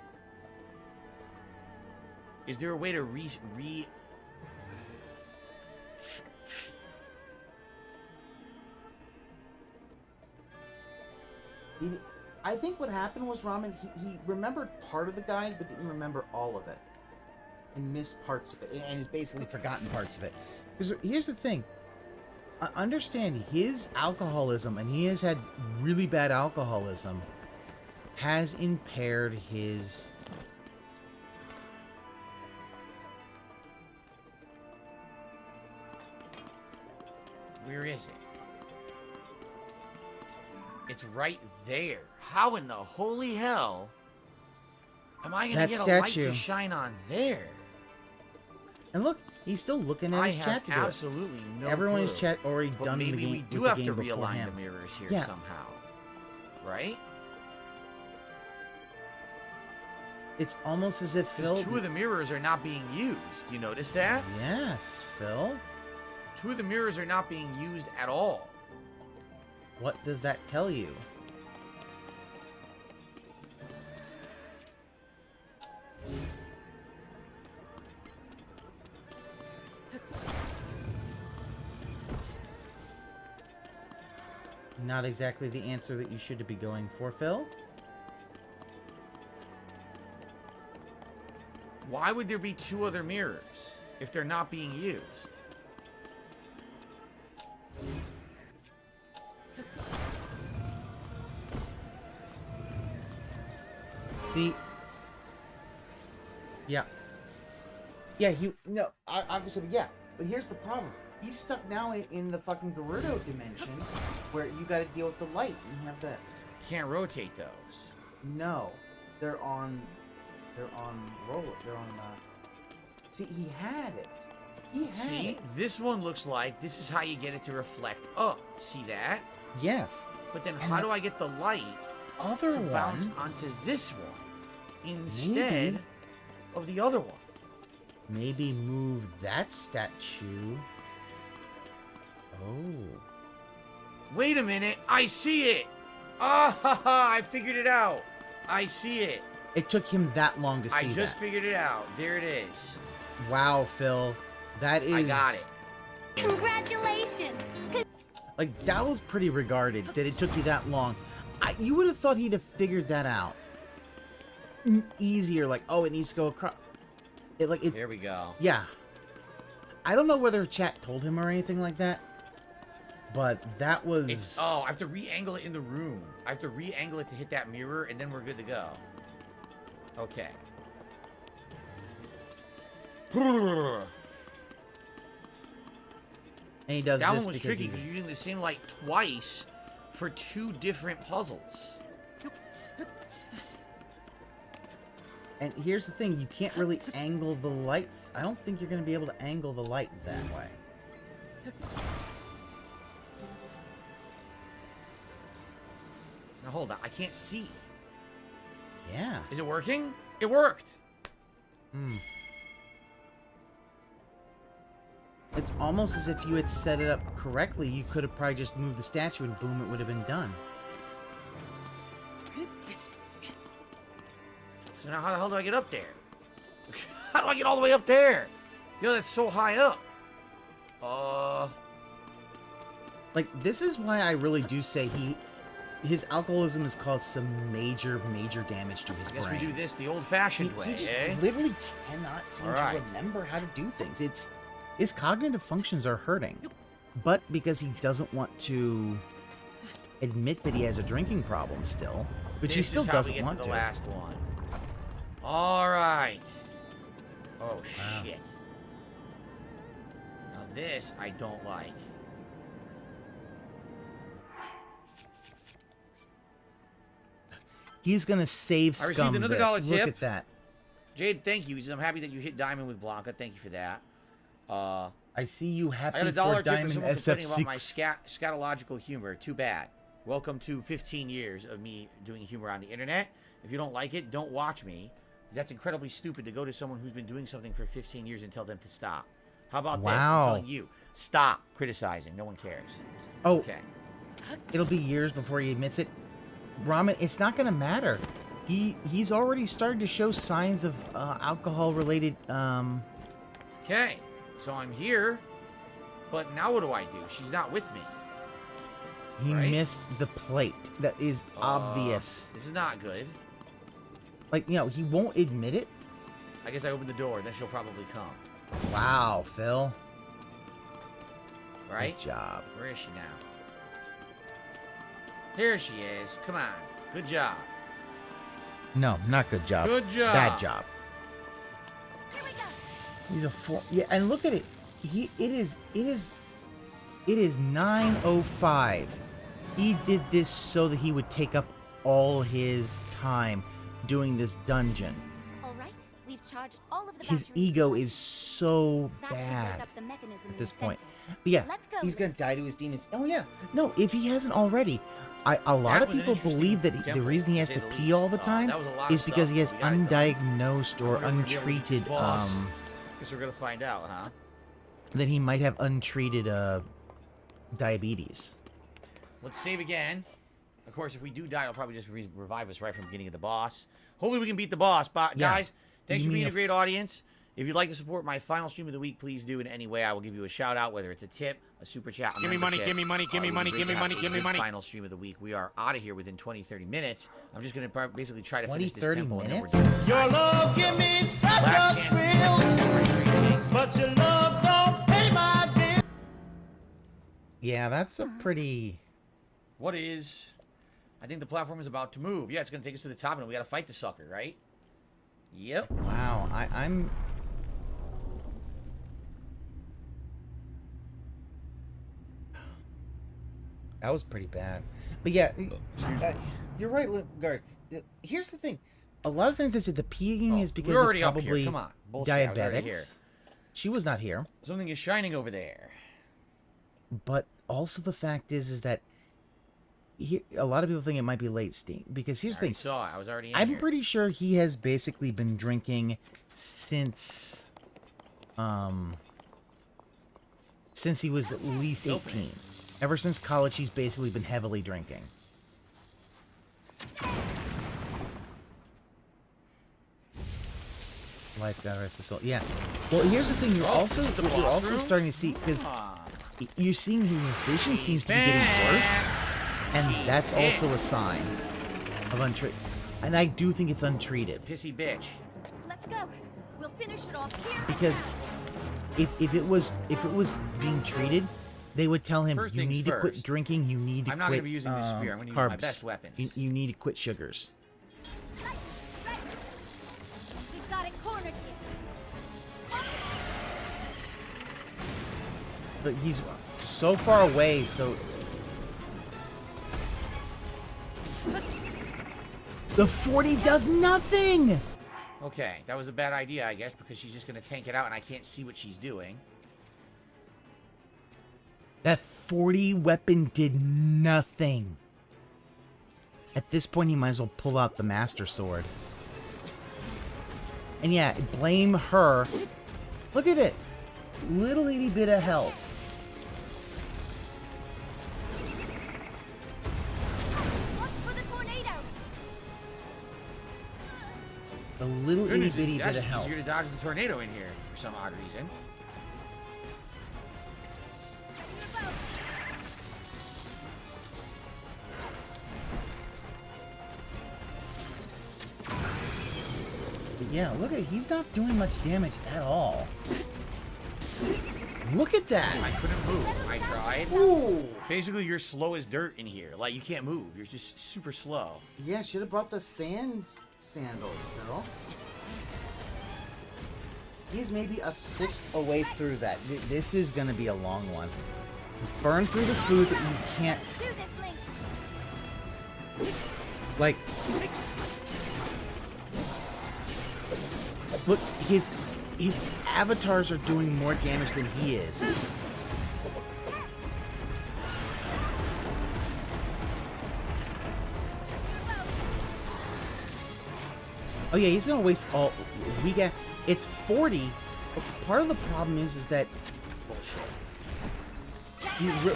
Is there a way to I think what happened was, Ramen, he remembered part of the guide, but didn't remember all of it. And missed parts of it. And has basically forgotten parts of it. Because here's the thing. Understand his alcoholism, and he has had really bad alcoholism, has impaired his... Where is it? It's right there. How in the holy hell am I going to get a light to shine on there? And look, he's still looking at his chat to do it. Absolutely no Everyone in clue. his chat already But done the maybe game. we do with have the to game before realign him. the mirrors here Yeah. somehow, right? It's almost as if Because Phil... 2 of the mirrors are not being used. You notice that? Yes, Phil. 2 of the mirrors are not being used at all. What does that tell you? Not exactly the answer that you should be going for, Phil. Why would there be 2 other mirrors if they're not being used? See? Yeah. Yeah, no, obviously, yeah. But here's the problem. He's stuck now in the fucking Gerudo dimension where you gotta deal with the light and you have that. Can't rotate those. No. They're on roller. They're on, see, he had it. He had See, it. this one looks like this is how you get it to reflect up. See that? Yes. But then And how the do I get the light other to bounce one onto this one instead of the other one? Maybe move that statue. Oh. Wait a minute. I see it. Ah, ha, ha, I figured it out. I see it. It took him that long to see I just that. figured it out. There it is. Wow, Phil. That is... I got it. Congratulations! Like, that was pretty regarded, that it took you that long. You would have thought he'd have figured that out. Easier, like, oh, it needs to go across. There we go. Yeah. I don't know whether chat told him or anything like that, but that was... Oh, I have to re-angle it in the room. I have to re-angle it to hit that mirror, and then we're good to go. Okay. And he does that this one was because tricky he's... because you're using the same light twice for 2 different puzzles. And here's the thing, you can't really angle the light. I don't think you're going to be able to angle the light that way. Now hold on, I can't see. Yeah. Is it working? It worked! Hmm. It's almost as if you had set it up correctly. You could have probably just moved the statue and boom, it would have been done. So now how the hell do I get up there? How do I get all the way up there? Yo, that's so high up. Like, this is why I really do say his alcoholism has caused some major damage to his I guess brain. we do this the old-fashioned way, He just eh? literally cannot seem to remember how to do things. His cognitive functions are hurting. But because he doesn't want to admit that he has a drinking problem still, which he still doesn't want to. The last one. All right. Oh, shit. Now this I don't like. He's gonna save I received scum another this. $1 Look tip. at that. Jade, thank you. He says, I'm happy that you hit diamond with Blanca. Thank you for that. I see you happy I got a for $1 tip for Diamond someone complaining SF6. about my scatological humor. Too bad. Welcome to 15 years of me doing humor on the internet. If you don't like it, don't watch me. That's incredibly stupid to go to someone who's been doing something for 15 years and tell them to stop. How about this? I'm telling you, stop criticizing. No one cares. Oh, okay. It'll be years before he admits it. Ramen, it's not gonna matter. He's already started to show signs of alcohol-related. Okay, so I'm here, but now what do I do? She's not with me. He missed the plate. That is obvious. This is not good. Like, you know, he won't admit it. I guess I open the door, then she'll probably come. Wow, Phil. Right? Good job. Where is she now? Here she is. Come on. Good job. No, not good job. Good job. Bad job. He's a 4. Yeah, and look at it. It is 9:05. He did this so that he would take up all his time doing this dungeon. All right, we've charged all of the His batteries. ego is so That should bad wake up the mechanism in at this the point. center. But yeah, Let's go, he's gonna Link. die to his demons. Oh yeah, no, if he hasn't already, a lot That of was an people interesting believe that the temple, reason he has to to say the pee least. all the time That was a lot is of because stuff. he has We got it done. undiagnosed or We're gonna be able to beat this untreated boss. Guess we're gonna find out, huh? that he might have untreated diabetes. Let's save again. Of course, if we do die, it'll probably just revive us right from the beginning of the boss. Hopefully we can beat the boss. But Yeah. guys, thanks You for mean being a a great audience. If you'd like to support my final stream of the week, please do in any way. I will give you a shout out, whether it's a tip, a super chat, a Give me money, membership. give me money, give me It would money, be great give me to have money, a give me good money. Final stream of the week. We are out of here within 20-30 minutes. I'm just going to basically try to 20, finish this 30 temple. And then we're minutes? done. Your love give me such Last a chance. thrill, but your love don't pay my bill. Yeah, that's a pretty. What is... I think the platform is about to move. Yeah, it's going to take us to the top, and we got to fight the sucker, right? Yep. Wow, I'm. That was pretty bad. But yeah, you're right, Guard. Here's the thing. A lot of times they said the peeing is because we're already of up here. probably Come on. Bullshit, I was already here. diabetics. She was not here. Something is shining over there. But also the fact is that a lot of people think it might be late steam because here's the thing. Saw it. I was already in I'm here. pretty sure he has basically been drinking since he was at least 18. Ever since college, he's basically been heavily drinking. Life got rest of soul. Yeah. Well, here's the thing. You're also starting to see because you're seeing his vision seems to be getting worse, and that's also a sign of untreated. And I do think it's untreated. Pissy bitch. Let's go. We'll finish it off here. Because if it was being treated, they would tell him First you things need to quit first. drinking. You need to I'm quit not gonna be using this spear. I'm gonna use my carbs. best weapons. You need to quit sugars. We've got it cornered here. But he's so far away, so the 40 does nothing. Okay, that was a bad idea, I guess, because she's just gonna tank it out and I can't see what she's doing. That 40 weapon did nothing. At this point, he might as well pull out the Master Sword. And yeah, blame her. Look at it. Little itty bit of health. Watch for the tornado. The little itty Goodness, bitty it's bit of actually health. easier to dodge the tornado in here for some odd reason. But yeah, look at he's not doing much damage at all. Look at that. I couldn't move. I tried. Ooh. Basically, you're slow as dirt in here. Like, you can't move. You're just super slow. Yeah, should have brought the sandals, girl. He's maybe a sixth away through that. This is gonna be a long one. Burn through the food that you can't. Do this, Link. Like, look, his avatars are doing more damage than he is. Oh yeah, he's gonna waste all. We got it's 40. But part of the problem is that what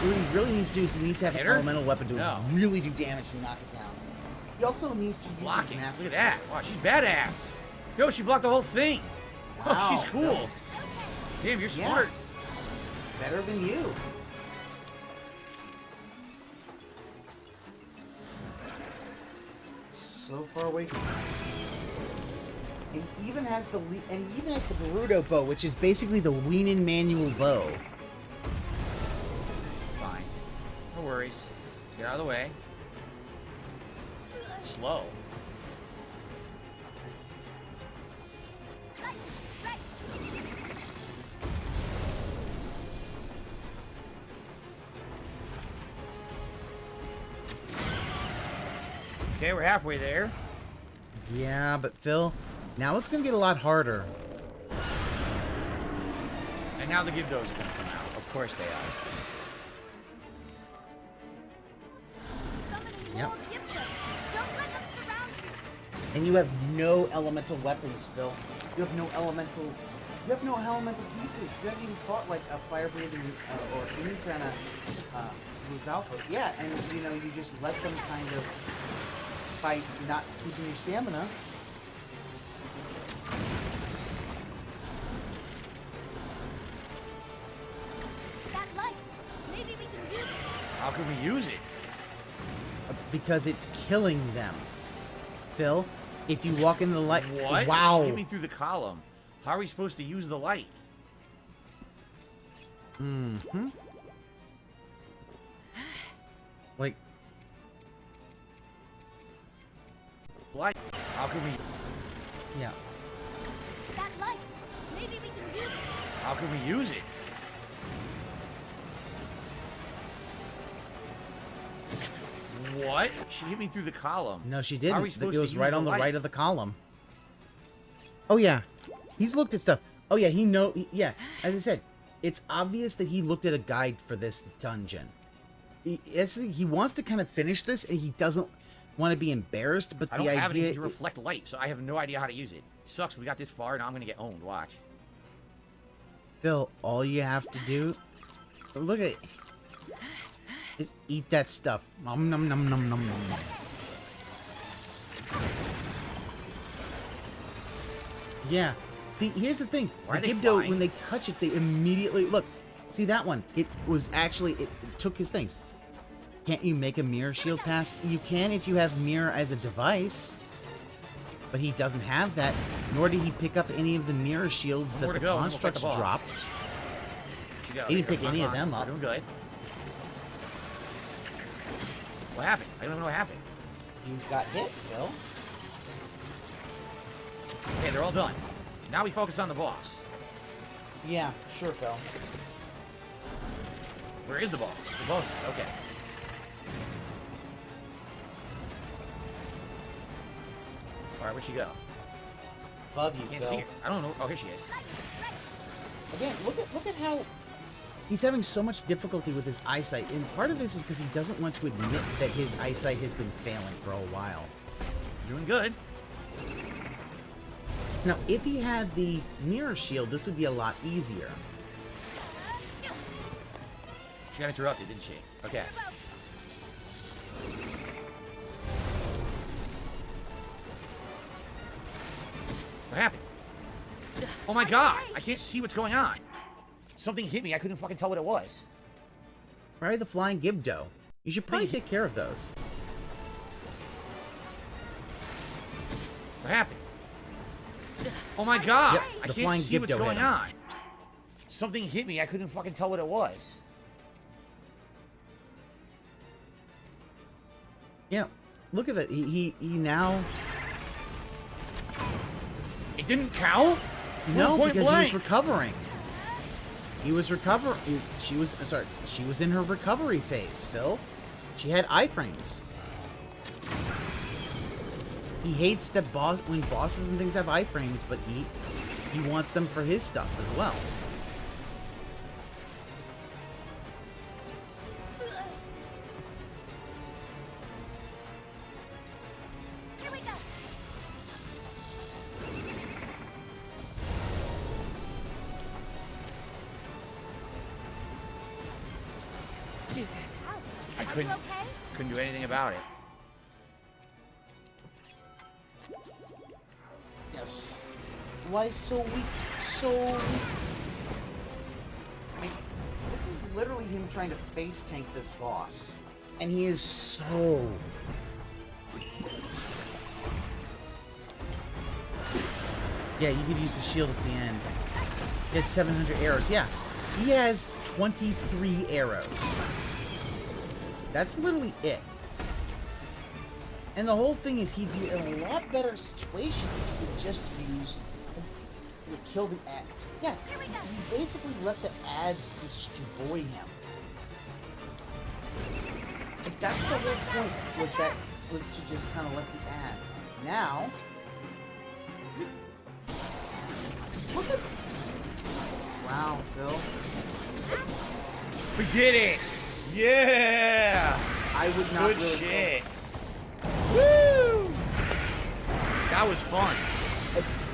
he really needs to do is he needs to have an elemental weapon to really do damage and knock it down. He also needs to use his Blocking. master. Look at that. Wow, she's badass. Yo, she blocked the whole thing. Wow, Oh, she's cool. Phil. Damn, you're Yeah. smart. Better than you. So far away. It even has the and he even has the Boruto bow, which is basically the lean-in manual bow. Fine. No worries. Get out of the way. Slow. Okay, we're halfway there. Yeah, but Phil, now it's gonna get a lot harder. And now the Gibdos are gonna come out. Of course they are. Summoning Yep. more Gibdos. Don't let them surround you. And you have no elemental weapons, Phil. You have no elemental. You have no elemental pieces. You haven't even fought like a fire breathing or any kind of these alphas. Yeah, and you know you just let them kind of by not keeping your stamina. That light. Maybe we can use it. How can we use it? Because it's killing them. Phil, if you walk into the light... What? Wow. She hit me through the column. How are we supposed to use the light? Mm-hmm. Like... Light. How can we... Yeah. That light. Maybe we can use it. How can we use it? What? She hit me through the column. No, she How didn't. are we supposed It to was use right on the light? right of the column. Oh, yeah. He's looked at stuff. Oh, yeah, yeah, as I said, it's obvious that he looked at a guide for this dungeon. He wants to kind of finish this, and he doesn't want to be embarrassed, but I the don't have idea... anything to reflect light, so I have no idea how to use it. Sucks, we got this far, now I'm gonna get owned. Watch. Phil, all you have to do... Look at... Just eat that stuff. Nom nom nom nom nom nom. Yeah. See, here's the thing. Why are The they Gibdo, flying? when they touch it, they immediately... Look. See that one? It was actually... It took his things. Can't you make a mirror shield pass? You can if you have mirror as a device. But he doesn't have that. Nor did he pick up any of the mirror shields that More the to go, and we'll fight the constructs boss. dropped. What you got? He didn't There pick you go. any of Come on. them up. We're doing good. What happened? I don't even know what happened. You got hit, Phil. Okay, they're all done. Now we focus on the boss. Yeah, sure, Phil. Where is the boss? The boss. Okay. Alright, where'd she go? Above you, Can't Phil. see her. I don't know. Oh, here she is. Again, look at how He's having so much difficulty with his eyesight, and part of this is because he doesn't want to admit that his eyesight has been failing for a while. Doing good. Now, if he had the mirror shield, this would be a lot easier. She got interrupted, didn't she? Okay. What happened? Oh my god! I can't see what's going on. Something hit me. I couldn't fucking tell what it was. Probably the flying Gibdo. You should probably take care of those. What happened? Oh my god! Yep, I the can't flying see what's Gibdo going hit him. on. Something hit me. I couldn't fucking tell what it was. Yeah, look at that. He now... It didn't count? No, Point because he blank. was recovering. He was recovering. She was, sorry, she was in her recovery phase, Phil. She had iframes. He hates that when bosses and things have iframes, but he wants them for his stuff as well. Here we go. I Are you okay? couldn't do anything about it. yes. Why so weak? So weak. I mean, this is literally him trying to face tank this boss. And he is so... Yeah, you could use the shield at the end. He had 700 arrows. Yeah, he has 23 arrows. That's literally it. And the whole thing is he'd be in a lot better situation if he could just use... He would kill the ad. Yeah, he basically let the ads destroy him. Like, that's the whole point, was that was to just kind of let the ads. Now, look at. Wow, Phil. We did it! Yeah! I would not Good really shit. Woo! That was fun.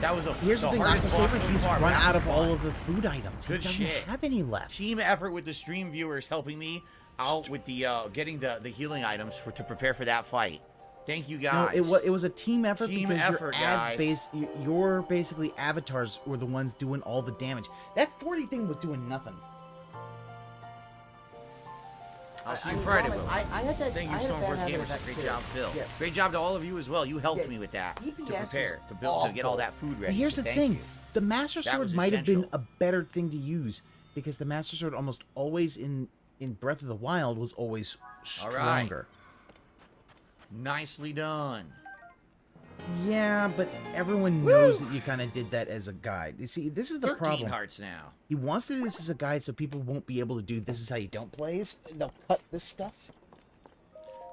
That was a Here's the thing, hardest boss Aquasaver, so he's far, run but that out was of all fun. of the food items. Good He doesn't shit. have any left. Team effort with the stream viewers helping me out with the getting the healing items to prepare for that fight. Thank you guys. No, it was a team effort Team because effort, your ads guys. your basically avatars were the ones doing all the damage. That 40 thing was doing nothing. I'll see you Friday, Roman, Will. I had that. Thank you, I had a bad Stormforce habit of Gamers. that Great too. job, Phil. Yeah. Great job to all of you as well. You helped Yeah, me with that to EPS was prepare, to build, to get all awful. that food But ready. here's so the thank thing: you. the Master That Sword was might have been essential. a better thing to use because the Master Sword almost always in Breath of the Wild was always All right. stronger. Nicely done. Yeah, but everyone knows that you kind of did that as a guide. You see, this is the 13 problem. hearts now. He wants to do this as a guide so people won't be able to do this is how you don't play. They'll cut this stuff.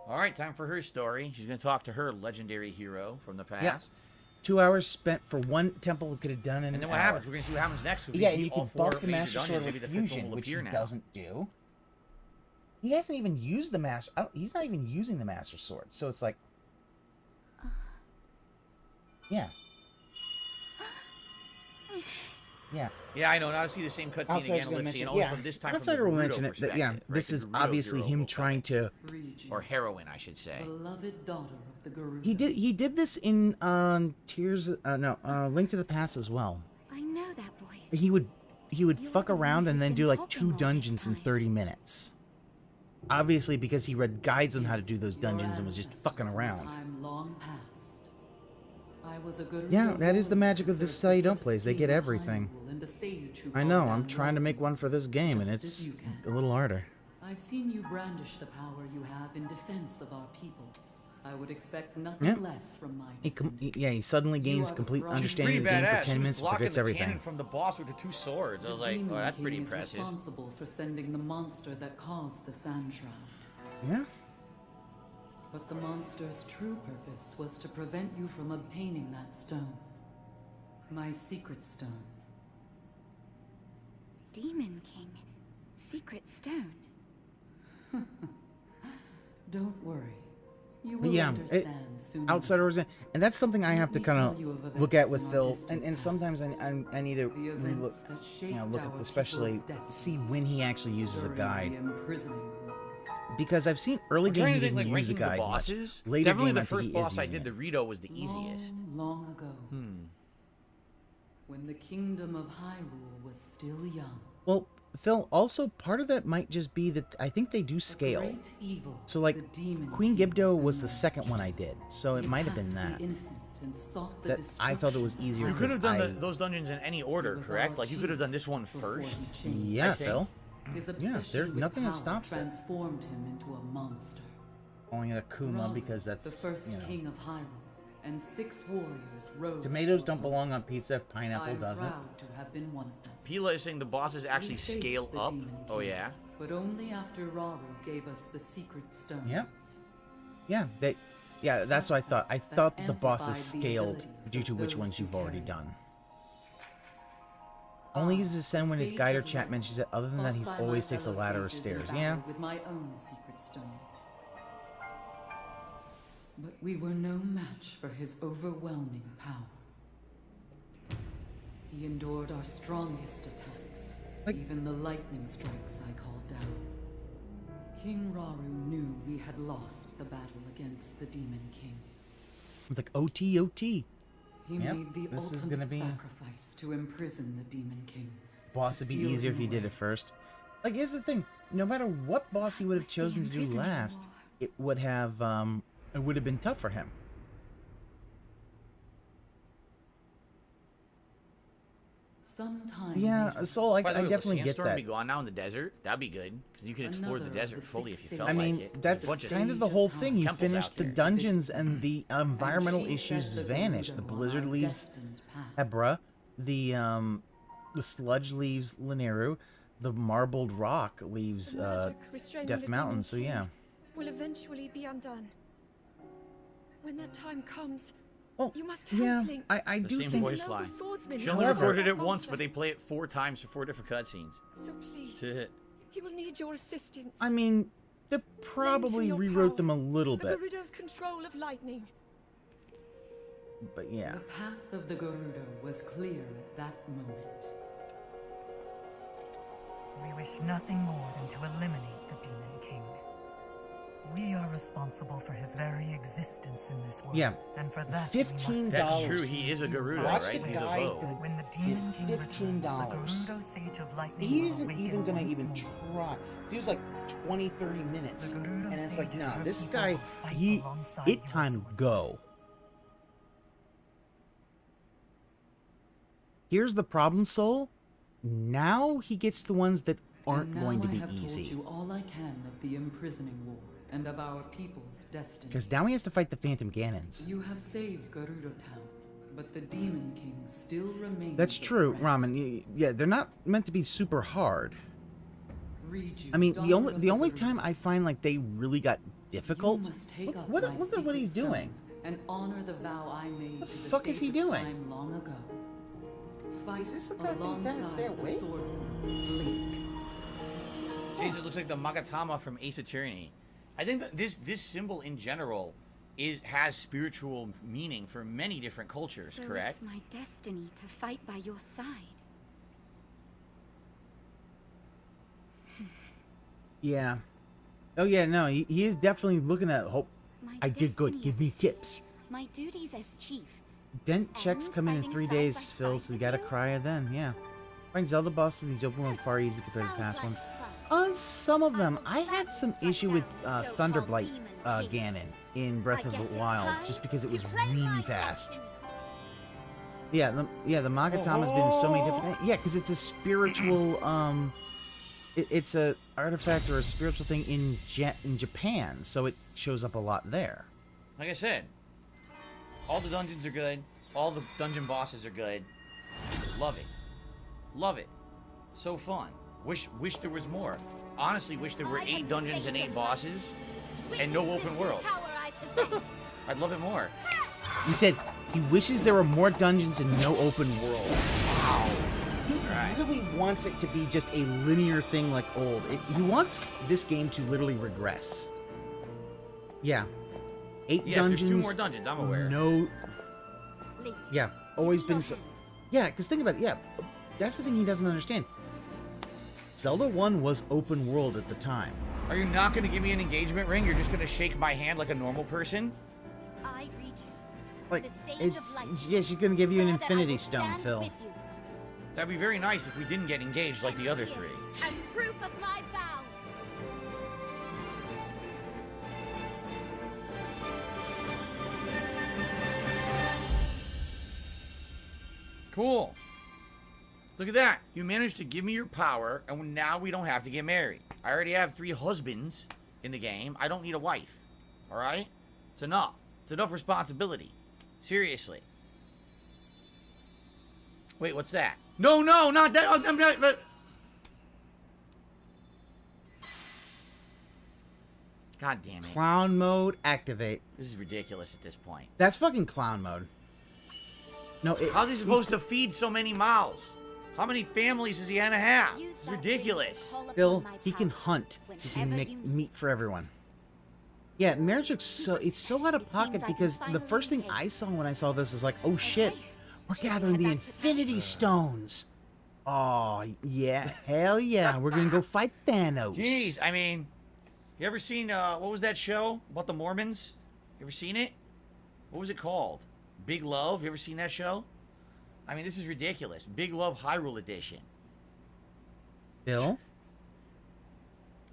All right, time for her story. She's going to talk to her legendary hero from the past. Yeah. 2 hours spent for one temple we could have done in And then an what hour. happens? We're going to see what happens next. Yeah, and you can buff the Master Sword with Fusion, which he now. doesn't do. He hasn't even used the Master... he's not even using the Master Sword, so it's like... Yeah. Yeah. Yeah, I know. Now I see the same cutscene again, Ellipsy, and only from this time Outsider from will the mention Gerudo it. That, perspective. yeah, right? this The is Gerudo obviously hero him will trying to... Or heroine, I should say. Beloved daughter of the Gerudo. He did this in Tears... Link to the Past as well. I know that voice. He would fuck around and then been do like talking 2 all this dungeons in time. 30 minutes. Obviously because he read guides on how to do those dungeons and was just fucking around. Time long past. I was a Gerudo Yeah, that is the magic of who This Is served How the You Don't first Play, is they king get of everything. Hyrule and a sage who I know, called I'm down trying to make one for this game and just it's as you can. a little harder. I've seen you brandish the power you have in defense of our people. I would expect nothing Yeah. less from my He suddenly gains are the complete bride. She's understanding pretty of the game badass. for She 10 was minutes, blocking forgets the everything. cannon from the boss with the 2 swords. I was like, oh, that's pretty King impressive. is responsible for sending the monster that caused the Sand Shroud. Yeah. But the monster's true purpose was to prevent you from obtaining that stone. My secret stone. Demon King. Secret stone. Don't worry. You But will yeah, understand soon. Outsider was in, and that's something I have to kind tell you of of look at events with in our Phil, distant and sometimes I need to The relook, events that shaped look our at especially people's see when he actually uses a during guide, the imprisoning. because I've seen early I'm game trying he to think, didn't like, use a ranking the guide bosses. much. Later Definitely game, the I think first he boss is I using did, it. the Rito, was the easiest. Long ago, when the kingdom of Hyrule was still young. Well, Phil, also part of that might just be that I think they do scale. great evil, So like the demon Queen Gibdo was the second one I did, so it might have been that. That I felt it was easier. You could have done because those dungeons in any order, correct? Like you could have done this one first. Yeah, I think. Phil. His Yeah, obsession there's with nothing that power stops it. transformed him into a monster. Calling it a Kuma Rama, because that's the first you know. king of Hyrule, and 6 warriors rose. Tomatoes to don't rise. belong on pizza if pineapple I'm doesn't. proud to have been one of them. Pila is saying the bosses actually We faced scale the up. Demon Oh King, yeah. But only after Raru gave us the secret stones. Yeah. Yeah, that's what I thought. I thought that the bosses scaled due to which ones you've already done. Only uses Sen when his guide or chat mentions it. Other than that, he's always takes a ladder or stairs. Yeah. With my own secret stone. But we were no match for his overwhelming power. He endured our strongest attacks, even the lightning strikes I called down. King Raru knew we had lost the battle against the Demon King. It's like OT. He Yep, made the this is ultimate gonna be sacrifice to imprison the Demon King. boss would be easier if he did it first. Like here's the thing: no matter what boss he would have chosen to do last, it would have been tough for him. Sometime Yeah, later, so like By the I way, definitely will get Sandstorm that. be gone now in the desert? That'd be good because you can explore the Another of desert the fully if 6 you felt I like mean, it. There's a that's bunch of kind of the whole thing. You temples finish out the there. dungeons and the environmental And she issues set the vanish. The Gerudo on blizzard our leaves destined path. Hebra, the sludge leaves Lineru, the marbled rock leaves The magic restraining Death the Mountain. Demon So King yeah, will eventually be undone. When that time comes, well, you must help yeah, Link. I The do same think... voice line. Swordsman. She only However- recorded it once, but they play it 4 times for 4 different cutscenes. So please, To hit. he will need your assistance. I mean, they probably your rewrote power, them a little the bit, Gerudo's control of lightning. but yeah. The path of the Gerudo was clear at that moment. We wish nothing more than to eliminate the Demon King. We are responsible for his very existence in this world. Yeah, and for that $15. That's true, he is a Gerudo, Watch right? the He's a guy Vogue. that when the Demon King $15. returns, the Gerudo Sage of Lightning He will isn't awaken even gonna once even more. try. He was like 20, 30 minutes. The Gerudo And it's like, Sage nah, and her this people guy, will fight he, alongside it your time swordsman. Go. Here's the problem, Soul. Now he gets the ones that aren't And now going to I be have easy. told you all I can of the imprisoning war and of our people's destiny. Because now he has to fight the Phantom Ganons. You have saved Gerudo Town, but the Demon King still remains. That's a true, threat. Ramen. Yeah, they're not meant to be super hard. Read you, I mean, the daughter only of the only Gerudo. time I find like they really got difficult. You must take up Look my at what secret he's stone doing. And honor the vow I made The to the fuck is sage he of doing? time long ago. Fight Is this the kind of thing you kinda stay alongside the awake? swordsman, Link. Jeez, it looks like the Magatama from Ace Attorney. I think that this symbol in general has spiritual meaning for many different cultures, So correct? it's my destiny to fight by your side. Yeah. Oh yeah, no, he is definitely looking at hope. My I did good. destiny Give as me a tips. sage, my duties as chief. Dent checks come in fighting 3 side by days, Phil, side so you with gotta you? cry then, yeah. Find Zelda bosses in these open world far easy compared to past ones. Sounds Some of them. I had some issue with Thunderblight demon king. Ganon in Breath I of the guess it's Wild, time just because it to was claim really my fast. destiny. Yeah, the Magatama's been so many different. Yeah, because it's a spiritual. It's a artifact or a spiritual thing in Japan, so it shows up a lot there. Like I said, all the dungeons are good. All the dungeon bosses are good. Love it. Love it. So fun. Wish there was more. Honestly, wish there were 8 dungeons and 8 bosses and no open world. I'd love it more. He said he wishes there were more dungeons and no open world. Wow. He really wants it to be just a linear thing like old. He wants this game to literally regress. Yeah. 8 Yes, dungeons. there's 2 more dungeons, I'm aware. No. Yeah, always been so. Yeah, because think about it. Yeah, that's the thing he doesn't understand. Zelda 1 was open world at the time. Are you not going to give me an engagement ring? You're just going to shake my hand like a normal person? I read you. Like, The Sage it's, of Light. yeah, she's gonna give you an Swear that I Infinity will Stone, stand Phil. with you. That'd be very nice if we didn't get engaged like the other 3. As proof of my vow. Cool. Look at that. You managed to give me your power, and now we don't have to get married. I already have 3 husbands in the game. I don't need a wife. Alright? It's enough. It's enough responsibility. Seriously. Wait, what's that? No, not that. Oh, I'm not. But... God damn it. Clown mode, activate. This is ridiculous at this point. That's fucking clown mode. No, how's he supposed to feed so many mouths? How many families does he gonna have? It's ridiculous. Phil, he can hunt. He can make meat for everyone. Yeah, marriage looks so, it's so out of pocket because the first thing I saw when I saw this is like, oh shit, we're gathering the Infinity Stones. Oh, yeah, hell yeah, we're gonna go fight Thanos. Jeez, I mean, you ever seen, what was that show about the Mormons? You ever seen it? What was it called? Big Love? You ever seen that show? I mean, this is ridiculous. Big Love Hyrule Edition. Bill?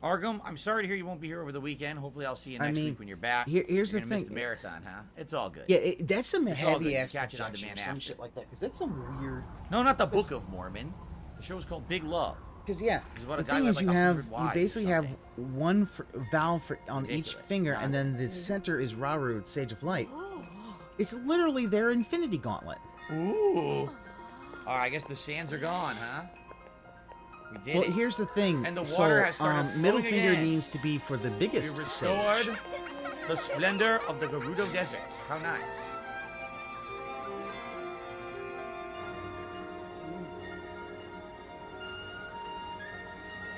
Argum, I'm sorry to hear you won't be here over the weekend. Hopefully I'll see you I next mean, week when you're back. here's You're the gonna miss thing. the marathon, huh? It's all good. Yeah, that's some It's all good. heavy You ass catch it on projection demand or some after. shit like that. Because that's some weird. No, not the Book of Mormon. The show is called Big Love. Because yeah, It's about the a guy thing with is like you 100 you wives or basically have something. one valve on each Ridiculous. finger, and then the center is Rauru, Sage of Light. It's literally their Infinity Gauntlet. Ooh. Oh, I guess the sands are gone, huh? We did Well, it. here's the thing. And the so, water has started middle flowing finger again. needs to be for the biggest You're sage. restored. The splendor of the Gerudo Desert. How nice.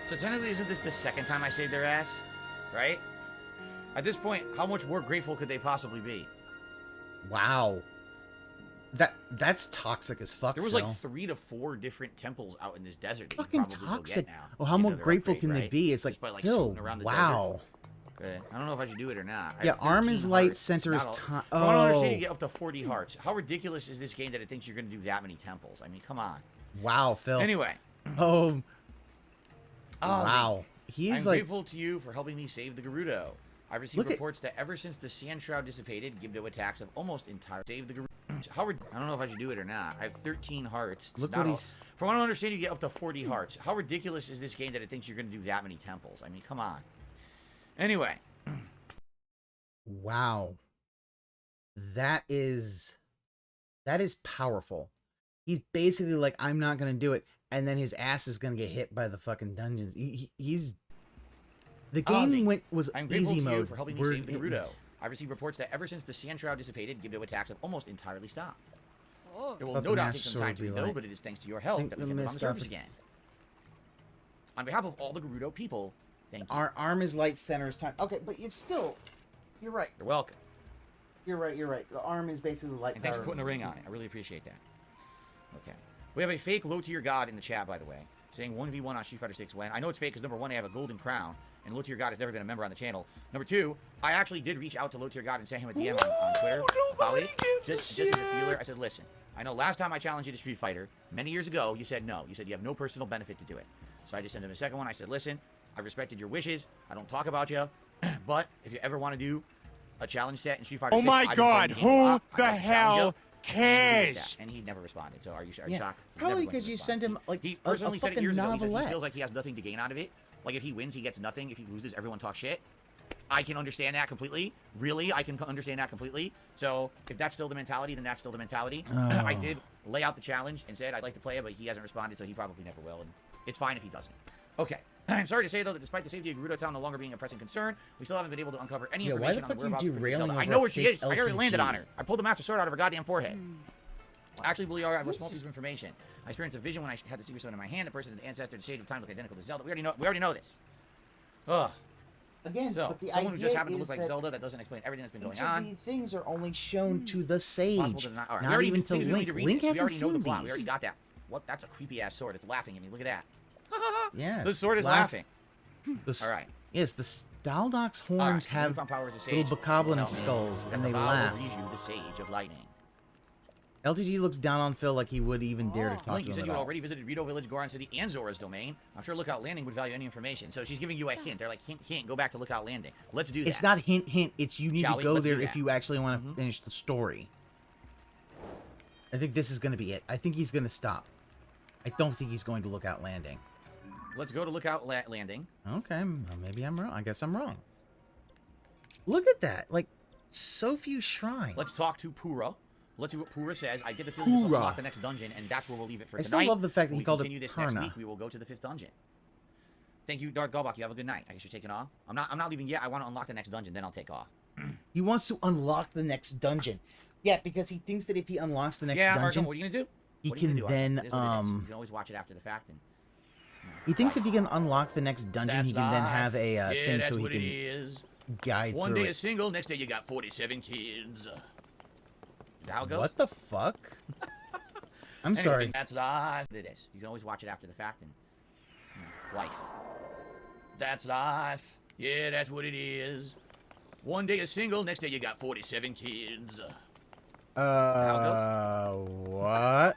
So technically, isn't this the second time I saved their ass? Right? At this point, how much more grateful could they possibly be? Wow. That's toxic as fuck. There was Phil. like 3 to 4 different temples out in this desert that Fucking you could probably toxic. go get now. Well, how Get more another grateful upgrade, can they right? be? It's Just like, by, Phil, shooting around the wow. desert. Okay. I don't know if I should do it or not. I Yeah, have arm 13 is light, hearts. center It's is not time. I don't understand you Oh. get up to 40 hearts. How ridiculous is this game that it thinks you're going to do that many temples? I mean, come on. Wow, Phil. Anyway. Oh. Wow. I'm He's like. grateful to you for helping me save the Gerudo. I've received reports that ever since the Sand Shroud dissipated, Gibdo attacks have almost entirely saved the Gerudo. I don't know if I should do it or not. I have 13 hearts. It's Look not what all- he's. From what I understand, you get up to 40 hearts. How ridiculous is this game that it thinks you're going to do that many temples? I mean, come on. Anyway. Wow. That is powerful. He's basically like, I'm not gonna do it, and then his ass is gonna get hit by the fucking dungeons. He's the game was I'm grateful easy to mode. you for helping me We're save the in- Gerudo. I've received reports that ever since the Sand Shroud dissipated, Gibdo attacks have almost entirely stopped. It will Thought no the doubt Master take some Sword time would to be rebuild, like- but it is thanks to your help think that we the can live on the missed surface up- again. On behalf of all the Gerudo people, thank you. Our arm is light, center is time. Okay, but it's still. You're right. You're welcome. You're right. You're right. The arm is basically light. And thanks for power. putting a ring on it. I really appreciate that. Okay. We have a fake low-tier god in the chat, by the way, saying 1v1 on Street Fighter 6 when. I know it's fake because, number one, I have a golden crown, and low-tier god has never been a member on the channel. Number two, I actually did reach out to low-tier god and send him a DM on Twitter about it. Just as a feeler, I said, listen, I know last time I challenged you to Street Fighter, many years ago, you said no. You said you have no personal benefit to do it. So I just sent him a second one. I said, listen, I respected your wishes. I don't talk about you, but if you ever want to do a challenge set in Street Fighter 6, my I've been God, playing the game a who lot. I'd the like to challenge hell you. cares? And he never responded. So are you Yeah, shocked? He probably never went to because you respond. sent him like He a personally said it fucking years ago. He says he novelette. feels like he has nothing to gain out of it. Like if he wins, he gets nothing. If he loses, everyone talks shit. I can understand that completely. Really, I can understand that completely. So if that's still the mentality, then that's still the mentality. I did lay out the challenge and said I'd like to play it, but he hasn't responded, so he probably never will. And it's fine if he doesn't. Okay. I'm sorry to say, though, that despite the safety of Gerudo Town no longer being a pressing concern, we still haven't been able to uncover any Yeah, why the information on fuck the are you whereabouts of Princess derailing Zelda. I over know a where she fake is. I already landed LTG? on her. I pulled the Master Sword out of her goddamn forehead. Actually, believe I have a small piece of information. I experienced a vision when I had the secret stone in my hand. The person, the ancestor, the shade of time looked identical to Zelda. We already know this. Ugh. Again, So, but the someone who idea just happens to is look like that Zelda, that doesn't explain everything that's been going each of on. these things are only shown to the Possible sage, to not. All right. not we already even knew to things we don't need Link. to read Link this. We hasn't already know the seen plot. We these. already got that. What? That's a creepy ass sword. It's laughing at me. Look at that. Yeah. The sword is laughing. All right. Yes, the Staldock's All horns right. have Newfound power as a little sage. bokoblin Help me. skulls, and they Val will laugh. read you the sage of lightning. LTG looks down on Phil like he would even dare to talk Link, to you him said at you had all. already visited Rito Village, Goron City, and Zora's domain. I'm sure Lookout Landing would value any information. So she's giving you a hint. They're like, hint, hint, go back to Lookout Landing. Let's do that. It's not hint, hint. It's you need Shall to we? go Let's do there if that. you actually want to finish the story. I think this is going to be it. I think he's going to stop. I don't think he's going to Lookout Landing. Let's go to Lookout Landing. Okay, well, maybe I'm wrong. I guess I'm wrong. Look at that. Like, so few shrines. Let's talk to Pura. Let's see what Pura says. I get the feeling this will Pura. unlock the next dungeon, and that's where we'll leave it for I tonight. still love the fact that When he we called it continue this next Purna. week, we will go to the 5th dungeon. Thank you, Darth Galbach. You have a good night. I guess you're taking off. I'm not leaving yet. I want to unlock the next dungeon, then I'll take off. He wants to unlock the next dungeon. Yeah, because he thinks that if he unlocks the next Yeah, dungeon, Arkham, what are you gonna do? He What are you can gonna do, Arkham? then, It is what it is. You can always watch it after the fact. And He thinks if he can unlock the next dungeon, he can then have a yeah, thing that's so he what it can is. guide One through day it. is single, next day you got 47 kids. Is that how it goes? What the fuck? I'm Anyway, sorry. That's life. It is. You can always watch it after the fact, and it's life. That's life. Yeah, that's what it is. One day is single, next day you got 47 kids. What?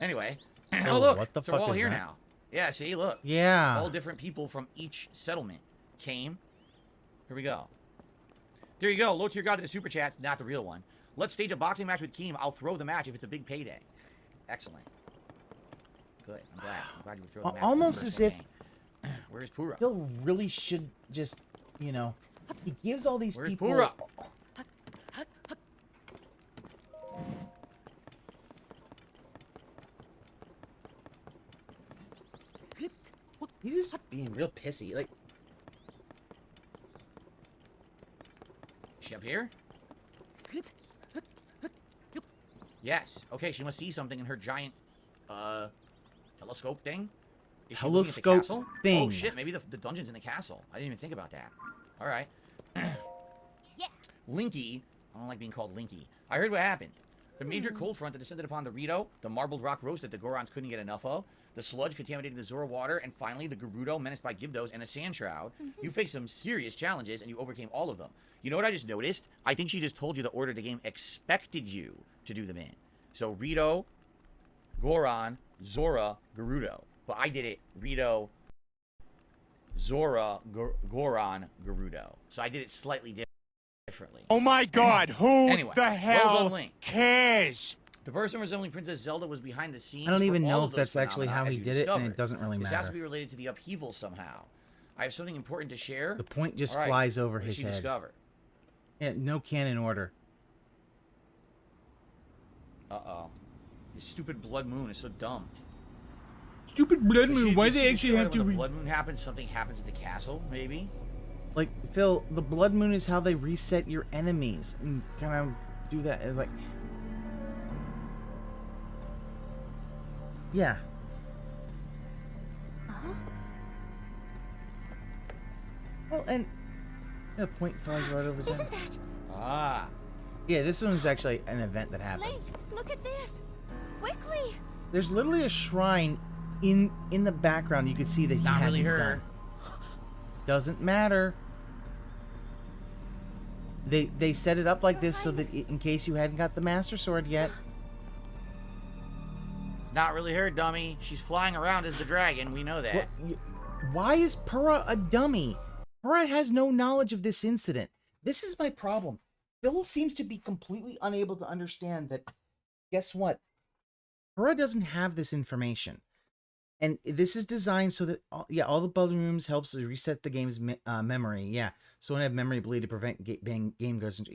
Anyway. Oh, Oh, look. what the so fuck we're all is here that? now. Yeah, see, look. Yeah. All different people from each settlement came. Here we go. There you go. Low tier god to the super chats, not the real one. Let's stage a boxing match with Keem. I'll throw the match if it's a big payday. Excellent. Good. I'm glad you would throw the match. Almost as if Where's Pura? Phil really should just, you know, he gives all these Where's people. Pura? He's just being real pissy. Like, Is she up here? Yes. Okay, she must see something in her giant, telescope thing. Is she looking at the Telescope castle? thing. Oh, shit. Maybe the dungeon's in the castle. I didn't even think about that. All right. Yeah. Linky. I don't like being called Linky. I heard what happened. The major cold front that descended upon the Rito, the marbled rock roast that the Gorons couldn't get enough of, the sludge contaminated the Zora water, and finally the Gerudo menaced by Gibdos and a sand shroud. You faced some serious challenges, and you overcame all of them. You know what I just noticed? I think she just told you the order the game expected you to do them in. So Rito, Goron, Zora, Gerudo. But I did it Rito, Zora, Goron, Gerudo. So I did it slightly differently. Oh my god, who Anyway, the well hell done, Link. cares? The person resembling Princess Zelda was behind the scenes. I don't even for know all if of those that's actually how phenomena, he as you did it, and it discovered. doesn't really This has matter. to be related to the upheaval somehow. I have something important to share. The point just All right, flies over what did his she head. discover? Yeah, no canon order. Uh-oh. This stupid blood moon is so dumb. Stupid blood So moon. she- Why did do she they actually discover have to? when the blood moon happens, something happens at the castle, maybe? Like, Phil, the blood moon is how they reset your enemies and kind of do that. It's like, yeah. Well, and the point flies right over his head. Isn't that? Ah. Yeah, this one's actually an event that Link, happens. look at this. Quickly. There's literally a shrine in the background. You could see that he Not hasn't really her. done. Doesn't matter. They set it up like this so that in case you hadn't got the Master Sword yet. It's not really her, dummy. She's flying around as the dragon. We know that. Why is Purah a dummy? Purah has no knowledge of this incident. This is my problem. Phil seems to be completely unable to understand that, guess what? Purah doesn't have this information. And this is designed so that, all the blood rooms helps to reset the game's memory. Yeah, so when I have memory bleed to prevent game goes into...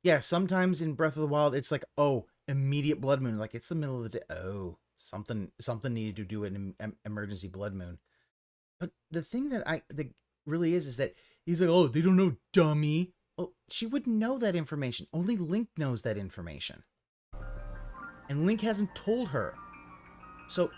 Yeah, sometimes in Breath of the Wild, it's like, oh, immediate blood moon. Like, it's the middle of the day. Oh, something needed to do an emergency blood moon. But the thing that really is that he's like, oh, they don't know, dummy. Well, she wouldn't know that information. Only Link knows that information. And Link hasn't told her. So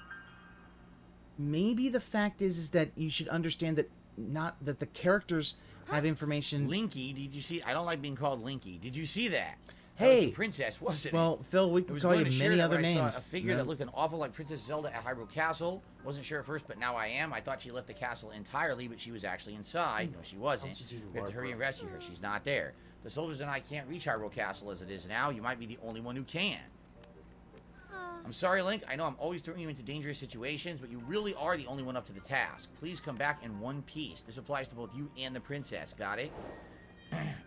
maybe the fact is that you should understand that the characters have information. Linky, did you see? I don't like being called Linky. Did you see that? That Hey, was the princess, wasn't it? Well, Phil, we I can was call going you to share many that other when I saw names. a figure that looked an awful like Princess Zelda at Hyrule Castle. Wasn't sure at first, but now I am. I thought she left the castle entirely, but she was actually inside. No, she wasn't. We have to hurry and rescue her. She's not there. The soldiers and I can't reach Hyrule Castle as it is now. You might be the only one who can. I'm sorry, Link. I know I'm always throwing you into dangerous situations, but you really are the only one up to the task. Please come back in one piece. This applies to both you and the princess. Got it?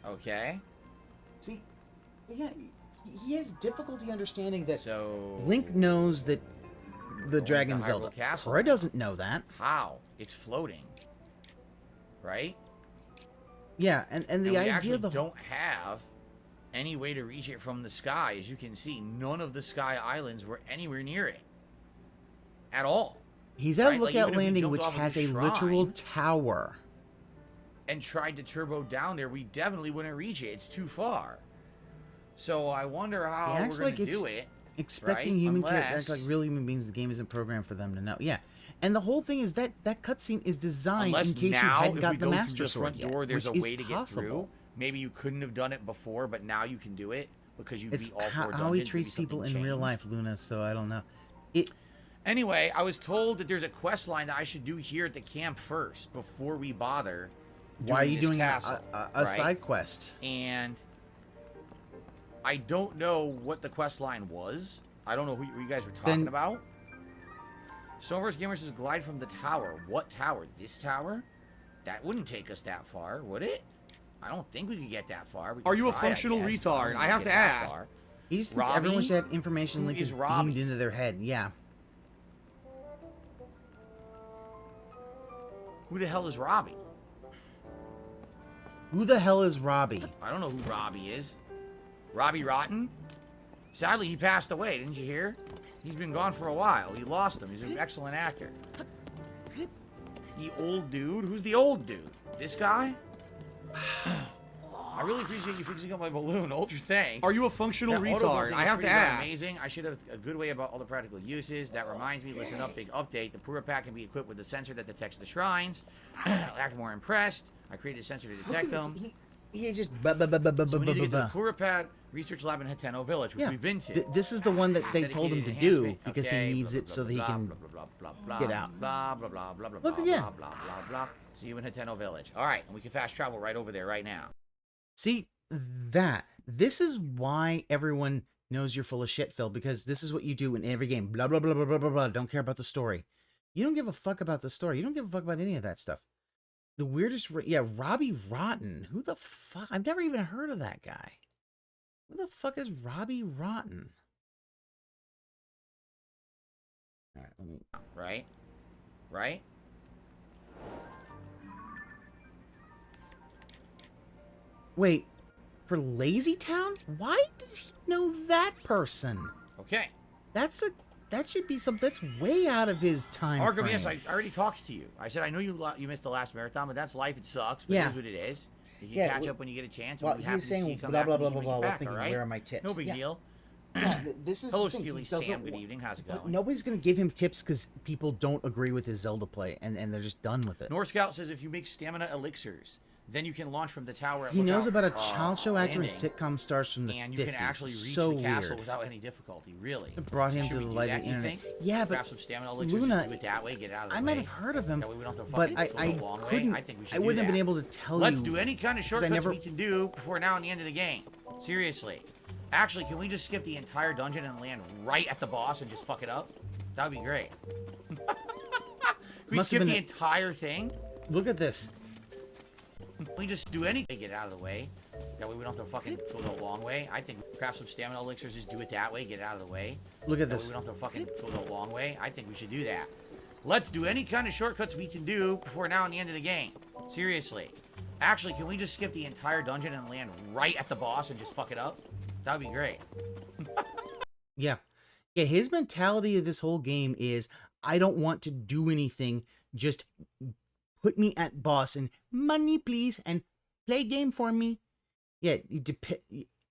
Okay. See, yeah, he has difficulty understanding that So Link knows that the Dragon Hyrule Zelda. Castle. Purah doesn't know that. How? It's floating. Right? Yeah, and the we idea actually of the don't have any way to reach it from the sky. As you can see, none of the sky islands were anywhere near it. At all. He's at Right? Like, Lookout even if we Landing, jumped which off of has the a literal shrine tower. and tried to turbo down there, we definitely wouldn't reach it. It's too far. So I wonder how He we're acts going like to it's do it. expecting right? human Unless... characters, like real human beings. The game isn't programmed for them to know. Yeah, and the whole thing is that cutscene is designed Unless in case you now, hadn't if got we the go Master through the Sword front yet, door, there's a which is way to get possible. through. Maybe you couldn't have done it before, but now you can do it because you It's beat all four dungeons. how he Maybe treats people something in real changed. life, Luna. So I don't know. Anyway, I was told that there's a quest line that I should do here at the camp first before we bother. Why are you this doing castle, a right? side quest? And I don't know what the quest line was. I don't know who you guys were talking about. Silver's Gamer says glide from the tower. What tower? This tower? That wouldn't take us that far, would it? I don't think we could get that far. We Are could you a try, functional guess, but retard? don't I have get to that ask. far. He just thinks Robbie? everyone should have information Who Link is is Robbie? beamed into their head. Yeah. Who the hell is Robbie? Who the hell is Robbie? I don't know who Robbie is. Robbie Rotten? Sadly, he passed away, didn't you hear? He's been gone for a while. You lost him. He's an excellent actor. The old dude? Who's the old dude? This guy? I really appreciate you fixing up my balloon. Ultra thanks. Are you a functional That auto retard? thing I is have to pretty darn ask. Amazing. I should have a good way about all the practical uses. That reminds me, listen up, big update. The Pura Pack can be equipped with a sensor that detects the shrines. Act more impressed. I created a sensor to detect them. He just So we need to get to the Pura Pad Research Lab in Hateno Village, which we've been to. This is the one that they told him to do because he Okay, needs blah, it blah, so that he blah, can blah, blah, blah, blah, get out. Blah, blah, blah, blah, blah, Look blah, again. blah, blah, blah, blah. See you in Hateno Village. All right, and we can fast travel right over there right now. See that. This is why everyone knows you're full of shit, Phil, because this is what you do in every game. Blah, blah, blah, blah, blah, blah, blah. Don't care about the story. You don't give a fuck about the story. You don't give a fuck about any of that stuff. The weirdest, yeah, Robbie Rotten. Who the fuck? I've never even heard of that guy. Who the fuck is Robbie Rotten? All right, let me... Right? Right? Wait, for Lazy Town? Why does he know that person? Okay. That should be something that's way out of his time Arkham, frame. yes, I already talked to you. I said I know you missed the last marathon, but that's life. It sucks, but it is what it is. You can catch up when you get a chance. Well, We'll he was saying blah blah blah blah blah while thinking, where are my tips? No big deal. Yeah, this is Hello, the thing. Steely Sam. Good evening. How's it going? Nobody's gonna give him tips because people don't agree with his Zelda play, and they're just done with it. North Scout says if you make stamina elixirs, then you can launch from the tower. He knows about a child show actor and sitcom stars from the 50s. And you can actually reach so the castle weird. without any difficulty, really. It brought him Should to we the do light that, of the you internet. think? Yeah, Grab but some stamina elixirs, Luna, just do it that way, get it out of the I way. might have heard of him, That way we don't have to but fucking go the long way. couldn't. I think we should I do wouldn't have that. been able to tell you. Let's do any kind of 'cause I shortcuts never- we can do before now and the end of the game. Seriously. Actually, can we just skip the entire dungeon and land right at the boss and just fuck it up? That would be great. Can we Must have skip been the a- entire thing? Look at this. Can we just do anything, get it out of the way? That way we don't have to fucking go the long way. I think craft some stamina elixirs, just do it that way, get it out of the way. Look at That way this. we don't have to fucking go the long way. I think we should do that. Let's do any kind of shortcuts we can do before now and the end of the game. Seriously. Actually, can we just skip the entire dungeon and land right at the boss and just fuck it up? That would be great. Yeah. Yeah, his mentality of this whole game is, I don't want to do anything, just put me at boss and money please and play game for me. Yeah,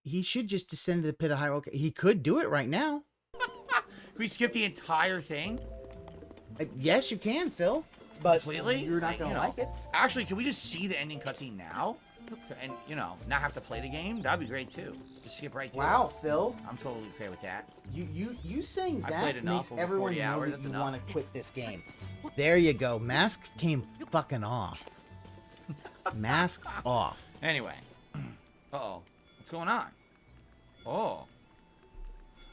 he should just descend to the pit of high. Okay, he could do it right now. Can we skip the entire thing? Yes, you can, Phil. But completely? you're not going to like it. Actually, can we just see the ending cutscene now? And, you know, not have to play the game? That'd be great, too. Just skip right to Wow, it. Phil. I'm totally okay with that. You saying I played that enough makes over everyone 40 know hours, that that's you enough. want to quit this game. There you go. Mask came fucking off. Mask off. Anyway. Uh-oh. What's going on? Oh.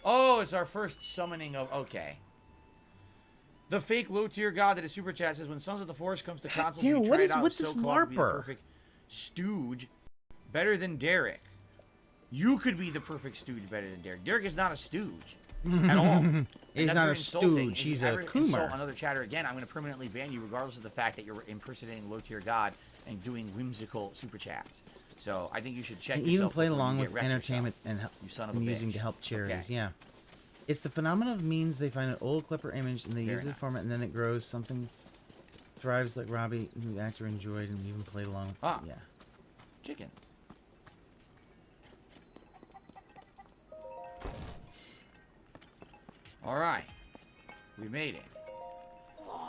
Oh, it's our first summoning of... Okay. The fake low-tier god that is super chat says, when Sons of the Forest comes to console, Dude, we what try is it out, with this so-called to be the LARPer? perfect stooge, better than Derek. You could be the perfect stooge better than Derek. Derek is not a stooge at all. And He's that's not very a insulting. stooge, And if he's you a ever Coomer. insult another chatter again, I'm going to permanently ban you, regardless of the fact that you're impersonating low-tier god and doing whimsical super chats. So I think you should check And yourself even play before you along get with wrecked entertainment yourself, and you son of a using bitch. to help charities. Okay. Yeah. It's the phenomenon of means they find an old clipper image and they Fair use the enough. format and then it grows. Something thrives like Robbie, who actor enjoyed and even played along. Ah. Yeah. Chickens. Alright. We made it.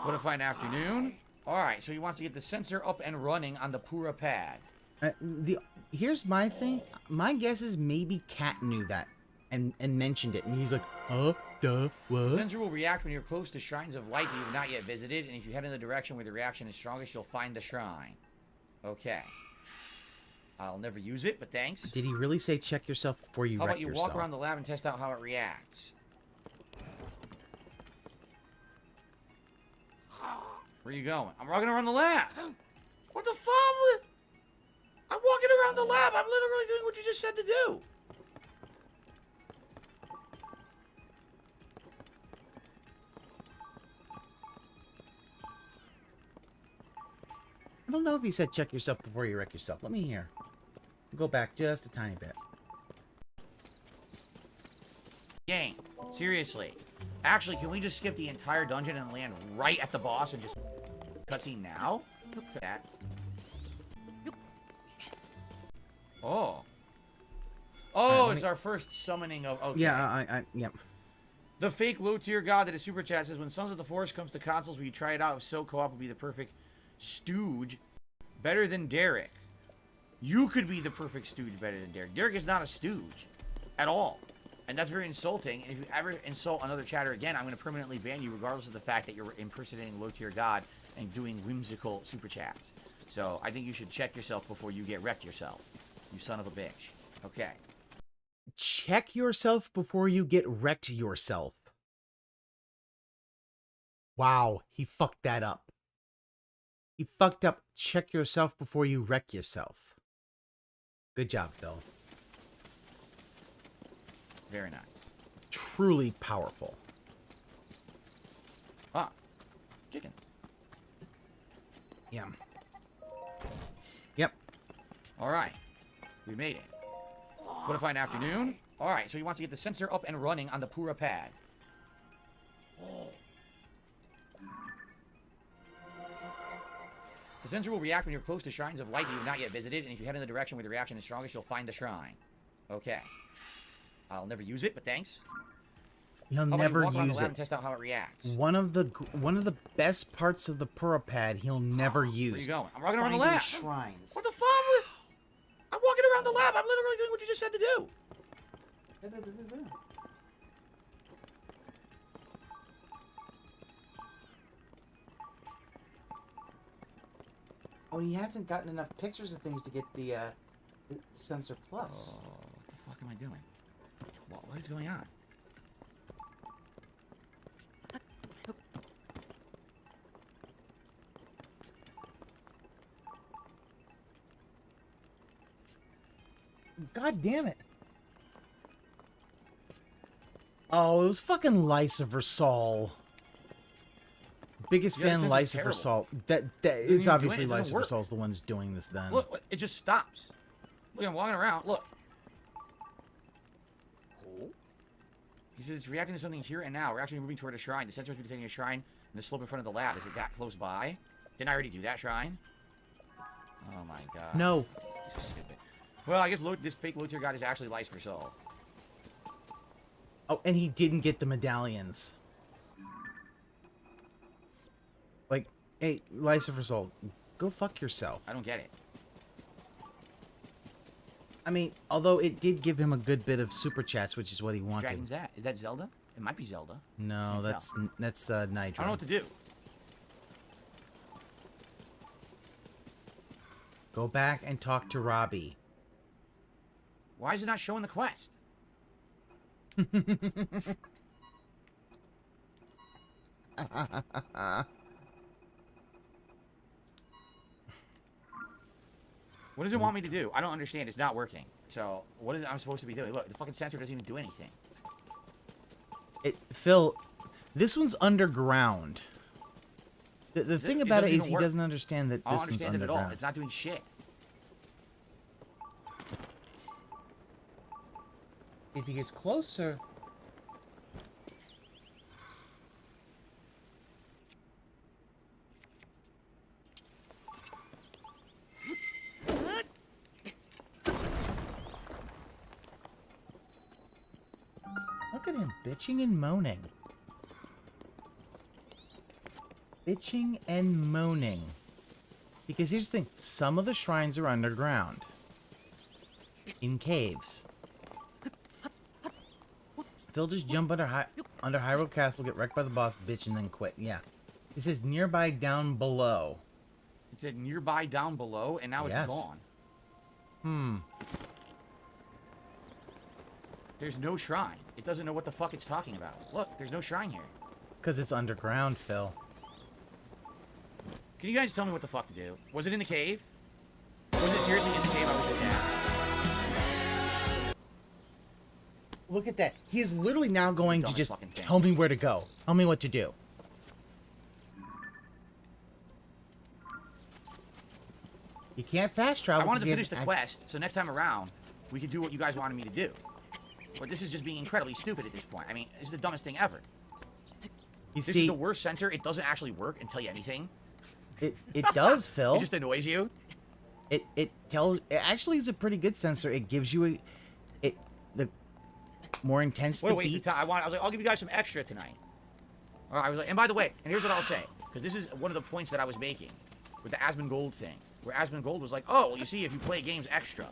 What a fine afternoon. Alright, so he wants to get the sensor up and running on the Pura pad. Here's my thing. My guess is maybe Cat knew that and mentioned it, and he's like, huh, duh, The what? sensor will react when you're close to shrines of light that you have not yet visited, and if you head in the direction where the reaction is strongest, you'll find the shrine. Okay. I'll never use it, but thanks. Did he really say check yourself before you How wreck about you yourself? walk around the lab and test out how it reacts? Where are you going? I'm walking around the lab. What the fuck? I'm walking around the lab. I'm literally doing what you just said to do. I don't know if he said check yourself before you wreck yourself. Let me hear. Go back just a tiny bit. Game. Seriously. Actually, can we just skip the entire dungeon and land right at the boss and just... Cutscene now? Look at that. Oh. Oh, it's our first summoning of... Okay. Yeah, yep. The fake low-tier god that is Super Chat says, when Sons of the Forest comes to consoles, will you try it out? If so, co-op would be the perfect stooge. Better than Derek. You could be the perfect stooge better than Derek. Derek is not a stooge. At all. And that's very insulting. And if you ever insult another chatter again, I'm going to permanently ban you, regardless of the fact that you're impersonating low-tier god and doing whimsical Super Chats. So, I think you should check yourself before you get wrecked yourself. You son of a bitch. Okay. Check yourself before you get wrecked yourself. Wow, he fucked that up. He fucked up. Check yourself before you wreck yourself. Good job, Phil. Very nice. Truly powerful. Ah, chickens. Yeah. Yep. All right. We made it. What a fine afternoon. All right, so he wants to get the sensor up and running on the Pura pad. The sensor will react when you're close to shrines of light that you have not yet visited, and if you head in the direction where the reaction is strongest, you'll find the shrine. Okay. I'll never use it, but thanks. You'll never walk around the use lab it. And test out how it reacts. One of the best parts of the Pura pad he'll never use. Where you going? I'm walking around the lab. Shrines. What the fuck? I'm walking around the lab. I'm literally doing what you just said to do. Oh, he hasn't gotten enough pictures of things to get the sensor plus. Oh, what the fuck am I doing? What is going on? God damn it. Oh, it was fucking Lycifer Sol. Biggest Yeah, fan this sensor's Lycifer terrible. Sol. That Doesn't is even do obviously it, it doesn't Lycifer work. Sol's the one who's doing this then. Look, it just stops. Look, I'm walking around. Look. Oh. He says it's reacting to something here and now. We're actually moving toward a shrine. The sensor must be detecting a shrine in the slope in front of the lab. Is it that close by? Didn't I already do that shrine? Oh my god. No. This is stupid. Well, I guess this fake low-tier god is actually Lycifer Sol. Oh, and he didn't get the medallions. Like, hey, Lycifer Sol, go fuck yourself. I don't get it. I mean, although it did give him a good bit of super chats, which is what he wanted. Dragon's that? Is that Zelda? It might be Zelda. No, Can't tell. that's Nitro. I don't know what to do. Go back and talk to Robbie. Why is it not showing the quest? What does it want me to do? I don't understand. It's not working. So, what is it I'm supposed to be doing? Look, the fucking sensor doesn't even do anything. Phil, this one's underground. The thing about it is he work. doesn't understand that I don't this one's understand it at all. underground. It's not doing shit. If he gets closer... Look at him bitching and moaning. Bitching and moaning. Because here's the thing. Some of the shrines are underground. In caves. Phil just jump under Hyrule Castle, get wrecked by the boss, bitch, and then quit. Yeah. It says nearby down below. It said nearby down below, and now it's gone. There's no shrine. It doesn't know what the fuck it's talking about. Look, there's no shrine here. It's because it's underground, Phil. Can you guys tell me what the fuck to do? Was it in the cave? Was it seriously in the cave I was just at? Look at that. He is literally now going to Dumbest just fucking thing. tell me where to go. Tell me what to do. You can't fast travel. I wanted to because he finish the quest, so next time around, we could do what you guys wanted me to do. But this is just being incredibly stupid at this point. I mean, this is the dumbest thing ever. You This see, is the worst sensor. It doesn't actually work and tell you anything. it does, Phil. It just annoys you. It actually is a pretty good sensor. It gives you the more intense What the a waste of beats. time. I was like, I'll give you guys some extra tonight. All right, I was like, and by the way, and here's what I'll say, because this is one of the points that I was making with the Asmongold thing, where Asmongold was like, oh, well, you see, if you play games extra,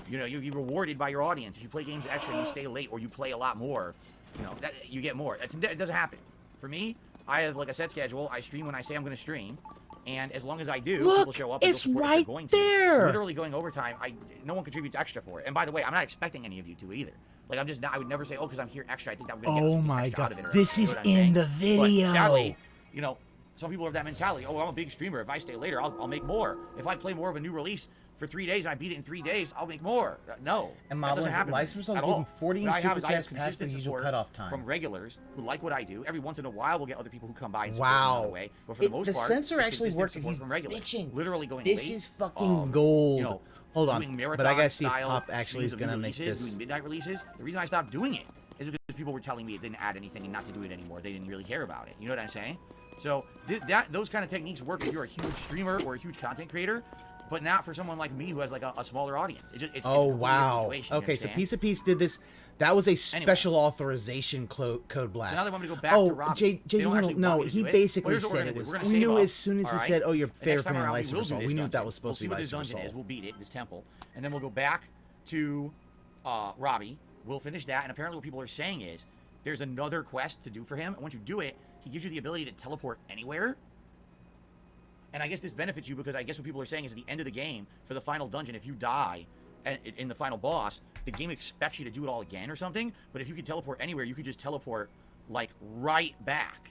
you know, you're rewarded by your audience. If you play games extra and you stay late or you play a lot more, you know, you get more. It doesn't happen. For me, I have like a set schedule. I stream when I say I'm going to stream. And as long as I do, people show up and it's support right if they're going there. to. Literally going overtime, no one contributes extra for it. And by the way, I'm not expecting any of you to either. Like, I'm just not, I would never say, oh, because I'm here extra, I think that we're going to get something extra out of it. This is in the video. But sadly, you know, some people have that mentality. Oh, I'm a big streamer. If I stay later, I'll make more. If I play more of a new release for 3 days and I beat it in 3 days, I'll make more. No, And that doesn't happen License at give all. him 40 What I have super is I have chats past the consistent usual support cutoff time. from regulars who like what I do. Every once in a while, we'll get other people who come by and support Wow. me another way. But for the most the part, censor it's actually consistent worked. support He's from regulars. bitching. Literally going This late. is fucking gold. You know, Hold on, doing but I gotta see if marathon Pop style actually is streams of gonna new make releases, this. doing midnight releases. The reason I stopped doing it is because people were telling me it didn't add anything and not to do it anymore. They didn't really care about it. You know what I'm saying? So those kind of techniques work if you're a huge streamer or a huge content creator, but not for someone like me who has like a smaller audience. It's a Oh completely wow. different situation, you Okay, so understand? Piece did this. That was a special authorization code black. So now they want me to go back to Robbie. They don't actually no, want me to he do it. basically Well, here's what we're said gonna it do. was. We're gonna We save knew up, as soon as he alright? said, "Oh, your The next favorite time fan around, we license will result," do we this knew that dungeon. was supposed to We'll be see what license this dungeon result. is. We'll beat it, this temple, and then we'll go back to Robbie. We'll finish that, and apparently what people are saying is there's another quest to do for him, and once you do it, he gives you the ability to teleport anywhere. And I guess this benefits you because I guess what people are saying is at the end of the game, for the final dungeon, if you die in the final boss, the game expects you to do it all again or something. But if you could teleport anywhere, you could just teleport like right back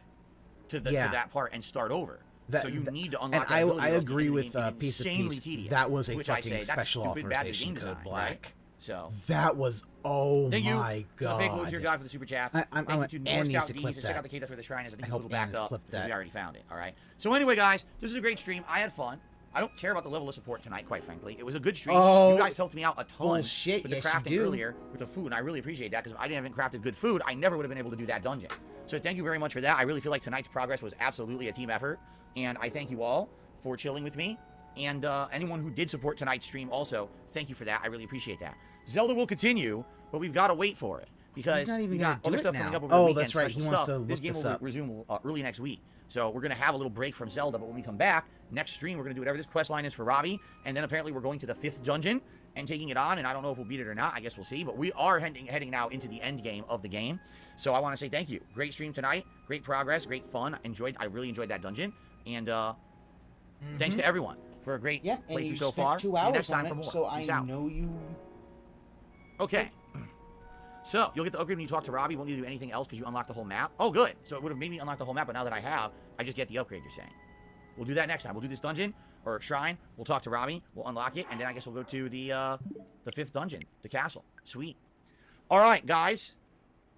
to that part and start over. So you need to unlock that ability. I agree with Piece Piece of Piece. tedious, That was a which I fucking say, that's special stupid, bad authorization game code design, black. right? So that was thank you my to the fake Wolves god. here, God, for the super chats. I'm Thank you to North needs Scout to D's. clip Check that. out the cave that's where the shrine is. I think I it's a hope little backed Anna's up. clipped because that. We already found it. All right. So anyway, guys, this is a great stream. I had fun. I don't care about the level of support tonight, quite frankly. It was a good stream. Oh, you guys helped me out a ton bullshit. with the Yes, you crafting do. earlier with the food, and I really appreciate that because if I didn't have crafted good food, I never would have been able to do that dungeon. So thank you very much for that. I really feel like tonight's progress was absolutely a team effort, and I thank you all for chilling with me. And anyone who did support tonight's stream also, thank you for that. I really appreciate that. Zelda will continue, but we've got to wait for it because He's not even we gonna got do other it stuff now. coming up over Oh, the weekend. that's right. special He wants stuff. to This look game this will up. resume early next week. So we're going to have a little break from Zelda, but when we come back, next stream, we're going to do whatever this quest line is for Robbie, and then apparently we're going to the 5th dungeon and taking it on, and I don't know if we'll beat it or not. I guess we'll see, but we are heading now into the end game of the game. So I want to say thank you. Great stream tonight. Great progress. Great fun. I really enjoyed that dungeon, and thanks to everyone for a great playthrough so far. See you next time for more. So Peace I out. know you. Okay. So, you'll get the upgrade when you talk to Robbie. Won't need to do anything else because you unlock the whole map. Oh, good. So, it would have made me unlock the whole map, but now that I have, I just get the upgrade, you're saying. We'll do that next time. We'll do this dungeon, or shrine. We'll talk to Robbie. We'll unlock it, and then I guess we'll go to the 5th dungeon, the castle. Sweet. All right, guys.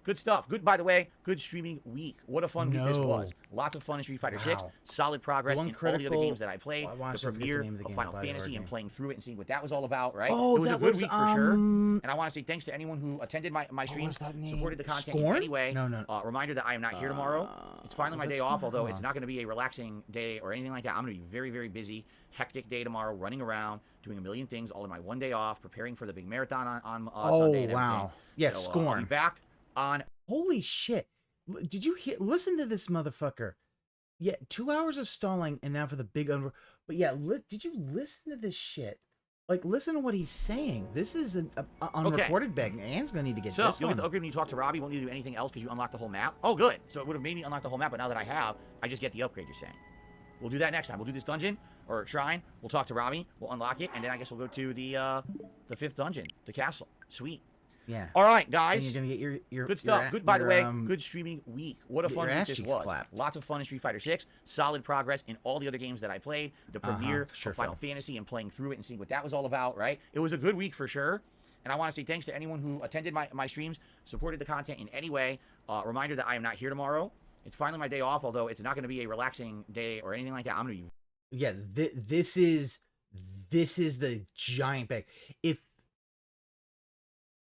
Good stuff. Good, by the way, good streaming week. What a fun week this was. Lots of fun in Street Fighter 6. Wow. Solid progress One in all the other critical- games that I played. Well, I wanted the to forget the premiere name of the of game, Final the Bioware Fantasy and game. playing through it and seeing what that was all about, right? Oh, it was a that good was, week for sure. And I want to say thanks to anyone who attended my streams, supported the content in Scorn? any way. No. Reminder that I am not here tomorrow. It's finally was my that day off, Scorn? although Hold it's on. not going to be a relaxing day or anything like that. I'm going to be very, very busy. Hectic day tomorrow, running around, doing a million things, all in my one day off, preparing for the big marathon on Sunday and everything. Wow. Yeah, so, Scorn. I'll be back on... Holy shit. Did you hear? Listen to this motherfucker. Yeah, 2 hours of stalling, and now for the big But yeah, did you listen to this shit? Like, listen to what he's saying. This is an unrecorded bag. Anne's gonna need to get So, this you'll one. get the upgrade when you talk to Robbie. Won't need to do anything else because you unlock the whole map. Oh, good. So it would have made me unlock the whole map, but now that I have, I just get the upgrade, you're saying. We'll do that next time. We'll do this dungeon, or shrine. We'll talk to Robbie. We'll unlock it, and then I guess we'll go to the 5th dungeon, the castle. Sweet. Yeah. All right, And guys. you're gonna get your Good stuff. your- Good, by the your, way, good streaming week. What a get fun your week ass this cheeks was. clapped. Lots of fun in Street Fighter 6. Solid progress in all the other games that I played. The premiere Sure of Final Fantasy and playing through it and seeing what that was all about, right? It was a good week for sure. And I want to say thanks to anyone who attended my streams, supported the content in any way. Reminder that I am not here tomorrow. It's finally my day off, although it's not going to be a relaxing day or anything like that. I'm going to be... Yeah, this is the giant bag.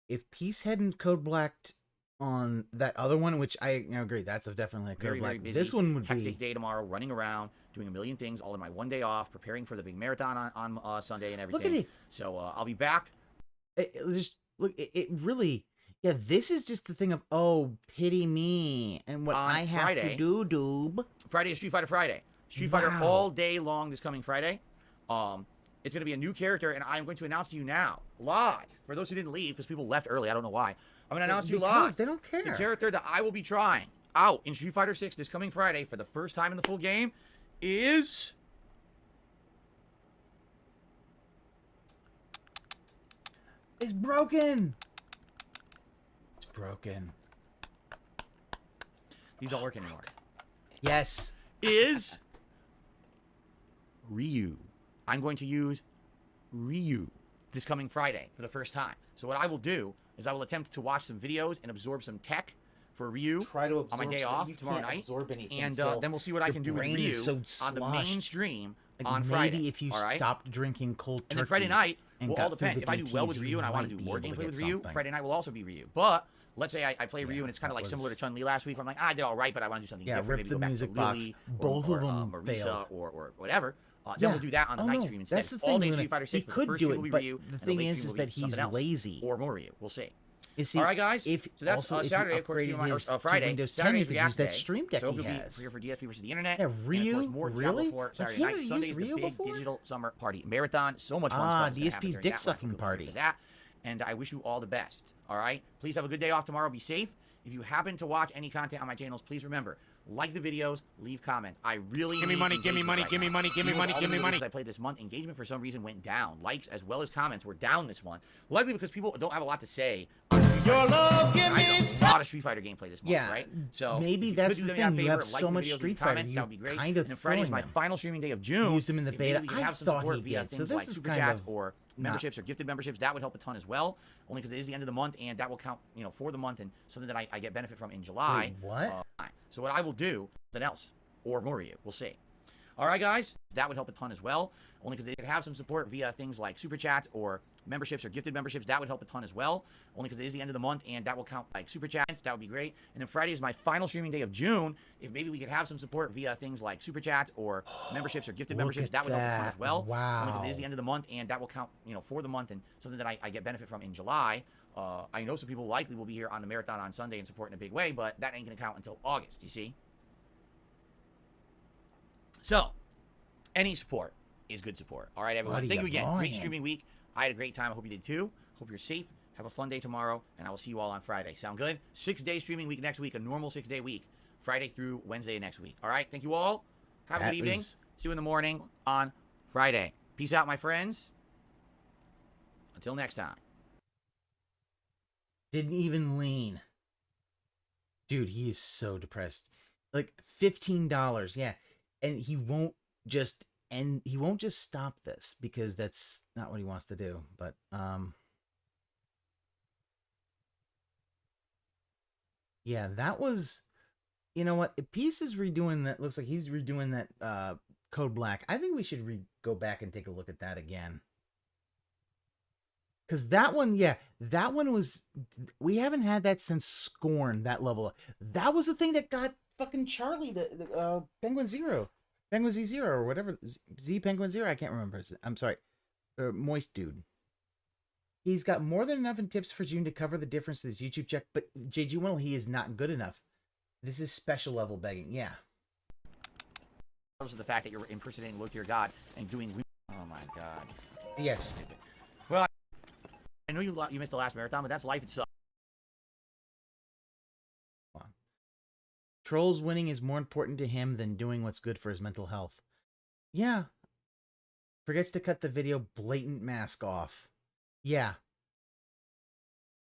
If Peace hadn't code blacked on that other one, which I agree, that's definitely a code Very, black. very busy. This one would hectic be day tomorrow, running around, doing a million things, all in my one day off, preparing for the big marathon on Sunday and everything. Look at it. So I'll be back. Just look. It really. Yeah, this is just the thing of, oh, pity me, and what On I have Friday, to do, doob. Friday is Street Fighter Friday. Street Fighter all day long this coming Friday. It's going to be a new character, and I'm going to announce to you now, live, for those who didn't leave, because people left early, I don't know why. I'm going to announce to you live. They don't care. The character that I will be trying out in Street Fighter 6 this coming Friday for the first time in the full game is... It's broken. It's broken. These don't work anymore. Yes. Is Ryu. I'm going to use Ryu this coming Friday for the first time. So what I will do is I will attempt to watch some videos and absorb some tech for Ryu on my day off tomorrow night. And then we'll see what I can do with Ryu on the main stream on Friday. Maybe if you stopped drinking cold turkey. And then Friday night will all depend. If I do well with Ryu and I want to do more gameplay with Ryu, Friday night will also be Ryu. But let's say I play Ryu and it's kind of like similar to Chun-Li last week, where I'm like, I did all right, but I want to do something different. Rip Maybe the go back music to box. Lily Both of them Marisa failed. or whatever. Then we'll do that on the night stream instead. That's the All thing, day Street Fighter 6. he could do it, but the thing is that he's lazy. Or more Ryu. We'll see. You see, all right, guys. If so that's also, Saturday, if of course. Friday, Windows 10, Saturday, you could use that stream deck so he it'll has. be here for DSP versus the internet. Yeah, And Ryu, of course, more really? before Saturday night. Sunday is the big digital summer party marathon. So much fun stuff. DSP's dick sucking party. That, and I wish you all the best. All right. Please have a good day off tomorrow. Be safe. If you happen to watch any content on my channels, please remember, like the videos, leave comments. I really give me money, give me money, give me money, give me money, give me money. I played this month. Engagement for some reason went down. Likes as well as comments were down this month. Likely because people don't have a lot to say. Your love, give me a lot of Street Fighter gameplay this month, right? So maybe that's the thing. You have so much Street Fighter. That would be great. Kind of and Friday is my final streaming day of June. Used him in the beta. I thought he did. So this is kind of or memberships or gifted memberships. That would help a ton as well. Only because it is the end of the month, and that will count, for the month and something that I get benefit from in July. Wait, what? So what I will do, something else, or more Ryu. We'll see. All right, guys, that would help a ton as well. Only because they could have some support via things like super chats or memberships or gifted memberships. That would help a ton as well. Only because it is the end of the month, and that will count like super chats. That would be great. And then Friday is my final streaming day of June. If maybe we could have some support via things like super chats or memberships or gifted memberships, that would help a ton as well. Wow. Only because it is the end of the month, and that will count, for the month and something that I get benefit from in July. I know some people likely will be here on the marathon on Sunday and support in a big way, but that ain't going to count until August, you see? So, any support is good support. All right, everyone. Thank you again. Great streaming week. I had a great time. I hope you did too. Hope you're safe. Have a fun day tomorrow, and I will see you all on Friday. Sound good? 6-day streaming week next week, a normal 6-day week. Friday through Wednesday next week. All right, thank you all. Have a good evening. See you in the morning on Friday. Peace out, my friends. Until next time. Didn't even lean. Dude, he is so depressed. Like $15, yeah. And he won't just stop this because that's not what he wants to do. But yeah, that was, you know what? If Peace is redoing that, looks like he's redoing that Code Black. I think we should go back and take a look at that again. Because that one, yeah, that one was, we haven't had that since Scorn, that level. That was the thing that got fucking Charlie, the Penguin Zero. Penguin Z0 or whatever. Z Penguin Zero, I can't remember. I'm sorry. Moist Dude. He's got more than enough in tips for June to cover the differences. YouTube check, but JG Winnell, he is not good enough. This is special level begging, yeah. Because of the fact that you're impersonating Low Tier God and doing... Oh my god. Yes. Well, I know you missed the last marathon, but that's life itself. Trolls winning is more important to him than doing what's good for his mental health. Yeah. Forgets to cut the video blatant mask off. Yeah.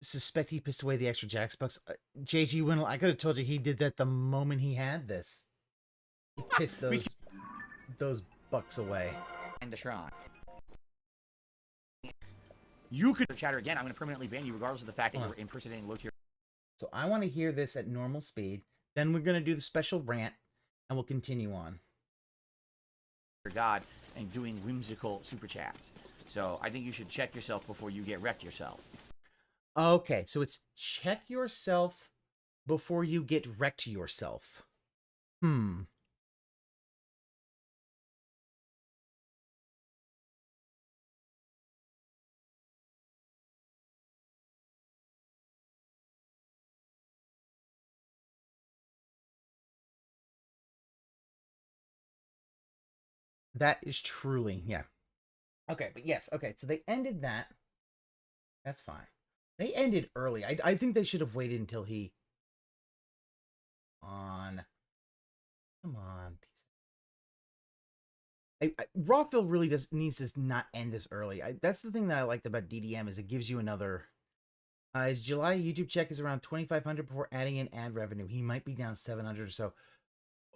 Suspect he pissed away the extra Jaxbucks. JG Winnell, I could have told you he did that the moment he had this. He pissed those bucks away. And the shrine. You could chatter again. I'm going to permanently ban you regardless of the fact that you're impersonating Low Tier. So I want to hear this at normal speed. Then we're going to do the special rant, and we'll continue on. God and doing whimsical super chats. So I think you should check yourself before you get wrecked yourself. Okay, so it's check yourself before you get wrecked yourself. That is truly, yeah. Okay, but yes, okay, so they ended that. That's fine. They ended early. I think they should have waited until he... Come on. Rawfill really needs to not end as early. That's the thing that I liked about DDM is it gives you another... his July YouTube check is around 2,500 before adding in ad revenue. He might be down 700 or so.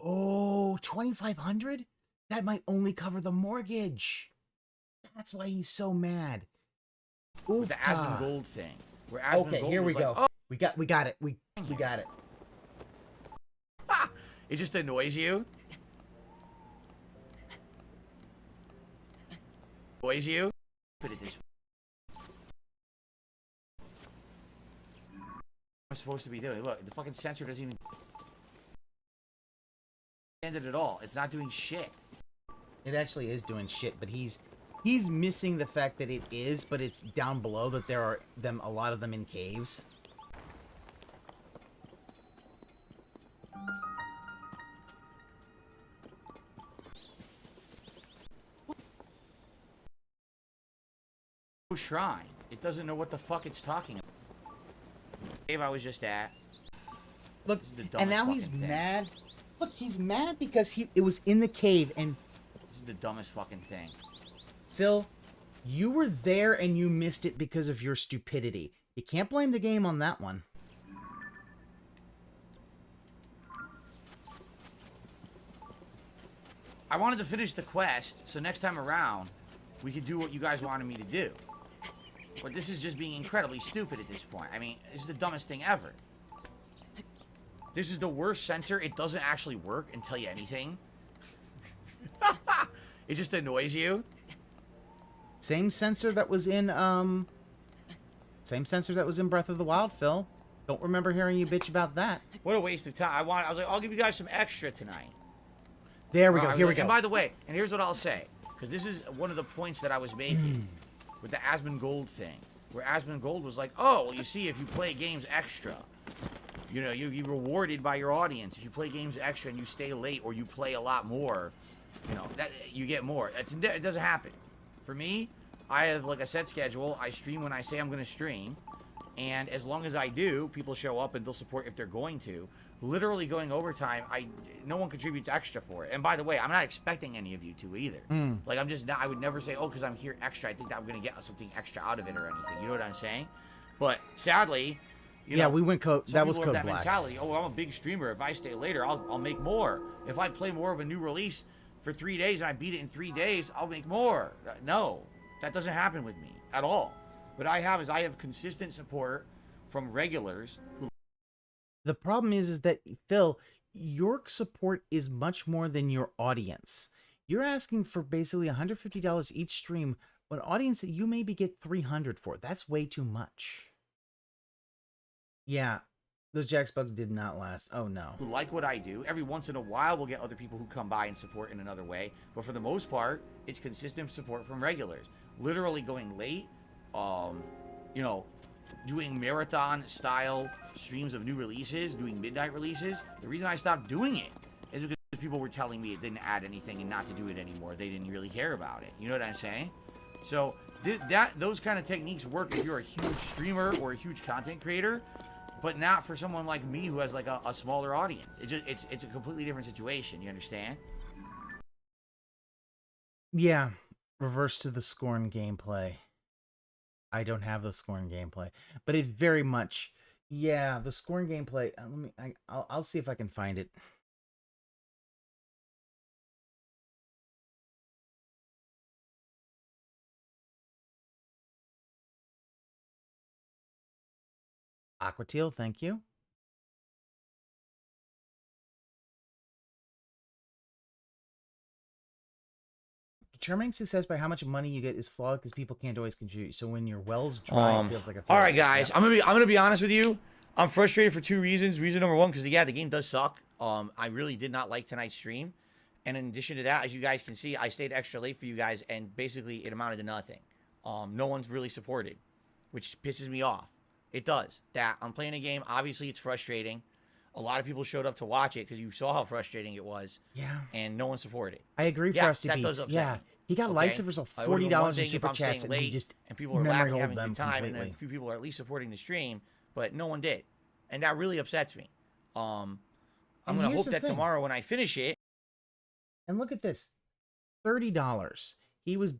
Oh, 2,500? That might only cover the mortgage. That's why he's so mad. With the Aspen Gold thing. Where Aspen okay, Gold here we was go. Like, oh. We got it. We got it. It just annoys you. Annoys you. Put it this way. I'm supposed to be doing. Look, the fucking sensor doesn't even end it at all. It's not doing shit. It actually is doing shit, but he's missing the fact that it is, but it's down below that there are a lot of them in caves. Shrine. It doesn't know what the fuck it's talking about. Cave I was just at. Look, and now he's mad. Look, he's mad because it was in the cave and... This is the dumbest fucking thing. Phil, you were there and you missed it because of your stupidity. You can't blame the game on that one. I wanted to finish the quest, so next time around, we could do what you guys wanted me to do. But this is just being incredibly stupid at this point. I mean, this is the dumbest thing ever. This is the worst sensor. It doesn't actually work and tell you anything. It just annoys you. Same sensor that was in, Same sensor that was in Breath of the Wild, Phil. Don't remember hearing you bitch about that. What a waste of time. I was like, I'll give you guys some extra tonight. There we go, here we go. And by the way, and here's what I'll say. Because this is one of the points that I was making with the Aspen Gold thing. Where Aspen Gold was like, oh, well, you see, if you play games extra, you know, you're rewarded by your audience. If you play games extra and you stay late or you play a lot more, you know, that you get more. It doesn't happen. For me, I have like a set schedule. I stream when I say I'm going to stream. And as long as I do, people show up and they'll support if they're going to. Literally going overtime, no one contributes extra for it. And by the way, I'm not expecting any of you to either. Like, I'm just not, I would never say, oh, because I'm here extra, I think that I'm going to get something extra out of it or anything. You know what I'm saying? But sadly, you know, we went that was code that black. mentality. Oh, I'm a big streamer. If I stay later, I'll make more. If I play more of a new release for 3 days and I beat it in 3 days, I'll make more. No, that doesn't happen with me at all. What I have is I have consistent support from regulars who... The problem is that, Phil, your support is much more than your audience. You're asking for basically $150 each stream, an audience that you maybe get $300 for. That's way too much. Yeah, those Jax bugs did not last. Oh, no. Who like what I do. Every once in a while, we'll get other people who come by and support in another way. But for the most part, it's consistent support from regulars. Literally going late, you know, doing marathon-style streams of new releases, doing midnight releases. The reason I stopped doing it is because people were telling me it didn't add anything and not to do it anymore. They didn't really care about it. You know what I'm saying? So those kind of techniques work if you're a huge streamer or a huge content creator, but not for someone like me who has like a smaller audience. It's a completely different situation. You understand? Yeah. Reverse to the Scorn gameplay. I don't have the Scorn gameplay, but it very much, yeah, the Scorn gameplay. I'll see if I can find it. Aqua Teal, thank you. Determining success by how much money you get is flawed because people can't always contribute. So when your well's dry, it feels like a failure. All right, guys, I'm gonna be honest with you. I'm frustrated for 2 reasons. Reason number one, because yeah, the game does suck. I really did not like tonight's stream, and in addition to that, as you guys can see, I stayed extra late for you guys, and basically it amounted to nothing. No one's really supported, which pisses me off. It does. That I'm playing a game. Obviously, it's frustrating. A lot of people showed up to watch it because you saw how frustrating it was. Yeah. And no one supported it. I agree, Yeah, Frosty that Beats. does upset Yeah. me. He got Okay? lifesavers of It would've been one $40 in thing if super I'm chats, staying and he late just and people are memory laughing, hold having a them good time, completely. and a few people are at least supporting the stream, but no one did, and that really upsets me. I'm And gonna here's hope the that thing. tomorrow when I finish it. And look at this, $30. He was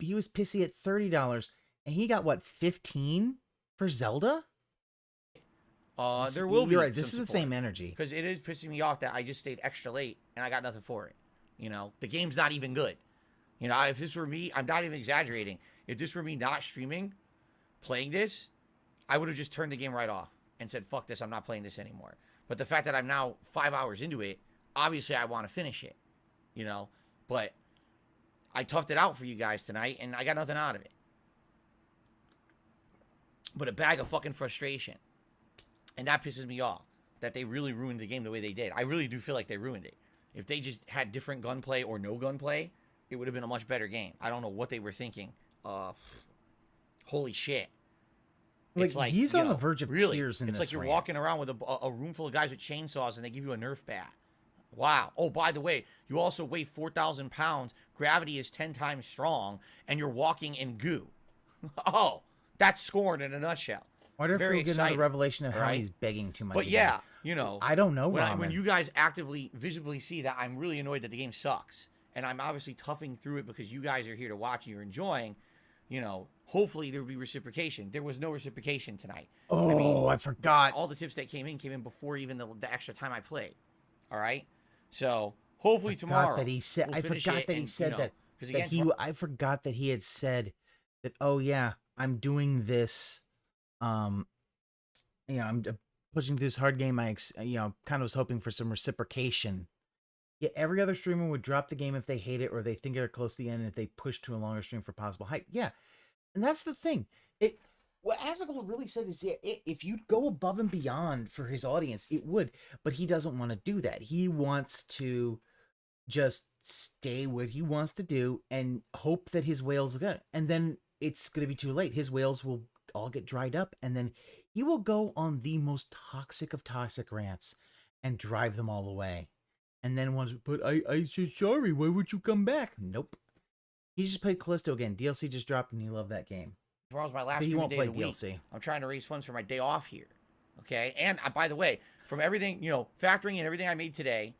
pissy at $30, and he got what, 15 for Zelda? There will be. You're right. This is the same energy. Because it is pissing me off that I just stayed extra late and I got nothing for it. You know, the game's not even good. You know, if this were me, I'm not even exaggerating. If this were me not streaming, playing this, I would have just turned the game right off and said, fuck this, I'm not playing this anymore. But the fact that I'm now 5 hours into it, obviously I want to finish it. You know, but I toughed it out for you guys tonight and I got nothing out of it. But a bag of fucking frustration. And that pisses me off, that they really ruined the game the way they did. I really do feel like they ruined it. If they just had different gunplay or no gunplay, it would have been a much better game. I don't know what they were thinking. Holy shit. It's like he's you on the know, verge of really, tears in it's this like you're rant. walking around with a room full of guys with chainsaws and they give you a Nerf bat. Wow. Oh, by the way, you also weigh 4,000 pounds. Gravity is 10 times strong, and you're walking in goo. Oh, that's scorn in a nutshell. I wonder if Very we'll get another exciting, revelation of how right? he's begging too much. But again. yeah, you know, I don't know, when Ramen. you guys actively, visibly see that I'm really annoyed that the game sucks, and I'm obviously toughing through it because you guys are here to watch and you're enjoying, you know, hopefully there will be reciprocation. There was no reciprocation tonight. Oh, I forgot. All the tips that came in before even the extra time I played. All right? So, hopefully tomorrow. That he said, we'll I finish forgot it that he and, said you know, that. 'cause That again, I forgot that he had said that. Oh yeah, I'm doing this. You know, I'm pushing through this hard game. You know, kind of was hoping for some reciprocation. Yeah, every other streamer would drop the game if they hate it or they think they're close to the end, and if they push to a longer stream for possible hype. Yeah, and that's the thing. What Asmongold really said is, yeah, if you'd go above and beyond for his audience, it would. But he doesn't want to do that. He wants to just stay what he wants to do and hope that his whales are good. And then it's going to be too late. His whales will all get dried up, and then he will go on the most toxic of toxic rants and drive them all away. And then but I said sorry, why would you come back? Nope. He just played Callisto again. DLC just dropped and he loved that game. Tomorrow's my last But he streaming won't day play of the week. DLC. I'm trying to raise funds for my day off here. Okay? And by the way, from everything, you know, factoring in everything I made today,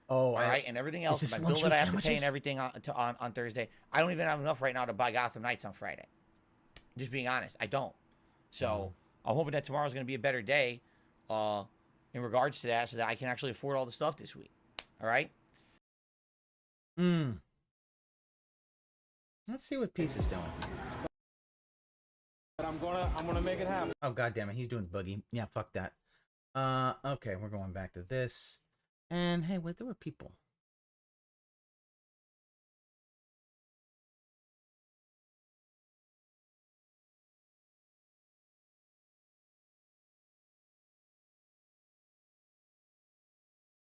oh, all right, and everything else, this my bill lunch that I with have to pay and sandwiches? everything on Thursday, I don't even have enough right now to buy Gotham Knights on Friday. Just being honest, I don't. So I'm hoping that tomorrow's going to be a better day in regards to that so that I can actually afford all the stuff this week. All right? Let's see what Peace is doing. But I'm gonna make it happen. Oh god damn it, he's doing boogie. Yeah, fuck that. Okay, we're going back to this. And hey, wait, there were people.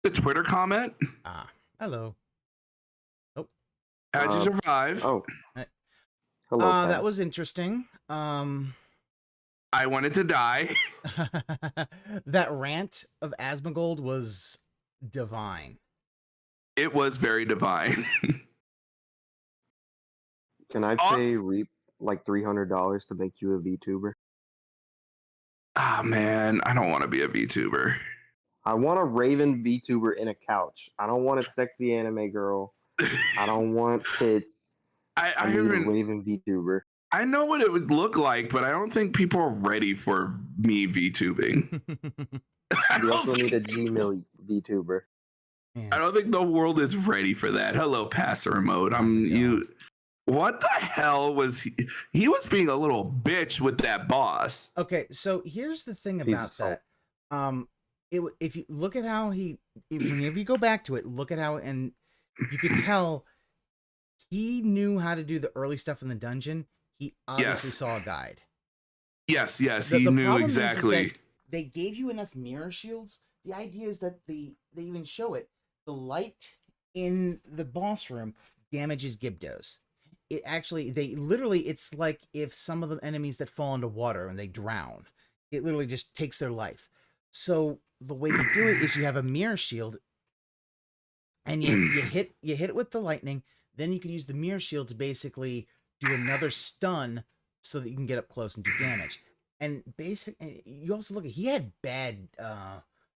The Twitter comment. Hello. How'd you survive? Oh. Hello. That was interesting. I wanted to die. That rant of Asmongold was divine. It was very divine. Can I pay Reap like $300 to make you a VTuber? Ah, man, I don't want to be a VTuber. I want a Raven VTuber in a couch. I don't want a sexy anime girl. I don't want tits. I need a Raven VTuber. I know what it would look like, but I don't think people are ready for me VTubing. You also need a Gmail VTuber. I don't think the world is ready for that. Hello, Passer Remote. What the hell was he? He was being a little bitch with that boss. Okay, so here's the thing about that. If you look at how whenever you go back to it, look at how, and you could tell he knew how to do the early stuff in the dungeon. He obviously saw a guide. Yes, he The knew problem exactly. Is that they gave you enough mirror shields. The idea is that they even show it. The light in the boss room damages Gibdos. It actually, it's like if some of the enemies that fall into water and they drown, it literally just takes their life. So the way you do it is you have a mirror shield, and you hit it with the lightning. Then you can use the mirror shield to basically do another stun, so that you can get up close and do damage. And you also look at, he had bad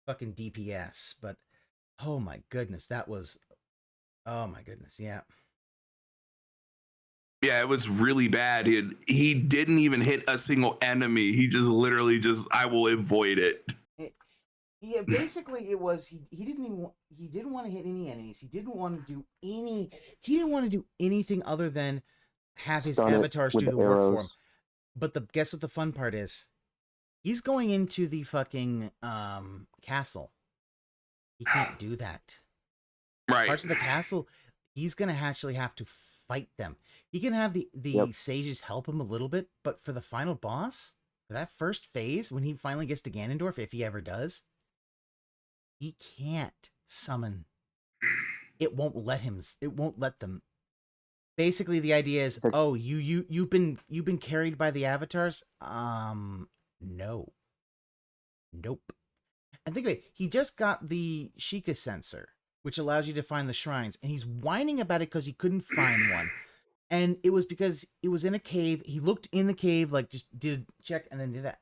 fucking DPS, but oh my goodness, oh my goodness, yeah. Yeah, it was really bad. He didn't even hit a single enemy. He just literally I will avoid it. Yeah, basically it was he didn't want to hit any enemies. He didn't want to do anything other than have his avatars do the work for him. But guess what the fun part is? He's going into the fucking castle. He can't do that. Right. Parts of the castle, he's gonna actually have to fight them. He can have the sages help him a little bit, but for the final boss, for that first phase, when he finally gets to Ganondorf, if he ever does, he can't summon. It won't let him. It won't let them. Basically, the idea is, oh, you've been carried by the avatars. No. Nope. And think of it. He just got the Sheikah sensor, which allows you to find the shrines, and he's whining about it because he couldn't find one. And it was because it was in a cave. He looked in the cave, like just did a check and then did that.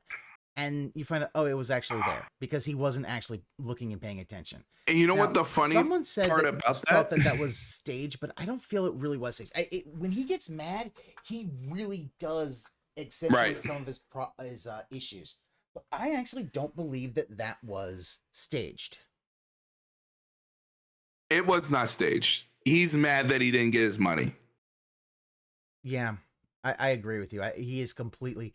And you find out, oh, it was actually there because he wasn't actually looking and paying attention. And you know what the funny someone said part that about thought that was staged, but I don't feel it really was staged. When he gets mad, he really does accentuate some of his issues. But I actually don't believe that was staged. It was not staged. He's mad that he didn't get his money. Yeah, I agree with you. He is completely...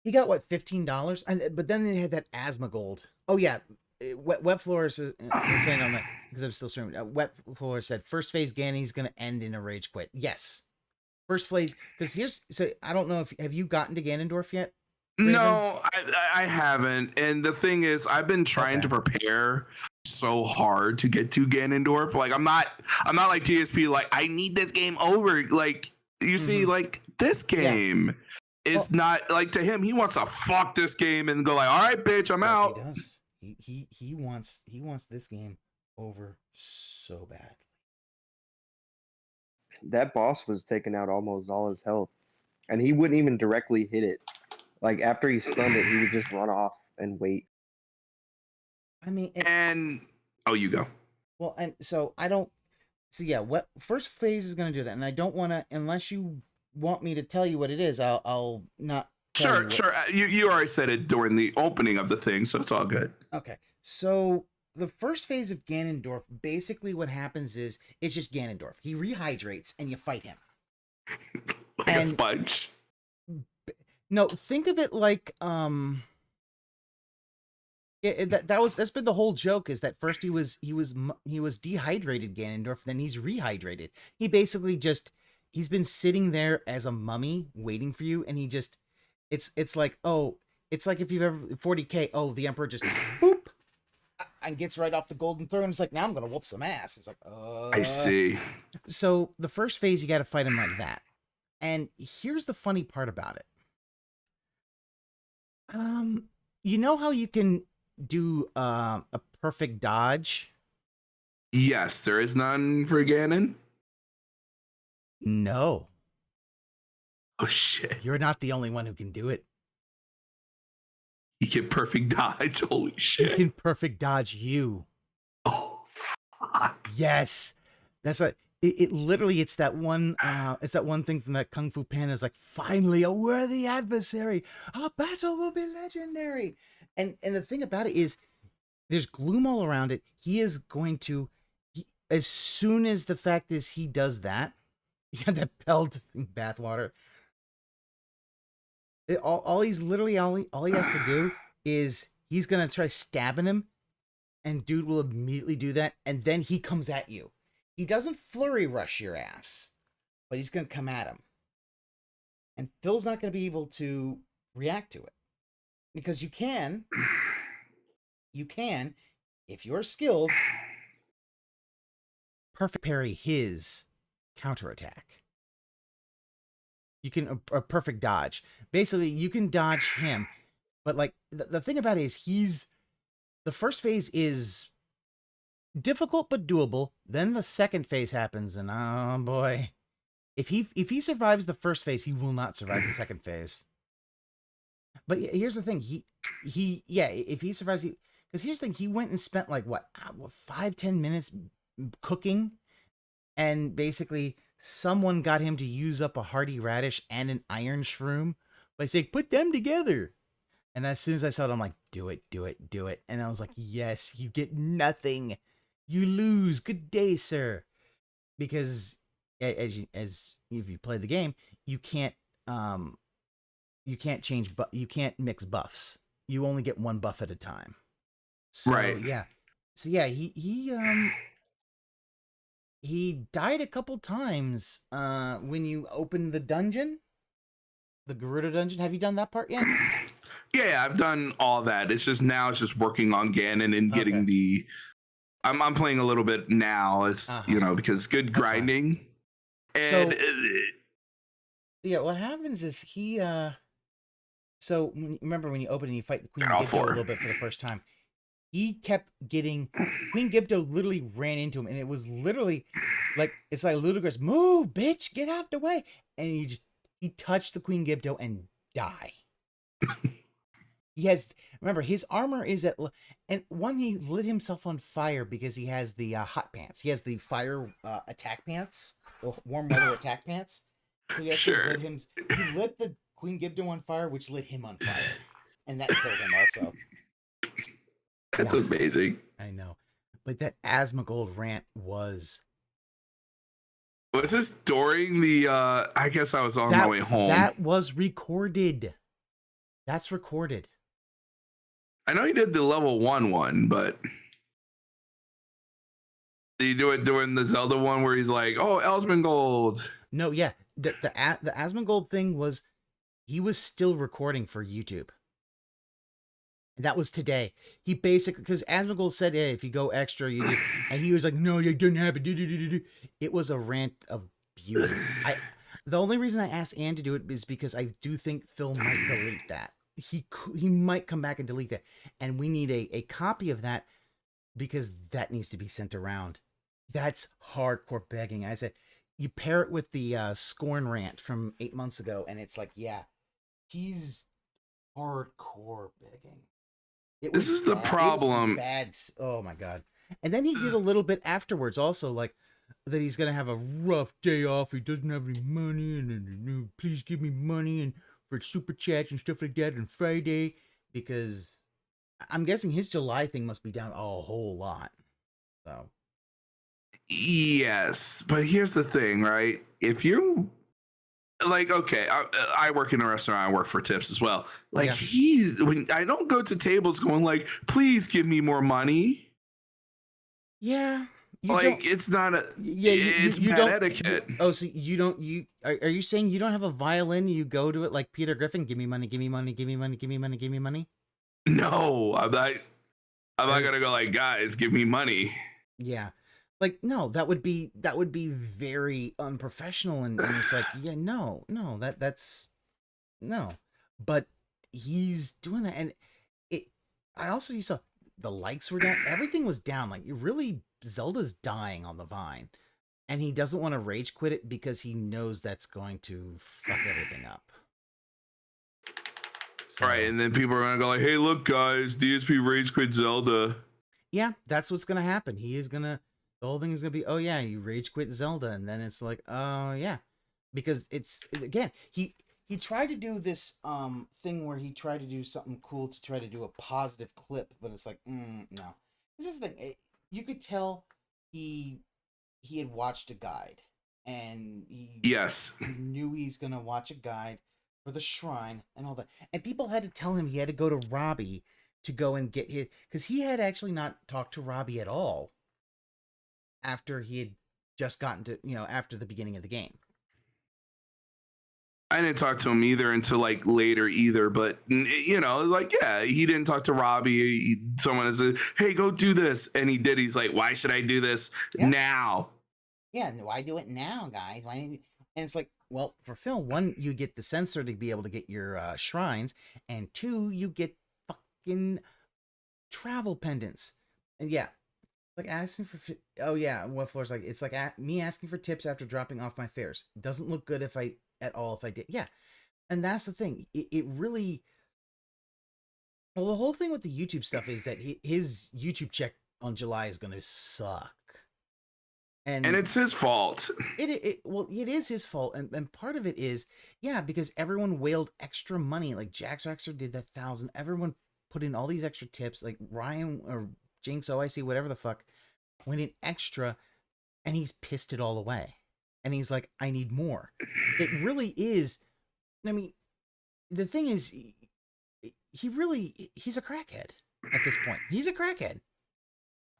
He got, what, $15? But then they had that asthma gold. Oh, yeah. Webfloor is saying on that, because I'm still streaming. Webfloor said, first phase Ganon is going to end in a rage quit. Yes. First phase, because I don't know have you gotten to Ganondorf yet? Raven? No, I haven't. And the thing is, I've been trying to prepare so hard to get to Ganondorf. Like, I'm not like GSP, like, I need this game over. Like, you see, like, this game... Yeah. It's not like, to him, he wants to fuck this game and go like, all right, bitch, I'm out. He does. He wants this game over so badly. That boss was taking out almost all his health, and he wouldn't even directly hit it. Like, after he stunned it, he would just run off and wait. I mean, you go. Well, and so I don't. So yeah, what first phase is going to do that, and I don't want to unless you want me to tell you what it is. I'll not. Sure. You already said it during the opening of the thing, so it's all good. Okay, so the first phase of Ganondorf, basically what happens is it's just Ganondorf. He rehydrates, and you fight him. Like a sponge. No, think of it like that's been the whole joke, is that first he was dehydrated Ganondorf, then he's rehydrated. He basically he's been sitting there as a mummy waiting for you, and he just it's like, oh, it's like if you've ever 40K, oh, the Emperor just boop and gets right off the golden throne. It's like, now I'm gonna whoop some ass. It's like, I see. So the first phase you gotta fight him like that. And here's the funny part about it. You know how you can do a perfect dodge? Yes, there is none for Ganon. No. Oh shit! You're not the only one who can do it. He can perfect dodge. Holy shit! He can perfect dodge you. Oh fuck! Yes, that's what it literally. It's that one. It's that one thing from that Kung Fu Panda. Is like, finally a worthy adversary. Our battle will be legendary. And the thing about it is, there's gloom all around it. He is going to, as soon as the fact is he does that, yeah, that pelting bathwater. All he has to do is he's gonna try stabbing him, and dude will immediately do that, and then he comes at you. He doesn't flurry rush your ass, but he's gonna come at him, and Phil's not gonna be able to react to it. Because you can, if you're skilled, perfect parry his counterattack. You can a perfect dodge. Basically, you can dodge him, but like the thing about it is the first phase is difficult but doable. Then the second phase happens, and oh boy, if he survives the first phase, he will not survive the second phase. But here's the thing, if he survives, because here's the thing, he went and spent like what 5-10 minutes cooking, and basically someone got him to use up a hardy radish and an iron shroom by saying, put them together. And as soon as I saw it, I'm like, do it, do it, do it. And I was like, yes, you get nothing. You lose. Good day, sir. Because as if you play the game, you can't change, but you can't mix buffs. You only get one buff at a time. So, right. Yeah. So yeah, he died a couple times when you open the dungeon, the Gerudo dungeon. Have you done that part yet? Yeah, I've done all that. It's just working on Ganon and getting the. I'm playing a little bit now, as you know, because good grinding. And yeah, what happens is he. So remember when you open and you fight the Queen Gibdo a little bit for the first time, he kept getting Queen Gibdo. Literally ran into him, and it was literally like it's like ludicrous. Move, bitch, get out the way, and he touched the Queen Gibdo and die. He has, remember, his armor is at, and one, he lit himself on fire because he has the hot pants. He has the fire attack pants, or warm weather attack pants. So he has to he lit the Queen Gibdo on fire, which lit him on fire. And that killed him also. That's amazing. I know. But that Asmongold rant was... Was this during the, I guess I was on my way home. That was recorded. That's recorded. I know he did the level 1, but did you do it during the Zelda one where he's like, "Oh, Asmongold"? No, yeah, the Asmongold thing was he was still recording for YouTube. And that was today. He basically, because Asmongold said, "Hey, if you go extra, you do," and he was like, "No, it didn't happen." It was a rant of beauty. The only reason I asked Ann to do it is because I do think Phil might delete that. He might come back and delete that, and we need a copy of that because that needs to be sent around. That's hardcore begging. I said you pair it with the Scorn rant from 8 months ago, and it's like, yeah, he's hardcore begging. This is the problem. Bad. Oh my god! And then he did a little bit afterwards, also like that he's gonna have a rough day off. He doesn't have any money, and please give me money and. For super chats and stuff like that on Friday, because I'm guessing his July thing must be down a whole lot. So yes, but here's the thing, right? If you like, okay, I work in a restaurant, I work for tips as well. Like when I don't go to tables going like, please give me more money. Yeah. It's not a it's bad etiquette. So are you saying you don't have a violin? You go to it like Peter Griffin, give me money, give me money, give me money, give me money, give me money? No, I'm not gonna go like, guys, give me money. Yeah. Like, no, that would be very unprofessional, and it's like, yeah, no, that's no. But he's doing that, and you saw the likes were down, everything was down, like really Zelda's dying on the vine, and he doesn't want to rage quit it because he knows that's going to fuck everything up. So, right, and then people are gonna go like, "Hey, look, guys, DSP rage quit Zelda." Yeah, that's what's gonna happen. The whole thing is gonna be, oh yeah, you rage quit Zelda, and then it's like, oh yeah, because it's again he tried to do this thing where he tried to do something cool to try to do a positive clip, but it's like, no. This is the thing. You could tell he had watched a guide, and he knew he's gonna watch a guide for the shrine and all that. And people had to tell him he had to go to Robbie to go and get his, because he had actually not talked to Robbie at all after he had just gotten to, after the beginning of the game. I didn't talk to him either until like later either, but like, yeah, he didn't talk to Robbie. Someone said, "Hey, go do this." And he did. He's like, "Why should I do this now?" Yeah. Why do it now, guys? And it's like, well, for Phil, one, you get the sensor to be able to get your shrines, and two, you get fucking travel pendants. And yeah, like asking for, oh yeah, what Floor's like, it's like me asking for tips after dropping off my fares. Doesn't look good if I did. Yeah. And that's the thing. It really, well, the whole thing with the YouTube stuff is that his YouTube check on July is going to suck. And it's his fault. Well, it is his fault. And part of it is, yeah, because everyone wailed extra money. Like Jax Rexer did that 1,000. Everyone put in all these extra tips. Like Ryan or Jinx OIC, whatever the fuck, went in extra, and he's pissed it all away. And he's like, I need more. It really is. I mean, the thing is, he's a crackhead at this point. He's a crackhead.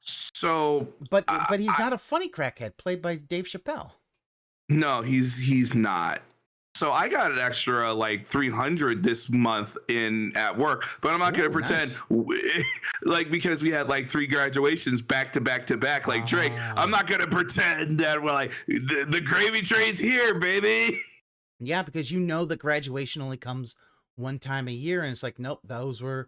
So, but he's not a funny crackhead played by Dave Chappelle. No, he's not. So I got an extra like 300 this month at work, but I'm not going to pretend like, because we had like 3 graduations back to back to back, like Drake. I'm not going to pretend that we're like the gravy train's here, baby. Yeah, because you know the graduation only comes one time a year, and it's like, nope, those were.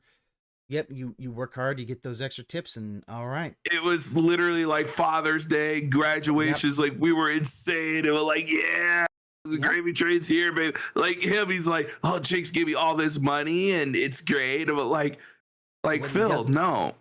Yep, you work hard, you get those extra tips, and all right. It was literally like Father's Day, graduations, like we were insane. It was like, yeah, the gravy train's here, babe. Like him, he's like, oh, Jake's gave me all this money, and it's great. But like Phil, no.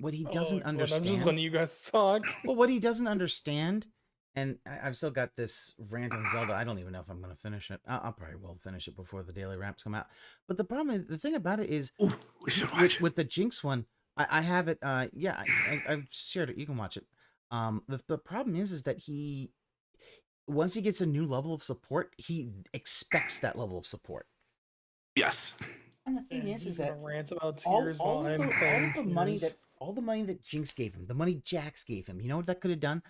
What he doesn't understand. I'm just letting you guys talk. Well, what he doesn't understand, and I've still got this rant on Zelda. I don't even know if I'm going to finish it. I'll probably will finish it before the daily wraps come out. But the problem is, the thing about it is, with the Jinx one, I have it. Yeah, I've shared it. You can watch it. The problem is that once he gets a new level of support, he expects that level of support. Yes. And the thing is that rant about all the money that Jinx gave him, the money Jax gave him, you know what that could have done?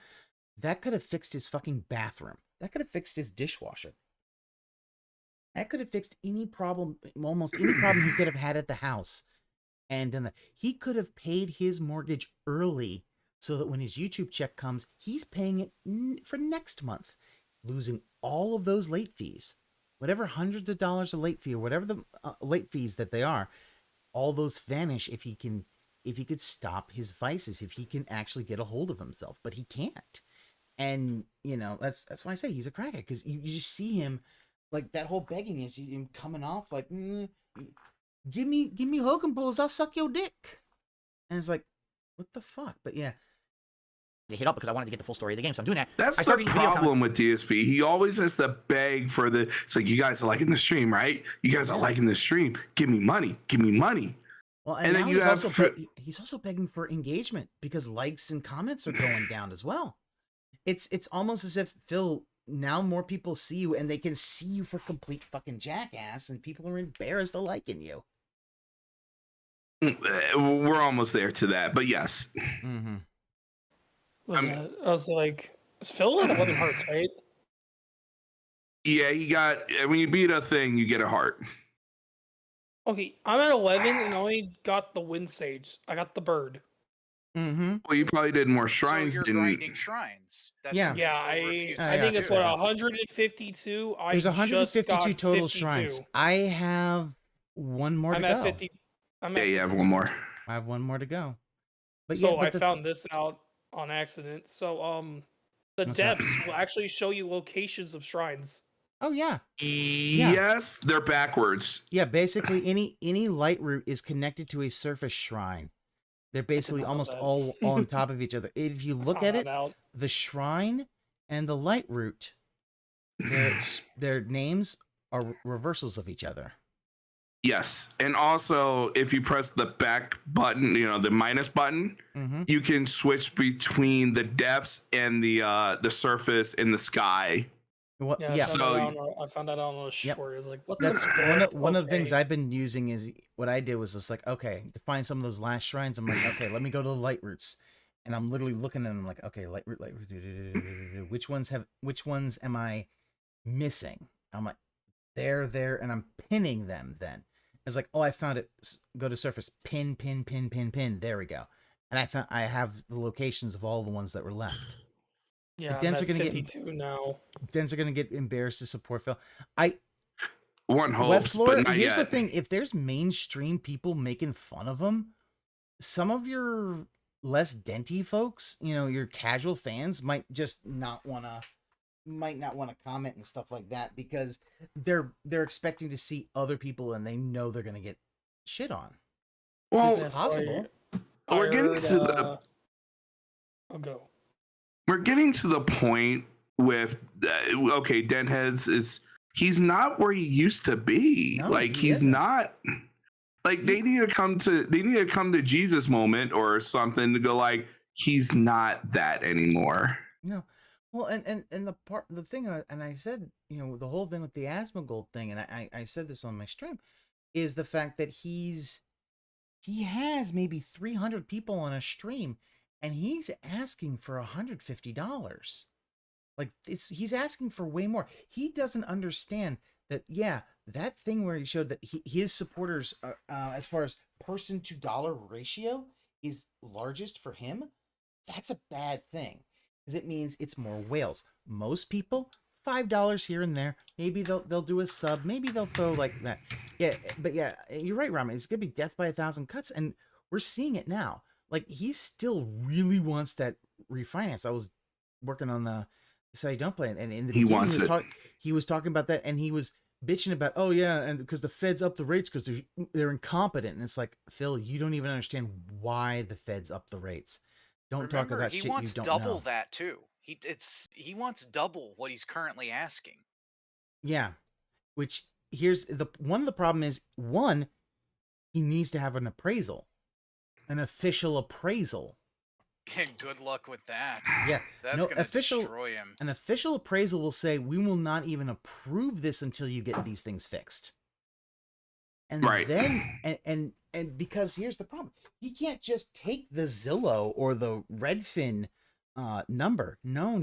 That could have fixed his fucking bathroom. That could have fixed his dishwasher. That could have fixed any problem, almost any problem he could have had at the house. And then he could have paid his mortgage early so that when his YouTube check comes, he's paying it for next month, losing all of those late fees. Whatever hundreds of dollars of late fee or whatever the late fees that they are, all those vanish if he could stop his vices, if he can actually get a hold of himself, but he can't. And, you know, that's why I say he's a crackhead, because you just see him, like, that whole begging is him coming off like, give me Hogan Bulls, I'll suck your dick. And it's like, what the fuck? But yeah. They hit up because I wanted to get the full story of the game, so I'm doing that. That's the problem with DSP. He always has to beg for it's like, you guys are liking the stream, right? You guys are liking the stream. Give me money. Give me money. Well, and then he's also begging for engagement because likes and comments are going down as well. It's almost as if, Phil, now more people see you and they can see you for complete fucking jackass, and people are embarrassed of liking you. We're almost there to that, but yes. Mm-hmm. I was like, is Phil at 11 hearts, right? Yeah, he got, when you beat a thing, you get a heart. Okay, I'm at 11 and I only got the wind sage. I got the bird. Mm-hmm. Well, you probably did more shrines so you're grinding shrines. That's I think it's what, 152. There's 152 total shrines. I have one more to go. At 50. You have one more. I have one more to go. But so I found this out on accident. So the depths will actually show you locations of shrines. Oh yeah. Yes, they're backwards. Yeah, basically any light route is connected to a surface shrine. They're basically almost all on top of each other. If you look at it, the shrine and the light route, their names are reversals of each other. Yes, and also if you press the back button, the minus button, you can switch between the depths and the surface in the sky. Well, I found that on the short. It's like, what? That's one of the things I've been using. Is what I did was just like, okay, to find some of those last shrines, I'm like, okay, let me go to the light routes, and I'm literally looking at them like, okay, light route, which ones am I missing? I'm like, they're there, and I'm pinning them. Then it's like, oh, I found it. Go to surface, pin. There we go, and I have the locations of all the ones that were left. Yeah, Dens I'm are gonna 52 get now. Dens are gonna get embarrassed to support Phil. One hopes, but not here's yet. the thing: if there's mainstream people making fun of him, some of your less denty folks, you know, your casual fans might not want to comment and stuff like that because they're expecting to see other people and they know they're going to get shit on. Well, it's possible. We're getting to the I'll go. We're getting to the point with okay, Denheads he's not where he used to be. No, like he he's isn't. not. Like they need to come to Jesus moment or something to go like he's not that anymore. No. Well, and the thing, and I said, you know, the whole thing with the Asmongold thing, and I said this on my stream, is the fact that he has maybe 300 people on a stream, and he's asking for $150. Like he's asking for way more. He doesn't understand that. Yeah, that thing where he showed that his supporters, as far as person to dollar ratio, is largest for him. That's a bad thing. It means it's more whales. Most people, $5 here and there. Maybe they'll do a sub. Maybe they'll throw like that. Yeah, but yeah, you're right, Ramen. It's gonna be death by 1,000 cuts, and we're seeing it now. Like he still really wants that refinance. I was working on the site don't play, and in the beginning he was talking about that, and he was bitching about, oh yeah, and because the feds up the rates because they're incompetent, and it's like, Phil, you don't even understand why the feds up the rates. Don't talk about shit you don't know. He wants double that too. He wants double what he's currently asking. Yeah, which here's one of the problem is he needs to have an appraisal, an official appraisal. And good luck with that. Yeah, that's no gonna official. Destroy him. An official appraisal will say we will not even approve this until you get these things fixed. And then and because here's the problem, he can't just take the Zillow or the Redfin number. No.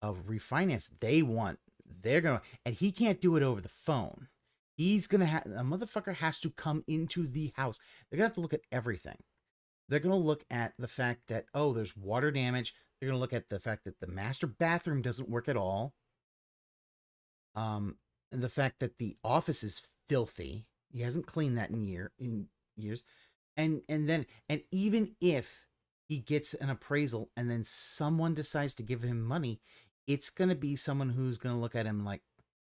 Refinance. They're gonna, and he can't do it over the phone. He's gonna have a motherfucker has to come into the house. They're gonna have to look at everything. They're gonna look at the fact that there's water damage. They're gonna look at the fact that the master bathroom doesn't work at all. And the fact that the office is filthy. He hasn't cleaned that in years. And even if he gets an appraisal and then someone decides to give him money, it's going to be someone who's going to look at him like,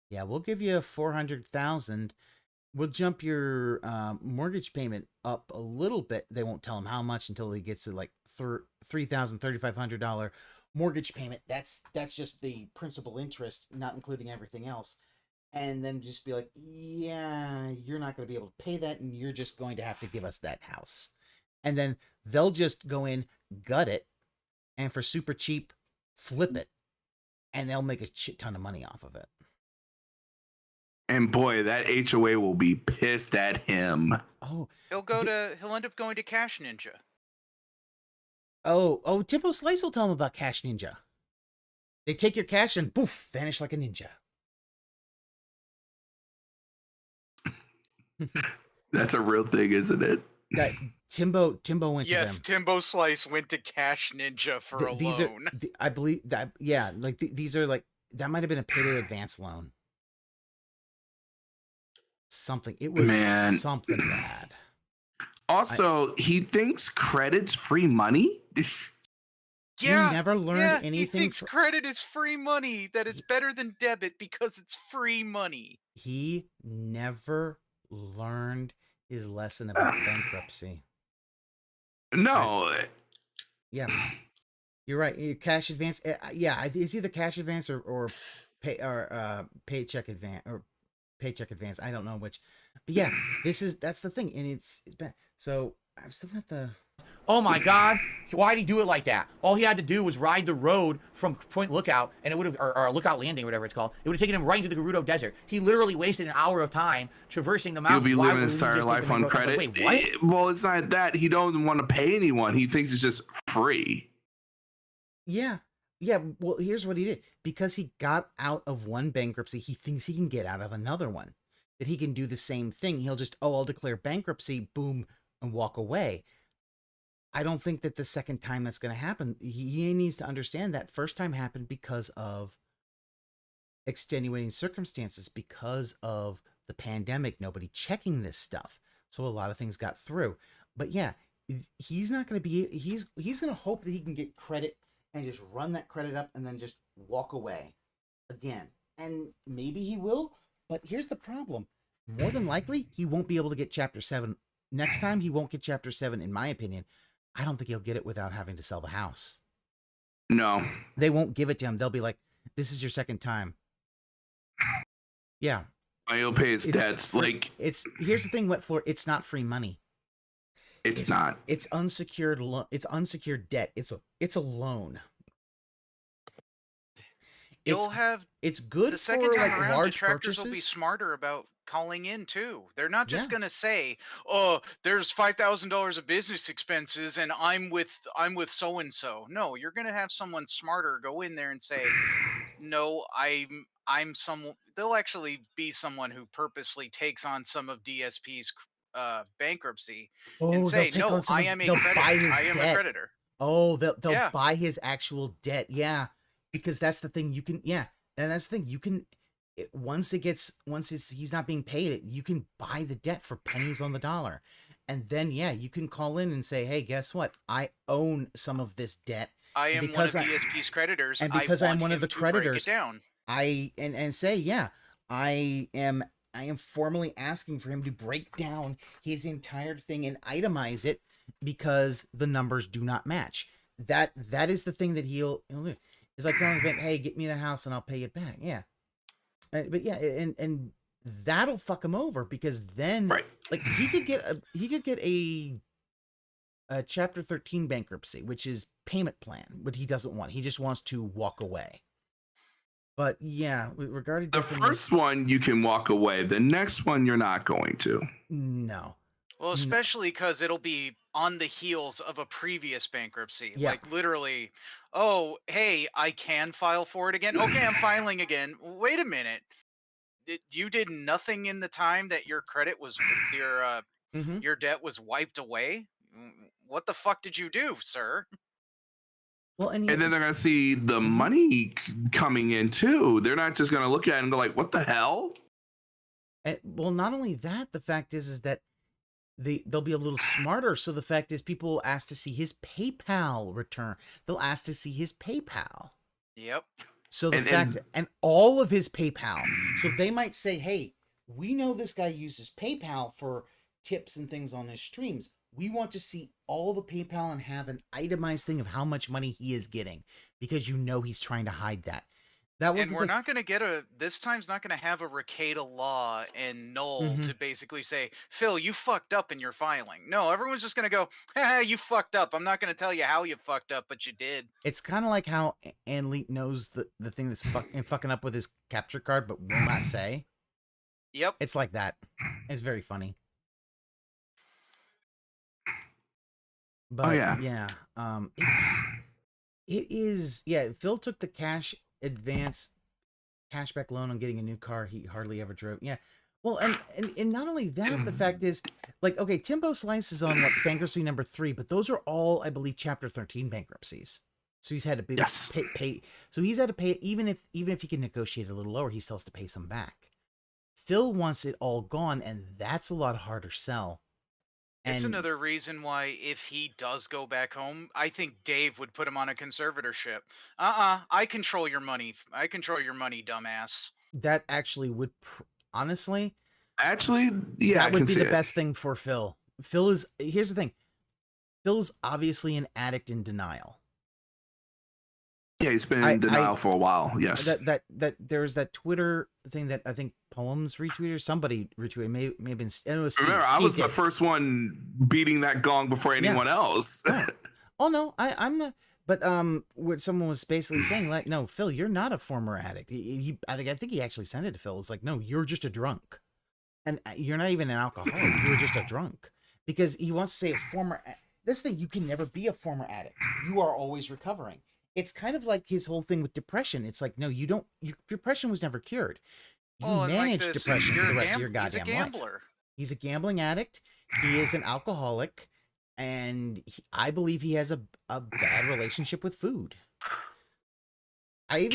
yeah, we'll give you $400,000. We'll jump your mortgage payment up a little bit. They won't tell him how much until he gets to like $3,000, $3,500 mortgage payment. That's just the principal interest, not including everything else. And then just be like, yeah, you're not going to be able to pay that, and you're just going to have to give us that house. And then they'll just go in, gut it, and for super cheap, flip it. And they'll make a shit ton of money off of it. And boy, that HOA will be pissed at him. Oh, he'll end up going to Cash Ninja. Oh, Timbo Slice will tell him about Cash Ninja. They take your cash and poof, vanish like a ninja. That's a real thing, isn't it? That Timbo went to them. Yes, Timbo Slice went to Cash Ninja for a loan. I believe that. Yeah, like these are like that might have been a payday advance loan. Something. It was something bad. Also, he thinks credit's free money. Yeah, he never learned anything. He thinks credit is free money. That it's better than debit because it's free money. He never learned his lesson about bankruptcy. No. Yeah, you're right. Cash advance. Yeah, it's either cash advance or paycheck advance or paycheck advance. I don't know which. But yeah, that's the thing, and it's bad. So I've still got the. Oh my God! Why'd he do it like that? All he had to do was ride the road from Point Lookout, and it would have, or Lookout Landing, whatever it's called. It would have taken him right into the Gerudo Desert. He literally wasted an hour of time traversing the mountain. He'll be living his entire life on credit. Like, wait, what? Well, it's not that he don't want to pay anyone. He thinks it's just free. Yeah. Well, here's what he did. Because he got out of one bankruptcy, he thinks he can get out of another one. That he can do the same thing. He'll just, I'll declare bankruptcy, boom, and walk away. I don't think that the second time that's going to happen. He needs to understand that first time happened because of extenuating circumstances, because of the pandemic, nobody checking this stuff. So a lot of things got through. But yeah, he's not going to be. He's going to hope that he can get credit and just run that credit up and then just walk away again. And maybe he will. But here's the problem: more than likely, he won't be able to get Chapter 7 next time. He won't get Chapter 7, in my opinion. I don't think he'll get it without having to sell the house. No, they won't give it to him. They'll be like, "This is your second time." Yeah. He'll pay his debts. Like, here's the thing, Wet Floor. It's not free money. It's not. It's unsecured. It's unsecured debt. It's a loan. You'll have. It's good the second for time like around. large Detractors purchases. will be smarter about calling in too. They're not just gonna say, "Oh, there's $5,000 of business expenses, and I'm with so and so." No, you're gonna have someone smarter go in there and say, "No, I'm someone." They'll actually be someone who purposely takes on some of DSP's bankruptcy and say, "No, I am a creditor. I am a creditor." Oh, they'll buy his actual debt. Yeah, because that's the thing. You can and that's the thing. You can once he's not being paid, you can buy the debt for pennies on the dollar, and then you can call in and say, "Hey, guess what? I own some of this debt. I am one of DSP's creditors, and because I'm one of the creditors, and say, I am formally asking for him to break down his entire thing and itemize it because the numbers do not match." That is the thing that he'll do. It's like telling him, "Hey, get me the house and I'll pay it back." Yeah. But and that'll fuck him over because then like he could get a Chapter 13 bankruptcy, which is payment plan, but he doesn't want. He just wants to walk away. But yeah, regarding the first one, you can walk away. The next one, you're not going to. No. Well, especially because it'll be on the heels of a previous bankruptcy. Yeah. Like literally, "Oh, hey, I can file for it again." "Okay, I'm filing again." Wait a minute. You did nothing in the time that your credit was your debt was wiped away? What the fuck did you do, sir? Well, and then they're gonna see the money coming in too. They're not just gonna look at it and go like, "What the hell?" Well, not only that, the fact is that they'll be a little smarter. So the fact is, people will ask to see his PayPal return. They'll ask to see his PayPal. Yep. So and all of his PayPal. So they might say, "Hey, we know this guy uses PayPal for tips and things on his streams. We want to see all the PayPal and have an itemized thing of how much money he is getting because he's trying to hide that." And we're not going to get this time's not going to have a Ricada law and Null to basically say, "Phil, you fucked up in your filing." No, everyone's just going to go, "Haha, you fucked up. I'm not going to tell you how you fucked up, but you did." It's kind of like how Anleet knows the thing that's fucking up with his capture card, but will not say. Yep. It's like that. It's very funny. But it is Phil took the cashback loan on getting a new car he hardly ever drove. Yeah. Well, and not only that, the fact is, like, okay, Timbo Slice is on bankruptcy number 3, but those are all, I believe, Chapter 13 bankruptcies. So he's had to pay. So he's had to pay even if he can negotiate a little lower, he still has to pay some back. Phil wants it all gone, and that's a lot harder sell. It's another reason why if he does go back home, I think Dave would put him on a conservatorship. I control your money. I control your money, dumbass. That actually would, honestly. Actually, yeah, that would be the best thing for Phil. Here's the thing. Phil's obviously an addict in denial. Yeah, he's been in denial for a while. Yes. That there's that Twitter thing that I think Poems retweeted or somebody retweeted. Maybe have been. It was Steve. Remember, I was the first one beating that gong before anyone else. Oh no, I'm not. But what someone was basically saying, like, "No, Phil, you're not a former addict." I think he actually sent it to Phil. It's like, "No, you're just a drunk, and you're not even an alcoholic. You're just a drunk." Because he wants to say a former. This thing, you can never be a former addict. You are always recovering. It's kind of like his whole thing with depression. It's like, no, you don't. Your depression was never cured. You manage depression for the rest of your goddamn life. He's a gambling addict. He is an alcoholic, and I believe he has a bad relationship with food. I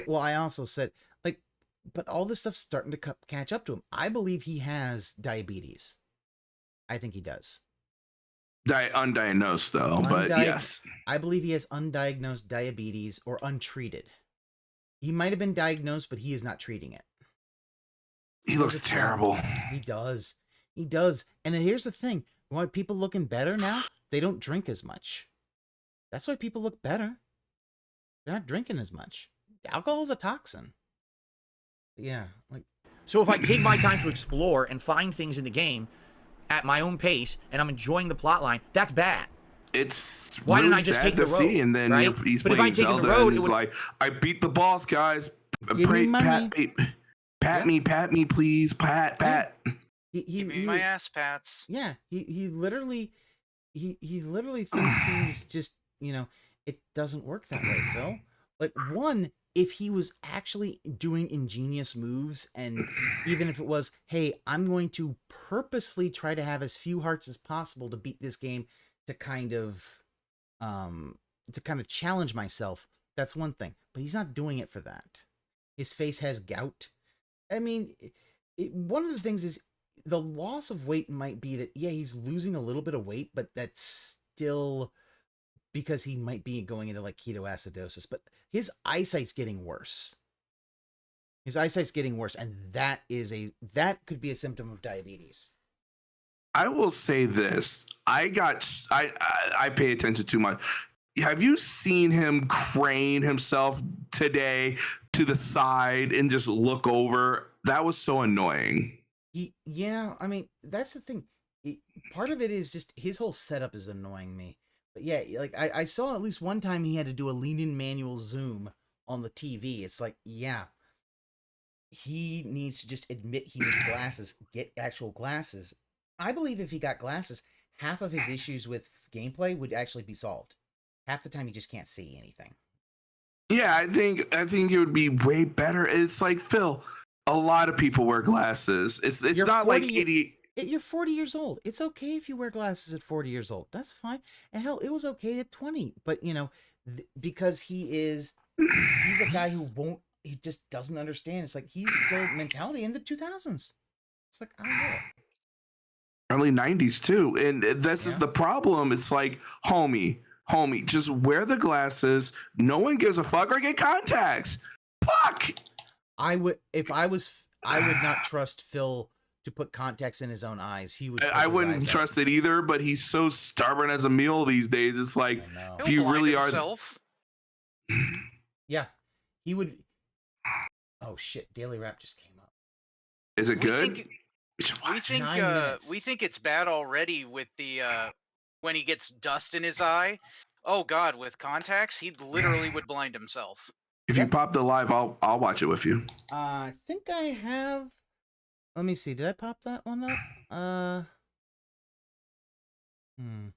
also said, like, but all this stuff's starting to catch up to him. I believe he has diabetes. I think he does. Undiagnosed though, but yes. I believe he has undiagnosed diabetes or untreated. He might have been diagnosed, but he is not treating it. He looks terrible. He does. He does. And then here's the thing. Why people looking better now? They don't drink as much. That's why people look better. They're not drinking as much. Alcohol is a toxin. Yeah. So if I take my time to explore and find things in the game at my own pace, and I'm enjoying the plot line, that's bad. It's why really didn't I just sad take the to road? see, and then right? he's But if I playing take Zelda, the road, and he's like, "I beat the boss, guys. Pat me, please. Pat." Give me my ass pats. Yeah, he literally thinks he's just, it doesn't work that way, Phil. Like, one, if he was actually doing ingenious moves, and even if it was, hey, I'm going to purposefully try to have as few hearts as possible to beat this game to kind of challenge myself, that's one thing. But he's not doing it for that. His face has gout. I mean, one of the things is the loss of weight might be that, yeah, he's losing a little bit of weight, but that's still because he might be going into like ketoacidosis, but his eyesight's getting worse. His eyesight's getting worse, and that could be a symptom of diabetes. I will say this. I pay attention too much. Have you seen him crane himself today to the side and just look over? That was so annoying. Yeah, I mean, that's the thing. Part of it is just his whole setup is annoying me. But yeah, like I saw at least one time he had to do a lean-in manual zoom on the TV. It's like, yeah, he needs to just admit he needs glasses, get actual glasses. I believe if he got glasses, half of his issues with gameplay would actually be solved. Half the time he just can't see anything. Yeah, I think it would be way better. It's like, Phil, a lot of people wear glasses. It's not like 80. You're 40 years old. It's okay if you wear glasses at 40 years old. That's fine. And hell, it was okay at 20. But, because he's a guy he just doesn't understand. It's like he's still mentality in the 2000s. It's like, I don't know. Early 90s too. And this is the problem. It's like, homie, just wear the glasses. No one gives a fuck, or get contacts. Fuck. I would not trust Phil to put contacts in his own eyes. I wouldn't trust it either, but he's so stubborn as a mule these days. It's like, if you really are. Yeah, he would. Oh shit! Daily Rap just came up. Is it good? We think it's bad already with the when he gets dust in his eye. Oh god, with contacts, he literally would blind himself. If you pop the live, I'll watch it with you. I think I have. Let me see. Did I pop that one up? You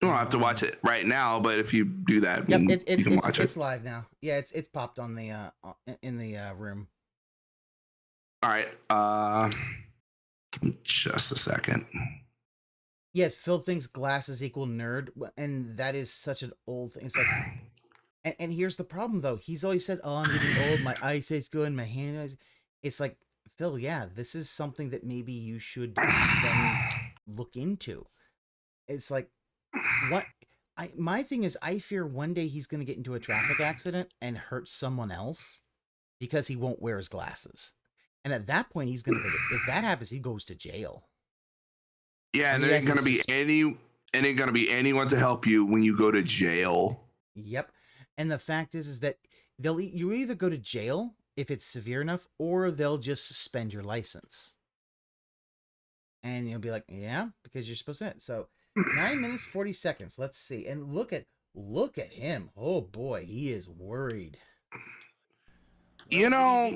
don't have to watch it right now, but if you do that, yep, you can watch it. It's live now. Yeah, it's popped on the in the room. All right. Give me just a second. Yes, Phil thinks glasses equal nerd, and that is such an old thing. It's like, and here's the problem though. He's always said, "Oh, I'm getting old. My eyesight's good. My hand eyes." It's like, Phil, yeah, this is something that maybe you should then look into. It's like, my thing is, I fear one day he's going to get into a traffic accident and hurt someone else because he won't wear his glasses. And at that point, he's going to, if that happens, he goes to jail. Yeah, and there ain't going to be anyone to help you when you go to jail. Yep. And the fact is that you either go to jail if it's severe enough, or they'll just suspend your license. And you'll be like, yeah, because you're supposed to. So 9 minutes, 40 seconds. Let's see. And look at him. Oh boy, he is worried. You have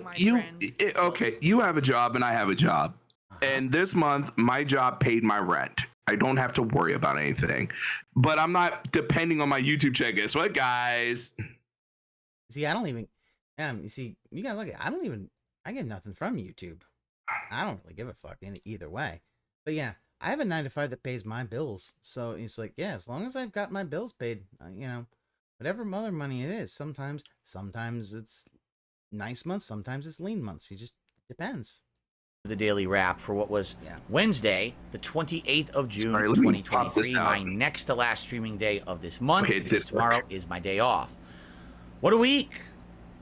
a job and I have a job. And this month, my job paid my rent. I don't have to worry about anything. But I'm not depending on my YouTube check. Guess what, guys? See, I don't even... you see, you gotta look at I get nothing from YouTube. I don't really give a fuck either way. But yeah, I have a 9-to-5 that pays my bills. So it's like, yeah, as long as I've got my bills paid, whatever other money it is, sometimes it's nice months, sometimes it's lean months. It just depends. the daily wrap for what was Wednesday, the 28th of June, Sorry, let me pop this 2023, out. my next to last streaming day of this month, Okay, it because did tomorrow work. is my day off. What a week!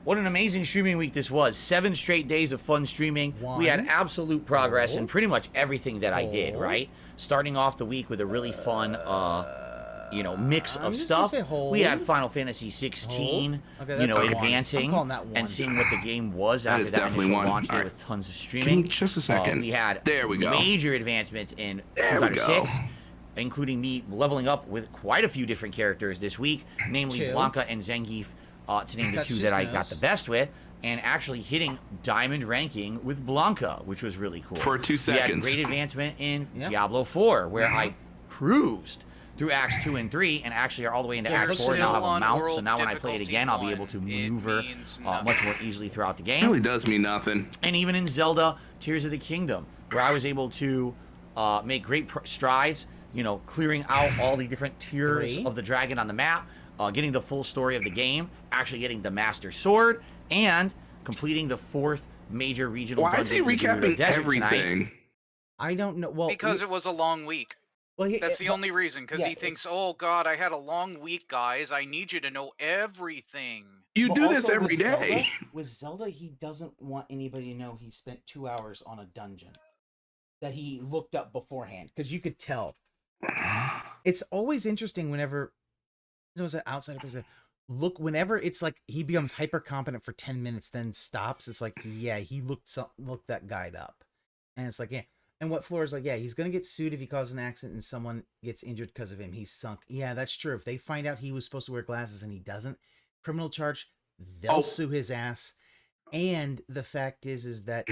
What an amazing streaming week this was. 7 straight days of fun streaming. We had absolute progress in pretty much everything that I did, right? Starting off the week with a really fun, you know, mix of stuff. We had Final Fantasy 16, Okay, you know, that's one. advancing I'm calling that one. and seeing what the game was That after is that definitely initial one. launch there All right. with tons of Give streaming. me just a second. We had There we go. major advancements in There Street we Fighter go. 6, including me leveling up with quite a few different characters this week, namely Chill. Blanca and Zangief, to name the Touch 2 his that I got nose. the best with, and actually hitting diamond ranking with Blanca, which was really cool. For 2 seconds. We had great advancement in Diablo 4, where I cruised through Acts 2 and 3, and actually are all the way into Act 4, now I have a mount, so now when I play it again, I'll be able to maneuver much more easily throughout the game. It really does mean nothing. And even in Zelda Tears of the Kingdom, where I was able to make great strides, you know, clearing out all the different tiers of the dragon on the map, getting the full story of the game, actually getting the Master Sword, and completing the 4th major regional Why is he dungeon in the recapping Desert everything? tonight. I don't know. Well, Because it was a long week. Well, That's the only reason. Because yeah, he thinks, oh God, I had a long week, guys. I need you to know everything. You Well, do this also every with Zelda- day. with Zelda, he doesn't want anybody to know he spent 2 hours on a dungeon that he looked up beforehand, because you could tell. It's always interesting whenever there was an outsider person. Look, whenever it's like he becomes hyper competent for 10 minutes, then stops. It's like, yeah, he looked that guide up, and it's like, yeah. And what Flora's like, yeah, he's gonna get sued if he causes an accident and someone gets injured because of him. He's sunk. Yeah, that's true. If they find out he was supposed to wear glasses and he doesn't, criminal charge, they'll sue his ass. And the fact is that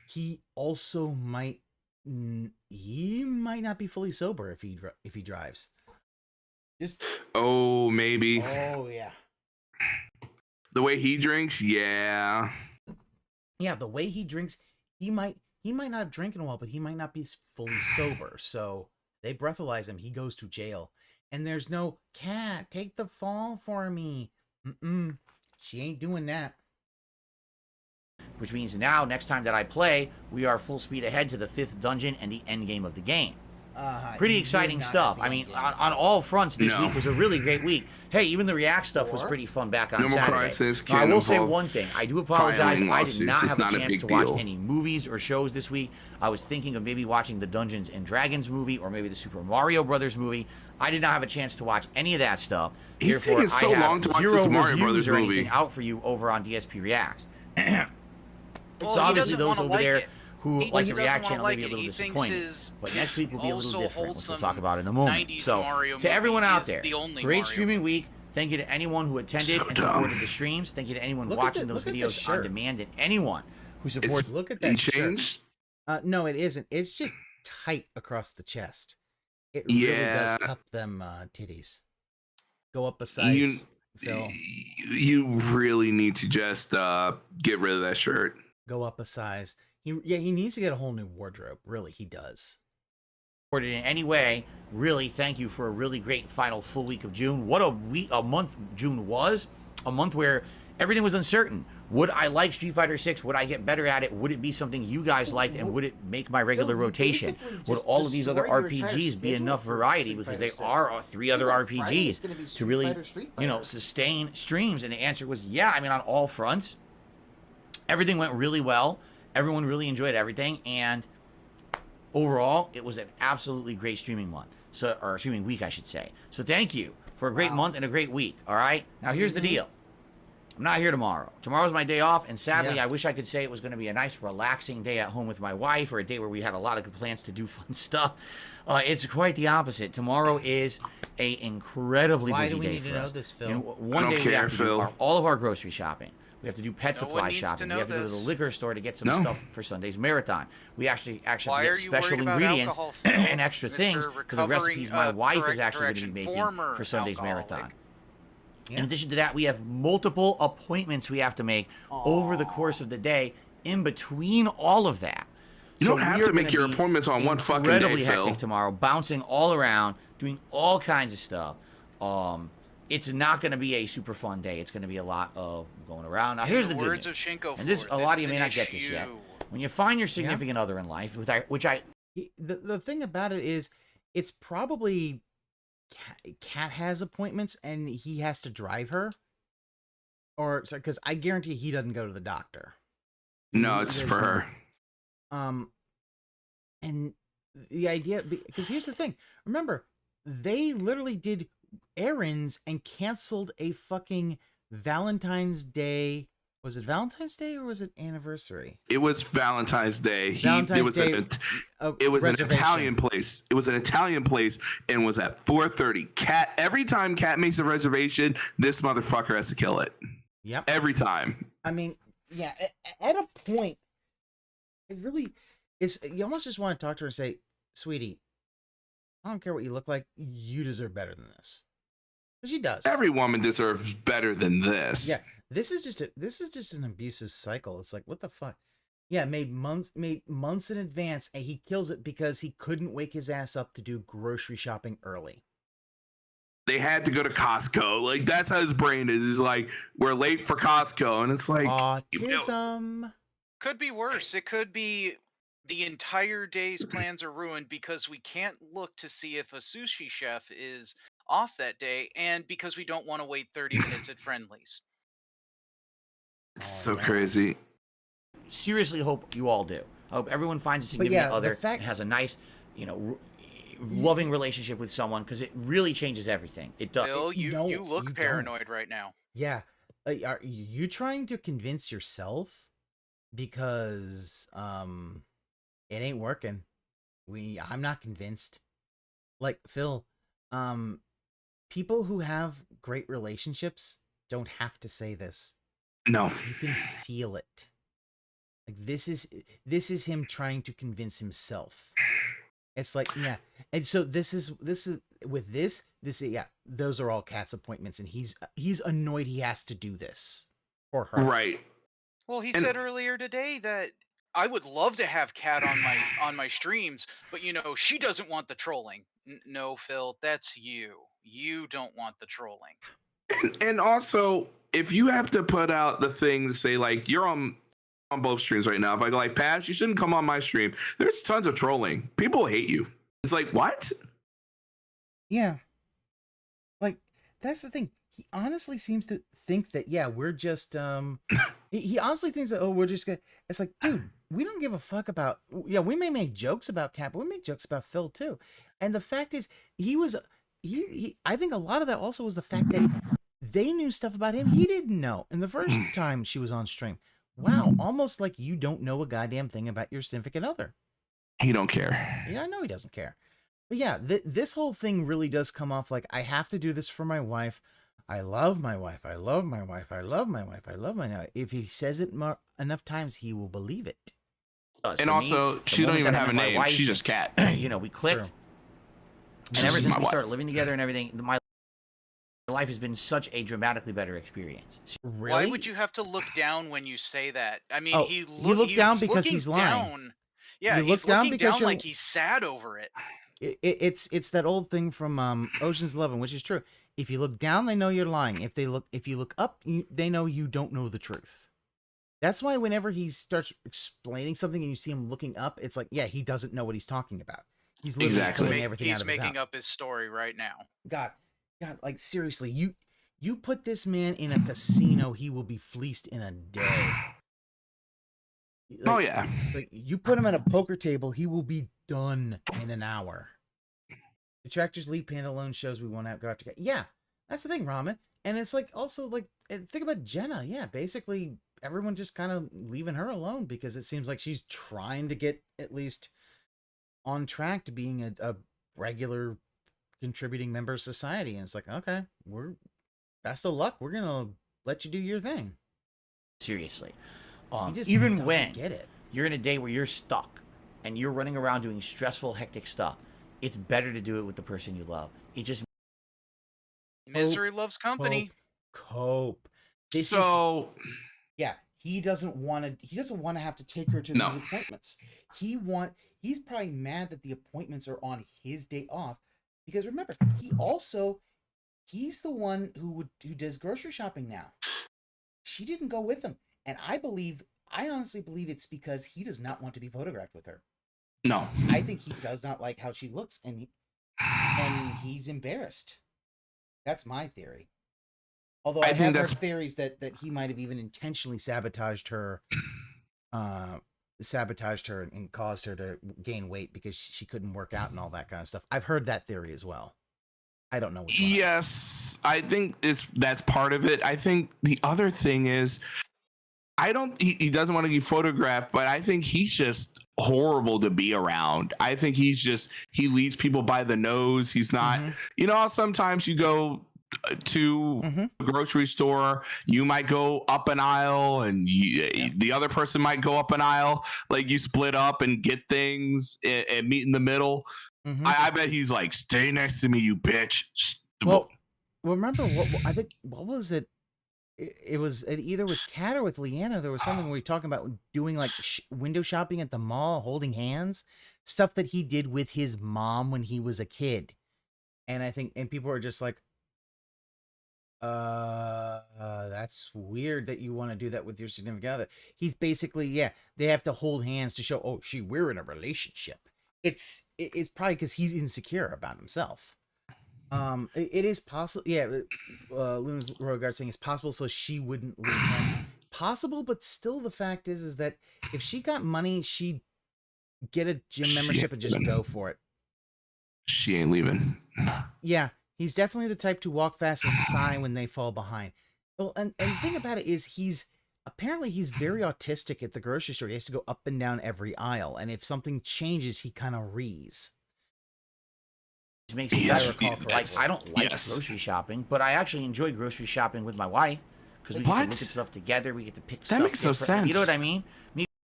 he also might not be fully sober if he drives. Just Oh, maybe. oh yeah. The way he drinks, yeah. Yeah, the way he drinks, he might not have drank in a while, but he might not be fully sober. So they breathalyze him. He goes to jail. And there's no, cat, take the fall for me. She ain't doing that. Which means now, next time that I play, we are full speed ahead to the 5th dungeon and the end game of the game. Pretty exciting stuff. I mean, on all fronts, this week was a really great week. Hey, even the React stuff was pretty fun back on Normal Saturday. Crisis Now, I can will say involve one thing. I do apologize. filing I did lawsuits. not It's have not a a chance big to watch deal. any movies or shows this week. I was thinking of maybe watching the Dungeons and Dragons movie or maybe the Super Mario Brothers movie. I did not have a chance to watch any of that stuff. He's Therefore, taking so I have long to watch zero this Mario reviews Brothers or movie. anything out for you over on DSP Reacts. Well, So he obviously doesn't those wanna over like there it. who He like the doesn't React wanna channel may like be a it. little He thinks disappointed. his But next week will be a little also different, which we'll wholesome talk about in a moment. 90s So Mario to everyone movie out is there, the only great Mario streaming week. Thank you to anyone who attended So and dumb. supported the streams. Thank you to anyone Look at watching the- those look at the videos on shirt. demand and anyone who supports. Look at He that shirt. changed? No, it isn't. It's just tight across the chest. It really Yeah. does cup them titties. Go up a size, Phil. You really need to just get rid of that shirt. Go up a size. He needs to get a whole new wardrobe. Really, he does. Supported in any way, really thank you for a really great final full week of June. What a month June was. A month where everything was uncertain. Would I like Street Fighter 6? Would I get better at it? Would it be something you guys liked? And would it make my regular rotation? Would all of these other RPGs be enough variety? Because they are 3 other RPGs to really, you know, sustain streams. And the answer was yeah. I mean, on all fronts, everything went really well. Everyone really enjoyed everything. And overall, it was an absolutely great streaming month. So, or streaming week, I should say. So thank you for a great month and a great week. All right. Now here's the deal. I'm not here tomorrow. Tomorrow's my day off, and sadly, I wish I could say it was going to be a nice, relaxing day at home with my wife, or a day where we had a lot of good plans to do fun stuff. It's quite the opposite. Tomorrow is a incredibly Why busy do we day need for to know us. this, Phil? You know, one day we have to do all of our grocery shopping. We have to do pet No one supply needs to shopping. We know have to go to the this. liquor store to get some stuff for Sunday's marathon. We actually have Why to are get you special worried about ingredients alcohol, Phil? and extra things Mr. for the recipes my recovering, wife is actually going to be making former for Sunday's marathon. alcoholic. In addition to that, we have multiple appointments we have to make over the course of the day in between all of that. You don't have we are to make gonna your be appointments on one fucking day, incredibly Phil. hectic tomorrow, bouncing all around, doing all kinds of stuff. It's not going to be a super fun day. It's going to be a lot of going around. Now, here's the good words news. of Shinko And this, Ford, a this lot of is you may an not get this yet. issue. When you find your significant other in life, the thing about it is, it's probably Kat has appointments and he has to drive her, or because I guarantee he doesn't go to the doctor. No, it's for her. And the idea, because here's the thing. Remember, they literally did errands and canceled a fucking Valentine's Day. Was it Valentine's Day or was it anniversary? It was Valentine's Day. Valentine's Day. It was an Italian place. It was an Italian place and was at 4:30. Cat. Every time Cat makes a reservation, this motherfucker has to kill it. Yep. Every time. I mean, yeah. At a point, it really is. You almost just want to talk to her and say, "Sweetie, I don't care what you look like. You deserve better than this." But she does. Every woman deserves better than this. Yeah. This is just an abusive cycle. It's like, what the fuck? Yeah, made months in advance, and he kills it because he couldn't wake his ass up to do grocery shopping early. They had to go to Costco. Like, that's how his brain is. It's like, we're late for Costco, and it's like autism. Could be worse. It could be the entire day's plans are ruined because we can't look to see if a sushi chef is off that day, and because we don't want to wait 30 minutes at Friendly's. So crazy. Seriously, hope you all do. I hope everyone finds a significant other and has a nice, loving relationship with someone, because it really changes everything. It does. Bill, you look paranoid right now. Yeah. Are you trying to convince yourself? Because it ain't working. I'm not convinced. Like, Phil, people who have great relationships don't have to say this. No. You can feel it. Like, this is him trying to convince himself. It's like, yeah. And so this is those are all Kat's appointments, and he's annoyed he has to do this for her. Right. Well, he said earlier today that I would love to have Kat on my streams, but she doesn't want the trolling. No, Phil, that's you. You don't want the trolling. And also, if you have to put out the thing to say, like, you're on both streams right now. If I go like, Pass, you shouldn't come on my stream. There's tons of trolling. People hate you. It's like, what? Yeah. Like, that's the thing. He honestly seems to think that, yeah, we're just, he honestly thinks that, we're just gonna, it's like, dude, we don't give a fuck about, we may make jokes about Kat, but we make jokes about Phil too. And the fact is, I think a lot of that also was the fact that they knew stuff about him he didn't know. And the first time she was on stream, wow, almost like you don't know a goddamn thing about your significant other. He don't care. Yeah, I know he doesn't care. But yeah, this whole thing really does come off like, I have to do this for my wife. I love my wife. I love my wife. I love my wife. I love my wife. If he says it enough times, he will believe it. And also, she don't even have a name. She's just Kat. We clicked. And ever since we started living together and everything, my life has been such a dramatically better experience. Really? Why would you have to look down when you say that? I mean, he looked down because he's lying. Down. Yeah, he's looking down like he's sad over it. It's that old thing from Ocean's 11, which is true. If you look down, they know you're lying. If you look up, they know you don't know the truth. That's why whenever he starts explaining something and you see him looking up, it's like, yeah, he doesn't know what he's talking about. He's literally pulling everything out of his mouth. He's making up his story right now. God, like, seriously, you put this man in a casino, he will be fleeced in a day. Like, yeah. Like, you put him at a poker table, he will be done in an hour. Detractor's lead panda alone shows we won't go after. Yeah, that's the thing, Ramen. And it's like, also, like, think about Jenna. Yeah, basically everyone just kind of leaving her alone because it seems like she's trying to get at least on track to being a regular contributing member of society. And it's like, okay, best of luck. We're gonna let you do your thing. Seriously, even when you're in a day where you're stuck and you're running around doing stressful, hectic stuff, it's better to do it with the person you love. It just misery loves company. Cope. Yeah, he doesn't want to have to take her to these appointments. He's probably mad that the appointments are on his day off, because remember, he's the one who does grocery shopping now. She didn't go with him, and I believe I honestly believe it's because he does not want to be photographed with her. No. I think he does not like how she looks, and he's embarrassed. That's my theory. Although I have heard theories that he might have even intentionally sabotaged her and caused her to gain weight because she couldn't work out and all that kind of stuff. I've heard that theory as well. I don't know. Yes, I think that's part of it. I think the other thing is, he doesn't want to be photographed, but I think he's just horrible to be around. I think he leads people by the nose. He's not, you know, sometimes you go to a grocery store, you might go up an aisle and the other person might go up an aisle, like you split up and get things and meet in the middle. I bet he's like, stay next to me, you bitch. Well, remember what was it? It was either with Kat or with Leanna. There was something we were talking about doing like window shopping at the mall, holding hands, stuff that he did with his mom when he was a kid. And I think, and people are just like, that's weird that you want to do that with your significant other. He's basically, they have to hold hands to show, we're in a relationship. It's probably because he's insecure about himself. It is possible. Luna's Rogard saying it's possible so she wouldn't leave him. Possible, but still the fact is that if she got money, she'd get a gym membership and just go for it. She ain't leaving. Yeah, he's definitely the type to walk fast and sigh when they fall behind. Well, and the thing about it is he's very autistic at the grocery store. He has to go up and down every aisle, and if something changes, he kind of rees. Makes me recall, like, I don't like grocery shopping, but I actually enjoy grocery shopping with my wife because we get to look at stuff together. We get to pick stuff. That makes no sense. You know what I mean?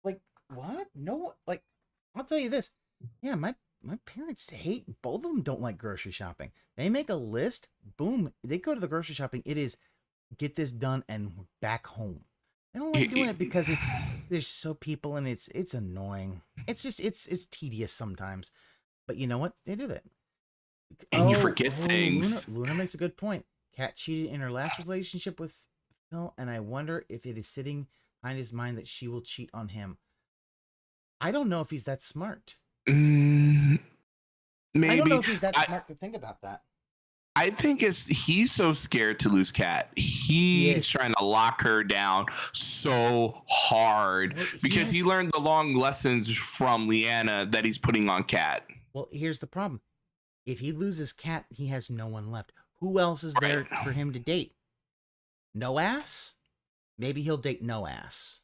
Like what? No, like I'll tell you this. Yeah, my parents hate. Both of them don't like grocery shopping. They make a list. Boom. They go to the grocery shopping. It is get this done and we're back home. They don't like doing it because there's so people and it's annoying. It's just it's tedious sometimes. But you know what? They do that. And you forget things. Luna makes a good point. Kat cheated in her last relationship with Phil, and I wonder if it is sitting behind his mind that she will cheat on him. I don't know if he's that smart. Maybe. I don't know if he's that smart to think about that. I think he's so scared to lose Kat. He's trying to lock her down so hard because he learned the long lessons from Leanna that he's putting on Kat. Well, here's the problem. If he loses Kat, he has no one left. Who else is there for him to date? No ass? Maybe he'll date no ass.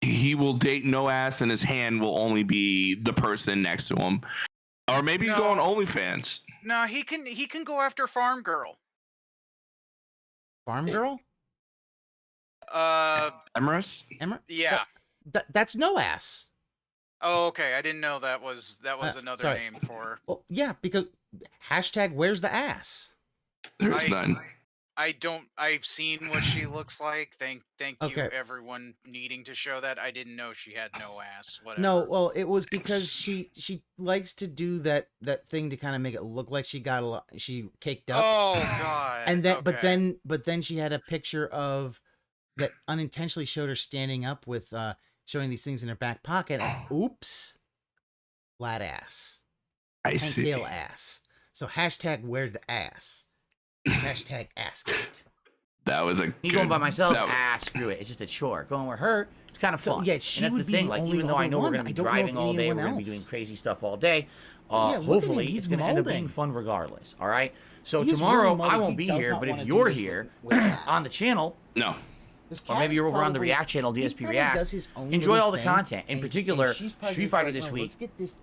He will date no ass, and his hand will only be the person next to him. Or maybe go on OnlyFans. No, he can go after Farm Girl. Farm Girl? Emerus? Yeah. That's no ass. Oh, okay. I didn't know that was another name for. Well, yeah, because hashtag where's the ass? There's none. I've seen what she looks like. Thank you, everyone needing to show that. I didn't know she had no ass. Whatever. No, well, it was because she likes to do that thing to kind of make it look like she caked up. Oh God. And then, but then she had a picture of that unintentionally showed her standing up with showing these things in her back pocket. Oops, flat ass. I see. Tail ass. So hashtag where's the ass? Hashtag ask it. That was a. Me going by myself, screw it. It's just a chore. Going with her, it's kind of fun. Yeah, she and that's would the thing. be Like, only even though I know we're one. going to be driving all day, we're going to be doing crazy stuff all day. Hopefully, it's going to end up being fun regardless. All right. So tomorrow I won't be here, but if you're here on the channel, or maybe you're over on the React channel, DSP React, enjoy all the content. In particular, Street Fighter this week,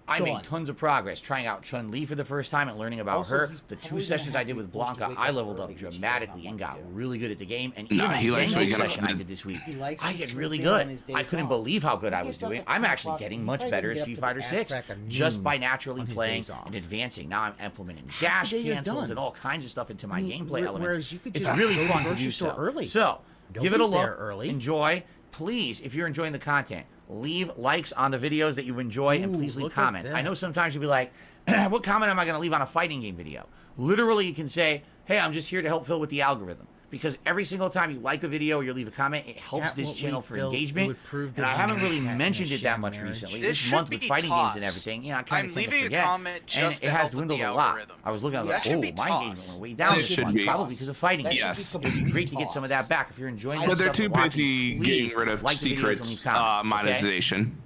I made tons of progress trying out Chun-Li for the first time and learning about her. The 2 sessions I did with Blanca, I leveled up dramatically and got really good at the game. And even the Zango session I did this week, I did really good. I couldn't believe how good I was doing. I'm actually getting much better at Street Fighter 6 just by naturally playing and advancing. Now I'm implementing dash cancels and all kinds of stuff into my gameplay elements. It's really fun to do so. So, give it a look, enjoy. Please, if you're enjoying the content, leave likes on the videos that you enjoy, and please leave comments. I know sometimes you'll be like, what comment am I going to leave on a fighting game video? Literally, you can say, hey, I'm just here to help Phil with the algorithm. because every single time you like a video or you leave a comment, it helps this channel for engagement. And I haven't really mentioned it that much recently. This month with fighting games and everything, I kind of tend to forget. And it has dwindled a lot. I was looking, I was like, oh, my engagement went way down this month, probably because of fighting games. Yes. It'd be great to get some of that back if you're enjoying it. But they're too busy getting rid of secrets monetization.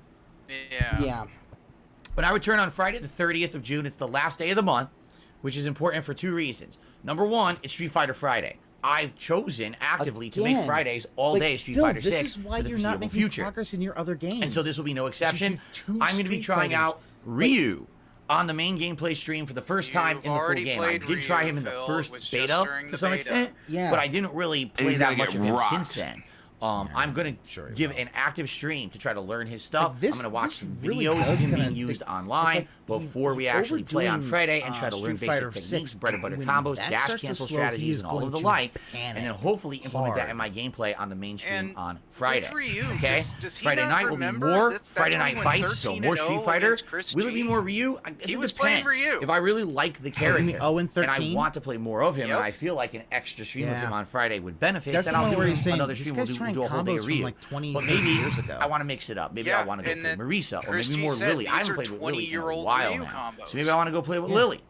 Yeah. But I return on Friday, the 30th of June. It's the last day of the month, which is important for 2 reasons. Number 1, it's Street Fighter Friday. I've chosen actively to make Fridays all day Street Fighter 6 this is why for the you're not making future. progress in your other games. And so this will be no exception. I'm going to be trying out Ryu on the main gameplay stream for the first time in the full game. I did try him in the first beta to some extent, but I didn't really play that much of him since then. I'm going to give an active stream to try to learn his stuff. I'm going to watch some videos of him being used online before we actually play on Friday and try to learn basic techniques, bread and butter combos, dash cancel strategies, and all of the like, and then hopefully implement that in my gameplay on the main stream on Friday. Okay? Friday night will be more Friday night fights, so more Street Fighter. Will it be more Ryu? He was playing Ryu. If I really like the character and I want to play more of him, and I feel like an extra stream of him on Friday would benefit, then I'll do another stream. We'll do a whole day of Ryu. But maybe I want to mix it up. Maybe I want to go play Marisa, or maybe more Lily. I haven't played with Lily in a while now, so maybe I want to go play with Lily.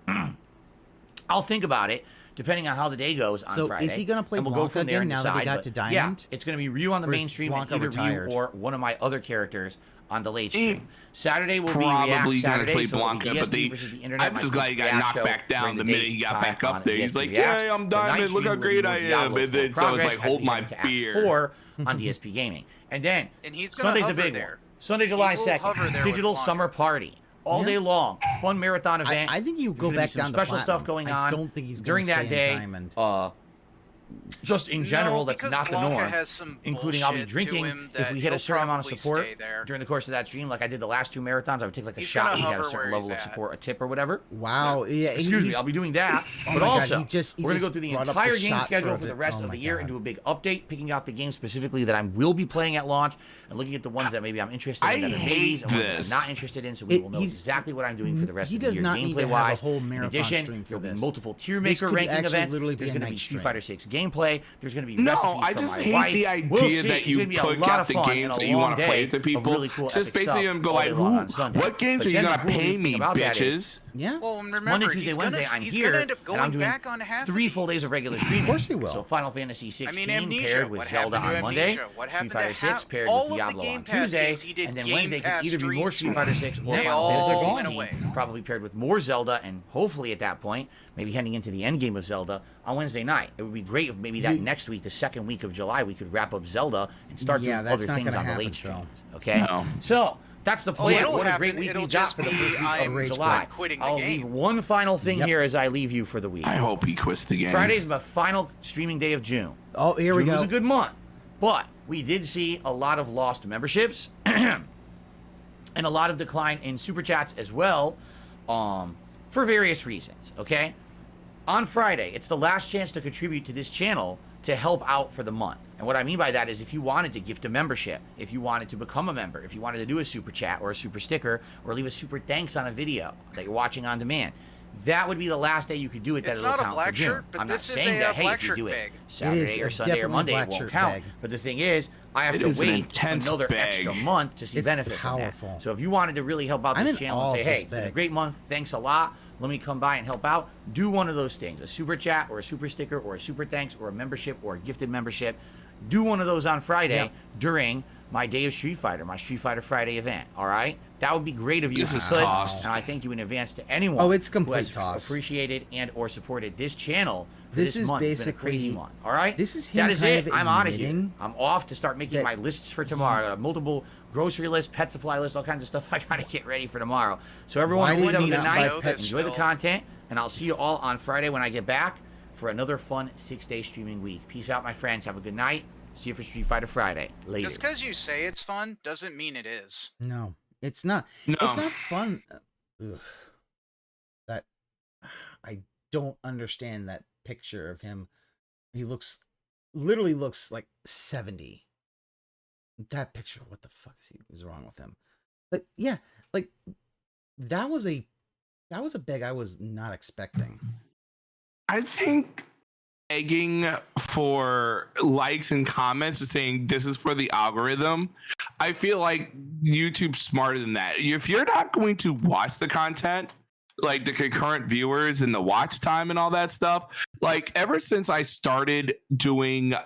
I'll think about it, depending on how the day goes on Friday. So is he going to play and we'll go from there and now decide, that he got to Diamond? Yeah, it's going to be Ryu on the main stream, and either Ryu or one of my other characters on the late stream. Saturday will be React Saturday, play so Blanca, but I'm just glad he got knocked back down the minute he got back up there. He's like, yeah, I'm Diamond, look how great I am. And then so it's like, hold my beer. 4 on DSP Gaming. And then Sunday's the big one. Sunday, July 2nd, Digital Summer Party. All day long, fun marathon event. I think you go back down to special stuff going on. I don't think he's during that day. Diamond. Just in general, that's not the norm. Including I'll be bullshit to drinking him if that we hit a he'll certain amount of probably support stay there. during the course of that stream. Like I did the last 2 marathons, I would take like a He's shot gonna if we had a hover certain where level he's of at. support, a tip or whatever. Wow. Yeah. Excuse me, I'll be doing that. Oh But my God, also, he just we're going to go through the brought up entire the game shot schedule for for a the bit. rest Oh of the my year God. and do a big update, picking out the games specifically that I will be playing at launch and looking at the ones that maybe I'm interested in that are babies and ones that I'm not interested in, so we will know exactly what I'm doing for the rest of the year gameplay-wise. In addition, there'll be multiple tier maker ranking events. There's going to be Street Fighter 6 gameplay. There's going to be recipes I from just my hate wife. the idea that you put out the games that you want to play to people. Really cool Just basically them go like, what games are you going to pay me, bitches? Yeah. Well, and remember, Monday, Tuesday, Wednesday, I'm here, end up going and I'm doing back on half 3 full days of regular streaming. Of course he will. So Final Fantasy 16 Amnesia. paired with What Zelda happened to on Monday, Amnesia? What Street happened Fighter to 6 paired all with of the Diablo Game on Pass Tuesday, games he did and then Game Wednesday Pass could either be more Street Fighter 6 or They Final all Fantasy went 16, away. probably paired with more Zelda, and hopefully at that point, maybe heading into the end game of Zelda on Wednesday night. It would be great if maybe that next week, the second week of July, we could wrap up Zelda and start doing other things on the late stream. Okay? So, that's the plan. What a great week we got for the first week of July. I'll leave one final thing here as I leave you for the week. I hope he quits the game. Friday's my final streaming day of June. Oh, here we June go. was a good month, but we did see a lot of lost memberships and a lot of decline in super chats as well, for various reasons. Okay, on Friday, it's the last chance to contribute to this channel to help out for the month. And what I mean by that is if you wanted to gift a membership, if you wanted to become a member, if you wanted to do a super chat or a super sticker or leave a super thanks on a video that you're watching on demand, that would be the last day you could do it. That'll count for June. I'm not saying that, hey, if you do it Saturday or Sunday or Monday, it won't count. But the thing is, I have to wait another extra month to see benefit from that. So if you wanted to really help out this channel and say, hey, it's a great month, thanks a lot, let me come by and help out, do one of those things, a super chat or a super sticker or a super thanks or a membership or a gifted membership. Do one of those on Friday during my day of Street Fighter, my Street Fighter Friday event, all right? That would be great of you if you could, and I thank you in advance to anyone who has appreciated and or supported this channel for this month. It's been a crazy month, all right? That is it. I'm out of here. I'm off to start making my lists for tomorrow. I got multiple grocery lists, pet supply lists, all kinds of stuff I gotta get ready for tomorrow. So everyone, please have a good night. Enjoy the content, and I'll see you all on Friday when I get back for another fun 6-day streaming week. Peace out, my friends. Have a good night. See you for Street Fighter Friday. Later. Just because you say it's fun doesn't mean it is. No, it's not. No. It's not fun. That I don't understand that picture of him. He literally looks like 70. That picture, what the fuck is wrong with him? But yeah, like that was a beg I was not expecting. I think begging for likes and comments and saying this is for the algorithm, I feel like YouTube's smarter than that. If you're not going to watch the content, like the concurrent viewers and the watch time and all that stuff, like ever since I started doing little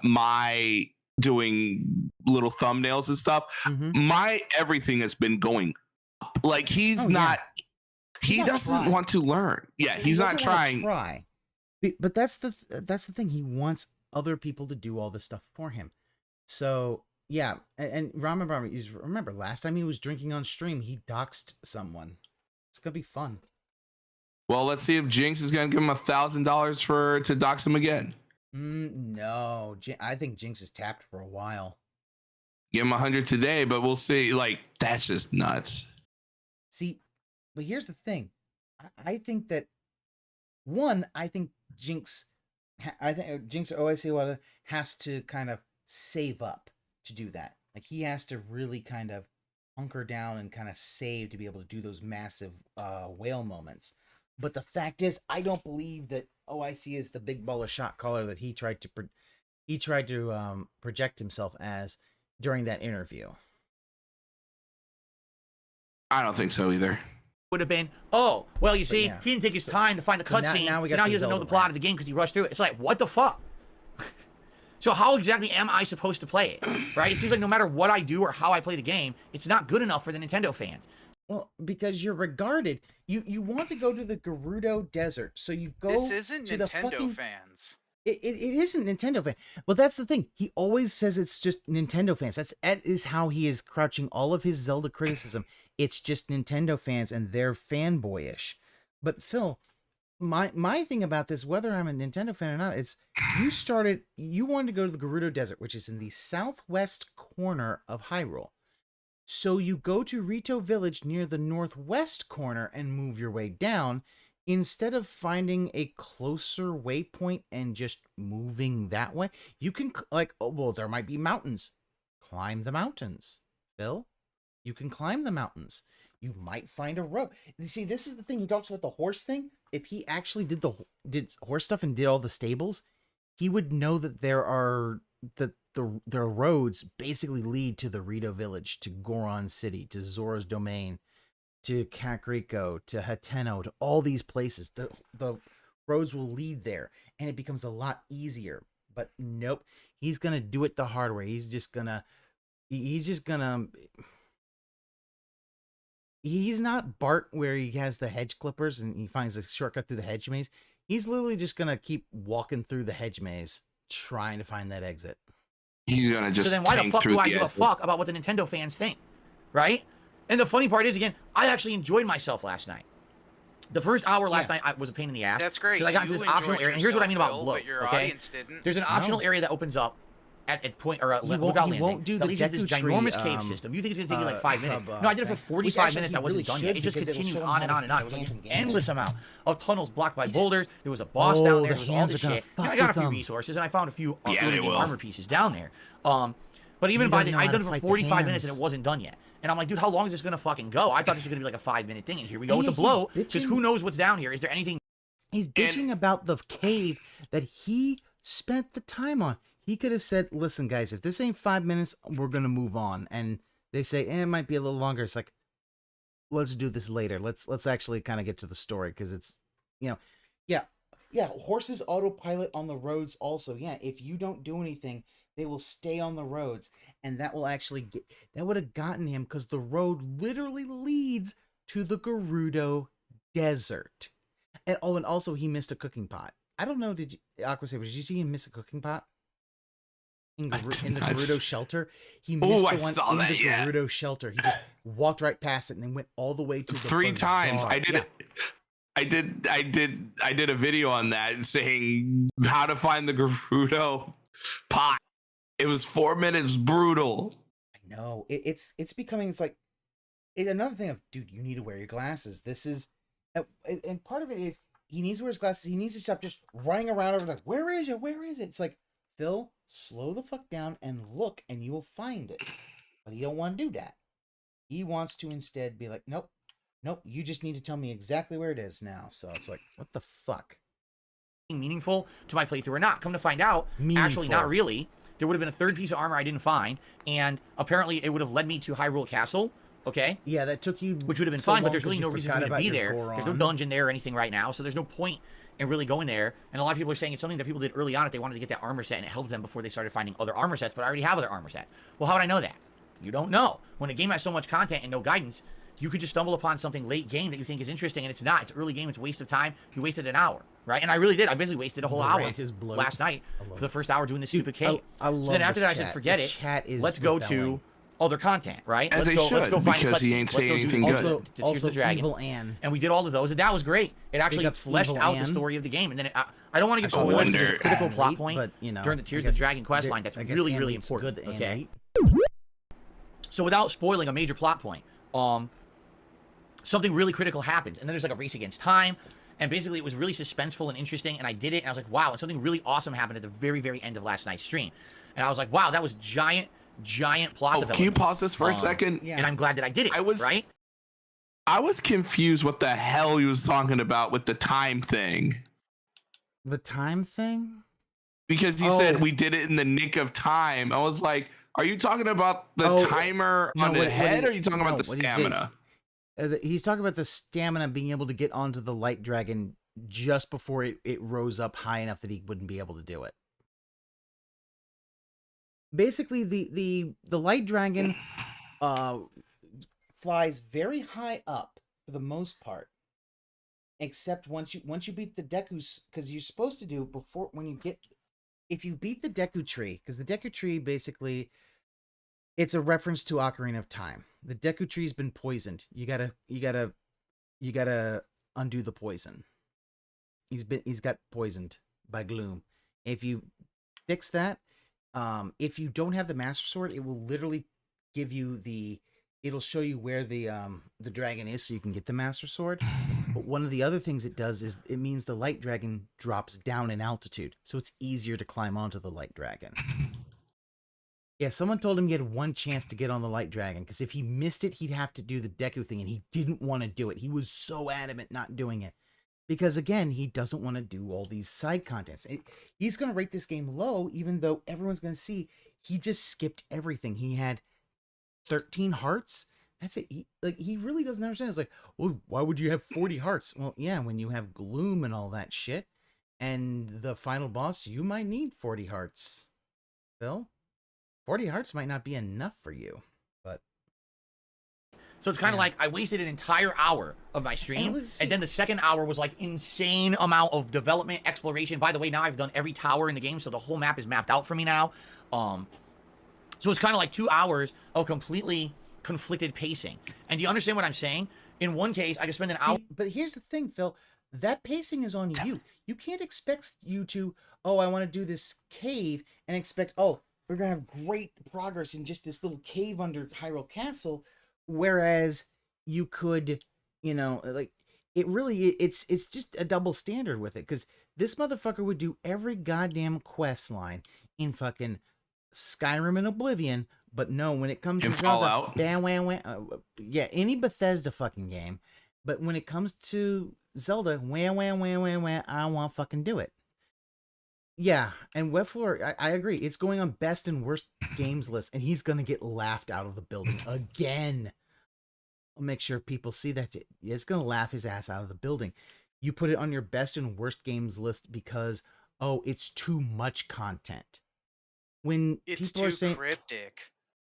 thumbnails and stuff, my everything has been going up. Like he doesn't want to learn. Yeah, he's not trying. Try. But that's the thing. He wants other people to do all this stuff for him. So yeah, and remember last time he was drinking on stream, he doxed someone. It's gonna be fun. Well, let's see if Jinx is gonna give him $1,000 to dox him again. No, I think Jinx is tapped for a while. Give him 100 today, but we'll see. Like that's just nuts. See, but here's the thing. I think that I think Jinx or OIC has to kind of save up to do that. Like he has to really kind of hunker down and kind of save to be able to do those massive whale moments. But the fact is, I don't believe that OIC is the big baller shot caller that he tried to project himself as during that interview. I don't think so either. Would have been, oh, well, you see, he didn't take his time to find the cutscenes, so now he doesn't know the plot of the game because he rushed through it. It's like, what the fuck? So how exactly am I supposed to play it, right? It seems like no matter what I do or how I play the game, it's not good enough for the Nintendo fans. Well, because you're regarded, you want to go to the Gerudo Desert, so you go This isn't to Nintendo the fucking fans. It isn't Nintendo fan. Well, that's the thing. He always says it's just Nintendo fans. That is how he is crouching all of his Zelda criticism. It's just Nintendo fans and they're fanboyish. But Phil, my thing about this, whether I'm a Nintendo fan or not, is you wanted to go to the Gerudo Desert, which is in the southwest corner of Hyrule. So you go to Rito Village near the northwest corner and move your way down, instead of finding a closer waypoint and just moving that way. You can there might be mountains. Climb the mountains, Phil. You can climb the mountains. You might find a road. You see, this is the thing. He talks about the horse thing. If he actually did horse stuff and did all the stables, he would know that there are the roads basically lead to the Rito Village, to Goron City, to Zora's Domain, to Kakariko, to Hateno, to all these places. The roads will lead there, and it becomes a lot easier. But nope, he's gonna do it the hard way. He's not Bart where he has the hedge clippers and he finds a shortcut through the hedge maze. He's literally just gonna keep walking through the hedge maze, trying to find that exit. He's gonna just. So then why the fuck do I give a fuck about what the Nintendo fans think, right? And the funny part is, again, I actually enjoyed myself last night. The first hour last night was a pain in the ass. That's great. Because I got into this optional area, and here's what I mean about blow. But your okay? audience didn't. There's an optional area that opens up at point or He won't do the leads to this Deku ginormous Tree, cave system. You think it's gonna take you like 5 minutes? sub, No, I did it for thing. 45 Which minutes. I actually wasn't really done should, yet. It just because it'll continued show on him and how on and on. to It was do an the game. endless amount of tunnels blocked by boulders. There was a boss down there. There was all hands this are gonna shit. fuck I got a with few them. resources, and I found a few Yeah, they will. armor pieces down there. But even You by don't the know I'd how done to it for fight the 45 minutes and hands. it wasn't done yet. And I'm like, dude, how long is this gonna fucking go? I thought this was gonna be like a 5-minute thing, and here we go with the he's blow. Because bitching. who knows what's down here? Is there anything? He's bitching about the cave that he spent the time on. He could have said, listen, guys, if this ain't 5 minutes, we're going to move on. And they say, it might be a little longer. It's like, let's do this later. Let's actually kind of get to the story, because it's, yeah, horses autopilot on the roads also. Yeah, if you don't do anything, they will stay on the roads. And that will actually that would have gotten him, because the road literally leads to the Gerudo Desert. And also he missed a cooking pot. I don't know, did you see him miss a cooking pot? In the Gerudo shelter? He missed the one in the Gerudo shelter. He just walked right past it and then went all the way to the 3 times. bazaar. I did it. I did a video on that saying how to find the Gerudo pot. It was 4 minutes, brutal. I know. It's becoming, it's like, another thing of, dude, you need to wear your glasses. This is, and part of it is, he needs to wear his glasses. He needs to stop just running around over like, where is it? Where is it? It's like, Phil, slow the fuck down and look, and you will find it. But he don't want to do that. He wants to instead be like, nope, you just need to tell me exactly where it is now. So it's like, what the fuck? meaningful to my playthrough or not. Come to find out, actually not really. There would have been a third piece of armor I didn't find, and apparently it would have led me to Hyrule Castle. Okay. Yeah, that took you. Which would have been so fine, but long there's 'cause really you no reason for forgot me to about be your there. There's no Goron. dungeon there or anything right now, so there's no point in really going there. And a lot of people are saying it's something that people did early on if they wanted to get that armor set, and it helped them before they started finding other armor sets. But I already have other armor sets. Well, how would I know that? You don't know. When a game has so much content and no guidance, you could just stumble upon something late game that you think is interesting, and it's not. It's early game. It's a waste of time. You wasted an hour, right? And I really did. I basically wasted a whole hour last night for the first hour doing this stupid cave. I love so then after this that, I said, chat. forget The it. chat is Let's go rebelling. to other content, right? As let's they go should, find because he ain't saying anything good. Also, to Tears of the Dragon. Evil Anne. And we did all of those, and that was great. It actually ups fleshed Evil out the Anne. story of the game. And then I don't want to give I spoilers to wonder- this critical plot Eight, point but, you know, during the Tears I of the guess Dragon quest there- line that's I guess really, Anne really Eight's important. good, Anne Okay. Eight. So without spoiling a major plot point, something really critical happens, and then there's like a race against time, and basically it was really suspenseful and interesting, and I did it, and I was like, wow, and something really awesome happened at the very, very end of last night's stream, and I was like, wow, that was giant plot development. Can you pause this for a second? And I'm glad that I did it. Right? I was confused what the hell he was talking about with the time thing. The time thing? Because he said we did it in the nick of time. I was like, are you talking about the timer on the head, or are you talking about the stamina? He's talking about the stamina being able to get onto the light dragon just before it rose up high enough that he wouldn't be able to do it. Basically, the light dragon flies very high up for the most part, except once you beat the Deku's, because you're supposed to do before if you beat the Deku tree, because the Deku tree basically it's a reference to Ocarina of Time. The Deku tree's been poisoned. You gotta undo the poison. He's got poisoned by gloom. If you fix that, if you don't have the Master Sword, it will literally give you it'll show you where the dragon is so you can get the Master Sword. But one of the other things it does is it means the light dragon drops down in altitude, so it's easier to climb onto the light dragon. Yeah, someone told him he had one chance to get on the light dragon, because if he missed it, he'd have to do the Deku thing, and he didn't want to do it. He was so adamant not doing it. Because, again, he doesn't want to do all these side contents. He's going to rate this game low, even though everyone's going to see he just skipped everything. He had 13 hearts. That's it. He really doesn't understand. It's like, well, why would you have 40 hearts? Well, yeah, when you have gloom and all that shit, and the final boss, you might need 40 hearts. Phil? 40 hearts might not be enough for you, but... So it's kind of like I wasted an entire hour of my stream, and then the second hour was like insane amount of development, exploration. By the way, now I've done every tower in the game, so the whole map is mapped out for me now. So it's kind of like 2 hours of completely conflicted pacing. And do you understand what I'm saying? In one case, I could spend an hour... But here's the thing, Phil. That pacing is on you. You can't expect you to, I want to do this cave, and expect, we're going to have great progress in just this little cave under Hyrule Castle, whereas you could, it really, it's just a double standard with it, because this motherfucker would do every goddamn quest line in fucking Skyrim and Oblivion, but no, when it comes to Zelda, yeah, any Bethesda fucking game, but when it comes to Zelda, I won't fucking do it. Yeah, and Webfloor, I agree. It's going on best and worst games list, and he's gonna get laughed out of the building again. I'll make sure people see that. It's gonna laugh his ass out of the building. You put it on your best and worst games list because, it's too much content. When people are saying cryptic.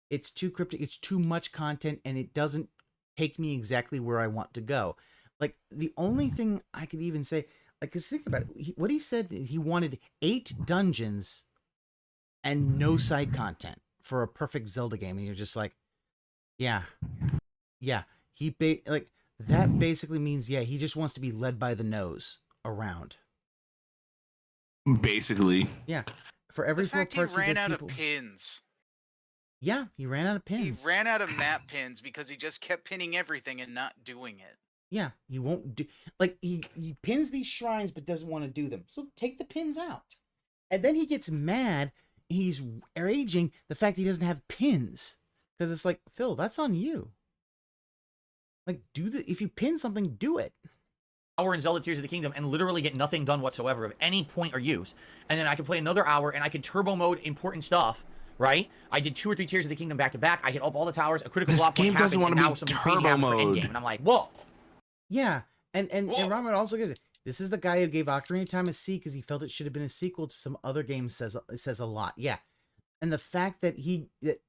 It's too cryptic, it's too much content, and it doesn't take me exactly where I want to go. Like, the only thing I could even say, because think about it, what he said, he wanted 8 dungeons and no side content for a perfect Zelda game, and you're just like, yeah, that basically means, he just wants to be led by the nose around. Basically. Yeah. For every the fact 4 parts he ran does out people... of pins. Yeah, he ran out of pins. He ran out of map pins because he just kept pinning everything and not doing it. Yeah, he won't do... he pins these shrines but doesn't want to do them. So take the pins out. And then he gets mad. He's raging the fact he doesn't have pins. Because it's like, Phil, that's on you. If you pin something, do it. hour in Zelda Tears of the Kingdom and literally get nothing done whatsoever of any point or use. And then I could play another hour and I could turbo mode important stuff, right? I did 2 or 3 Tears of the Kingdom back to back. I hit up all the towers. A critical flop game doesn't want to be something crazy turbo happened for mode. endgame. And I'm like, whoa. Yeah, and Ramen also gives it. This is the guy who gave Ocarina of Time a C because he felt it should have been a sequel to some other games. Says a lot. Yeah, and the fact that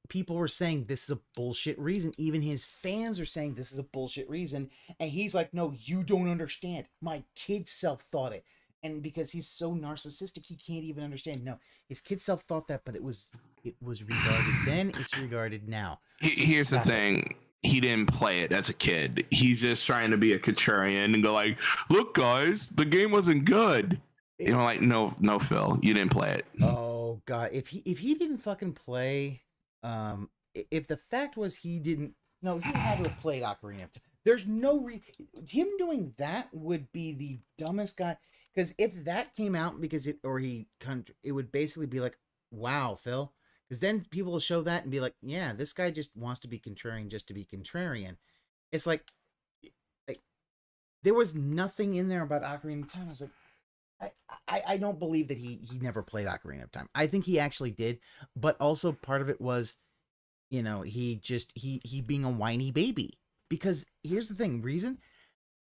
people were saying this is a bullshit reason, even his fans are saying this is a bullshit reason, and he's like, no, you don't understand. My kid self thought it, and because he's so narcissistic, he can't even understand. No, his kid self thought that, but it was regarded then. It's regarded now. So Here's the thing. He didn't play it as a kid. He's just trying to be a contrarian and go like, look, guys, the game wasn't good. You know, like, no, Phil, you didn't play it. Oh God, if he didn't fucking play, if the fact was he had to have played Ocarina of Time. There's no him doing that would be the dumbest guy. Because if that came out it would basically be like, wow, Phil. Because then people will show that and be like, yeah, this guy just wants to be contrarian just to be contrarian. It's like there was nothing in there about Ocarina of Time. I was like, I don't believe that he never played Ocarina of Time. I think he actually did, but also part of it was, you know, he being a whiny baby. Because here's the thing,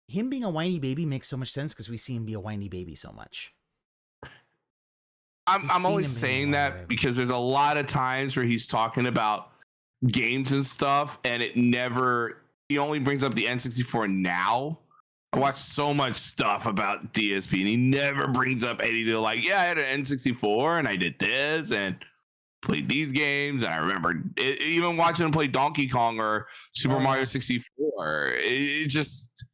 him being a whiny baby makes so much sense because we see him be a whiny baby so much. I'm only saying that because there's a lot of times where he's talking about games and stuff, and he only brings up the N64 now. I watched so much stuff about DSP, and he never brings up anything like, yeah, I had an N64, and I did this, and played these games, and I remember even watching him play Donkey Kong or Super Mario 64. It just...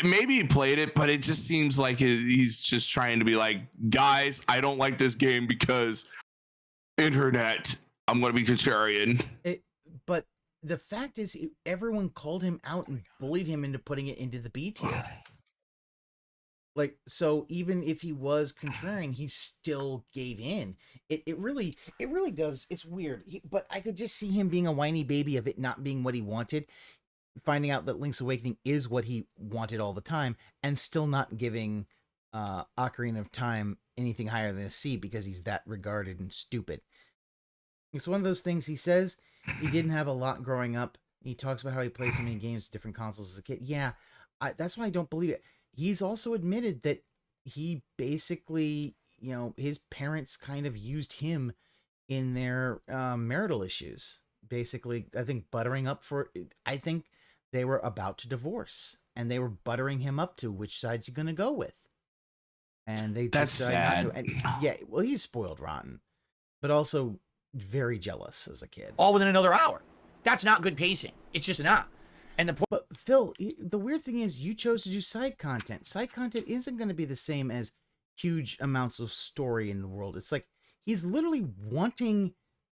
Maybe he played it, but it just seems like he's just trying to be like, guys, I don't like this game because internet. I'm going to be contrarian. But the fact is, everyone called him out and bullied him into putting it into the B tier. Like, so even if he was contrarian, he still gave in. It really does. It's weird. But I could just see him being a whiny baby of it not being what he wanted. Finding out that Link's Awakening is what he wanted all the time, and still not giving Ocarina of Time anything higher than a C because he's that regarded and stupid. It's one of those things. He says he didn't have a lot growing up. He talks about how he played so many games, different consoles as a kid. Yeah, that's why I don't believe it. He's also admitted that he basically, you know, his parents kind of used him in their marital issues. Basically, I think buttering up for... I think they were about to divorce, and they were buttering him up to which side's he going to go with. And they That's sad. not to. And yeah, well, he's spoiled rotten, but also very jealous as a kid. All within another hour. That's not good pacing. It's just not. And But Phil, the weird thing is you chose to do side content. Side content isn't going to be the same as huge amounts of story in the world. It's like he's literally wanting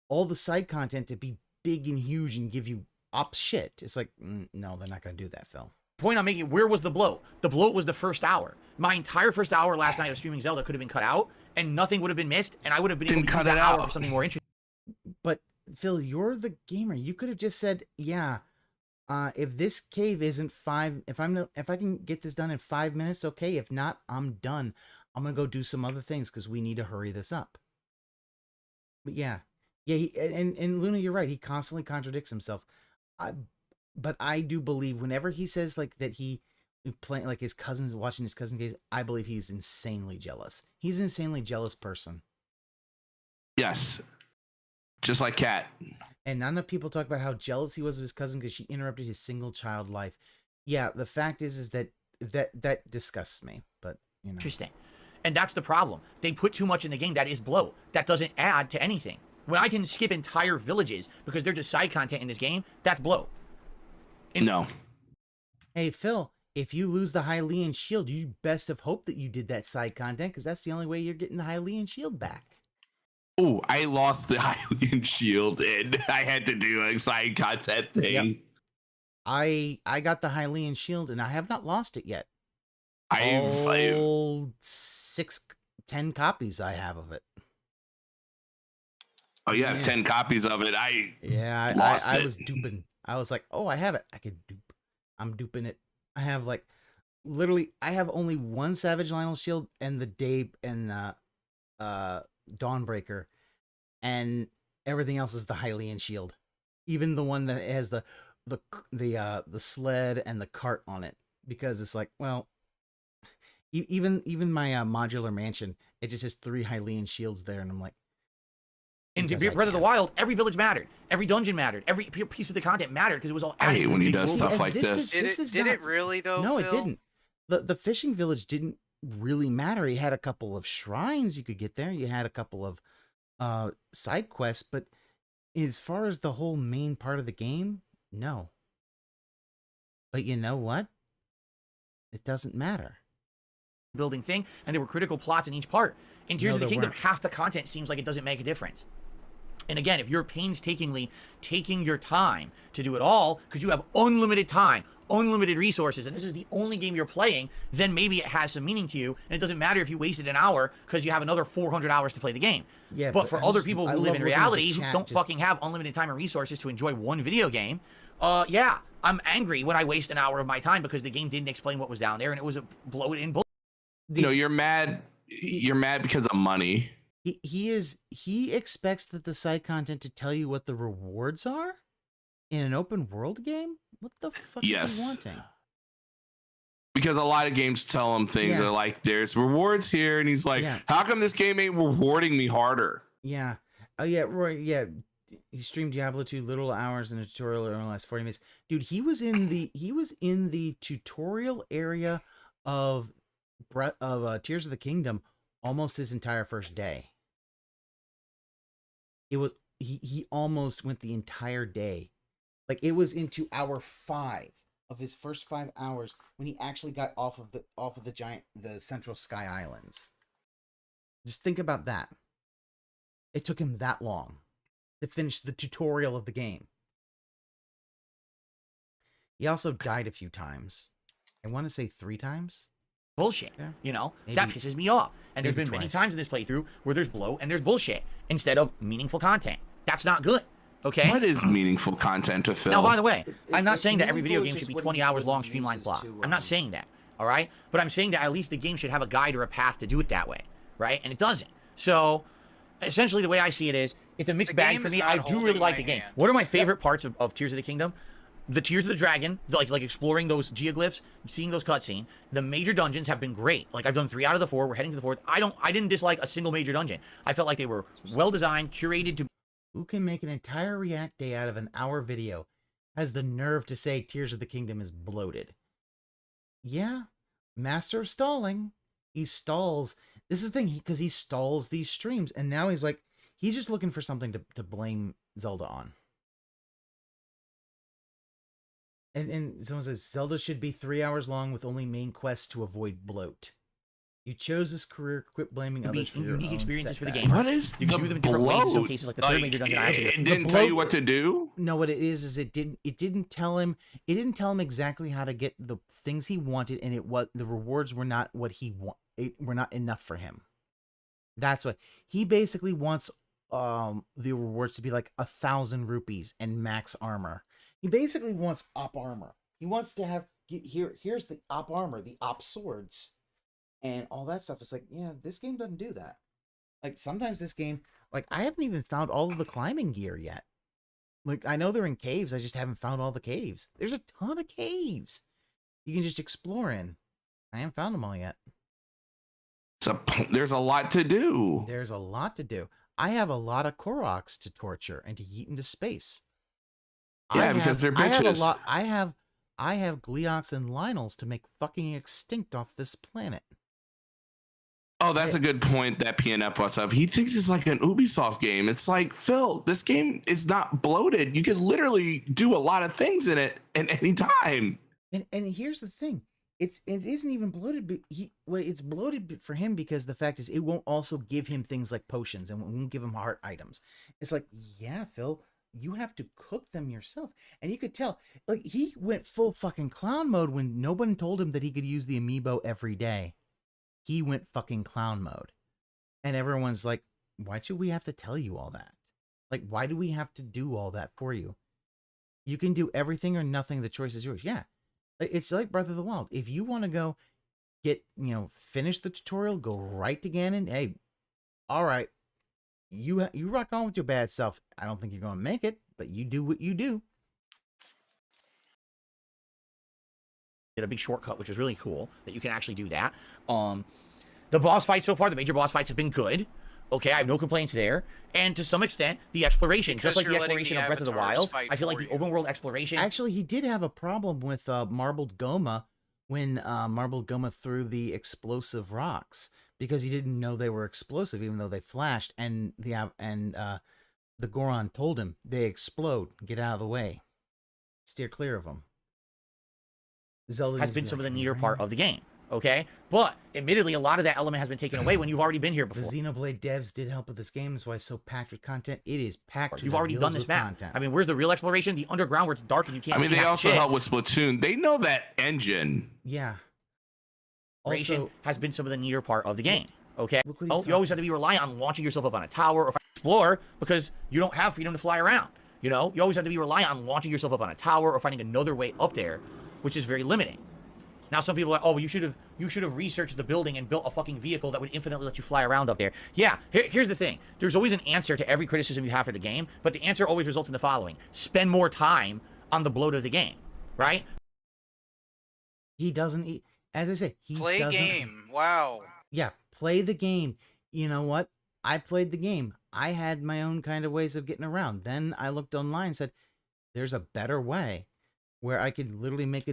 all the side content to be big and huge and give you up shit. It's like, no, they're not going to do that, Phil. Point I'm making, where was the bloat? The bloat was the first hour. My entire first hour last night of streaming Zelda could have been cut out, and nothing would have been missed, and I would have been able to use that hour for something more interesting. But Phil, you're the gamer. You could have just said, yeah, if this cave isn't if I can get this done in 5 minutes, okay. If not, I'm done. I'm gonna go do some other things because we need to hurry this up. But yeah, and Luna, you're right. He constantly contradicts himself. But I do believe whenever he says like that he playing like his cousin's watching his cousin games, I believe he's insanely jealous. He's an insanely jealous person. Yes, just like Kat. And not enough people talk about how jealous he was of his cousin because she interrupted his single child life. Yeah, the fact is that disgusts me. But you know, interesting, and that's the problem. They put too much in the game that is bloat. That doesn't add to anything. When I can skip entire villages because they're just side content in this game, that's bloat. No. Hey, Phil, if you lose the Hylian shield, you best have hoped that you did that side content because that's the only way you're getting the Hylian shield back. Oh, I lost the Hylian shield and I had to do a side content thing. Yep. I got the Hylian shield and I have not lost it yet. I've 10 copies I have of it. Oh, you have 10 copies of it. I was duping. I was like, oh, I have it. I can dupe. I'm duping it. I have like literally I have only one Savage Lionel shield and the Day and Dawnbreaker, and everything else is the Hylian shield. Even the one that has the sled and the cart on it, because it's like, well, even my modular mansion, it just has 3 Hylian shields there, and I'm like, in Breath of the Wild, every village mattered, every dungeon mattered, every piece of the content mattered because it was all. I hate when he does stuff like this. Did it really though? No, Phil? it didn't. The fishing village didn't really matter. You had a couple of shrines you could get there. You had a couple of side quests, but as far as the whole main part of the game, no. But you know what? It doesn't matter. Building thing, and there were critical plots in each part. In Tears of the Kingdom, weren't. half the content seems like it doesn't make a difference. And again, if you're painstakingly taking your time to do it all, because you have unlimited time, unlimited resources, and this is the only game you're playing, then maybe it has some meaning to you, and it doesn't matter if you wasted an hour because you have another 400 hours to play the game. Yeah, but for other people who live in reality, who don't just fucking have unlimited time and resources to enjoy one video game, yeah, I'm angry when I waste an hour of my time because the game didn't explain what was down there, and it was a bloated in bull. You know, you're mad because of money. He expects that the side content to tell you what the rewards are in an open world game. What the fuck is he wanting? Because a lot of games tell him things that are like, there's rewards here, and he's like, how come this game ain't rewarding me harder? Yeah. Oh yeah, Roy. Yeah, he streamed Diablo 2 literal hours in a tutorial in the last 40 minutes. Dude, he was in the tutorial area of Tears of the Kingdom almost his entire first day. It was he almost went the entire day. Like, it was into hour 5 of his first 5 hours when he actually got off of the Central Sky Islands. Just think about that. It took him that long to finish the tutorial of the game. He also died a few times. I want to say 3 times. Bullshit. Yeah. You know, Maybe- that pisses me off. And there's maybe been many twice. times in this playthrough where there's blow and there's bullshit instead of meaningful content. That's not good. Okay? What is meaningful content to Phil? Now, by the way, I'm not saying that every video meaningful game is should be just 20 what hours he long, streamlined uses plot. to, I'm not saying that, all right? But I'm saying that at least the game should have a guide or a path to do it that way, right? And it doesn't. So, essentially, the way I see it is, it's a mixed bag game for is me. not I do holding really like my the game. hand. What are my favorite parts of Tears of the Kingdom? The Tears of the Dragon, like exploring those geoglyphs, seeing those cutscenes. The major dungeons have been great. Like, I've done 3 out of the 4. We're heading to the 4th. I didn't dislike a single major dungeon. I felt like they were well designed, curated to. Who can make an entire react day out of an hour video has the nerve to say Tears of the Kingdom is bloated? Yeah, master of stalling. He stalls. This is the thing, because he stalls these streams, and now he's like, he's just looking for something to blame Zelda on. And someone says, Zelda should be 3 hours long with only main quests to avoid bloat. You chose this career, quit blaming To be others for your unique own experiences for the setbacks. game. What is You can do them in different ways in some bloat? cases, like the third major dungeon. I have to do. It didn't tell you what to do? No, what it is it didn't tell him exactly how to get the things he wanted, and the rewards were not what he were not enough for him. That's what he basically wants. The rewards to be like 1,000 rupees and max armor. He basically wants op armor. He wants to have here's the op armor, the op swords, and all that stuff. It's like, yeah, this game doesn't do that. Like, sometimes this game, like, I haven't even found all of the climbing gear yet. Like, I know they're in caves, I just haven't found all the caves. There's a ton of caves you can just explore in. I haven't found them all yet. There's a lot to do. There's a lot to do. I have a lot of Koroks to torture and to yeet into space. Yeah, because they're bitches. I have Gleox and Lionels to make fucking extinct off this planet. Oh, that's a good point that PNF brought up. He thinks it's like an Ubisoft game. It's like, Phil, this game is not bloated. You can literally do a lot of things in it at any time. And here's the thing. It isn't even bloated, but it's bloated for him because the fact is it won't also give him things like potions and won't give him heart items. It's like, yeah, Phil, you have to cook them yourself. And you could tell, like, he went full fucking clown mode when no one told him that he could use the amiibo every day. He went fucking clown mode. And everyone's like, why should we have to tell you all that? Like, why do we have to do all that for you? You can do everything or nothing. The choice is yours. Yeah. It's like Breath of the Wild. If you want to go get, finish the tutorial, go right to Ganon. Hey, all right, you rock on with your bad self. I don't think you're going to make it, but you do what you do. Did a big shortcut, which was really cool that you can actually do that. The boss fights so far, the major boss fights have been good. Okay, I have no complaints there. And to some extent, the exploration, Because just like the you're letting exploration the of Breath of the avatars Wild, fight I feel like for the you. open world exploration. Actually, he did have a problem with Marbled Goma when Marbled Goma threw the explosive rocks because he didn't know they were explosive, even though they flashed. And the Goron told him they explode. Get out of the way. Steer clear of them. Zelda has been some of the neater part of the game. Okay, but admittedly, a lot of that element has been taken away when you've already been here before. The Xenoblade devs did help with this game, that's why it's so packed with content. It is packed. You've already done this map. Content. I mean, where's the real exploration? The underground where it's dark and you can't. I mean, see they half also shit. help with Splatoon. They know that engine. Yeah. Also, has been some of the neater part of the game. Okay. Look what Oh, he's you always have to be reliant on launching yourself up on a tower or explore because you don't have freedom to fly around. You know, you always have to be reliant on launching yourself up on a tower or finding another way up there, which is very limiting. Now some people are like, oh, you should have researched the building and built a fucking vehicle that would infinitely let you fly around up there. Yeah, here's the thing. There's always an answer to every criticism you have for the game, but the answer always results in the following. Spend more time on the bloat of the game, right? He doesn't, as I say, he Play doesn't. game. Wow. Yeah, play the game. You know what? I played the game. I had my own kind of ways of getting around. Then I looked online and said, there's a better way where I could literally make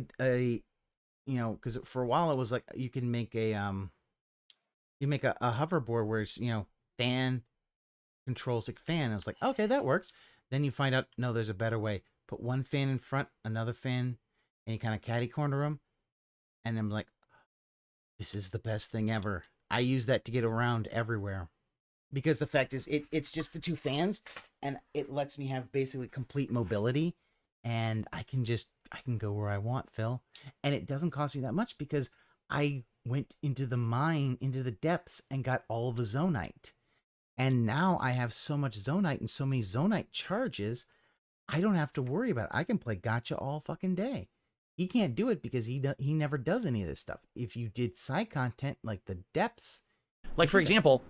because for a while it was like you can make a hoverboard where it's fan controls like fan. I was like, okay, that works. Then you find out no, there's a better way. Put one fan in front, another fan, and you kind of catty corner them. And I'm like, this is the best thing ever. I use that to get around everywhere because the fact is it's just the two fans and it lets me have basically complete mobility and I can go where I want, Phil. And it doesn't cost me that much because I went into the mine, into the depths, and got all the Zonite. And now I have so much Zonite and so many Zonite charges, I don't have to worry about it. I can play gacha all fucking day. He can't do it because he never does any of this stuff. If you did side content like the depths. Like, for example,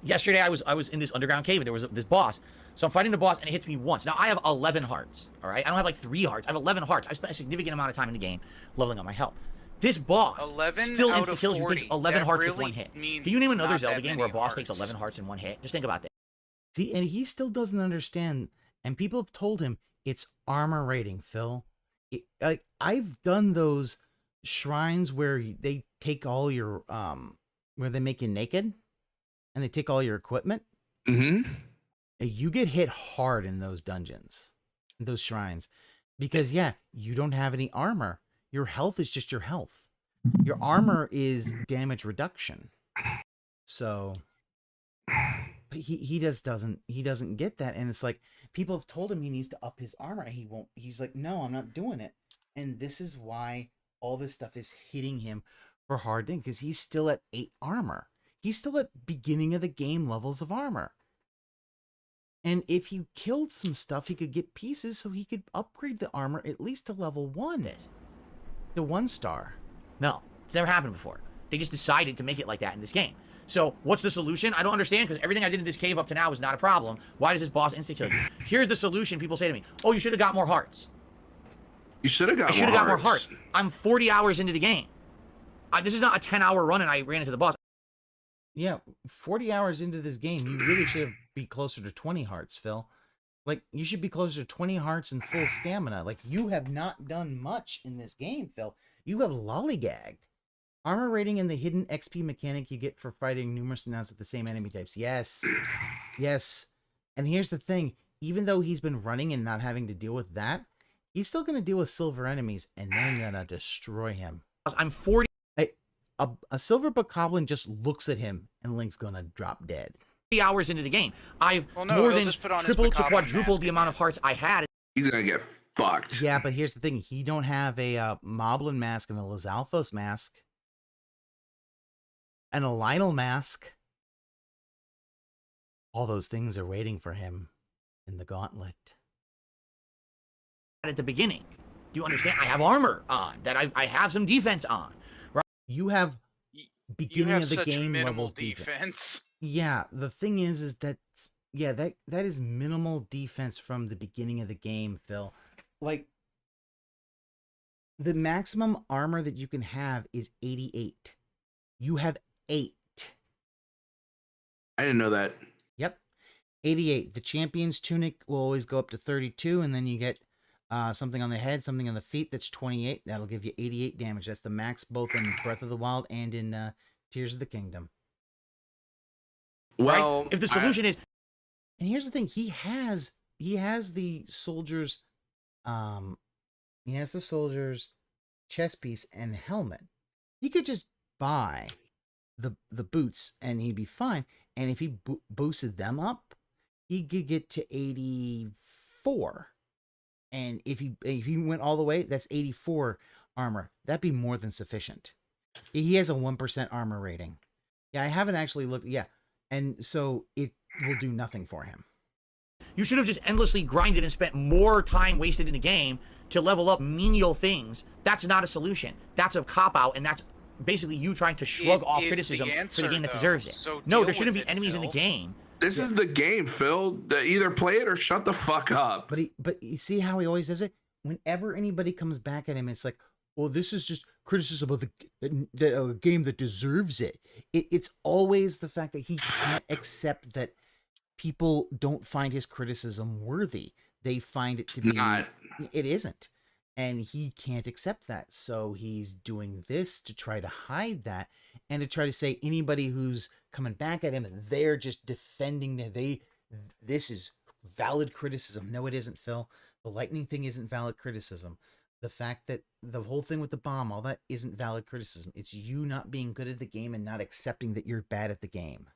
yesterday I was in this underground cave and there was this boss. So I'm fighting the boss and it hits me once. Now I have 11 hearts, all right? I don't have like 3 hearts. I have 11 hearts. I spent a significant amount of time in the game leveling up my health. This boss 11 still out of insta-kills you, 40. takes 11 That hearts with really one hit. Can means you name it's another not Zelda that game where a many boss takes hearts. 11 hearts in one hit? Just think about that. See, and he still doesn't understand. And people have told him it's armor rating, Phil. I've done those shrines where they take all your, where they make you naked and they take all your equipment. Mm-hmm. You get hit hard in those dungeons, those shrines, because yeah, you don't have any armor. Your health is just your health. Your armor is damage reduction. So, but he doesn't get that, and it's like people have told him he needs to up his armor. He won't. He's like, no, I'm not doing it. And this is why all this stuff is hitting him for hard thing because he's still at 8 armor. He's still at beginning of the game levels of armor. And if he killed some stuff, he could get pieces so he could upgrade the armor at least to level 1. To 1 star. No, it's never happened before. They just decided to make it like that in this game. So what's the solution? I don't understand because everything I did in this cave up to now was not a problem. Why does this boss insta-kill you? Here's the solution people say to me. Oh, you should have got more hearts. You should have got I should have got more hearts. I'm 40 hours into the game. This is not a 10-hour run and I ran into the boss. Yeah, 40 hours into this game, you really should be closer to 20 hearts, Phil. Like, you should be closer to 20 hearts and full stamina. Like, you have not done much in this game, Phil. You have lollygagged. Armor rating and the hidden XP mechanic you get for fighting numerous amounts of the same enemy types. Yes. Yes. And here's the thing. Even though he's been running and not having to deal with that, he's still going to deal with silver enemies, and they're going to destroy him. I'm 40. A silver bokoblin just looks at him, and Link's going to drop dead. Hours into the game. I've more than tripled to quadrupled the amount of hearts I had. He's going to get fucked. Yeah, but here's the thing. He don't have a Moblin mask and a Lizalfos mask. And a Lionel mask. All those things are waiting for him in the gauntlet. At the beginning. Do you understand? I have armor on, that I have some defense on. Right? You have beginning of the such game minimal level defense. Yeah, the thing is that yeah, that is minimal defense from the beginning of the game, Phil. Like the maximum armor that you can have is 88. You have 8. I didn't know that. Yep. 88. The champion's tunic will always go up to 32, and then you get something on the head, something on the feet, that's 28. That'll give you 88 damage. That's the max both in Breath of the Wild and in Tears of the Kingdom. Well, right? If the solution is... And here's the thing, he has the soldier's chest piece and helmet. He could just buy the boots and he'd be fine. And if he boosted them up, he could get to 84. And if he went all the way, that's 84 armor. That'd be more than sufficient. He has a 1% armor rating. Yeah, I haven't actually looked. Yeah. And so it will do nothing for him. You should have just endlessly grinded and spent more time wasted in the game to level up menial things. That's not a solution. That's a cop-out, and that's basically you trying to shrug off criticism for the game that deserves it. So no, there shouldn't be enemies in the game. This is the game, Phil. Either play it or shut the fuck up. But you see how he always does it? Whenever anybody comes back at him, it's like, well, this is just criticism of the game that deserves it. It's always the fact that he can't accept that people don't find his criticism worthy. They find it to be not. It isn't. And he can't accept that. So he's doing this to try to hide that and to try to say anybody who's coming back at him, they're just defending this is valid criticism. No, it isn't, Phil. The lightning thing isn't valid criticism. The fact that the whole thing with the bomb, all that isn't valid criticism. It's you not being good at the game and not accepting that you're bad at the game.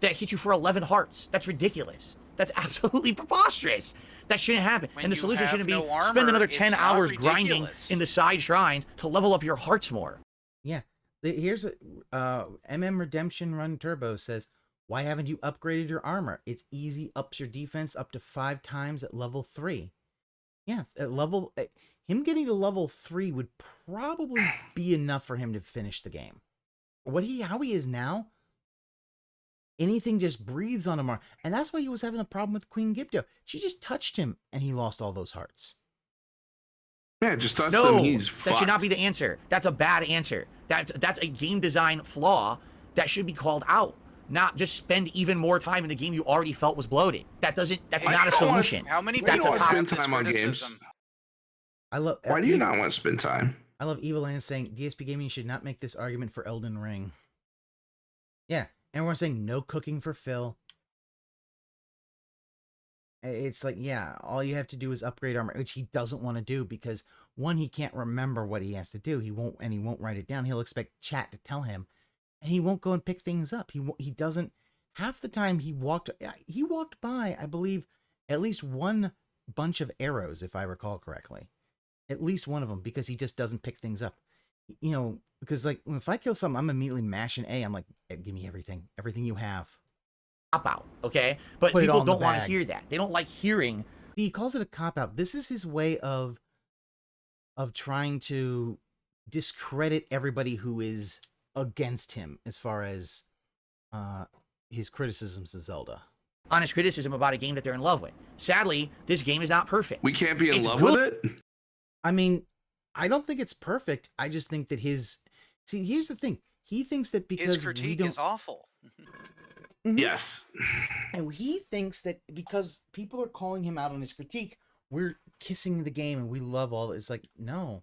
That hit you for 11 hearts. That's ridiculous. That's absolutely preposterous. That shouldn't happen. And the solution shouldn't be spend another 10 hours grinding in the side shrines to level up your hearts more. Yeah. Here's MM Redemption Run Turbo says, why haven't you upgraded your armor? It's easy, ups your defense up to 5 times at level 3. Yeah, him getting to level 3 would probably be enough for him to finish the game. How he is now, anything just breathes on him. And that's why he was having a problem with Queen Gibdo. She just touched him and he lost all those hearts. Yeah, just touch him. He's fucked. That should not be the answer. That's a bad answer. That's a game design flaw that should be called out. Not just spend even more time in the game you already felt was bloated. That's not a solution. How many people want to spend time on games? Why do you not want to spend time? I love Evil Land saying DSP Gaming should not make this argument for Elden Ring. Yeah, everyone's saying no cooking for Phil. It's like, yeah, all you have to do is upgrade armor, which he doesn't want to do because one, he can't remember what he has to do. He won't write it down. He'll expect chat to tell him, and he won't go and pick things up. He doesn't. Half the time he walked by, I believe, at least one bunch of arrows, if I recall correctly. At least one of them, because he just doesn't pick things up. You know, because like if I kill something, I'm immediately mashing A. I'm like, give me everything you have. Cop-out, okay? But people don't want to hear that. They don't like hearing. He calls it a cop-out. This is his way of trying to discredit everybody who is against him as far as his criticisms of Zelda. Honest criticism about a game that they're in love with. Sadly, this game is not perfect. We can't be in love with it? I mean, I don't think it's perfect. I just think that see, here's the thing. He thinks that because his critique is awful. Yes. And he thinks that because people are calling him out on his critique, we're kissing the game and we love all this. It's like, no.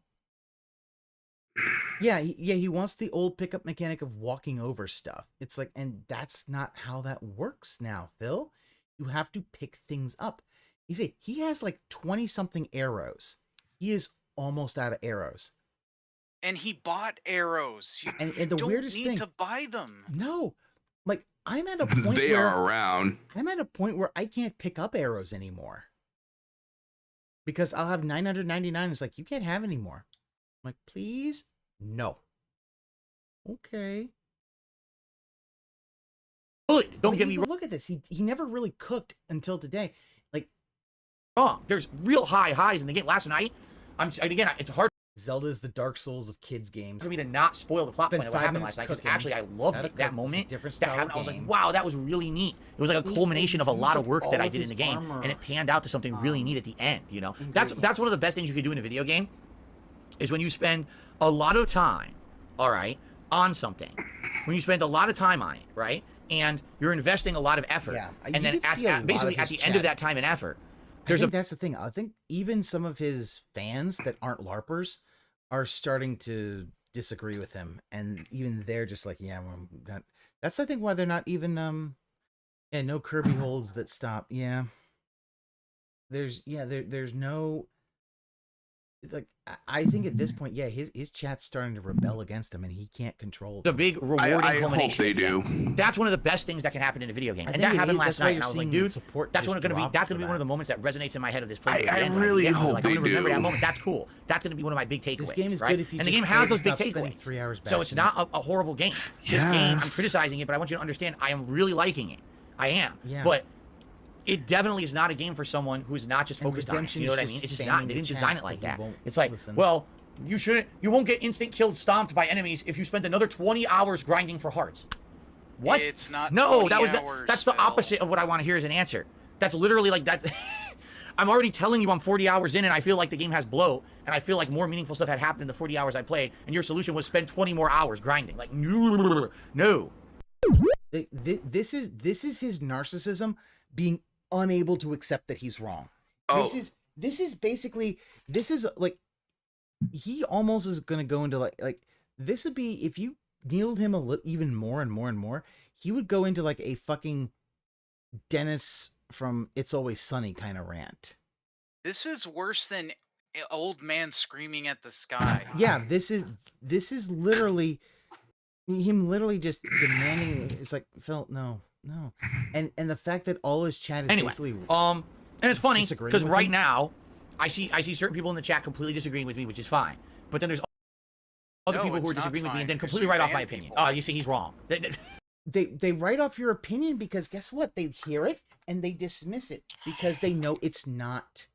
Yeah, he wants the old pickup mechanic of walking over stuff. It's like, and that's not how that works now, Phil. You have to pick things up. He has like 20-something arrows. He is almost out of arrows. And he bought arrows. You and the weirdest thing, to buy them. No. Like, I'm at a point they are around. I'm at a point where I can't pick up arrows anymore. Because I'll have 999. It's like, you can't have any more. I'm like, please? No. Okay. Don't get me wrong. Look at this. He never really cooked until today. Like, wrong. There's real high highs in the game. Last night, again, it's hard. Zelda is the Dark Souls of kids games. For me to not spoil the plot point of what happened last night, because actually I loved that moment. That happened. I was like, wow, that was really neat. It was like a culmination of a lot of work that I did in the game, and it panned out to something really neat at the end. You know, that's one of the best things you can do in a video game, is when you spend a lot of time, all right, on something. When you spend a lot of time on it, right, and you're investing a lot of effort, and then basically at the end of that time and effort, that's the thing. I think even some of his fans that aren't LARPers are starting to disagree with him, and even they're just like, yeah, well, that's I think why they're not even no Kirby holds that stop. There's no, like, I think at this point, his chat's starting to rebel against him, and he can't control the big rewarding culmination. I hope they do. That's one of the best things that can happen in a video game, and that happened last night. And I was like, dude, that's going to be one of the moments that resonates in my head of this playthrough. I really hope they do. Remember that moment. That's cool. That's going to be one of my big takeaways. This game is right? good if you and the game has those big takeaways. 3 hours so it's not a horrible game. This game, I'm criticizing it, but I want you to understand, I am really liking it. I am. But it definitely is not a game for someone who's not just focused on it. You know what I mean? It's just not. They didn't design it like that. It's like, well, you won't get instant killed, stomped by enemies if you spend another 20 hours grinding for hearts. What? It's not. No, 20 that's the opposite of what I want to hear as an answer. That's literally like that. I'm already telling you I'm 40 hours in, and I feel like the game has bloat, and I feel like more meaningful stuff had happened in the 40 hours I played, and your solution was spend 20 more hours grinding. Like, no. This is his narcissism being unable to accept that he's wrong. This is basically like, he almost is going to go into like this would be, if you kneeled him even more and more and more, he would go into like a fucking Dennis from It's Always Sunny kind of rant. This is worse than old man screaming at the sky. Yeah, this is literally him literally just demanding. It's like, Phil, no. And the fact that all his chat is basically and it's funny because right now I see certain people in the chat completely disagreeing with me, which is fine. But then there's other people who are disagreeing with me and then completely write off my opinion. Oh, you see, he's wrong. They write off your opinion because guess what? They hear it and they dismiss it because they know it's not.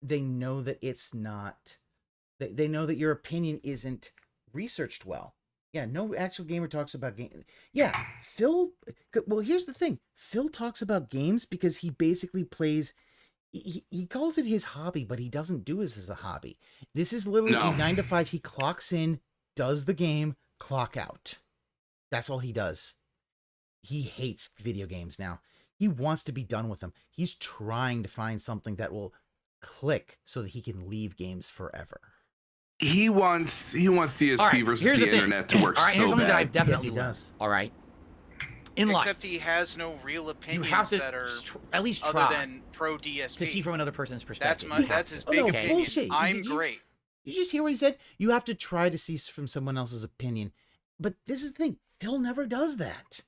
They know that it's not. They know that your opinion isn't researched well. Yeah, no actual gamer talks about game. Yeah, Phil. Well, here's the thing. Phil talks about games because he basically plays. He calls it his hobby, but he doesn't do it as a hobby. This is literally a 9 to 5. He clocks in, does the game, clock out. That's all he does. He hates video games now. He wants to be done with them. He's trying to find something that will click so that he can leave games forever. He wants DSP versus the internet to work here's so something that bad. I've definitely does. All right. In life, Except he has no real opinions have to that are at least other try than pro DSP. to see from another person's perspective. That's his big opinion. Bullshit. I'm great. You just hear what he said? You have to try to see from someone else's opinion. But this is the thing. Phil never does that.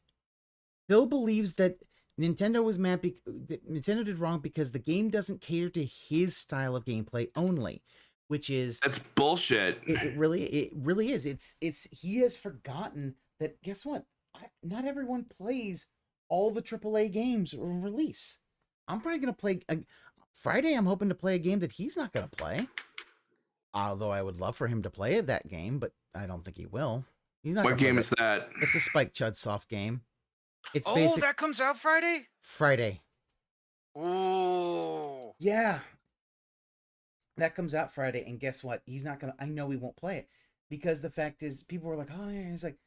Phil believes that Nintendo was mad that Nintendo did wrong because the game doesn't cater to his style of gameplay only, which is that's bullshit. It really is. It's he has forgotten that. Guess what? Not everyone plays all the AAA games release. I'm probably gonna play Friday. I'm hoping to play a game that he's not gonna play. Although I would love for him to play that game, but I don't think he will. He's not. What game is that? It's a Spike Chudsoft game. It's that comes out Friday? Friday. Ooh. Yeah. That comes out Friday, and guess what? He's not gonna. I know he won't play it because the fact is, people were like, "Oh yeah," he's like,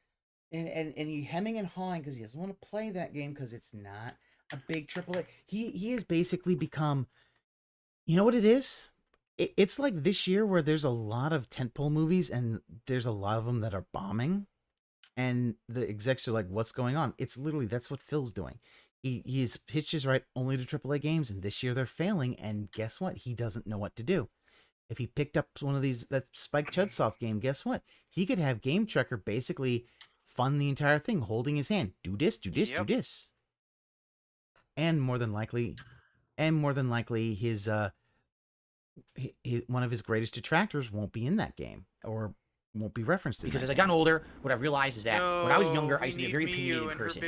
and he hemming and hawing because he doesn't want to play that game because it's not a big AAA. He has basically become. You know what it is? It's like this year where there's a lot of tentpole movies and there's a lot of them that are bombing, and the execs are like, "What's going on?" It's literally that's what Phil's doing. He's pitched his right only to AAA games, and this year they're failing. And guess what? He doesn't know what to do. If he picked up one of these, that Spike Chudsoft game, guess what? He could have Game Tracker basically fund the entire thing, holding his hand. Do this, do this, do this. And more than likely his one of his greatest detractors won't be in that game or won't be referenced in because as that I've gotten game. older, what I've realized is that when I was younger, I used to be a very opinionated person.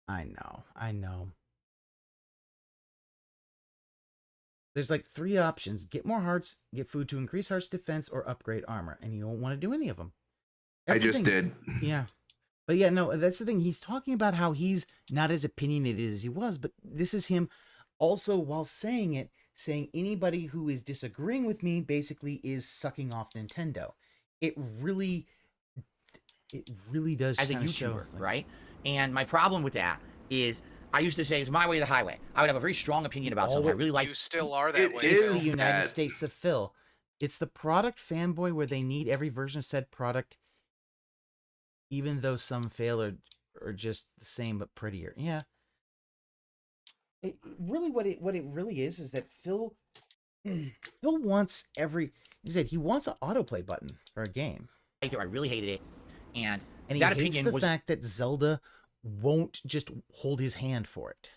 I know. There's like 3 options: get more hearts, get food to increase hearts defense, or upgrade armor. And you don't want to do any of them. I just did. Yeah. But yeah, no, that's the thing. He's talking about how he's not as opinionated as he was, but this is him also, while saying it, saying anybody who is disagreeing with me basically is sucking off Nintendo. It really does. As a YouTuber, right? And my problem with that is, I used to say it's my way or the highway. I would have a very strong opinion about something. I really like. You still are that way. It's the United States of Phil. It's the product fanboy where they need every version of said product, even though some fail or just the same but prettier. Yeah. Really, what it really is that Phil wants he said he wants an autoplay button for a game. I really hated it, and he that hates opinion the was fact that Zelda won't just hold his hand for it.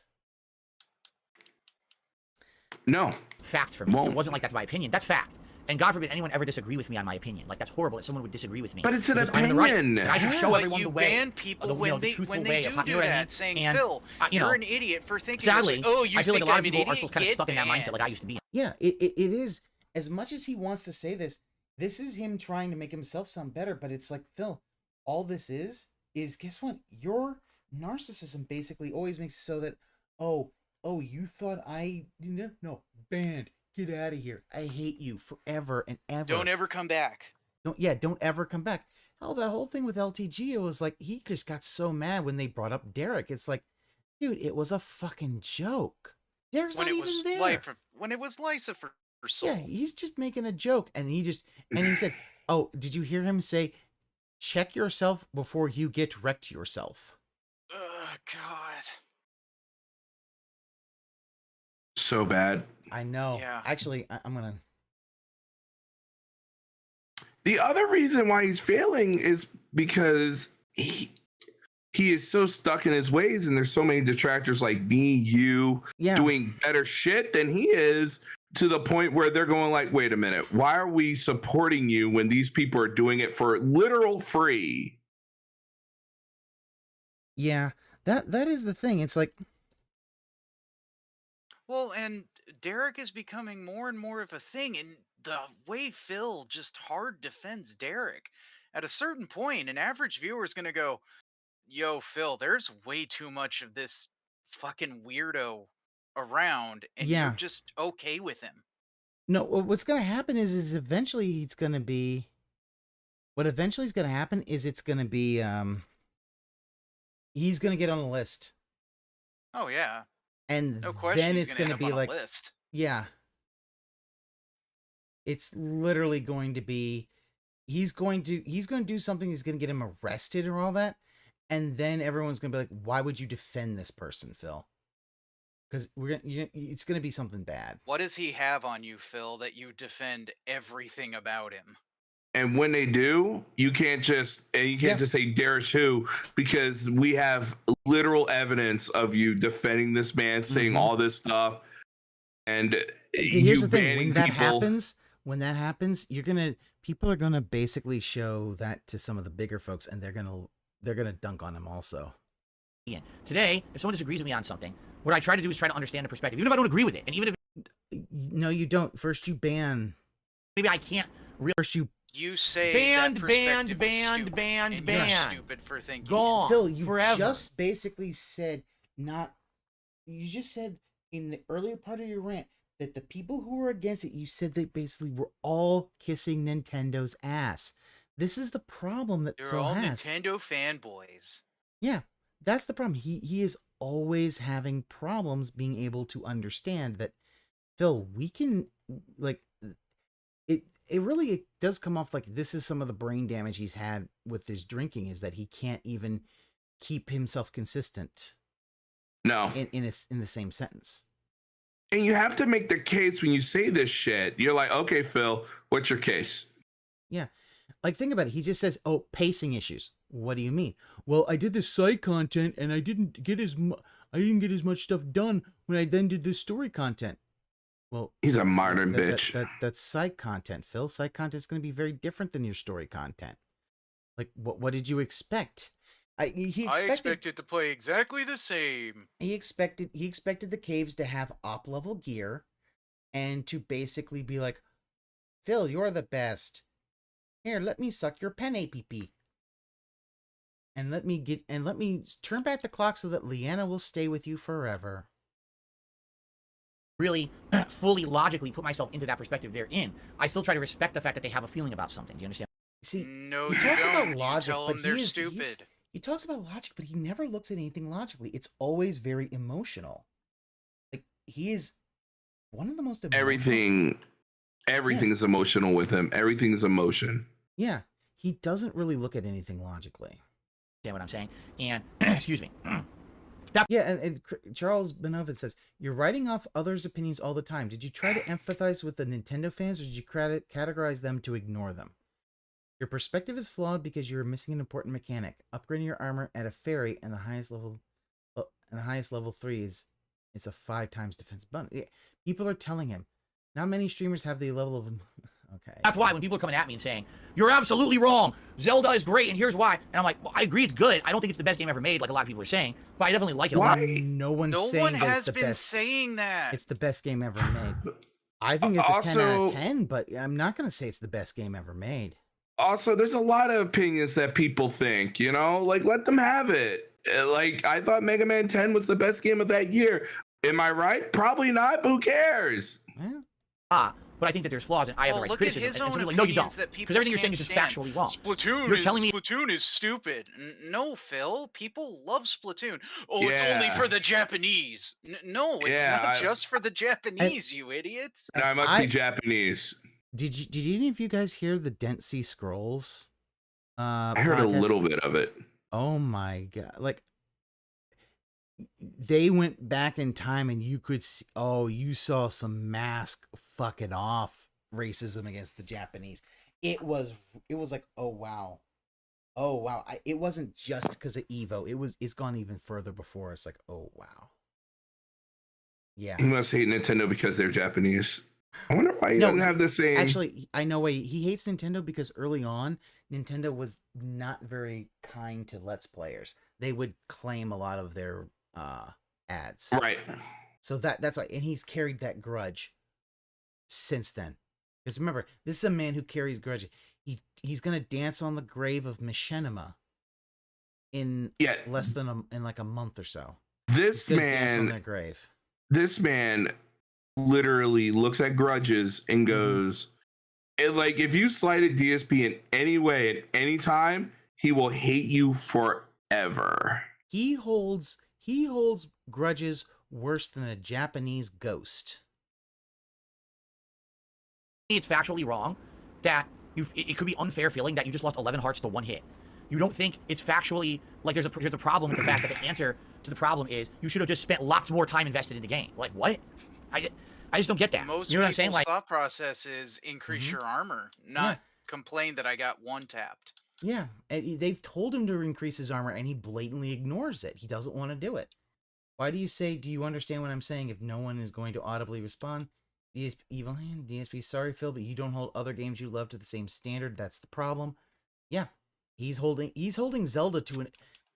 No. Fact for me. It wasn't like that's my opinion. That's fact. And God forbid anyone ever disagree with me on my opinion. Like, that's horrible that someone would disagree with me. But it's an Because I'm in the right. opinion. And I should show everyone the way. You ban people when they truthful do way of, you know what I mean? saying, And, Phil, you know, you're an idiot for thinking sadly, this way. Oh, you I feel like think a lot I'm of an people are idiot? still kind of Get stuck in that banned. mindset like I used to be. Yeah, it is. As much as he wants to say this is him trying to make himself sound better, but it's like, Phil, all this is guess what? Your narcissism basically always makes it so that, oh, you thought no, banned. Get out of here. I hate you forever and ever. Don't ever come back. Don't ever come back. Hell, that whole thing with LTG, it was like, he just got so mad when they brought up Derek. It's like, dude, it was a fucking joke. Derek's not even there. When it was Lysa for Soul. Yeah, he's just making a joke. And he said, oh, did you hear him say, check yourself before you get wrecked yourself? Oh, God. So bad. I know. Yeah. Actually, I'm going to. The other reason why he's failing is because he is so stuck in his ways, and there's so many detractors like me, you, doing better shit than he is, to the point where they're going like, wait a minute, why are we supporting you when these people are doing it for literal free? Yeah, that is the thing. It's like, well, and Derek is becoming more and more of a thing, and the way Phil just hard defends Derek, at a certain point, an average viewer is going to go, yo, Phil, there's way too much of this fucking weirdo around, and you're just okay with him. No, what's going to happen is eventually it's going to be, it's going to be, he's going to get on a list. Oh, yeah. And no question, then it's going to be like, list. Yeah. It's literally going to be, he's going to do something that's going to get him arrested or all that. And then everyone's going to be like, why would you defend this person, Phil? Because it's going to be something bad. What does he have on you, Phil, that you defend everything about him? And when they do, you can't just say Derek who, because we have literal evidence of you defending this man, saying all this stuff. And here's the thing: when that happens, people are gonna basically show that to some of the bigger folks, and they're gonna dunk on him also. Today, if someone disagrees with me on something, what I try to do is try to understand the perspective, even if I don't agree with it, and even if no, you don't. First, you ban. Maybe I can't. First, you say banned. You're stupid for thinking. Gone. Phil, you forever. just basically said you just said in the earlier part of your rant that the people who were against it, you said they basically were all kissing Nintendo's ass. This is the problem that They're Phil all has. Nintendo fanboys. Yeah, that's the problem. He is always having problems being able to understand that, Phil, we can, like, it really does come off like this is some of the brain damage he's had with his drinking, is that he can't even keep himself consistent. No. In the same sentence. And you have to make the case when you say this shit. You're like, okay, Phil, what's your case? Yeah. Like, think about it. He just says, oh, pacing issues. What do you mean? Well, I did this side content and I didn't get as much stuff done when I then did this story content. Well, he's a modern bitch. That's side content, Phil. Side content is going to be very different than your story content. Like, what did you expect? I expected to play exactly the same. He expected the caves to have op level gear, and to basically be like, Phil, you're the best. Here, let me suck your pen APP. And let me turn back the clock so that Leanna will stay with you forever. Really fully logically put myself into that perspective they're in, I still try to respect the fact that they have a feeling about something. Do you understand? See, no, he you talks don't. about logic, you tell but them they're he stupid. he talks about logic, but he never looks at anything logically. It's always very emotional. Like, he is one of the most emotional. Everything is emotional with him. Everything is emotion. Yeah, he doesn't really look at anything logically. Understand what I'm saying? And excuse me. Yeah, and Charles Benovin says, you're writing off others' opinions all the time. Did you try to empathize with the Nintendo fans, or did you categorize them to ignore them? Your perspective is flawed because you're missing an important mechanic. Upgrading your armor at a fairy and the highest level 3 it's a 5 times defense bonus. Yeah, people are telling him. Not many streamers have the level of... Okay. That's why when people are coming at me and saying, you're absolutely wrong, Zelda is great, and here's why. And I'm like, well, I agree it's good. I don't think it's the best game ever made, like a lot of people are saying, but I definitely like it a lot. No one has been saying that. It's the best game ever made. I think it's a 10 out of 10, but I'm not going to say it's the best game ever made. Also, there's a lot of opinions that people think, you know, like, let them have it. Like, I thought Mega Man 10 was the best game of that year. Am I right? Probably not, but who cares? Yeah. But I think that there's flaws, and I have the right criticism. And somebody's like, no, you don't, because everything you're saying is just factually wrong. Splatoon is stupid. No, Phil. People love Splatoon. Oh, it's only for the Japanese. No, it's not just for the Japanese, you idiots. And I must be Japanese. Did any of you guys hear the Dent Sea Scrolls? I heard a little bit of it. Oh my god! Like, they went back in time, and you could see. Oh, you saw some mask fucking off racism against the Japanese. It was like, oh wow, it wasn't just because of Evo. It's gone even further before. It's like, oh wow. Yeah. He must hate Nintendo because they're Japanese. I wonder why he doesn't have the same. Actually, I know why he hates Nintendo, because early on, Nintendo was not very kind to Let's Players. They would claim a lot of their ads. Right. So that's why, and he's carried that grudge since then. Because remember, this is a man who carries grudge. He's gonna dance on the grave of Machinima in less than in like a month or so. This man dance on their grave. This man literally looks at grudges and goes, like, if you slighted DSP in any way at any time, he will hate you forever. He holds grudges worse than a Japanese ghost. It's factually wrong that it could be unfair feeling that you just lost 11 hearts to one hit. You don't think it's factually, like, there's a problem with the fact that the answer to the problem is you should have just spent lots more time invested in the game. Like, what? I just don't get that. Most you know what I'm saying? Like, thought process is increase your armor, not complain that I got one tapped. Yeah, and they've told him to increase his armor, and he blatantly ignores it. He doesn't want to do it. Why do you say, do you understand what I'm saying, if no one is going to audibly respond? DSP, Evil Hand, DSP, sorry, Phil, but you don't hold other games you love to the same standard. That's the problem. Yeah, he's holding Zelda to an...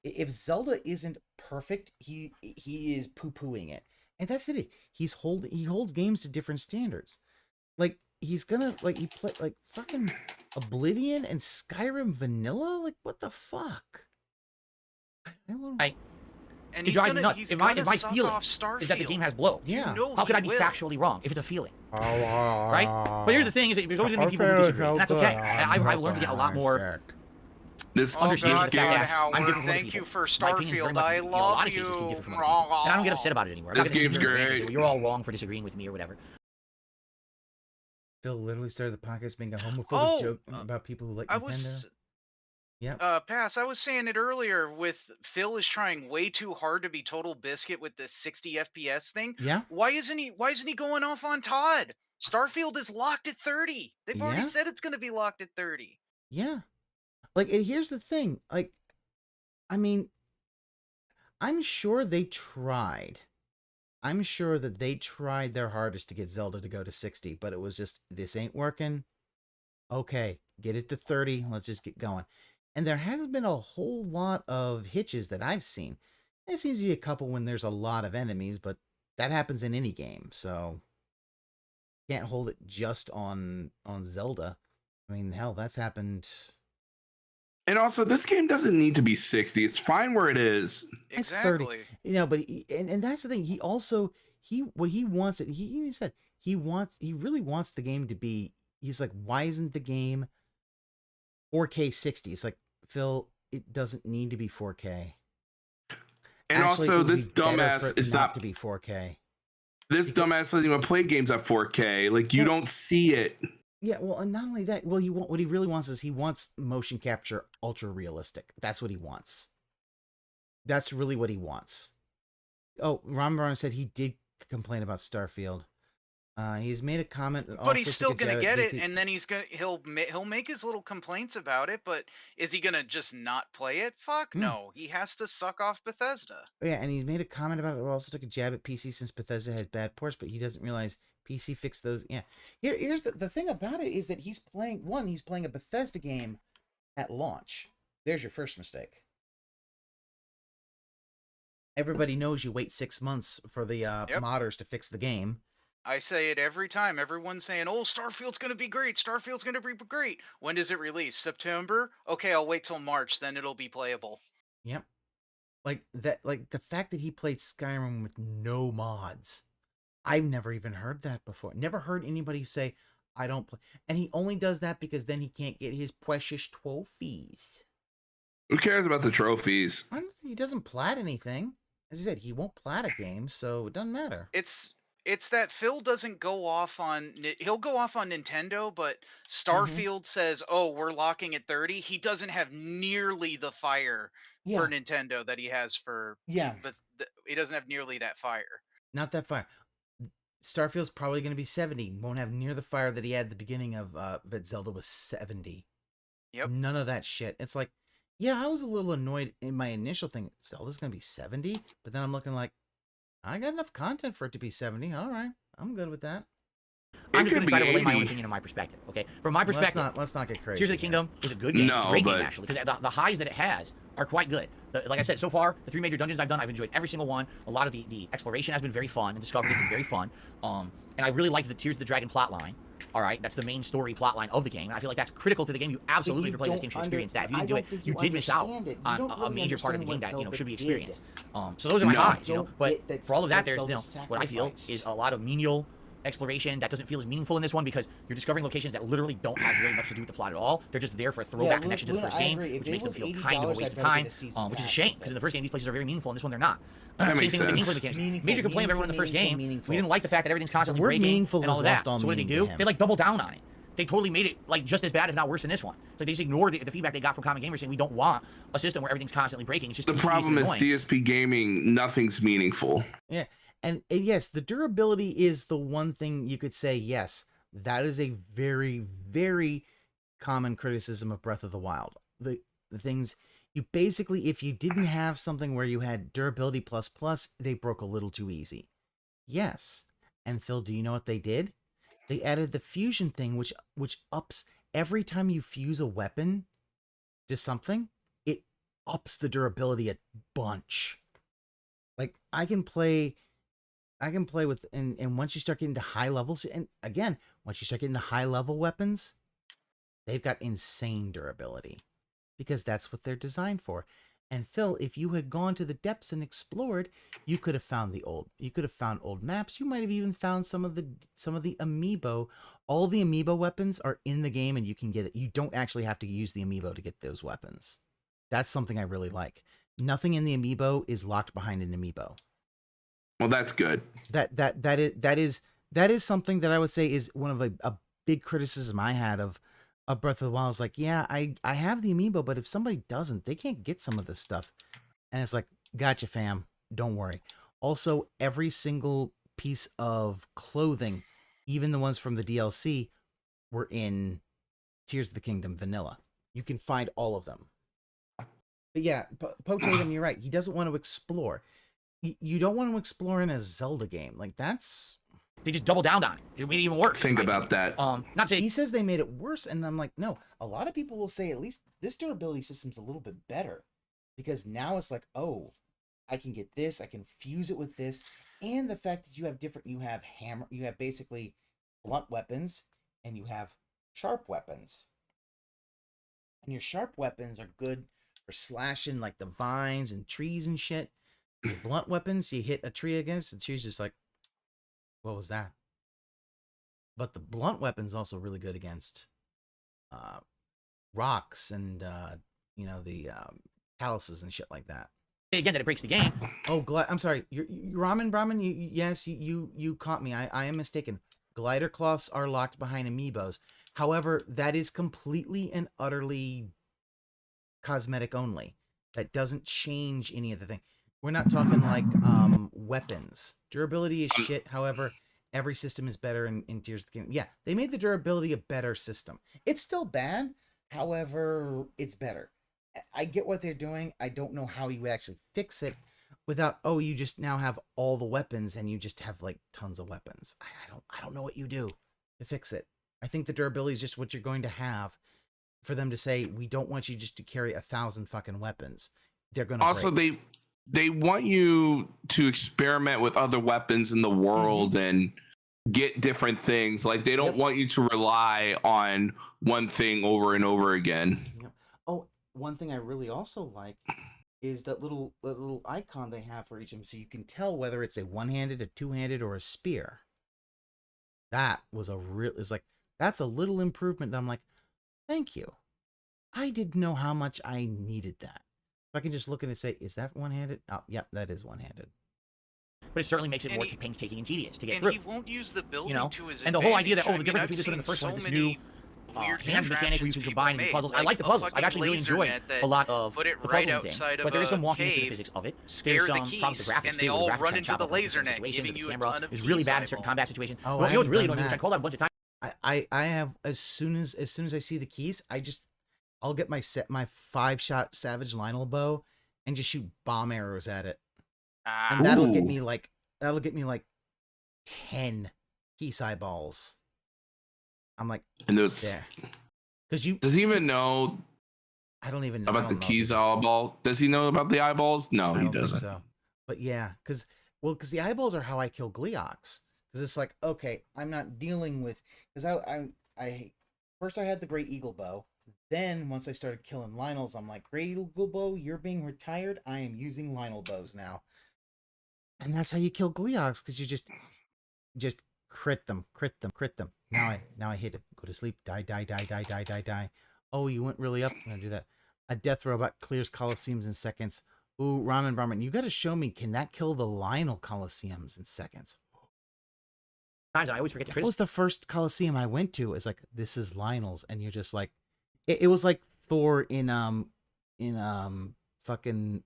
If Zelda isn't perfect, he is poo-pooing it. And that's it. He holds games to different standards. Like, he's gonna, like, he play, like, fucking Oblivion and Skyrim Vanilla? Like, what the fuck? And it drives me nuts. If my feeling is that the game has blow, how could I be factually wrong if it's a feeling? Right? But here's the thing, is that there's always going to be people who disagree, and that's okay. I've learned to get a lot more... Thank you for Starfield. I love you. And I don't get upset about it anymore. This game's great. You're all wrong for disagreeing with me or whatever. Phil literally started the podcast being a homophobic joke about people who like Nintendo. Yeah. Pass. I was saying it earlier with Phil is trying way too hard to be Total Biscuit with the 60 FPS thing. Yeah. Why isn't he going off on Todd? Starfield is locked at 30. They've already said it's going to be locked at 30. Yeah. Like, and here's the thing. Like, I mean, I'm sure they tried. I'm sure that they tried their hardest to get Zelda to go to 60, but it was just, this ain't working. Okay, get it to 30. Let's just get going. And there hasn't been a whole lot of hitches that I've seen. It seems to be a couple when there's a lot of enemies, but that happens in any game, so... can't hold it just on Zelda. I mean, hell, that's happened. And also, this game doesn't need to be 60. It's fine where it is. It's 30. You know, but and that's the thing. He also what he wants it. He even said he really wants the game to be. He's like, why isn't the game 4K 60? It's like, Phil, it doesn't need to be 4K. And Actually, also, it would this be better dumbass for it is not not to be 4K. This dumbass doesn't even play games at 4K. Like, you don't see it. Yeah, well, and not only that, well, what he really wants is he wants motion capture ultra realistic. That's what he wants. That's really what he wants. Oh, Ron Brown said he did complain about Starfield. He's made a comment, but he's still gonna get it, and then he'll make his little complaints about it. But is he gonna just not play it? Fuck no, he has to suck off Bethesda. Yeah, and he's made a comment about it. Also took a jab at PC since Bethesda had bad ports, but he doesn't realize PC fixed those. Yeah, here's the thing about it is that he's playing a Bethesda game at launch. There's your first mistake. Everybody knows you wait 6 months for the modders to fix the game. I say it every time. Everyone's saying, "Oh, Starfield's gonna be great. Starfield's gonna be great." When does it release? September? Okay, I'll wait till March. Then it'll be playable. Yep. Like that. Like the fact that he played Skyrim with no mods. I've never even heard that before. Never heard anybody say, "I don't play," and he only does that because then he can't get his precious trophies. Who cares about the trophies? He doesn't plat anything. As I said, he won't plat a game, so it doesn't matter. It's that Phil doesn't go off on. He'll go off on Nintendo, but Starfield says, "Oh, we're locking at 30." He doesn't have nearly the fire for Nintendo that he has for. But he doesn't have nearly that fire. Not that fire. Starfield's probably going to be 70. Won't have near the fire that he had at the beginning of that Zelda was 70. Yep. None of that shit. It's like, yeah, I was a little annoyed in my initial thing. Zelda's going to be 70, but then I'm looking like, I got enough content for it to be 70. All right, I'm good with that. I'm just going to try to relay my own opinion and my perspective. Okay, from my perspective, let's not get crazy. Tears of the Kingdom is a good game. It's a great game actually, because the highs that it has are quite good. Like I said, so far the 3 major dungeons I've done, I've enjoyed every single one. A lot of the exploration has been very fun, and discovery has been very fun. And I really liked the Tears of the Dragon plotline. All right, that's the main story plotline of the game, and I feel like that's critical to the game. You absolutely, if you're playing this game, should experience that. If you didn't do it, you did miss out on a major part of the game that should be experienced. So those are my highs, But for all of that, there's what I feel is a lot of menial exploration that doesn't feel as meaningful in this one because you're discovering locations that literally don't have very much to do with the plot at all. They're just there for a throwback connection to the first game, which makes them feel kind of a waste of time, which is a shame because in the first game these places are very meaningful, and this one they're not. Same thing with the gameplay mechanics. Major complaint of everyone in the first game. We didn't like the fact that everything's constantly breaking and all of that. So what did they do? They like double down on it. They totally made it like just as bad, if not worse, than this one. So they just ignored the feedback they got from common gamers saying we don't want a system where everything's constantly breaking. It's just the problem is DSP gaming. Nothing's meaningful. Yeah, and yes, the durability is the one thing you could say. Yes, that is a very, very common criticism of Breath of the Wild. The things you basically, if you didn't have something where you had durability plus, they broke a little too easy. Yes, and Phil, do you know what they did? They added the fusion thing, which ups every time you fuse a weapon to something, it ups the durability a bunch. Like I can play with, and once you start getting to high levels, and again, once you start getting to high level weapons, they've got insane durability because that's what they're designed for. And Phil, if you had gone to the depths and explored, you could have found old maps. You might have even found some of the amiibo. All the amiibo weapons are in the game, and you can get it. You don't actually have to use the amiibo to get those weapons. That's something I really like. Nothing in the amiibo is locked behind an amiibo. Well, that's good. That is something that I would say is one of a big criticism I had of Breath of the Wild. Is like, yeah, I have the amiibo, but if somebody doesn't, they can't get some of this stuff. And it's like, gotcha, fam. Don't worry. Also, every single piece of clothing, even the ones from the DLC, were in Tears of the Kingdom vanilla. You can find all of them. But yeah, Potatum, you're right. He doesn't want to explore. You don't want to explore in a Zelda game. Like, that's... They just double down on it. It made it even worse. Think about that. Not saying he says they made it worse, and I'm like, no. A lot of people will say at least this durability system's a little bit better because now it's like, oh, I can get this, I can fuse it with this, and the fact that you have basically blunt weapons and you have sharp weapons. And your sharp weapons are good for slashing like the vines and trees and shit. Your blunt weapons, you hit a tree against, the tree's just like, what was that? But the blunt weapon's also really good against rocks and you know, the calluses and shit like that. Again, that it breaks the game. Oh, I'm sorry. You're Brahmin. Yes, you caught me. I am mistaken. Glider cloths are locked behind amiibos. However, that is completely and utterly cosmetic only. That doesn't change any of the thing. We're not talking like weapons. Durability is shit. However, every system is better in Tears of the Kingdom. Yeah, they made the durability a better system. It's still bad. However, it's better. I get what they're doing. I don't know how you would actually fix it without, oh, you just now have all the weapons and you just have like tons of weapons. I don't know what you do to fix it. I think the durability is just what you're going to have for them to say, we don't want you just to carry 1,000 fucking weapons. They're going to also break. They want you to experiment with other weapons in the world and get different things. Like they don't want you to rely on one thing over and over again. Yep. Oh, one thing I really also like is that little icon they have for each of them, so you can tell whether it's a one-handed, a two-handed, or a spear. That was that's a little improvement that I'm like, thank you. I didn't know how much I needed that. If I can just look at it and say, is that one-handed? Oh, yep, that is one-handed. But it certainly makes it more painstaking and tedious to get and through. he won't use the building to his and the whole idea that, advantage. the difference between this one and the first one is this new hand mechanic where you can combine the puzzles. I like the puzzles. I've actually really enjoyed a lot of the puzzles thing. But there is some wonkiness to the physics of it. There's some problems with the graphics too. The graphics kind of chop up in certain situations. The camera is really bad in certain combat situations. Oh, well, you know what's really annoying, which I called out a bunch of times. I have, as soon as I see the keys, I'll get my 5-shot Savage Lionel bow and just shoot bomb arrows at it. And that'll get me like 10 Keese eyeballs. I'm like, and those there. Because does he even know? I don't even know about the Keese eyeball. Does he know about the eyeballs? No, he doesn't. So. But yeah, because the eyeballs are how I kill Gleeox. Because it's like, okay, I'm not dealing with, because I first I had the Great Eagle Bow. Then once I started killing Lionels, I'm like, Great Eagle Bow, you're being retired. I am using Lionel bows now. And that's how you kill Gleeox, because you just crit them. Now I hit it. Go to sleep. Die. Oh, you went really up. I'm gonna do that. A death robot clears Colosseums in seconds. Ooh, Ramen Brahmin, you gotta show me, can that kill the Lionel Colosseums in seconds? I always forget to That was the first Colosseum I went to. It's like, this is Lionel's, and you're just like, it was like Thor in fucking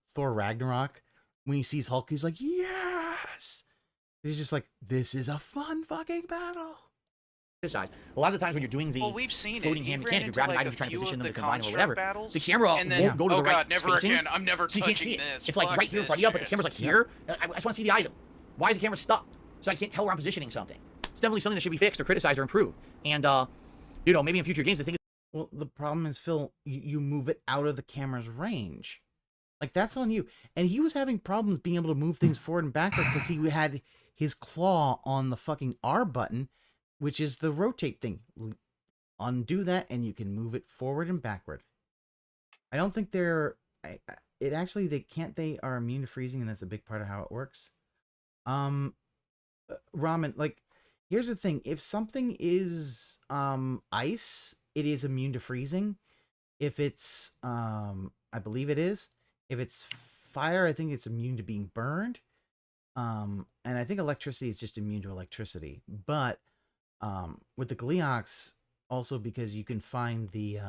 Thor Ragnarok. When he sees Hulk, he's like, yes! He's just like, this is a fun fucking battle. A lot of the times when you're doing the we've seen floating hand mechanic, you're grabbing items, you're trying to position them to combine or whatever. Battles, the camera won't go to the right never spacing, again. I'm never so you can't see touching it. this. It's like right here in front of you, but the camera's like here. I just want to see the item. Why is the camera stuck? So I can't tell where I'm positioning something. It's definitely something that should be fixed or criticized or improved. And maybe in future games, the thing is, well, the problem is, Phil, you move it out of the camera's range. Like, that's on you. And he was having problems being able to move things forward and backward because he had his claw on the fucking R button, which is the rotate thing. Undo that, and you can move it forward and backward. I don't think they are immune to freezing, and that's a big part of how it works. Ramen, like, here's the thing. If something is ice, it is immune to freezing. If it's I believe it is. If it's fire, I think it's immune to being burned. And I think electricity is just immune to electricity. But with the Gleeox, also because you can find the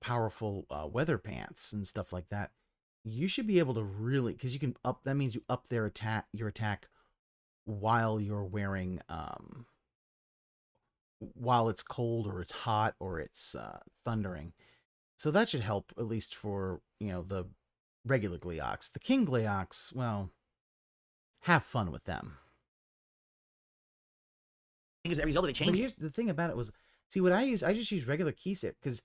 powerful weather pants and stuff like that, you should be able to really, because you can up. That means you up your attack while you're wearing while it's cold or it's hot or it's thundering. So that should help, at least for, the regular Gleeox. The King Gleeox, well, have fun with them. Because every Zelda they change. But here's the thing about it was, see, what I just use regular Keese because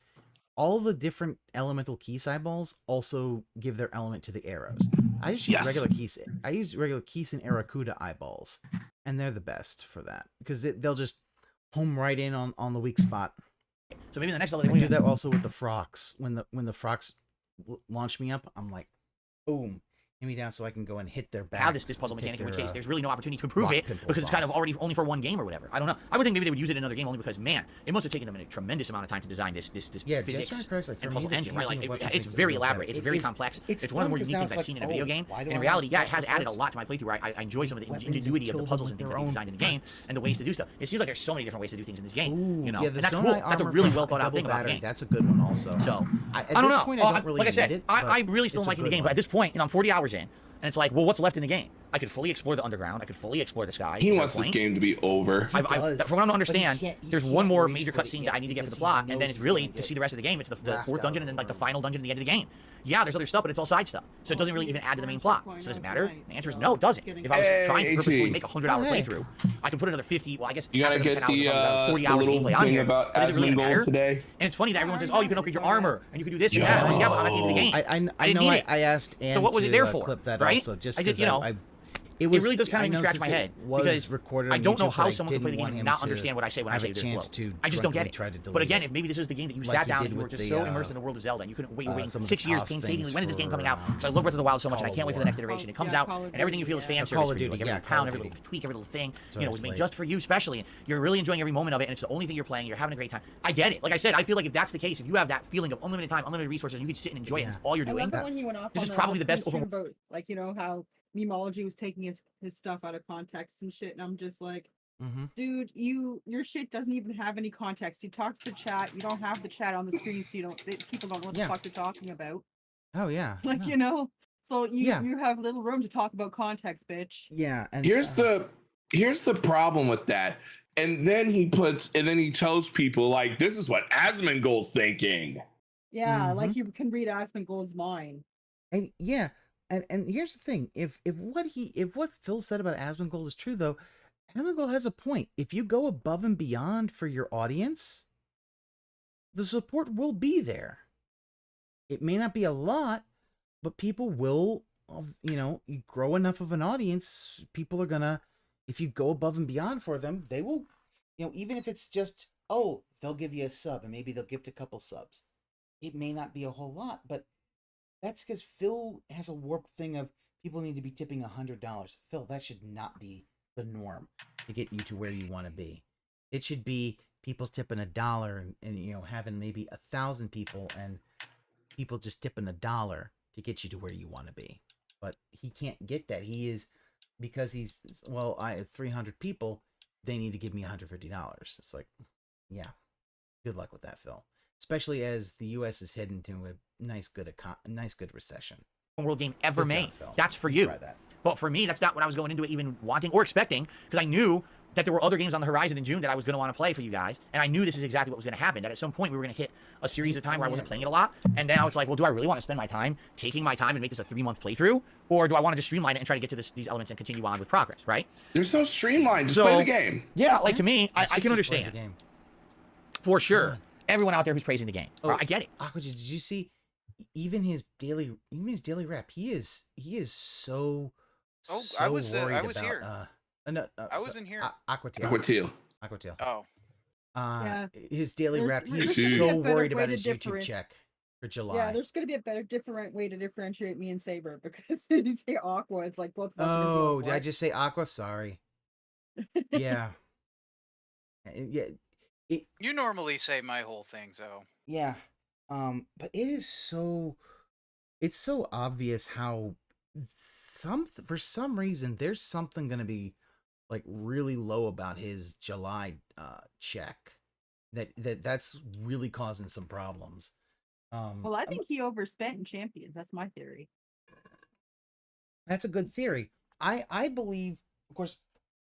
all the different elemental Keese eyeballs also give their element to the arrows. I just use regular keys. I use regular keys and Aracuda eyeballs, and they're the best for that because they'll just home right in on the weak spot. So maybe the next level I do that also with the frocks. When the frocks launch me up, I'm like, boom, hit me down so I can go and hit their back. Have this puzzle mechanic, in which case there's really no opportunity to improve it because it's kind of already only for one game or whatever. I don't know. I would think maybe they would use it in another game only because, man, it must have taken them a tremendous amount of time to design this physics and puzzle engine, right? Like it's very elaborate, it's very complex. It's one of the more unique things I've seen in a video game. And in reality, yeah, it has added a lot to my playthrough. Where I enjoy some of the ingenuity of the puzzles and things that they designed in the game and the ways to do stuff. It seems like there's so many different ways to do things in this game, you know, and that's cool. That's a really well thought out thing about the game. That's a good one also. So I don't know. Like I said, I really still liking the game, but at this point, you know, I'm 40 hours in. And it's like, well, what's left in the game? I could fully explore the underground. I could fully explore the sky. He wants this game to be over. From what I don't understand, there's one more major cutscene that I need to get for the plot, and then it's really to see the rest of the game. It's the fourth dungeon and then like the final dungeon at the end of the game. Yeah, there's other stuff, but it's all side stuff, so it doesn't really even add to the main plot. So does it matter? The answer is no, it doesn't. If I was trying to purposefully make a 100-hour playthrough, I could put another 50. Well, I guess you gotta get the 40 hours little gameplay on thing here. about But does it really matter? today. And it's funny that everyone says, "Oh, you can upgrade your armor and you can do this and that." Like, yeah, but I'm at the end of the game. I know. I asked Ann so what was it there for? Clip that right? Also, just I just, you know. It really does kind of even scratch my head because I don't know how someone can play the game and not understand what I say when I say this blow. I just don't get it. But again, if maybe this is the game that you sat down and you were just so immersed in the world of Zelda and you couldn't wait, you're waiting 6 years painstakingly. When is this game coming out? Because I love Breath of the Wild so much and I can't wait for the next iteration. It comes out and everything you feel is fan service for you. Like every little town, every little tweak, every little thing, you know, was made just for you especially. And you're really enjoying every moment of it and it's the only thing you're playing. You're having a great time. I get it. Like I said, I feel like if that's the case, if you have that feeling of unlimited time, unlimited resources, and you can sit and enjoy it and all you're doing, this is probably the best open about, like, you know, how Memology was taking his stuff out of context and shit, and I'm just like, dude, your shit doesn't even have any context. You talk to the chat, you don't have the chat on the screen, so people don't know what the fuck they're talking about. Oh yeah, like you know, so you have little room to talk about context, bitch. Yeah, and here's the problem with that. And then he tells people like, this is what Asmongold's thinking. Yeah, like you can read Asmongold's mind. And yeah. And here's the thing: if what Phil said about Asmongold is true, though, Asmongold has a point. If you go above and beyond for your audience, the support will be there. It may not be a lot, but people will, you know, you grow enough of an audience, people are gonna, if you go above and beyond for them, they will, you know, even if it's just, oh, they'll give you a sub and maybe they'll gift a couple subs. It may not be a whole lot, but that's because Phil has a warped thing of people need to be tipping $100. Phil, that should not be the norm to get you to where you want to be. It should be people tipping $1 and you know, having maybe 1,000 people and people just tipping $1 to get you to where you want to be. But he can't get that. He is, because he's, well, I have 300 people, they need to give me $150. It's like, yeah, good luck with that, Phil. Especially as the U.S. is heading to a nice good recession. World game ever made. That's for you. But for me, that's not what I was going into it even wanting or expecting, because I knew that there were other games on the horizon in June that I was going to want to play for you guys, and I knew this is exactly what was going to happen, that at some point we were going to hit a series of time where I wasn't playing it a lot, and now it's like, well, do I really want to spend my time taking my time and make this a 3-month playthrough, or do I want to just streamline it and try to get to these elements and continue on with progress, right? There's no streamline, just play the game. Yeah, like to me, I can understand. For sure. Everyone out there who's praising the game. Oh, I get it. Aqua, did you see even his daily rep? He is so I was worried here. No, I wasn't here. Aqua Teal. Oh. His daily rep. He's there's so a better worried way about to his YouTube check for July. Yeah, there's gonna be a better, different way to differentiate me and Saber, because when you say Aqua, it's like both of us. Oh, did I just say Aqua? Sorry. Yeah. Yeah. You normally say my whole thing, so. Yeah. But it's so obvious how for some reason there's something gonna be like really low about his July check that's really causing some problems. Well, I think he overspent in Champions. That's my theory. That's a good theory. I believe, of course,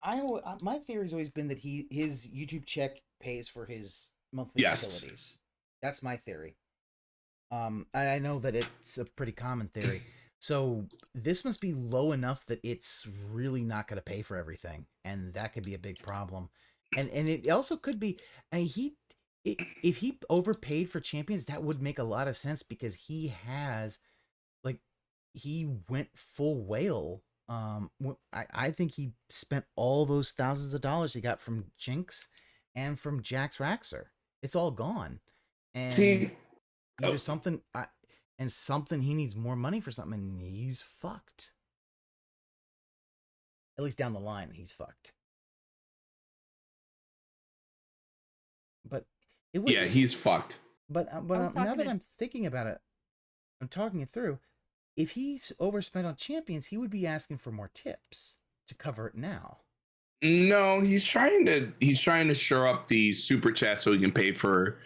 my theory has always been that his YouTube check pays for his monthly utilities. That's my theory. I know that it's a pretty common theory. So this must be low enough that it's really not going to pay for everything, and that could be a big problem. And it also could be, if he overpaid for Champions, that would make a lot of sense, because he has, like, he went full whale. I think he spent all those thousands of dollars he got from Jinx and from Jax Raxer. It's all gone. And either something he needs more money for something, and he's fucked. At least down the line, he's fucked. But he's fucked. But now that I'm thinking about it, I'm talking it through. If he's overspent on champions, he would be asking for more tips to cover it now. No, he's trying to shore up the super chat so he can pay for,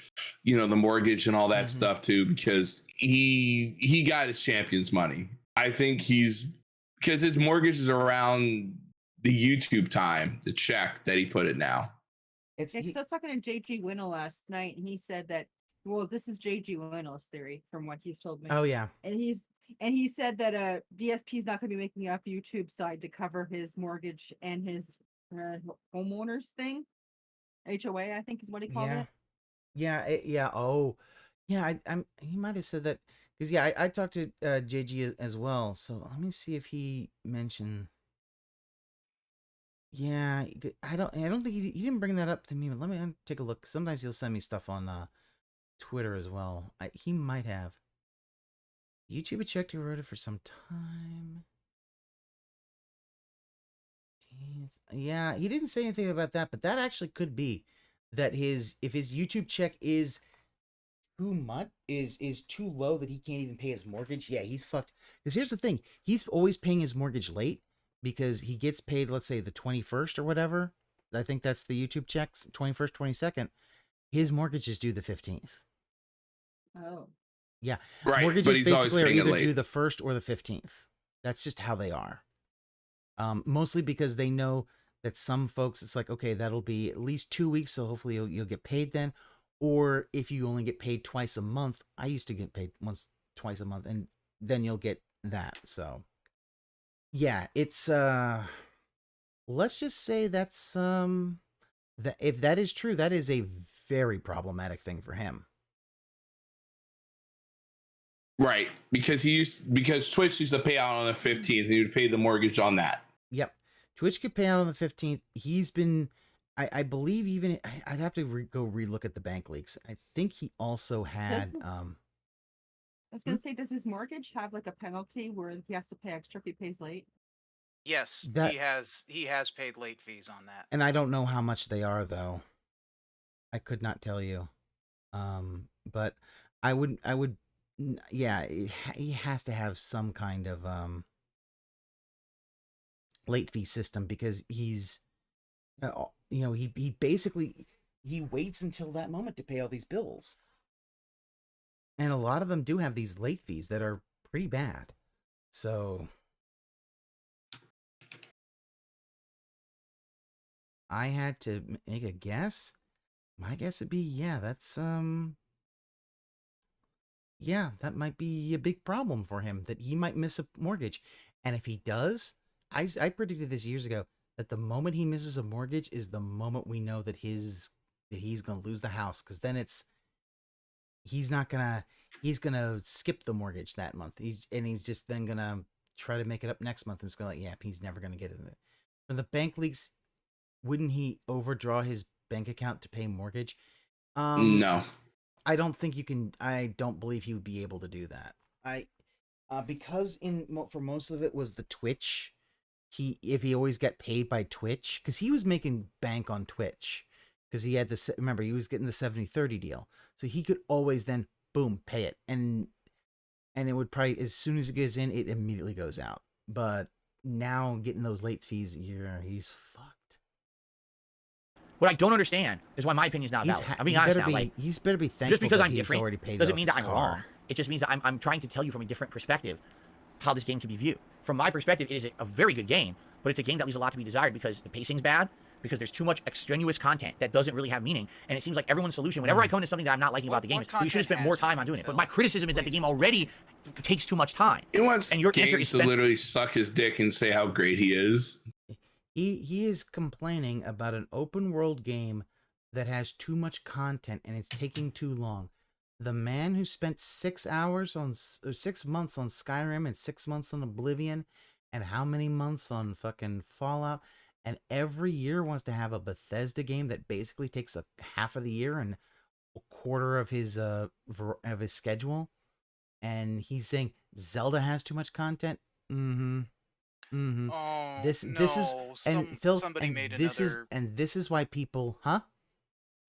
the mortgage and all that stuff too, because he got his champions money. I think because his mortgage is around the YouTube time, the check that he put it now. I was talking to JG Winnell last night, and he said that, well, this is JG Winnell's theory from what he's told me. Oh yeah. And he said that DSP is not going to be making enough YouTube side to cover his mortgage and his homeowners thing. HOA, I think is what he called it. Yeah. Oh, yeah. He might have said that because I talked to JG as well. So let me see if he mentioned. Yeah, I don't think he didn't bring that up to me. But let me take a look. Sometimes he'll send me stuff on Twitter as well. He might have. YouTube had checked wrote it for some time. Yeah, he didn't say anything about that, but that actually could be that if his YouTube check is too much, is too low that he can't even pay his mortgage. Yeah, he's fucked. Because here's the thing, he's always paying his mortgage late because he gets paid, let's say the 21st or whatever. I think that's the YouTube checks, 21st, 22nd. His mortgage is due the 15th. Oh. Yeah, right. Mortgages basically are either due the 1st or the 15th. That's just how they are. Mostly because they know that some folks, it's like, okay, that'll be at least 2 weeks, so hopefully you'll get paid then. Or if you only get paid twice a month, I used to get paid twice a month, and then you'll get that. So, yeah, it's let's just say that's that if that is true, that is a very problematic thing for him. Right, because Twitch used to pay out on the 15th, and he would pay the mortgage on that. Yep, Twitch could pay out on the 15th. He's been, I believe, even I'd have to go relook at the bank leaks. I think he also had. I was gonna say, does his mortgage have like a penalty where he has to pay extra if he pays late? Yes, he has paid late fees on that. And I don't know how much they are though. I could not tell you. But I would. Yeah, he has to have some kind of late fee system because he's, he basically waits until that moment to pay all these bills, and a lot of them do have these late fees that are pretty bad. So I had to make a guess. My guess would be that's yeah, that might be a big problem for him, that he might miss a mortgage. And if he does, I predicted this years ago, that the moment he misses a mortgage is the moment we know that he's going to lose the house. Because then he's going to skip the mortgage that month. He's just then going to try to make it up next month. And it's going to he's never going to get it. For the bank leaks, wouldn't he overdraw his bank account to pay mortgage? No. I don't think you can. I don't believe he would be able to do that. Because for most of it was the Twitch. If he always got paid by Twitch, because he was making bank on Twitch, because he had remember he was getting the 70-30 deal, so he could always then boom pay it, and it would probably, as soon as it goes in, it immediately goes out. But now getting those late fees, he's fucked. What I don't understand is why my opinion is not valid. I'm being honest now. He's better be thankful just because I'm he's different already paid doesn't off mean his that I'm car. wrong. It just means that I'm trying to tell you from a different perspective how this game can be viewed. From my perspective, it is a very good game, but it's a game that leaves a lot to be desired because the pacing's bad, because there's too much extraneous content that doesn't really have meaning, and it seems like everyone's solution, whenever I come into something that I'm not liking about the game, is we should have spent more time on doing it. But my criticism is that the game already takes too much time. He wants and your answer is to literally suck his dick and say how great he is. He is complaining about an open world game that has too much content and it's taking too long. The man who spent 6 hours on 6 months on Skyrim and 6 months on Oblivion, and how many months on fucking Fallout, and every year wants to have a Bethesda game that basically takes a half of the year and a quarter of his schedule, and he's saying Zelda has too much content. Oh, This no. is and Phil, Somebody and made this another. is why people, huh?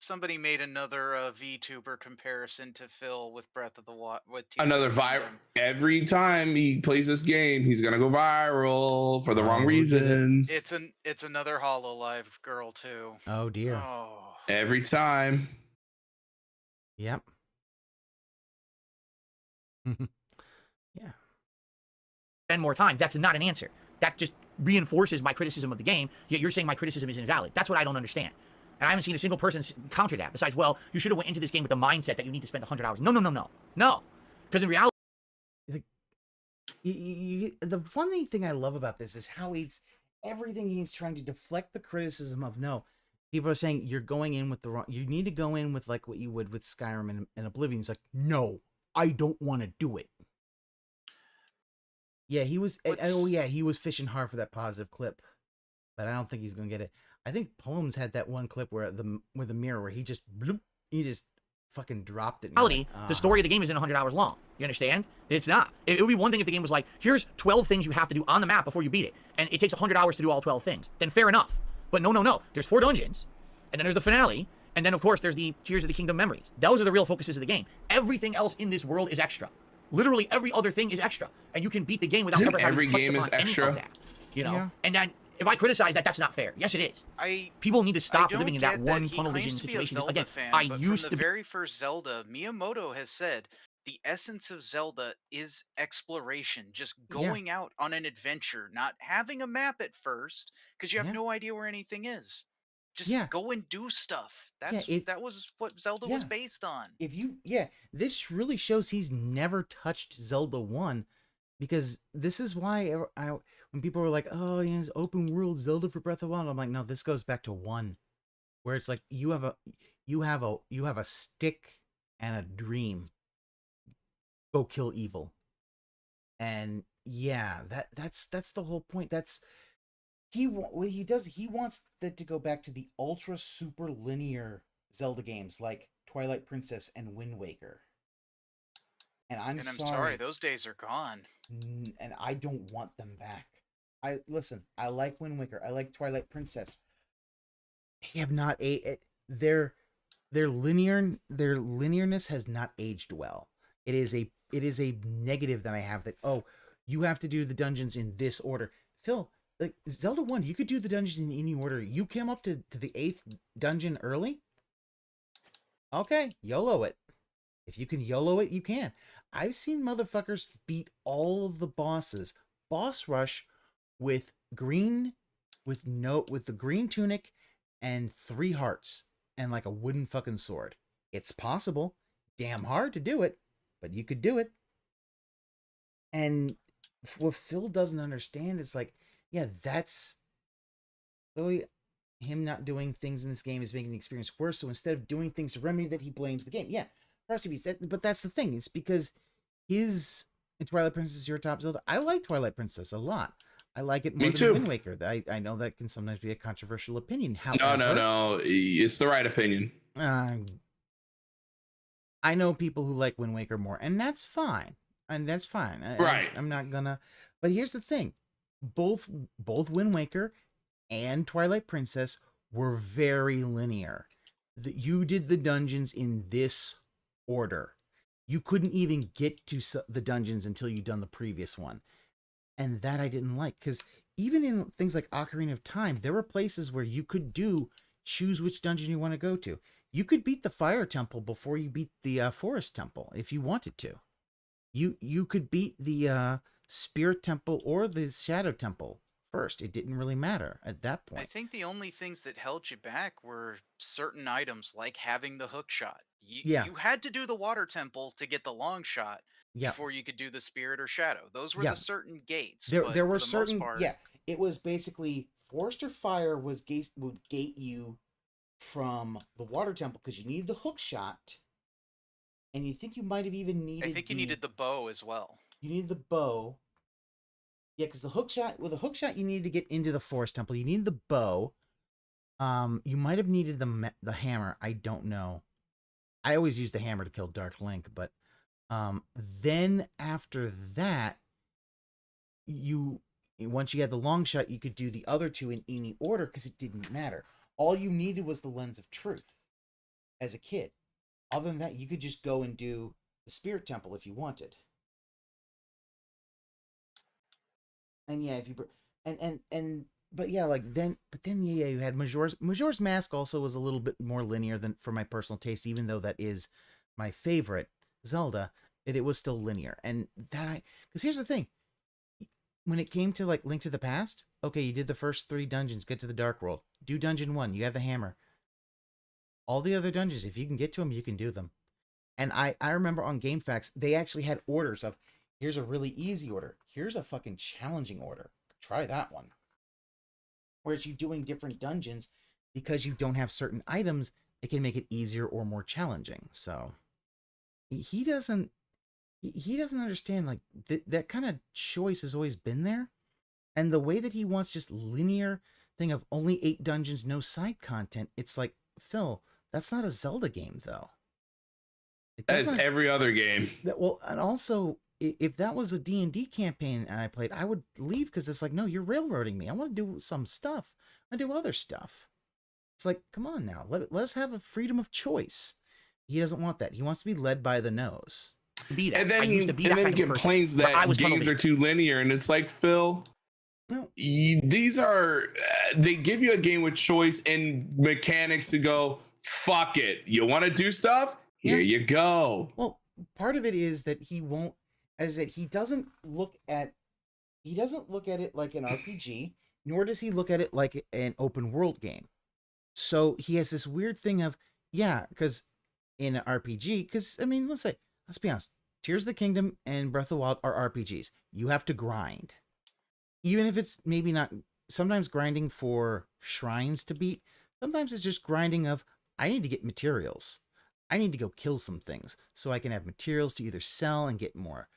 Somebody made another VTuber comparison to Phil with Breath of the Wild. With Tears Another of the viral. Kingdom. Every time he plays this game, he's gonna go viral for the wrong Oh, did it? reasons. It's another HoloLive girl too. Oh dear. Oh. Every time. Yep. Yeah. Spend more time. That's not an answer. That just reinforces my criticism of the game, yet you're saying my criticism is invalid. That's what I don't understand. And I haven't seen a single person counter that, besides, well, you should have went into this game with the mindset that you need to spend 100 hours. No. Because in reality... The funny thing I love about this is how everything he's trying to deflect the criticism of, no, people are saying you're going in with the wrong, you need to go in with like what you would with Skyrim and Oblivion. He's like, no, I don't want to do it. Yeah, he was, he was fishing hard for that positive clip, but I don't think he's going to get it. I think Poems had that one clip where with the mirror where he just fucking dropped it. The story of the game isn't 100 hours long. You understand? It's not. It would be one thing if the game was like, here's 12 things you have to do on the map before you beat it, and it takes 100 hours to do all 12 things. Then fair enough. But no. There's 4 dungeons, and then there's the finale, and then of course there's the Tears of the Kingdom memories. Those are the real focuses of the game. Everything else in this world is extra. Literally every other thing is extra, and you can beat the game without ever having touched upon any of that. You know? Yeah. And then if I criticize that, that's not fair. Yes, it is. People need to stop living in that one tunnel vision situation. Again, from the very first Zelda, Miyamoto has said the essence of Zelda is exploration, just going out on an adventure, not having a map at first because you have no idea where anything is. Just go and do stuff. That was what Zelda was based on. This really shows he's never touched Zelda 1, because this is why when people were like, oh, it's open world Zelda for Breath of the Wild, I'm like, no, this goes back to 1, where it's like you have a stick and a dream. Go kill evil. And that's the whole point. That's what he does. He wants that to go back to the ultra super linear Zelda games like Twilight Princess and Wind Waker. And I'm sorry, those days are gone. And I don't want them back. I like Wind Waker. I like Twilight Princess. They have not their linearness has not aged well. It is a negative that I have, that you have to do the dungeons in this order. Phil, like Zelda 1, you could do the dungeons in any order. You came up to the 8th dungeon early. Okay, YOLO it. If you can YOLO it, you can. I've seen motherfuckers beat all of the bosses, boss rush, with the green tunic and 3 hearts and like a wooden fucking sword. It's possible. Damn hard to do it, but you could do it. And what Phil doesn't understand is like, that's really him not doing things in this game is making the experience worse. So instead of doing things to remedy that, he blames the game. Yeah, but that's the thing. It's because Twilight Princess is your top Zelda. I like Twilight Princess a lot. I like it more than Wind Waker. I know that can sometimes be a controversial opinion. However, no. It's the right opinion. I know people who like Wind Waker more, and that's fine. Right. I'm not gonna. But here's the thing: both Wind Waker and Twilight Princess were very linear. You did the dungeons in this order. You couldn't even get to the dungeons until you'd done the previous one. And that I didn't like, because even in things like Ocarina of Time, there were places where you could choose which dungeon you want to go to. You could beat the Fire Temple before you beat the Forest Temple if you wanted to. You could beat the Spirit Temple or the Shadow Temple first. It didn't really matter at that point. I think the only things that held you back were certain items, like having the hook shot. You had to do the Water Temple to get the long shot before you could do the Spirit or Shadow. Those were the certain gates. There were certain it was basically Forest or Fire would gate you from the Water Temple because you needed the hook shot and you think you might have even needed. I think you needed the bow as well. You needed the bow. Yeah, because the hook shot. With a hook shot, you needed to get into the forest temple. You needed the bow. You might have needed the hammer. I don't know. I always use the hammer to kill Dark Link, but then after that, once you had the long shot, you could do the other two in any order because it didn't matter. All you needed was the lens of truth as a kid. Other than that, you could just go and do the spirit temple if you wanted. And yeah, if you but yeah, yeah, you had Majora's Mask also was a little bit more linear than for my personal taste, even though that is my favorite Zelda. It was still linear, and because here's the thing. When it came to like Link to the Past, okay, you did the first 3 dungeons, get to the Dark World, do dungeon 1, you have the hammer. All the other dungeons, if you can get to them, you can do them. And I remember on GameFAQs, they actually had orders of, here's a really easy order, here's a fucking challenging order. Try that one. Whereas you doing different dungeons, because you don't have certain items, it can make it easier or more challenging. So he doesn't understand, like, that kind of choice has always been there. And the way that he wants just linear thing of only 8 dungeons, no side content, it's like, Phil, that's not a Zelda game, though. That's every other game. Well, and also, if that was a D&D campaign and I played, I would leave because it's like, no, you're railroading me. I want to do some stuff. I do other stuff. It's like, come on now. Let us have a freedom of choice. He doesn't want that. He wants to be led by the nose. And then he complains that games are too linear, and it's like, Phil, these are, they give you a game with choice and mechanics to go, fuck it. You want to do stuff? Here you go. Well, part of it is that he won't, as that he doesn't look at it like an RPG, nor does he look at it like an open world game. So he has this weird thing of, because in an RPG, because, I mean, let's be honest, Tears of the Kingdom and Breath of the Wild are RPGs. You have to grind. Even if it's maybe not, sometimes grinding for shrines to beat, sometimes it's just grinding of, I need to get materials. I need to go kill some things so I can have materials to either sell and get more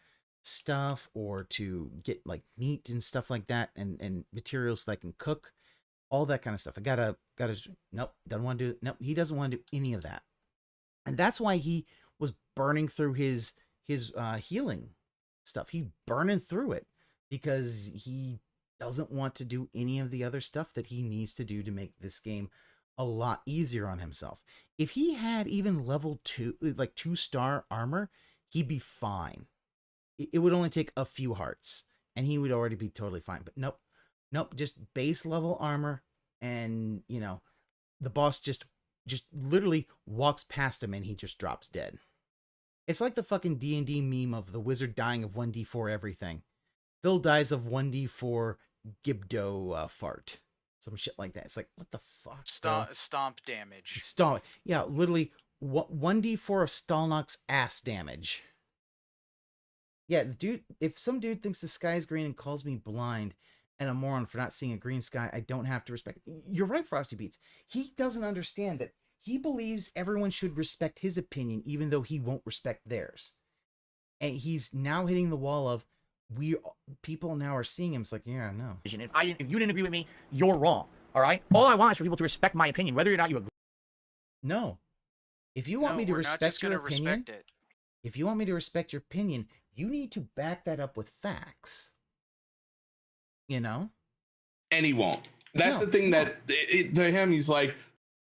stuff, or to get like meat and stuff like that, and materials that I can cook, all that kind of stuff. I gotta, nope, doesn't want to do, nope, he doesn't want to do any of that. And that's why he was burning through his healing stuff. He burning through it because he doesn't want to do any of the other stuff that he needs to do to make this game a lot easier on himself. If he had even level 2, like 2-star armor, he'd be fine. It would only take a few hearts and he would already be totally fine. But nope, just base level armor, and the boss just literally walks past him and he just drops dead. It's like the fucking D&D meme of the wizard dying of 1d4 everything. Phil dies of 1d4 Gibdo fart. Some shit like that. It's like, what the fuck? Stomp damage. Stomp. Yeah, literally 1d4 of Stalnock's ass damage. Yeah, dude, if some dude thinks the sky is green and calls me blind and a moron for not seeing a green sky, I don't have to respect it. You're right, Frosty Beats. He doesn't understand that he believes everyone should respect his opinion, even though he won't respect theirs. And he's now hitting the wall of, people now are seeing him. It's like, yeah, no. If you didn't agree with me, you're wrong. All right? All I want is for people to respect my opinion, whether or not you agree. No. If you want me to respect your opinion, if you want me to respect your opinion, you need to back that up with facts. And he won't. That's the thing that to him, he's like,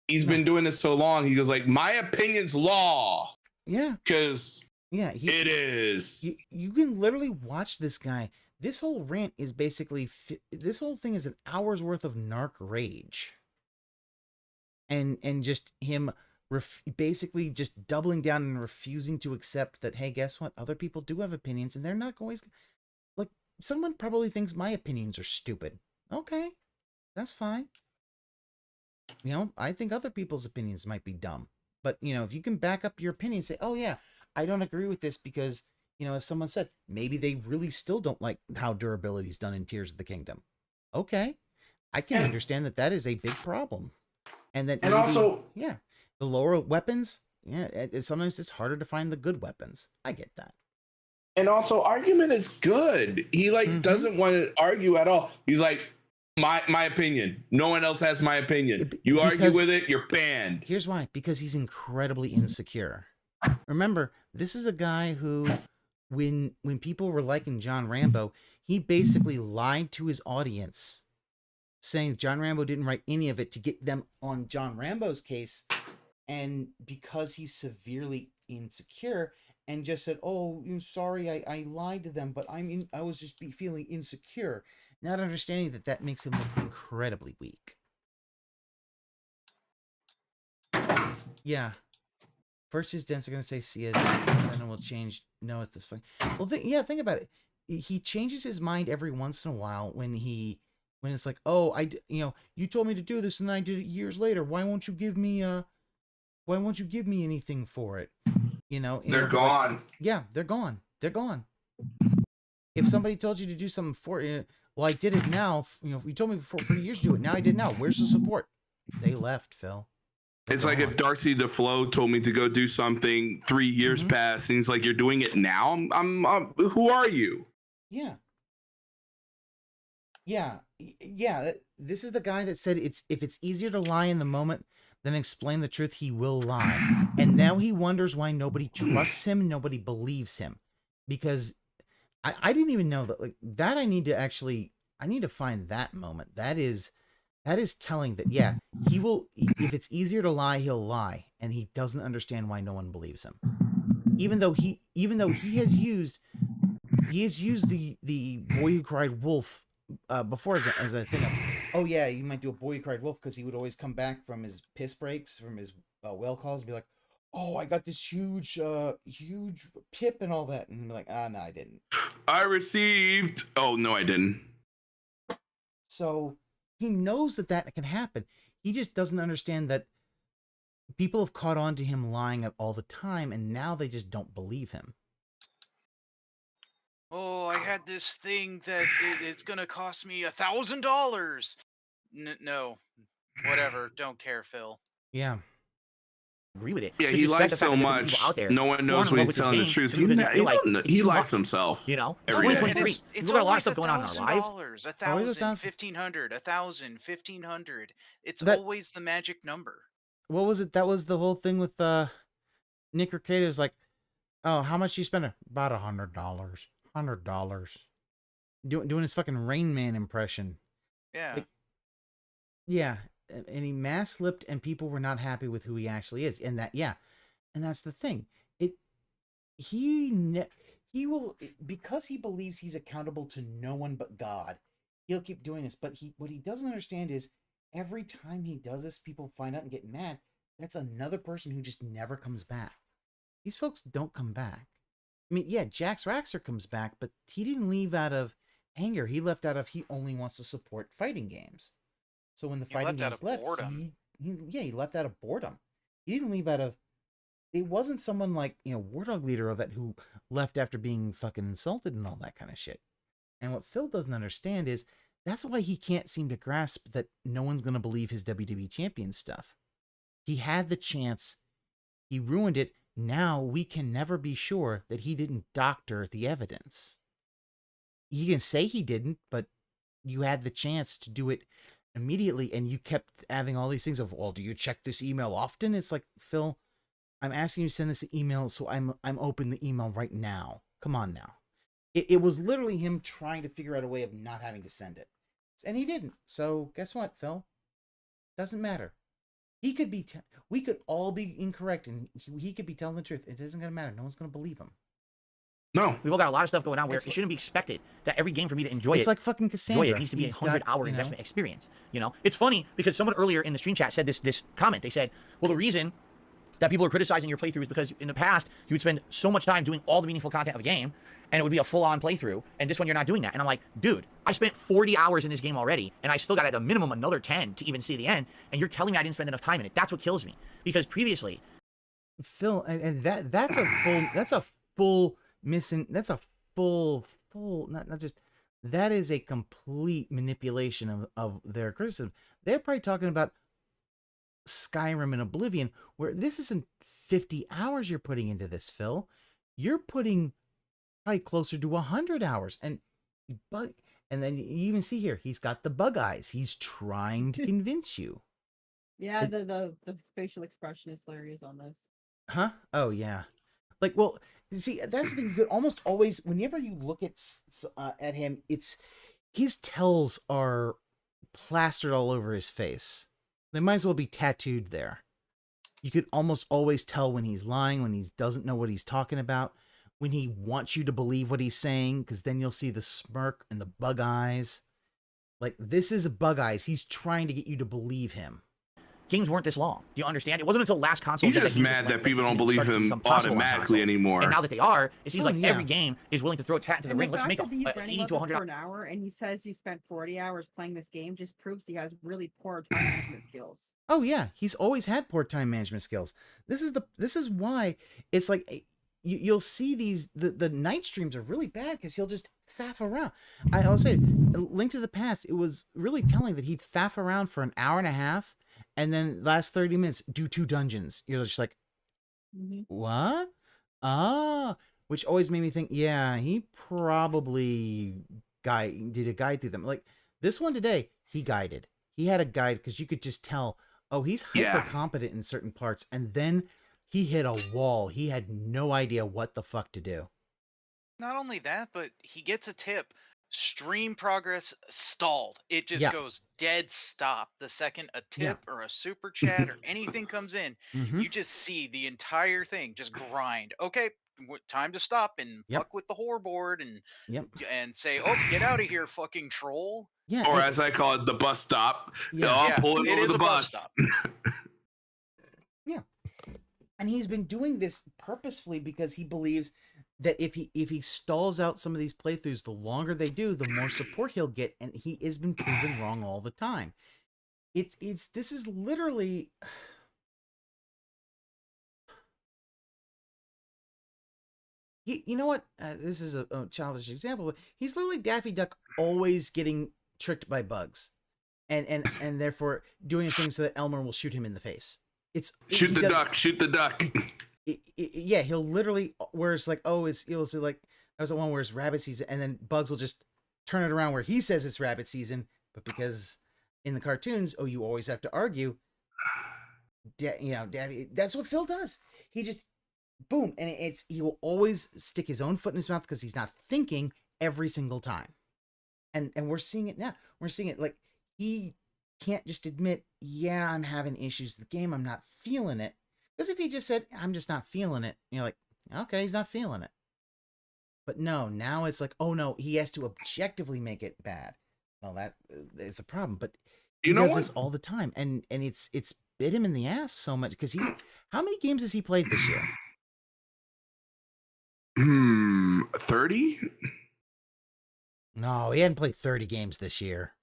he's been doing this so long. He goes like, my opinion's law. Yeah. Because it is. You can literally watch this guy. This whole rant is basically, this whole thing is an hour's worth of narc rage. And just him basically just doubling down and refusing to accept that, hey, guess what? Other people do have opinions, and they're not always, like, someone probably thinks my opinions are stupid. Okay, that's fine. I think other people's opinions might be dumb. But, if you can back up your opinion and say, oh, yeah, I don't agree with this because, as someone said, maybe they really still don't like how durability is done in Tears of the Kingdom. Okay, I can understand that is a big problem. And then also, the lower weapons, sometimes it's harder to find the good weapons. I get that. And also, argument is good. He doesn't want to argue at all. He's like, my opinion. No one else has my opinion. You argue with it, you're banned. Here's why. Because he's incredibly insecure. Remember, this is a guy who, when people were liking John Rambo, he basically lied to his audience, saying John Rambo didn't write any of it to get them on John Rambo's case. And because he's severely insecure, and just said, "Oh, sorry, I lied to them, but I was just feeling insecure," not understanding that makes him look incredibly weak. Yeah. First his dents are gonna say "see ya," and then it will change. No, it's this fun. Well, think about it. He changes his mind every once in a while when it's like, "Oh, you told me to do this, and then I did it years later. Why won't you give me anything for it?" They're gone. Like, yeah, they're gone. They're gone. If somebody told you to do something for you, well, I did it now. You told me for years to do it. Now I did it now. Where's the support? They left, Phil. It's like if Darcy the Flow told me to go do something 3 years past, and he's like, "You're doing it now? I'm who are you?" Yeah. This is the guy that said if it's easier to lie in the moment than explain the truth, he will lie. And now he wonders why nobody trusts him, nobody believes him. Because I didn't even know that. I need to find that moment. That is telling that, yeah, he will, if it's easier to lie, he'll lie. And he doesn't understand why no one believes him. Even though he has used the boy who cried wolf before as a thing of, oh yeah, you might do a boy who cried wolf, because he would always come back from his piss breaks, from his whale calls, and be like, "Oh, I got this huge pip and all that," and be like, no, I didn't. I received. Oh no, I didn't. So he knows that can happen. He just doesn't understand that people have caught on to him lying all the time, and now they just don't believe him. Oh, I had this thing that it's gonna cost me $1,000. No, whatever. Don't care, Phil. Yeah. Agree with it. Yeah, he lies so much. No one knows when he's telling the truth. He lies himself. It's every day. 2023. We've got a lot of stuff going on in our lives. $1,000, $1,500, $1,000, $1,500. It's always the magic number. What was it? That was the whole thing with Nick Arcade. It was like, "Oh, how much you spend?" About $100. $100. Doing his fucking Rain Man impression. Yeah. Yeah, and he mass slipped, and people were not happy with who he actually is, and that's the thing. He will, because he believes he's accountable to no one but God. He'll keep doing this, but what he doesn't understand is every time he does this, people find out and get mad. That's another person who just never comes back. These folks don't come back. I mean, yeah, Jax Raxer comes back, but he didn't leave out of anger. He left out of he only wants to support fighting games. So when the fighting games left, he left out of boredom. He didn't leave out of. It wasn't someone like War Dog Leader of that who left after being fucking insulted and all that kind of shit. And what Phil doesn't understand is that's why he can't seem to grasp that no one's gonna believe his WWE champion stuff. He had the chance, he ruined it. Now we can never be sure that he didn't doctor the evidence. You can say he didn't, but you had the chance to do it immediately, and you kept having all these things of, well, do you check this email often? It's like, Phil, I'm asking you to send this email, so I'm open the email right now. Come on now. It was literally him trying to figure out a way of not having to send it, and he didn't. So guess what, Phil? Doesn't matter. He could be. We could all be incorrect, and he could be telling the truth. It isn't gonna matter. No one's gonna believe him. No, we've all got a lot of stuff going on where it shouldn't be expected that every game for me to enjoy it. It's like fucking Cassandra. It needs to be a 100-hour investment experience. It's funny because someone earlier in the stream chat said this comment. They said, "Well, the reason that people are criticizing your playthrough is because in the past you would spend so much time doing all the meaningful content of a game, and it would be a full-on playthrough. And this one you're not doing that." And I'm like, dude, I spent 40 hours in this game already, and I still got at the minimum another 10 to even see the end. And you're telling me I didn't spend enough time in it. That's what kills me. Because previously, Phil, and that's a full not just, that is a complete manipulation of their criticism. They're probably talking about Skyrim and Oblivion, where this isn't 50 hours you're putting into this, Phil. You're putting probably closer to 100 hours. And then you even see here, he's got the bug eyes. He's trying to convince you. Yeah, the facial expression is hilarious on this. Huh? Oh, yeah. Like, well, see, that's the thing. You could almost always, whenever you look at him, his tells are plastered all over his face. They might as well be tattooed there. You could almost always tell when he's lying, when he doesn't know what he's talking about, when he wants you to believe what he's saying, because then you'll see the smirk and the bug eyes. Like, this is a bug eyes. He's trying to get you to believe him. Games weren't this long. Do you understand? It wasn't until last console. He's just mad that people don't believe him automatically anymore. And now that they are, it seems like every game is willing to throw its hat into the ring. Let's make a 80 to 100 for an hour, and he says he spent 40 hours playing this game. Just proves he has really poor time management skills. Oh yeah, he's always had poor time management skills. This is why it's like you'll see the night streams are really bad because he'll just faff around. I'll say, Link to the Past, it was really telling that he'd faff around for an hour and a half. And then last 30 minutes, do 2 dungeons. You're just like, what? Which always made me think, yeah, he probably did a guide through them. Like this one today, he guided. He had a guide because you could just tell, oh, he's hyper competent in certain parts. And then he hit a wall. He had no idea what the fuck to do. Not only that, but he gets a tip. Stream progress stalled. It just goes dead stop the second a tip or a super chat or anything comes in. You just see the entire thing just grind. Okay, time to stop and fuck with the whore board and say, oh, get out of here, fucking troll. Yeah, or as I call it, the bus stop. I'll pull it over the bus. Yeah, and he's been doing this purposefully because he believes that if he stalls out some of these playthroughs, the longer they do, the more support he'll get, and he has been proven wrong all the time. This is literally you know what? This is a childish example, but he's literally Daffy Duck always getting tricked by bugs, and therefore doing things so that Elmer will shoot him in the face. Shoot the duck. Yeah, he'll literally, where it's like, oh, it was like, that was the one where it's rabbit season, and then Bugs will just turn it around where he says it's rabbit season, but because in the cartoons, oh, you always have to argue, Daddy, that's what Phil does. He just, boom, and he will always stick his own foot in his mouth because he's not thinking every single time. And we're seeing it now. We're seeing it, like, he can't just admit, yeah, I'm having issues with the game, I'm not feeling it. Because if he just said, I'm just not feeling it, you're like, okay, he's not feeling it. But no, now it's like, oh no, he has to objectively make it bad. Well, that it's a problem. But he does this all the time, and it's bit him in the ass so much because how many games has he played this year? 30? No, he hadn't played 30 games this year.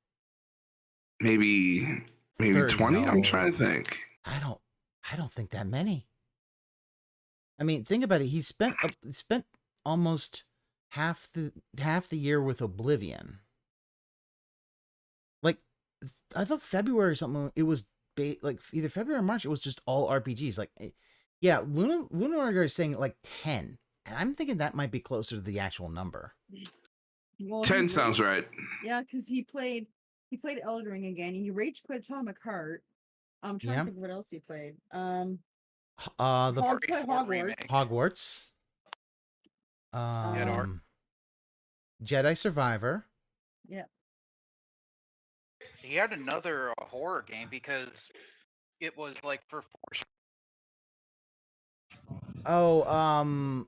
Maybe 20. No. I'm trying to think. I don't think that many. I mean, think about it. He spent almost half the year with Oblivion. Like, I thought February or something. It was like either February or March. It was just all RPGs. Like, yeah, Lunar is saying like 10, and I'm thinking that might be closer to the actual number. Well, 10 sounds right. Yeah, because he played Elden Ring again, and he rage quit Atomic Heart. I'm trying to think of what else he played. The Hogwarts. Hogwarts. Jedi Survivor. Yeah. He had another horror game because it was like for 4.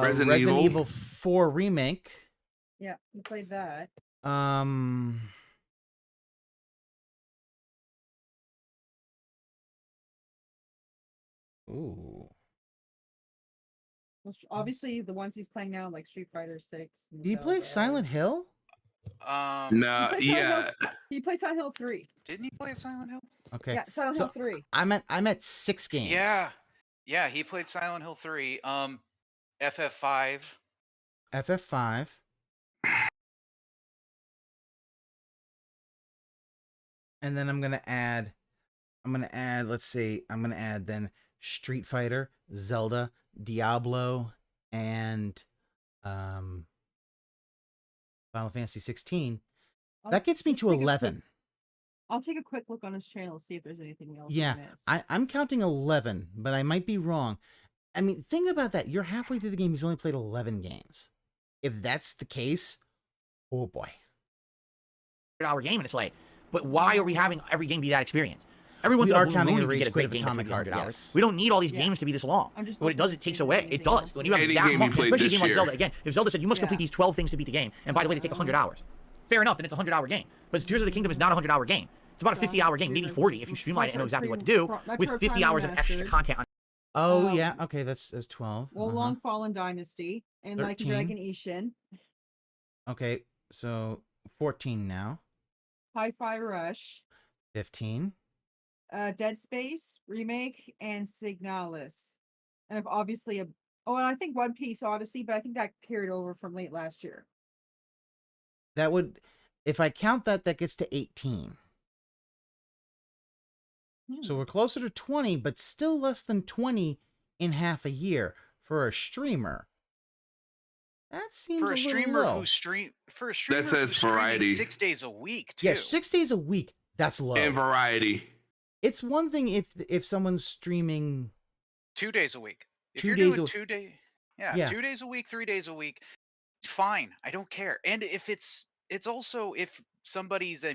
Resident Evil 4 remake. Yeah, he played that. Ooh. Well, obviously, the ones he's playing now, like Street Fighter 6. Did he play Silent Hill? No, He played Silent Hill 3. Didn't he play Silent Hill? Okay. Yeah, Silent Hill 3. I'm at 6 games. Yeah, he played Silent Hill 3. FF5. FF5. And then I'm gonna add. Let's see. I'm gonna add then Street Fighter, Zelda, Diablo, and Final Fantasy 16. That gets me to 11. I'll take a quick look on his channel, see if there's anything else. Yeah, I'm counting 11, but I might be wrong. I mean, think about that. You're halfway through the game. He's only played 11 games. If that's the case, oh boy. $100 game, and it's like, but why are we having every game be that experience? Every once in a while, we get a great game that's maybe 100 hours. Yes. We don't need all these games to be this long. What it does, it takes away. It does. When you have that much, especially a game like Zelda. Again, if Zelda said you must complete these 12 things to beat the game, and by the way, they take 100 hours. Fair enough, then it's a 100-hour game. But Tears of the Kingdom is not a 100-hour game. It's about a 50-hour game, maybe 40 if you streamline it and know exactly what to do, with 50 hours of extra content on. Oh yeah, okay, that's 12. Well, Long Fallen Dynasty and Like a Dragon Ishin. Okay, so 14 now. Hi-Fi Rush. 15. Dead Space remake and Signalis, and obviously and I think One Piece Odyssey, but I think that carried over from late last year. That would, if I count that, that gets to 18. So we're closer to 20, but still less than 20 in half a year for a streamer. That seems for a streamer low. who stream for a streamer That says who's streaming variety. 6 days a week too. Yeah, 6 days a week. That's low. And variety. It's one thing if someone's streaming 2 days a week. If 2 you're days doing a- 2 days, 2 days a week, 3 days a week, fine. I don't care. And if it's also if somebody's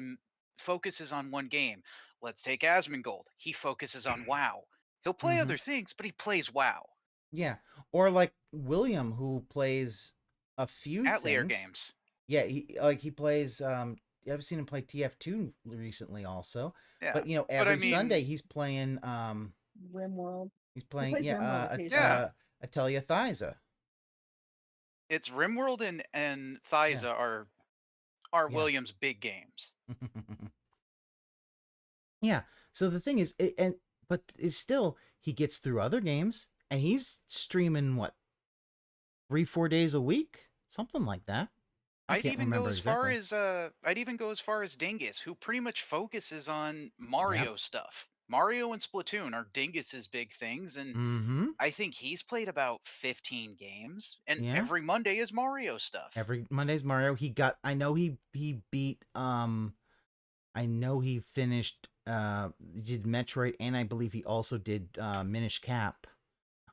focuses on one game. Let's take Asmongold. He focuses on WoW. He'll play other things, but he plays WoW. Yeah, or like William, who plays a few Atelier things. games. Yeah, he plays. I've seen him play TF2 recently, also. Yeah, but you know, but I every mean- Sunday he's playing. RimWorld. He's playing. plays RimWorld occasionally. Atelier Thyza. It's RimWorld and Thyza are William's big games. Yeah. So the thing is, but it's still he gets through other games, and he's streaming what 3-4 days a week, something like that. I'd even go as far as Dingus, who pretty much focuses on Mario stuff. Mario and Splatoon are Dingus's big things, and I think he's played about 15 games, and every Monday is Mario stuff. Every Monday's Mario. I know he beat. I know he finished. Did Metroid, and I believe he also did Minish Cap.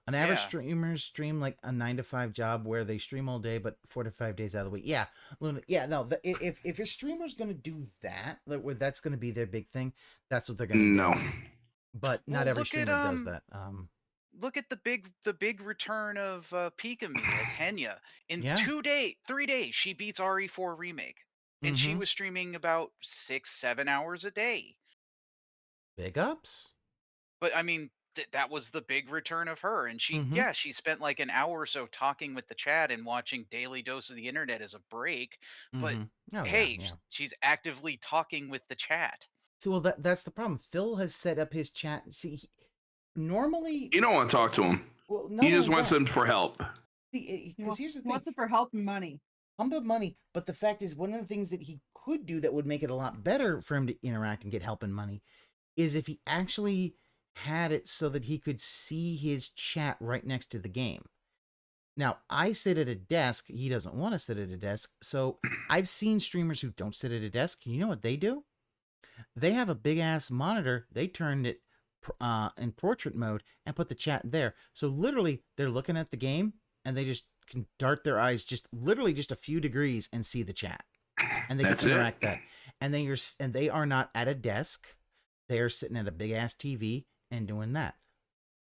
On average, streamers stream like a 9 to 5 job where they stream all day, but 4 to 5 days out of the week. Yeah, Luna. Yeah, no. If your streamer's gonna do that, that's gonna be their big thing. That's what they're gonna do. But not every streamer does that. Look at the big return of Pikami as Henya. In 3 days, she beats RE4 remake, and she was streaming about 6-7 hours a day. Big ups. But I mean, that was the big return of her, and she she spent like an hour or so talking with the chat and watching Daily Dose of the Internet as a break. But she's actively talking with the chat. So that's the problem. Phil has set up his chat. See, normally You don't want to talk to him. Well, he just wants them for help. Because here's the thing. He wants it for help and money. But the fact is, one of the things that he could do that would make it a lot better for him to interact and get help and money is if he actually had it so that he could see his chat right next to the game. Now, I sit at a desk. He doesn't want to sit at a desk. So I've seen streamers who don't sit at a desk. You know what they do? They have a big-ass monitor. They turned it in portrait mode and put the chat there. So literally, they're looking at the game, and they just can dart their eyes just literally just a few degrees and see the chat. And they can interact that. And they are not at a desk. They are sitting at a big-ass TV and doing that.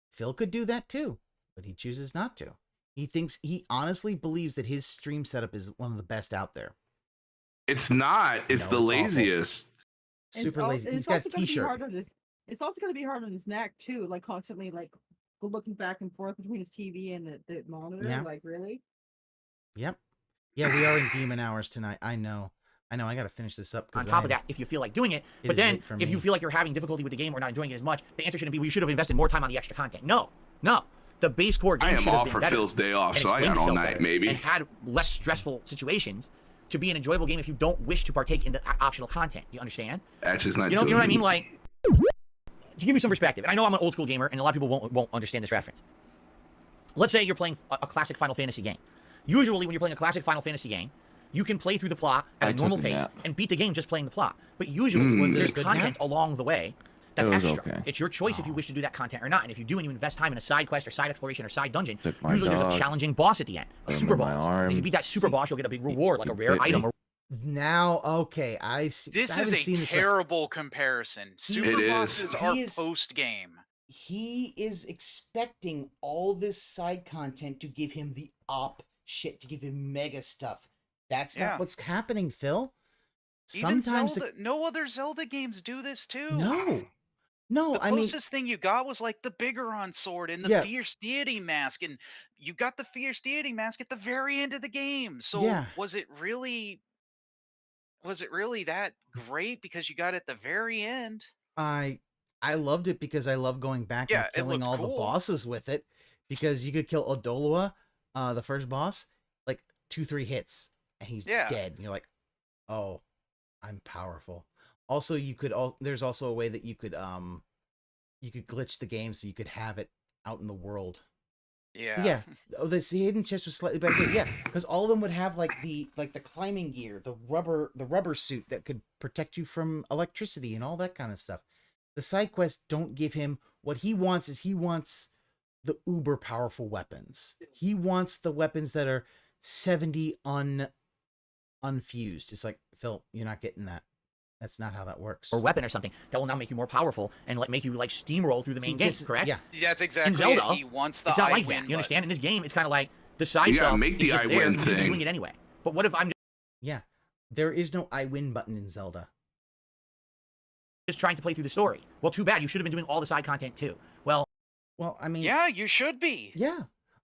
Phil could do that too, but he chooses not to. He honestly believes that his stream setup is one of the best out there. It's not. It's the laziest. Super lazy. He's got a t-shirt. It's also going to be hard on his neck too, like constantly like looking back and forth between his TV and the monitor. Yeah. Like really? Yep. Yeah, we are in demon hours tonight. I know. I got to finish this up. On top of that, if you feel like doing it, but then if you feel like you're having difficulty with the game or not enjoying it as much, the answer shouldn't be, well, you should have invested more time on the extra content. No. The base core game should have been I am off for Phil's day off, so I got all night, maybe. And had less stressful situations to be an enjoyable game if you don't wish to partake in the optional content. Do you understand? That's just not You know what I mean? Like, to give you some perspective, and I know I'm an old school gamer, and a lot of people won't understand this reference. Let's say you're playing a classic Final Fantasy game. Usually, when you're playing a classic Final Fantasy game, you can play through the plot at a normal pace and beat the game just playing the plot. But usually, there's content along the way that's extra. Okay. It's your choice if you wish to do that content or not. And if you do and you invest time in a side quest or side exploration or side dungeon, usually there's a challenging boss at the end, a super boss. And if you beat that super boss, you'll get a big reward, like a rare item. Now, okay, I see. This I haven't is seen a this terrible comparison. Super bosses are post-game. He is expecting all this side content to give him the op shit, to give him mega stuff. That's not what's happening, Phil. Even Sometimes Zelda, no other Zelda games do this too. No, the I mean, closest thing you got was like the Bigoron sword and the Fierce Deity mask, and you got the Fierce Deity mask at the very end of the game. So was it really that great because you got it at the very end? I loved it because I love going back and killing all the bosses with it, because you could kill Odolua, the first boss, like 2-3 hits and he's dead. And you're like, oh, I'm powerful. Also, there's also a way that you could glitch the game so you could have it out in the world. Yeah. Oh, the hidden chest was slightly better. Yeah, because all of them would have like the climbing gear, the rubber suit that could protect you from electricity and all that kind of stuff. The side quests don't give him what he wants. He wants the uber powerful weapons. He wants the weapons that are 70 unfused. It's like, Phil, you're not getting that. That's not how that works. Or weapon or something that will now make you more powerful and make you steamroll through the main game, correct? Yeah, that's exactly in Zelda, it. He wants the it's not I like win that. You understand? In this game, it's kind of like the side You gotta stuff make the is just I there. win You should be thing. doing it anyway. But what if I'm there is no I win button in Zelda. just trying to play through the story? Well, too bad. You should have been doing all the side content too. Well, I mean, yeah, you should be. Yeah,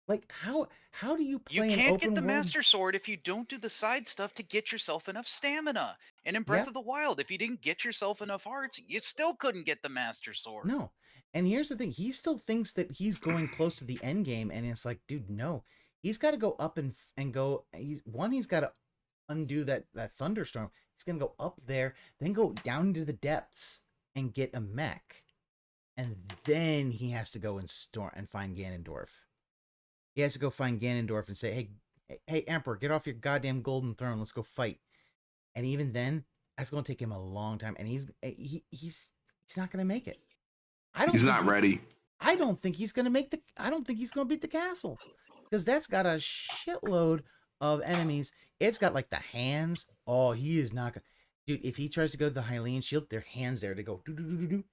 like how do you play You an can't open get the world? Master Sword if you don't do the side stuff to get yourself enough stamina. And in Breath of the Wild, if you didn't get yourself enough hearts, you still couldn't get the Master Sword. No. And here's the thing, he still thinks that he's going close to the end game, and it's like, dude, no. He's got to go up and go. He's got to undo that thunderstorm. He's gonna go up there, then go down into the depths and get a mech, and then he has to go and find Ganondorf. He has to go find Ganondorf and say, hey, Emperor, get off your goddamn golden throne. Let's go fight. And even then, that's going to take him a long time, and he's not going to make it. He's not ready. I don't think he's going to make I don't think he's going to beat the castle, because that's got a shitload of enemies. It's got like the hands. Oh, he is not. Dude, if he tries to go to the Hylian shield, there are hands there to go do,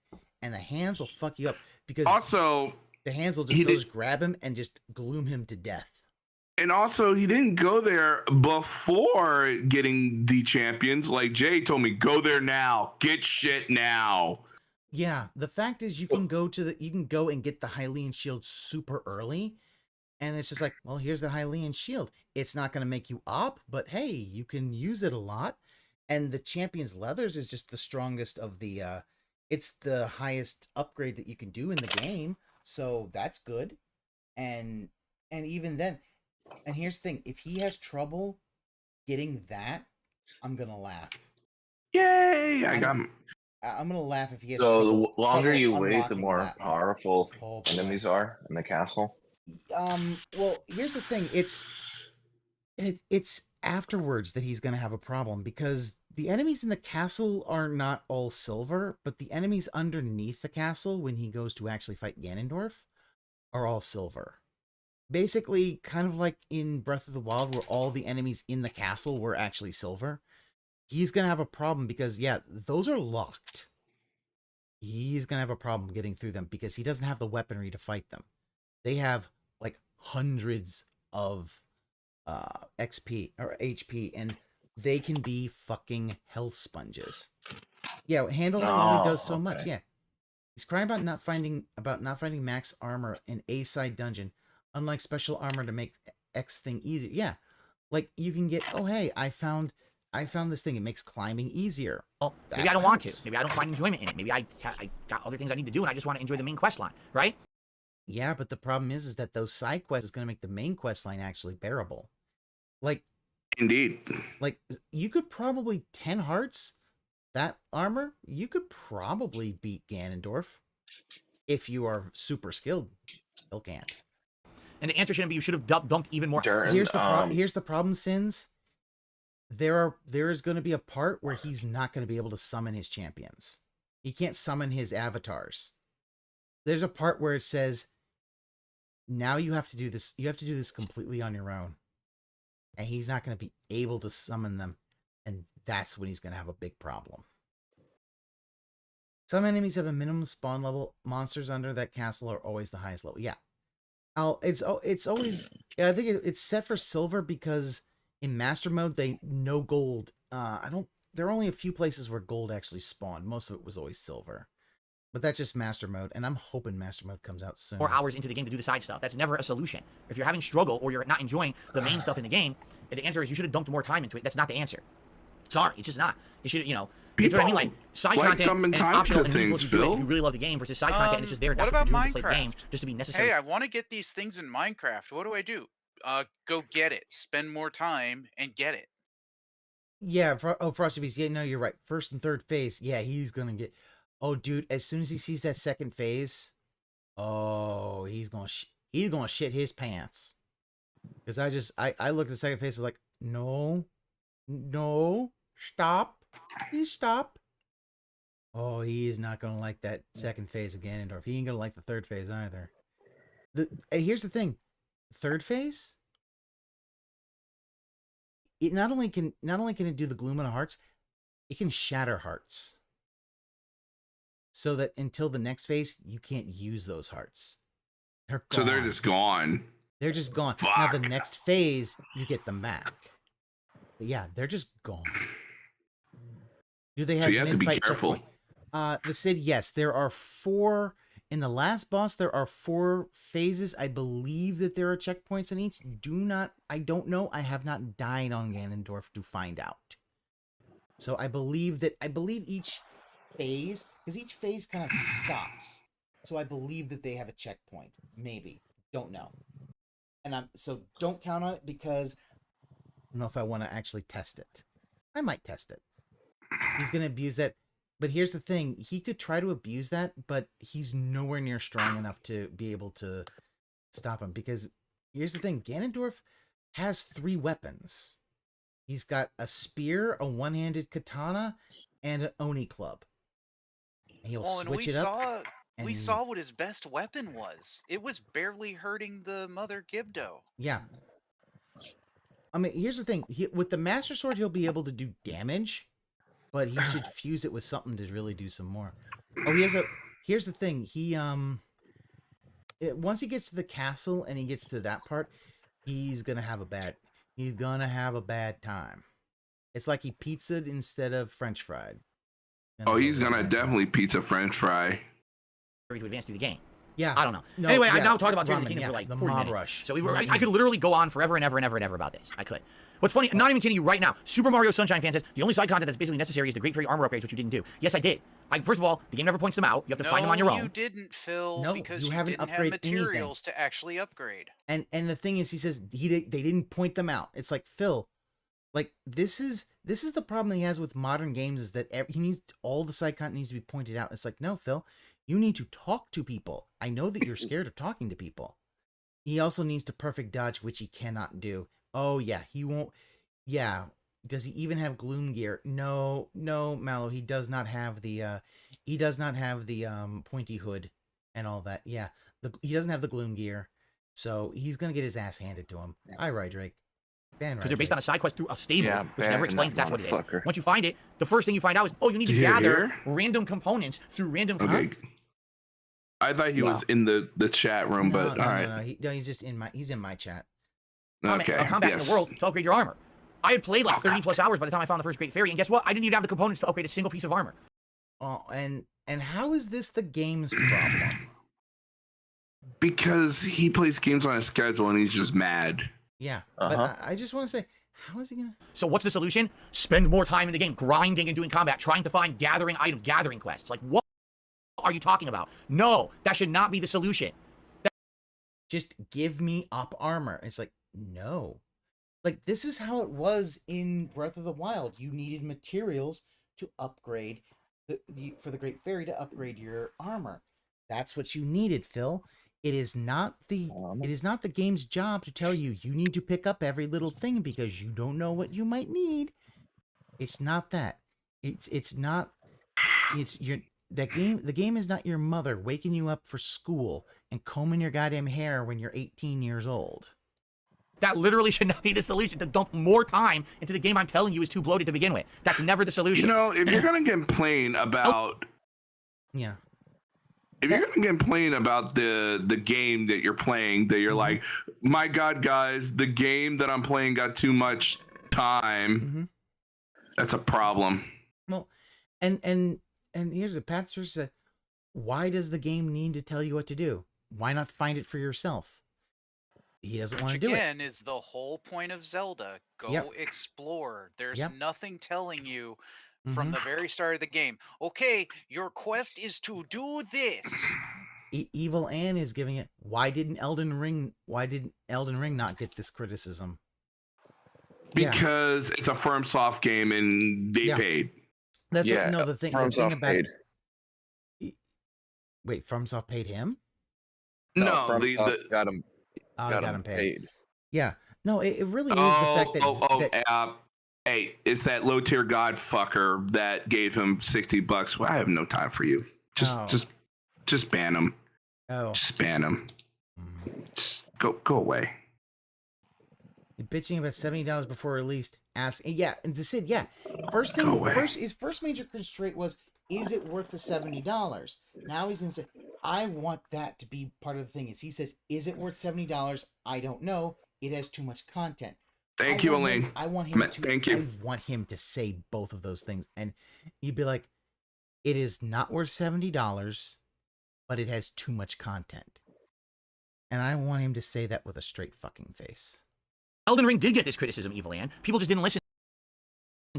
and the hands will fuck you up, because also the hands will just grab him and just gloom him to death. And also, he didn't go there before getting the champions. Like Jay told me, go there now. Get shit now. Yeah, the fact is, you can go and get the Hylian shield super early, and it's just like, well, here's the Hylian shield. It's not going to make you op, but hey, you can use it a lot. And the champion's leathers is just the strongest of the. It's the highest upgrade that you can do in the game, so that's good. And even then, and here's the thing: if he has trouble getting that, I'm gonna laugh. Yay! I'm gonna laugh if he has. So the longer you wait, the more powerful enemies are in the castle. Well, here's the thing: it's afterwards that he's gonna have a problem, because the enemies in the castle are not all silver, but the enemies underneath the castle, when he goes to actually fight Ganondorf, are all silver. Basically, kind of like in Breath of the Wild, where all the enemies in the castle were actually silver. He's going to have a problem because, yeah, those are locked. He's going to have a problem getting through them because he doesn't have the weaponry to fight them. They have, like, hundreds of XP or HP, and they can be fucking health sponges. Yeah, handling only does so much, yeah. He's crying about not finding max armor in a side dungeon, unlike special armor to make X thing easier. Yeah, like you can get, oh hey, I found this thing. It makes climbing easier. Well, maybe I don't want to. Maybe I don't find enjoyment in it. Maybe I got other things I need to do, and I just want to enjoy the main quest line, right? Yeah, but the problem is that those side quests is going to make the main quest line actually bearable. Like, indeed. Like, you could probably 10 hearts, that armor, you could probably beat Ganondorf. If you are super skilled, still can't. And the answer shouldn't be you should have dumped even more. Here's the problem, Sins. There is going to be a part where he's not going to be able to summon his champions. He can't summon his avatars. There's a part where it says, now you have to do this. You have to do this completely on your own. And he's not going to be able to summon them. And that's when he's going to have a big problem. Some enemies have a minimum spawn level. Monsters under that castle are always the highest level. Yeah. It's always, yeah, I think it's set for silver because in master mode, no gold. There are only a few places where gold actually spawned. Most of it was always silver. But that's just master mode, and I'm hoping master mode comes out soon. 4 hours into the game to do the side stuff. That's never a solution. If you're having struggle or you're not enjoying the main stuff in the game, the answer is you should have dumped more time into it. That's not the answer. Sorry, it's just not. It should, you know, it's what I mean, like side content and it's optional and meaningful if you do it if you really love the game versus side content and it's just there. That's what you're doing to play the game just to be necessary. Hey, I want to get these things in Minecraft. What do? Go get it. Spend more time and get it. Yeah. Frosty Beast. Yeah, no, you're right. First and third phase. Yeah, he's gonna get. Oh, dude! As soon as he sees that second phase, oh, he's gonna shit his pants. Because I looked at the second phase. I was like, no, stop, please stop. Oh, he is not gonna like that second phase of Ganondorf. He ain't gonna like the third phase either. Here's the thing, third phase. It not only can it do the gloom of the hearts, it can shatter hearts. So that until the next phase, you can't use those hearts. So they're just gone. They're just gone. Fuck. Now the next phase, you get them back. But yeah, they're just gone. Do they have? So you have to be careful. The Sid, yes, there are 4 in the last boss. There are 4 phases. I believe that there are checkpoints in each. I don't know. I have not died on Ganondorf to find out. So I believe each phase, because each phase kind of stops. So I believe that they have a checkpoint. Maybe. Don't know. And so don't count on it because I don't know if I want to actually test it. I might test it. He's going to abuse that. But here's the thing. He could try to abuse that, but he's nowhere near strong enough to be able to stop him. Because here's the thing. Ganondorf has 3 weapons. He's got a spear, a one-handed katana, and an Oni club. And he'll switch it up. We saw what his best weapon was. It was barely hurting the Mother Gibdo. Yeah. I mean, here's the thing. With the Master Sword, he'll be able to do damage, but he should fuse it with something to really do some more. Oh, here's the thing. Once he gets to the castle and he gets to that part, he's gonna have a bad time. It's like he pizzaed instead of French fried. Oh, he's gonna definitely pizza French fry. To advance through the game. Yeah. I don't know. No, anyway, yeah, I now talked about Tears of ramen, the Kingdom yeah, for like the 40 mob minutes. rush. So I could literally go on forever and ever and ever and ever about this. I could. What's funny, I'm not even kidding you right now. Super Mario Sunshine fan says the only side content that's basically necessary is the Great Fairy armor upgrades, which you didn't do. Yes, I did. First of all, the game never points them out. You have to find them on your own. You didn't, Phil, No, because you you haven't didn't have upgraded materials to actually upgrade. And the thing is, he says they didn't point them out. It's like, Phil, like this is the problem he has with modern games is that all the side content needs to be pointed out. It's like, no, Phil, you need to talk to people. I know that you're scared of talking to people. He also needs to perfect dodge, which he cannot do. Oh yeah, he won't. Yeah. Does he even have gloom gear? No, Mallow, he does not have the pointy hood and all that. Yeah. He doesn't have the gloom gear. So he's gonna get his ass handed to him. Hi, Rydrake. Because they're based on a side quest through a stable, which never explains that's what it is. motherfucker. Once you find it, the first thing you find out is, oh, you need to gather random components through random. Okay. I thought he was in the chat room, but all right. No, he's just in my chat. Okay. Combat in the world to upgrade your armor. I had played like 30 plus hours by the time I found the first Great Fairy, and guess what? I didn't even have the components to upgrade a single piece of armor. Oh, and how is this the game's problem? Because he plays games on a schedule and he's just mad. Yeah, but I just want to say, how is he gonna? So what's the solution? Spend more time in the game, grinding and doing combat, trying to find gathering quests. Like, what are you talking about? No, that should not be the solution. Just give me up armor. It's like, no. Like, this is how it was in Breath of the Wild. You needed materials to upgrade for the Great Fairy to upgrade your armor. That's what you needed, Phil. It is not the game's job to tell you you need to pick up every little thing because you don't know what you might need. It's not that. It's not. It's your that game. The game is not your mother waking you up for school and combing your goddamn hair when you're 18 years old. That literally should not be the solution, to dump more time into the game I'm telling you is too bloated to begin with. That's never the solution. You know, if you're gonna complain about, yeah, if you're gonna complain about the game that you're playing, that you're like, my God, guys, the game that I'm playing got too much time. That's a problem. Well, and here's the pastor said, why does the game need to tell you what to do? Why not find it for yourself? He doesn't want to do it. Again, is the whole point of Zelda. Go explore. There's nothing telling you from the very start of the game, okay, your quest is to do this. Evil Ann is giving it. Why didn't Elden Ring not get this criticism? Because it's a FromSoft game and they paid. That's what, no, the thing about paid. Wait, FromSoft paid him? No, FromSoft got him. Got him paid. Yeah. No, it really is the fact that. Hey, it's that low tier god fucker that gave him $60. Well, I have no time for you. Just ban him. Just ban him. Just go away. You're bitching about $70 before released. And Sid, first his first major constraint was, is it worth the $70? Now he's gonna say, I want that to be part of the thing. Is he says, is it worth $70? I don't know. It has too much content. Thank you, Elaine. I want him to say both of those things, and you'd be like, it is not worth $70, but it has too much content. And I want him to say that with a straight fucking face. Elden Ring did get this criticism, Evil Ann. People just didn't listen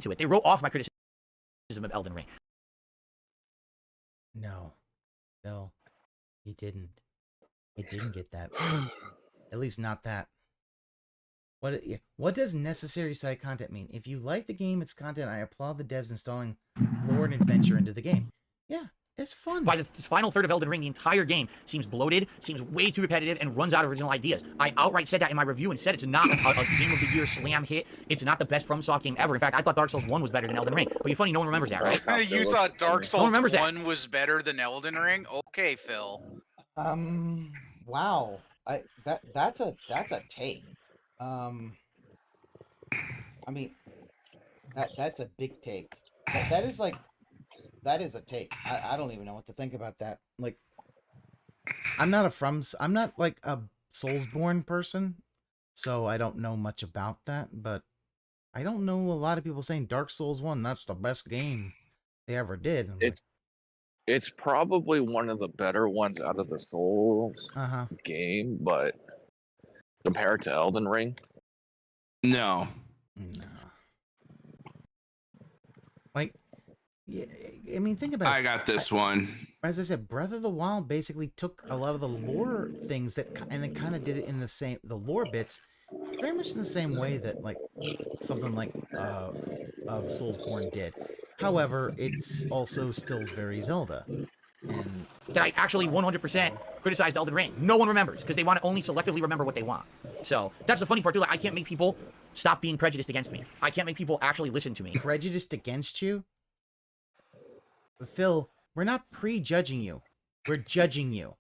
to it. They wrote off my criticism of Elden Ring. No, Bill, he didn't. He didn't get that. At least not that. What does necessary side content mean? If you like the game, its content, I applaud the devs installing lore and adventure into the game. Yeah, it's fun. By the final third of Elden Ring, the entire game seems bloated, seems way too repetitive, and runs out of original ideas. I outright said that in my review and said it's not a Game of the Year slam hit. It's not the best FromSoft game ever. In fact, I thought Dark Souls 1 was better than Elden Ring. But you're funny, no one remembers that, right? You thought Dark Souls 1 was better than Elden Ring? Okay, Phil. Wow. That's a take. I mean, that's a big take. That is a take. I don't even know what to think about that. Like, I'm not like a Soulsborne person, so I don't know much about that, but I don't know a lot of people saying Dark Souls 1, that's the best game they ever did. It's probably one of the better ones out of the Souls game, but compared to Elden Ring, no. Like, yeah, I mean, think about it. I got this one. As I said, Breath of the Wild basically took a lot of the lore things and then kind of did it in the lore bits, very much in the same way that like something like Soulsborne did. However, it's also still very Zelda. And that I actually 100% criticized Elden Ring. No one remembers because they want to only selectively remember what they want. So that's the funny part too. Like, I can't make people stop being prejudiced against me. I can't make people actually listen to me. Prejudiced against you? Phil, we're not prejudging you. We're judging you.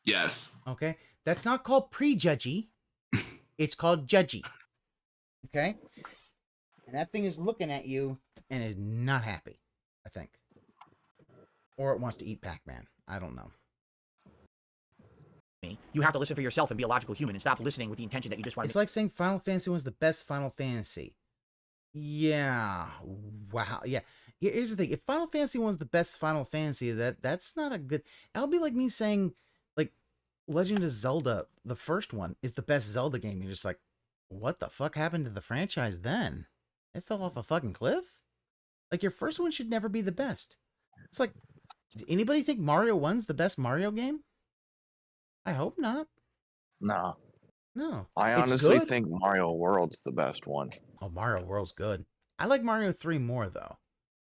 Yes. Okay? That's not called prejudgy. It's called judgy. Okay? And that thing is looking at you and is not happy, I think. Or it wants to eat Pac-Man. I don't know. You have to listen for yourself and be a logical human and stop listening with the intention that you just want to... It's like saying Final Fantasy was the best Final Fantasy. Yeah. Wow. Yeah. Here's the thing. If Final Fantasy was the best Final Fantasy, that's not a good... That would be like me saying, like, Legend of Zelda, the first one, is the best Zelda game. You're just like, what the fuck happened to the franchise then? It fell off a fucking cliff? Like, your first one should never be the best. It's like... Anybody think Mario 1's the best Mario game? I hope not. No. No. I honestly think Mario World's the best one. Oh, Mario World's good. I like Mario 3 more, though.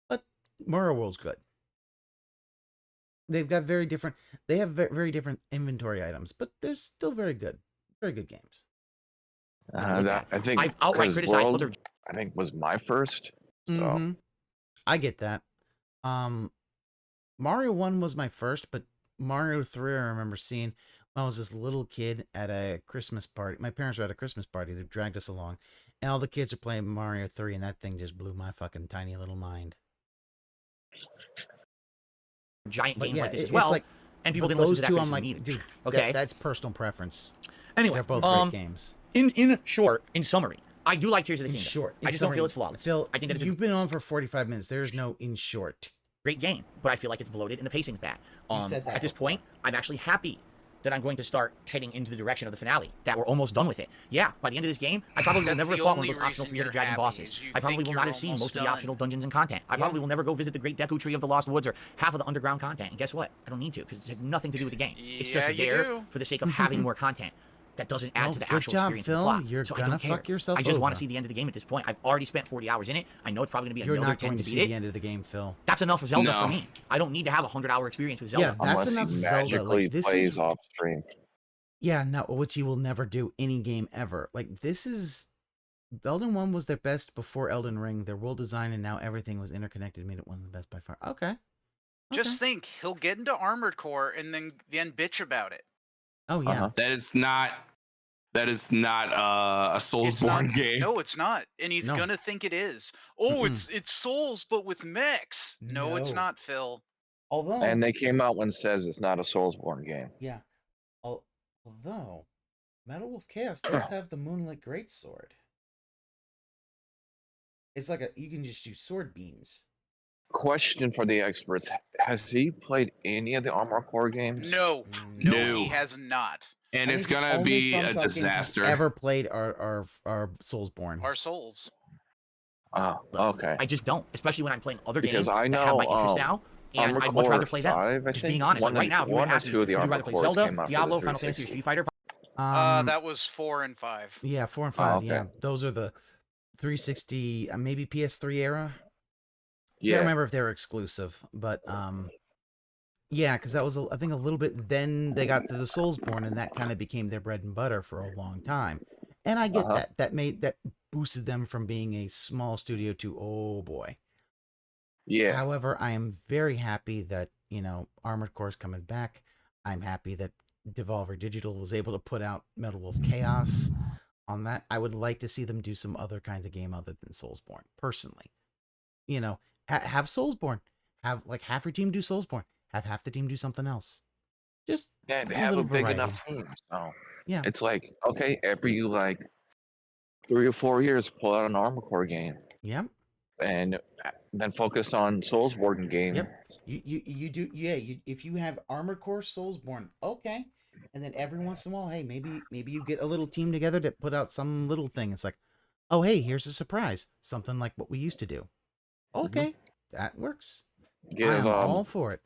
But Mario World's good. They've got very different. They have very different inventory items, but they're still very good games. I think I've outright criticized other. I think was my first. So. I get that. Mario 1 was my first, but Mario 3 I remember seeing when I was this little kid at a Christmas party. My parents were at a Christmas party. They dragged us along, and all the kids are playing Mario 3, and that thing just blew my fucking tiny little mind. Giant games like this as well, and people didn't listen to that two, criticism I'm like, either. dude, Okay, that's personal preference. Anyway, they're both great games. In short, in summary, I do like Tears of the Kingdom. Short. I just don't feel it's flawless. Phil, I think that you've been on for 45 minutes. There's no in short. Great game, but I feel like it's bloated and the pacing's bad. You said that at this point, I'm actually happy that I'm going to start heading into the direction of the finale, that we're almost done with it. Yeah, by the end of this game, I probably will never have fought one of those optional Fear the Dragon bosses. I probably will not have seen most of the optional dungeons and content. I probably will never go visit the Great Deku Tree of the Lost Woods or half of the underground content. And guess what? I don't need to, because it has nothing to do with the game. It's just there for the sake of having more content. That doesn't add to the actual experience Phil. of the plot. You're so gonna I don't care. fuck yourself I just want over. to see the end of the game at this point. I've already spent 40 hours in it. I know it's probably going to be You're another not 10 going to to beat see it. the end of the game, Phil. That's enough for Zelda for me. I don't need to have a 100-hour experience with Zelda. Yeah, that's enough he Zelda. Like, this plays is off stream. Yeah, no, which you will never do any game ever. Like, this is Elden 1 was their best before Elden Ring. Their world design and now everything was interconnected, made it one of the best by far. Okay. Just think, he'll get into Armored Core and then bitch about it. Oh yeah. That is not a Soulsborne game. No, it's not. And he's gonna think it is. Oh, it's Souls, but with mechs. No, it's not, Phil. Although And they came out when it says it's not a Soulsborne game. Yeah. Although Metal Wolf Chaos does have the Moonlit Greatsword. It's like you can just use sword beams. Question for the experts: has he played any of the Armored Core games? No, he has not. And it's gonna be a disaster. Ever played are Soulsborne. Our Souls. Oh, okay. I just don't, especially when I'm playing other Because games I that have know, my interest now. And Armored I'd much Core rather play them. 5, I Just think. being honest, like right now, if you were One to or ask me, two of the would you rather Armored play Cores Zelda, came out for the Diablo, Final Fantasy, or 360. Street Fighter? That was 4 and 5. Yeah, 4 and 5. okay. Yeah, those are the 360, maybe PS3 era. I Yeah. can't remember if they were exclusive, but yeah, because that was I think a little bit. Then they got to the Soulsborne, and that kind of became their bread and butter for a long time. And I get that. That boosted them from being a small studio to oh boy. Yeah. However, I am very happy that Armored Core is coming back. I'm happy that Devolver Digital was able to put out Metal Wolf Chaos on that. I would like to see them do some other kinds of game other than Soulsborne, personally. Have Soulsborne. Have like half your team do Soulsborne. Have half the team do something else. Just Yeah, they a have a little big variety. enough team. So Yeah. it's like, okay, every 3 or 4 years, pull out an Armored Core game. Yep. And then focus on Soulsborne game. Yep. You do if you have Armored Core Soulsborne, okay. And then every once in a while, hey, maybe you get a little team together to put out some little thing. It's like, oh hey, here's a surprise. Something like what we used to do. Okay. That works. I'm all for it.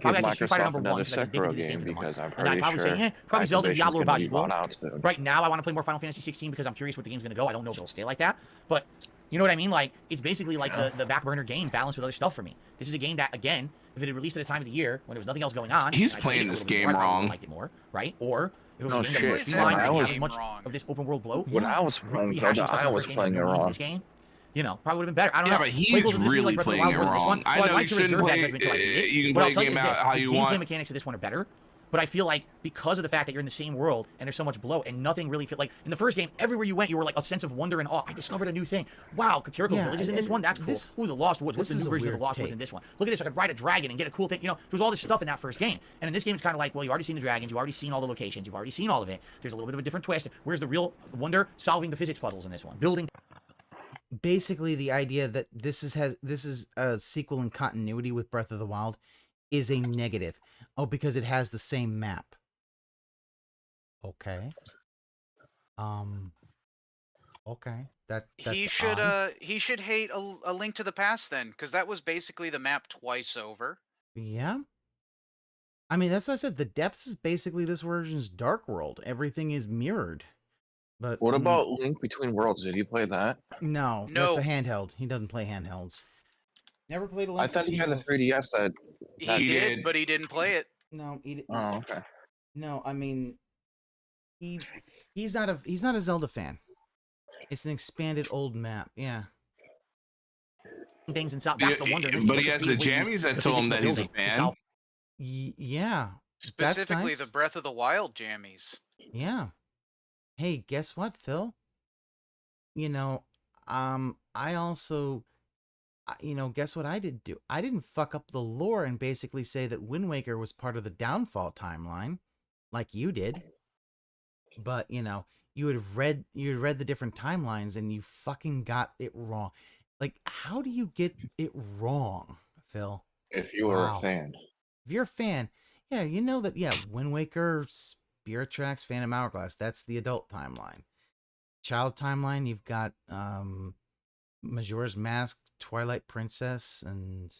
Probably Give actually Street Fighter Microsoft number another 1 because I'm addicted Sekiro to this game game for the because I'm And I'd pretty probably sure say, probably Zelda, Activision's Diablo, gonna about be equal. bought out soon. Right now, I want to play more Final Fantasy 16 because I'm curious where the game's going to go. I don't know if it'll stay like that, but you know what I mean? Like, it's basically like the back burner game balanced with other stuff for me. This is a game that, again, if it had released at a time of the year when there was nothing else going on, He's I playing played it a this little bit game more, I probably wrong. liked it more, right? Or if it was No a game that was shit, streamlined, man, I and was- had as much of this open world bloat. When I was playing rehashing Zelda, stuff from I the was first game playing and it doing wrong. This game, probably would have been better. I don't Yeah, know. but he's Play closer to this game, really like Breath of the playing Wild it more than this one. wrong. I So I'd know like you to shouldn't reserve that play. judgment till I beat it. You can But I'll play tell a you game this, out how the you gameplay want. mechanics of this one are better. But I feel like because of the fact that you're in the same world and there's so much bloat and nothing really like in the first game, everywhere you went, you were like a sense of wonder and awe. I discovered a new thing. Wow, Kakiriko Yeah, Village is in this and one. That's cool. Ooh, the Lost Woods. What's the this new is a version of the weird Lost Woods take. in this one? Look at this. I could ride a dragon and get a cool thing. There was all this stuff in that first game. And in this game, it's kind of like, well, you've already seen the dragons. You've already seen all the locations. You've already seen all of it. There's a little bit of a different twist. Where's the real wonder? Solving the physics puzzles in this one. Building. Basically, the idea that this is a sequel in continuity with Breath of the Wild is a negative. Oh, because it has the same map. Okay. Okay. That's He should hate a Link to the Past then, because that was basically the map twice over. Yeah. I mean, that's what I said. The Depths is basically this version's Dark World. Everything is mirrored. But What about Link Between Worlds? Did you play that? No, that's a handheld. He doesn't play handhelds. Never played a Link I thought he Between had a Worlds. 3DS that He did, but he didn't play it. No, he didn't. Oh, okay. No, I mean, he's not a Zelda fan. It's an expanded old map. Yeah. Things and stuff. That's the wonder. But he has the jammies that told him that he's a fan. Yeah. Specifically, that's nice. the Breath of the Wild jammies. Yeah. Hey, guess what, Phil? You know, I also, guess what I did do? I didn't fuck up the lore and basically say that Wind Waker was part of the Downfall timeline, like you did. But you would have read the different timelines and you fucking got it wrong. Like, how do you get it wrong, Phil? If you were a fan. If you're a fan, yeah, you know that, Wind Waker, Spirit Tracks, Phantom Hourglass, that's the adult timeline. Child timeline, you've got Majora's Mask, Twilight Princess, and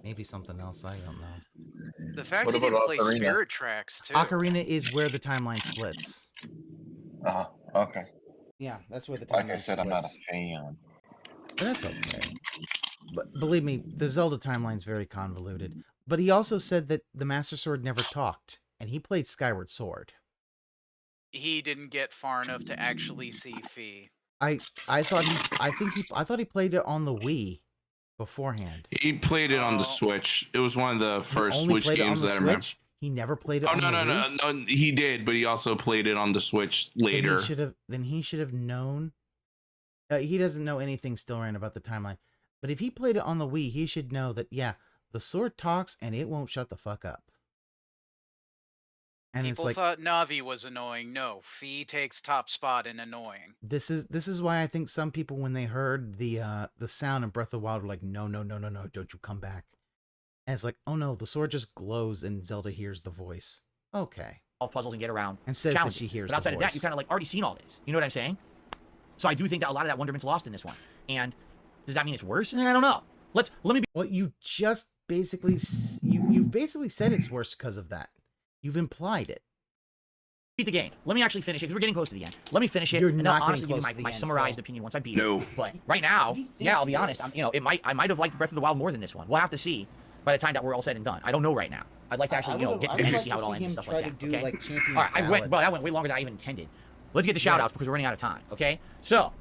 maybe something else, I don't know. The fact that you play Spirit Tracks, too. Ocarina is where the timeline splits. Okay. Yeah, that's where the timeline Like I said, splits. I'm not a fan. That's okay. But believe me, the Zelda timeline's very convoluted. But he also said that the Master Sword never talked, and he played Skyward Sword. He didn't get far enough to actually see Fee. I thought he played it on the Wii beforehand. He played it on the Switch. It was one of the first Switch games that I remember. He never played it on the Wii? No, he did, but he also played it on the Switch later. Then he should have known. He doesn't know anything still right about the timeline. But if he played it on the Wii, he should know that, the sword talks and it won't shut the fuck up. And People thought Navi was annoying. No, Fee takes top spot in annoying. This is why I think some people, when they heard the sound in Breath of the Wild, were like, no, don't you come back. And it's like, oh no, the sword just glows and Zelda hears the voice. Okay. Solve puzzles and get around. And says that she hears But outside the of that, voice. you kind of already seen all this. You know what I'm saying? So I do think that a lot of that wonderment's lost in this one. And does that mean it's worse? I don't know. Let me be. Well, you just basically you've basically said it's worse because of that. You've implied it. Beat the game. Let me actually finish it because we're getting close to the end. Let me finish it. You're and not I'll honestly give getting you close to my the end, summarized Phil. opinion once I beat it. But right now, I'll be honest. I might have liked Breath of the Wild more than this one. We'll have to see by the time that we're all said and done. I don't know right now. I'd like to actually, get to the end and see how it all ends and stuff like that. Okay? All right, that went way longer than I even intended. Let's get to shout-outs because we're running out of time. Okay, so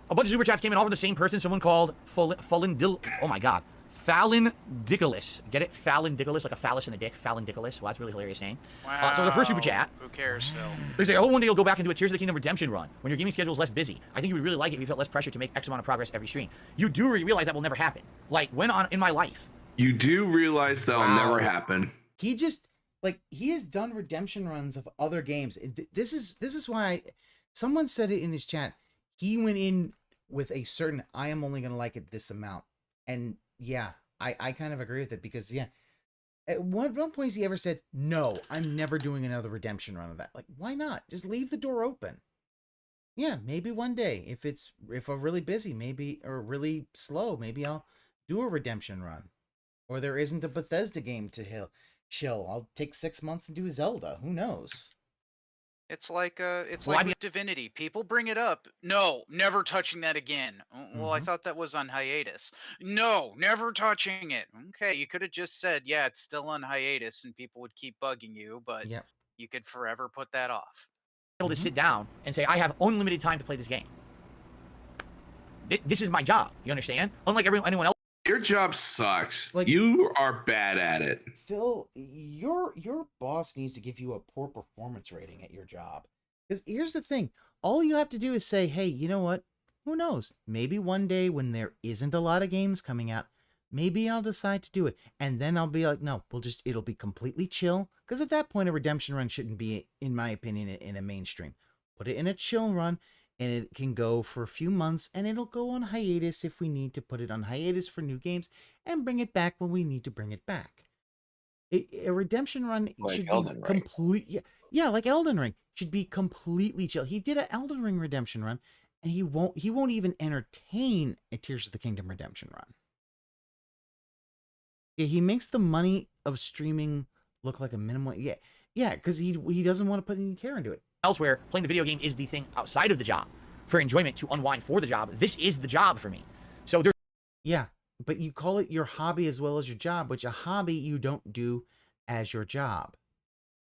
a bunch of super chats came in all from the same person. Someone called oh my god, Fallon Dickolas. Get it? Fallon Dickolas, like a phallus and a dick. Fallon Dickolas. Well, that's a really hilarious name. Wow. So the first super chat. Who cares, Phil? They say, one day you'll go back and do a Tears of the Kingdom redemption run when your gaming schedule is less busy. I think you would really like it if you felt less pressure to make X amount of progress every stream. You do realize that will never happen. Like, when in my life? You do realize that will never happen. He just, he has done redemption runs of other games. This is why someone said it in his chat. He went in with a certain, I am only going to like it this amount. And yeah, I kind of agree with it because, at one point he ever said, no, I'm never doing another redemption run of that. Like, why not? Just leave the door open. Yeah, maybe one day, if I'm really busy, maybe, or really slow, maybe I'll do a redemption run. Or there isn't a Bethesda game to chill. I'll take 6 months and do Zelda. Who knows? It's like with Divinity. People bring it up. No, never touching that again. Well, I thought that was on hiatus. No, never touching it. Okay, you could have just said, yeah, it's still on hiatus, and people would keep bugging you, but you could forever put that off. Able to sit down and say, I have unlimited time to play this game. This is my job. You understand? Unlike anyone else. Your job sucks. You are bad at it. Phil, your boss needs to give you a poor performance rating at your job. Because here's the thing. All you have to do is say, hey, you know what? Who knows? Maybe one day when there isn't a lot of games coming out, maybe I'll decide to do it. And then I'll be like, no, it'll be completely chill. Because at that point, a redemption run shouldn't be, in my opinion, in a mainstream. Put it in a chill run. And it can go for a few months, and it'll go on hiatus if we need to put it on hiatus for new games, and bring it back when we need to bring it back. A redemption run should be complete. Yeah, like Elden Ring should be completely chill. He did an Elden Ring redemption run, and he won't even entertain a Tears of the Kingdom redemption run. Yeah, he makes the money of streaming look like a minimum. Yeah, because he doesn't want to put any care into it. Elsewhere, playing the video game is the thing outside of the job for enjoyment, to unwind for the job. This is the job for me. So there's but you call it your hobby as well as your job, which a hobby you don't do as your job.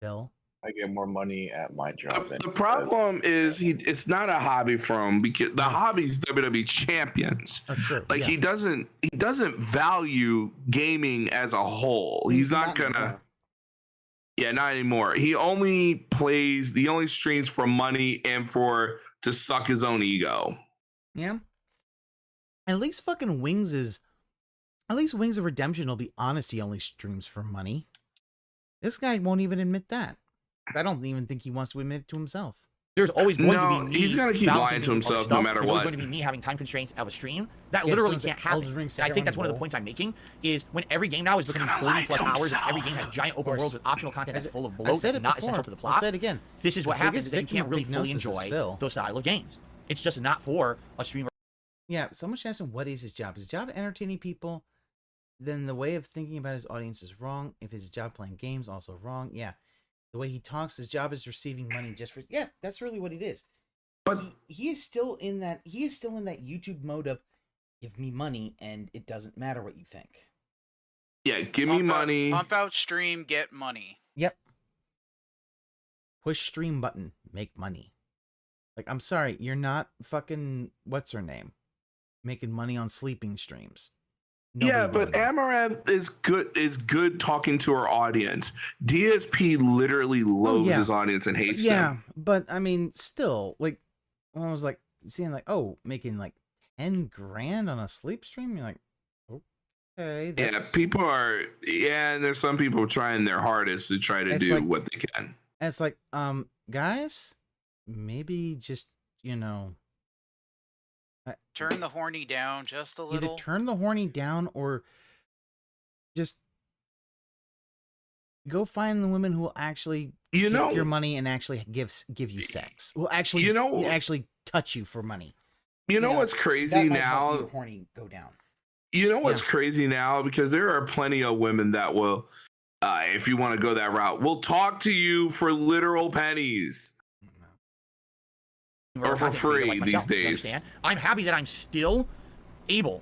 Phil? I get more money at my job. The problem is it's not a hobby for him because the hobby's WWE champions. Oh, true. Like he doesn't value gaming as a whole. He's not gonna anymore. Yeah, not anymore. He only streams for money and to suck his own ego. Yeah. And at least fucking Wings of Redemption will be honest, he only streams for money. This guy won't even admit that. I don't even think he wants to admit it to himself. There's always going to be me. He's gonna keep lying to himself no matter There's what. always going to be me having time constraints of a stream. That literally can't happen. And I think that's one of the Goal. points I'm making is when every game now is looking at 40 plus hours and every game has giant open worlds with optional content that's full of bloat that's not essential to the plot. I'll say it again. This is what happens is that you victim can't of really big fully gnosis is enjoy Phil. those style of games. It's just not for a streamer. Yeah, someone should ask him what is his job. His job entertaining people, then the way of thinking about his audience is wrong. If his job playing games, also wrong. Yeah. The way he talks, his job is receiving money just for that's really what it is. But he is still in that YouTube mode of give me money and it doesn't matter what you think. Yeah, give me money. Pump out stream, get money. Yep. Push stream button, make money. Like, I'm sorry, you're not fucking what's her name? Making money on sleeping streams. Yeah, but Amaranth is good talking to her audience. DSP literally loathes his audience and hates them. Yeah, but I mean, still, like, when I was like seeing like, making like 10 grand on a sleep stream, you're like, okay. Yeah, and there's some people trying their hardest to try to do what they can. And it's like, guys, maybe just, turn the horny down just a little. Either turn the horny down or just go find the women who will actually take your money and actually give you sex. Will actually actually touch you for money. You know what's crazy now? Your horny go down. You know what's crazy now? Because there are plenty of women that will, if you want to go that route, will talk to you for literal pennies. Or for free these days. I'm happy that I'm still able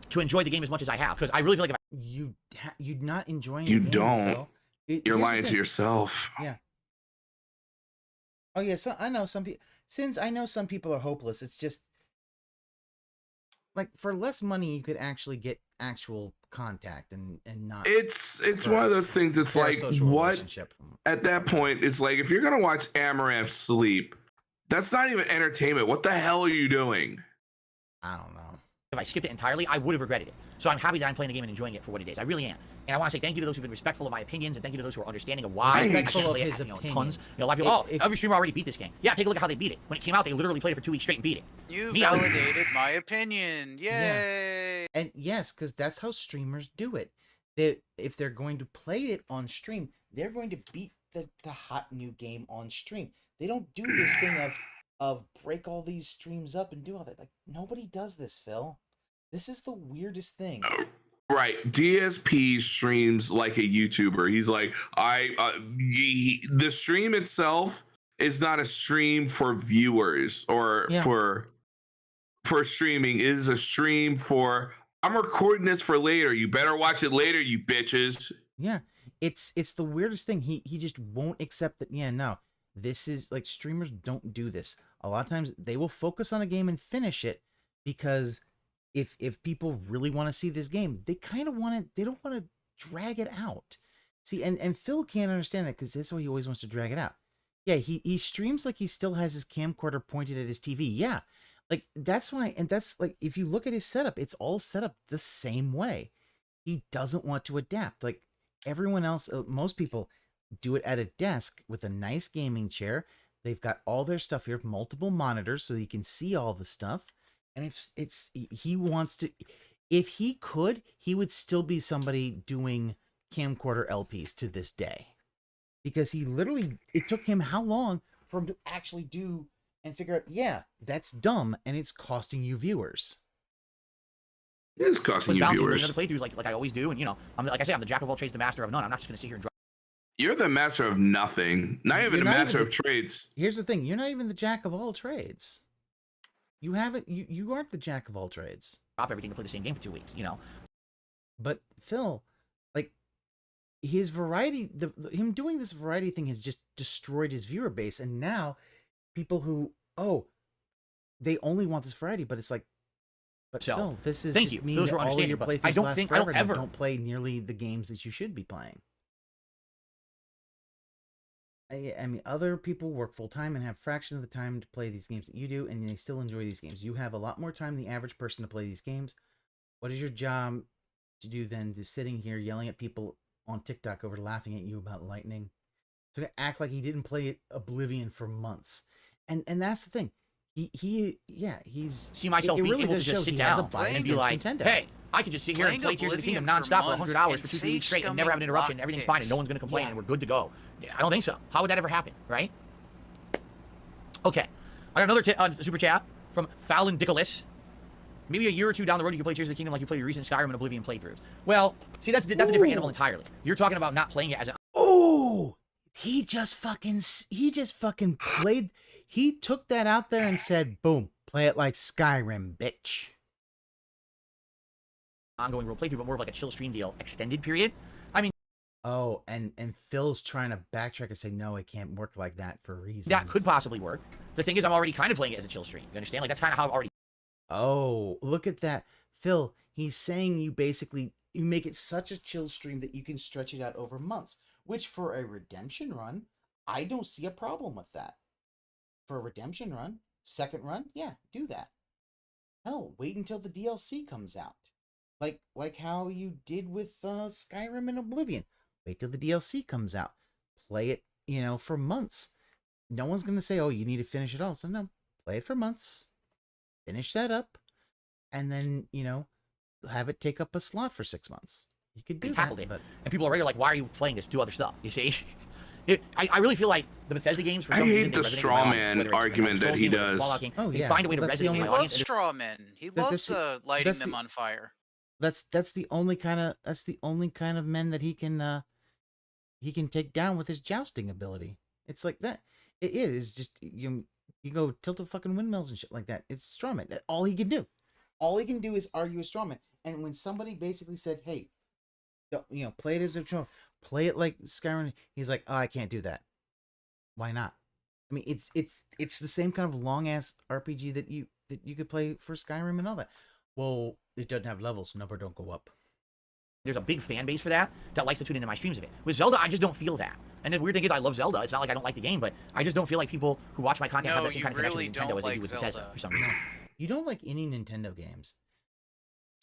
to enjoy the game as much as I have because I really feel like if you're not enjoying. You the game, don't. Phil. You're lying to yourself. Yeah. Oh yeah, so I know some people. Since I know some people are hopeless, it's just like for less money you could actually get actual contact and not. It's one of those things. It's like what at that point it's like if you're gonna watch Amaranth sleep. That's not even entertainment. What the hell are you doing? I don't know. If I skipped it entirely, I would have regretted it. So I'm happy that I'm playing the game and enjoying it for what it is. I really am. And I want to say thank you to those who've been respectful of my opinions and thank you to those who are understanding of why. Respectful of his opinions. Tons. A lot of people, every streamer already beat this game. Yeah, take a look at how they beat it. When it came out, they literally played it for 2 weeks straight and beat it. You validated my opinion. Yay! Yeah. And yes, because that's how streamers do it. If they're going to play it on stream, they're going to beat the hot new game on stream. They don't do this thing of break all these streams up and do all that. Like, nobody does this, Phil. This is the weirdest thing. Right. DSP streams like a YouTuber. He's like, the stream itself is not a stream for viewers or for streaming. It is a stream for, I'm recording this for later. You better watch it later, you bitches. Yeah. It's the weirdest thing. He just won't accept that. Yeah, no. This is like streamers don't do this. A lot of times they will focus on a game and finish it because if people really want to see this game, they kind of want to, they don't want to drag it out. See, and Phil can't understand that because that's why he always wants to drag it out. Yeah, he streams like he still has his camcorder pointed at his TV. Yeah, like that's why, and that's like, if you look at his setup, it's all set up the same way. He doesn't want to adapt. Like everyone else, most people do it at a desk with a nice gaming chair. They've got all their stuff here, multiple monitors, so you can see all the stuff. And he wants to, if he could, he would still be somebody doing camcorder LPs to this day. Because he literally, it took him how long for him to actually do and figure out, yeah, that's dumb and it's costing you viewers. It's costing you viewers. Other playthroughs like I always do, and I'm like I say, I'm the jack of all trades, the master of none. I'm not just gonna sit here and drop. You're the master of nothing. Not even a master of trades. Here's the thing, you're not even the jack of all trades. You haven't. You aren't the jack of all trades. Drop everything to play the same game for 2 weeks. You know. But Phil, like his variety, him doing this variety thing has just destroyed his viewer base, and now people who they only want this variety, but it's like, but So, Phil, this is thank just you. mean Those that were all of understanding, your but playthroughs I don't last think- I don't forever and you ever- don't play nearly the games that you should be playing. I mean, other people work full time and have a fraction of the time to play these games that you do, and they still enjoy these games. You have a lot more time than the average person to play these games. What is your job to do then? To sitting here yelling at people on TikTok over laughing at you about lightning, to act like he didn't play Oblivion for months, and that's the thing. He's See myself it being really able to does just show sit he has a down bias and be against like, Nintendo. hey, I could just sit here and play Playing Tears of the Kingdom Oblivion nonstop for for 100 months hours for and 2, 3 weeks straight and never have an interruption and everything's fine and no one's going to complain and we're good to go. I don't think so. How would that ever happen, right? Okay. I got another super chat from Fallon Dickolis. Maybe a year or two down the road, you can play Tears of the Kingdom like you played your recent Skyrim and Oblivion playthroughs. Well, see, that's a different animal entirely. You're talking about not playing it as an... Oh, he just fucking played. He took that out there and said, boom, play it like Skyrim, bitch. ongoing role playthrough, but more of like a chill stream deal, extended period. I mean... Oh, and Phil's trying to backtrack and say, no, it can't work like that for reasons. That could possibly work. The thing is, I'm already kind of playing it as a chill stream. You understand? Like, that's kind of how I've already... Oh, look at that. Phil, he's saying you make it such a chill stream that you can stretch it out over months, which for a redemption run, I don't see a problem with that. For a redemption run, second run, yeah, do that. Hell, wait until the DLC comes out. Like how you did with Skyrim and Oblivion. Wait till the DLC comes out. Play it, for months. No one's going to say, oh, you need to finish it all. So no, play it for months. Finish that up. And then, have it take up a slot for 6 months. You could do that. But... And people are already like, why are you playing this? Do other stuff. You see? I really feel like the Bethesda games, for some reason, hate the straw man argument that he does. They find a way to resonate with He the loves audience. straw men. He loves lighting them on fire. That's the only kind of men that he can take down with his jousting ability. It's like that. It is just you go tilt a fucking windmills and shit like that. It's strawman. All he can do. All he can do is argue a strawman. And when somebody basically said, "Hey, play it as a straw, play it like Skyrim," he's like, "Oh, I can't do that. Why not?" I mean, it's the same kind of long ass RPG that you could play for Skyrim and all that. Well, it doesn't have levels. Number don't go up. There's a big fan base for that likes to tune into my streams of it. With Zelda, I just don't feel that. And the weird thing is, I love Zelda. It's not like I don't like the game, but I just don't feel like people who watch my content have the same kind of connection with Nintendo as they do with Bethesda for some reason. You don't like any Nintendo games.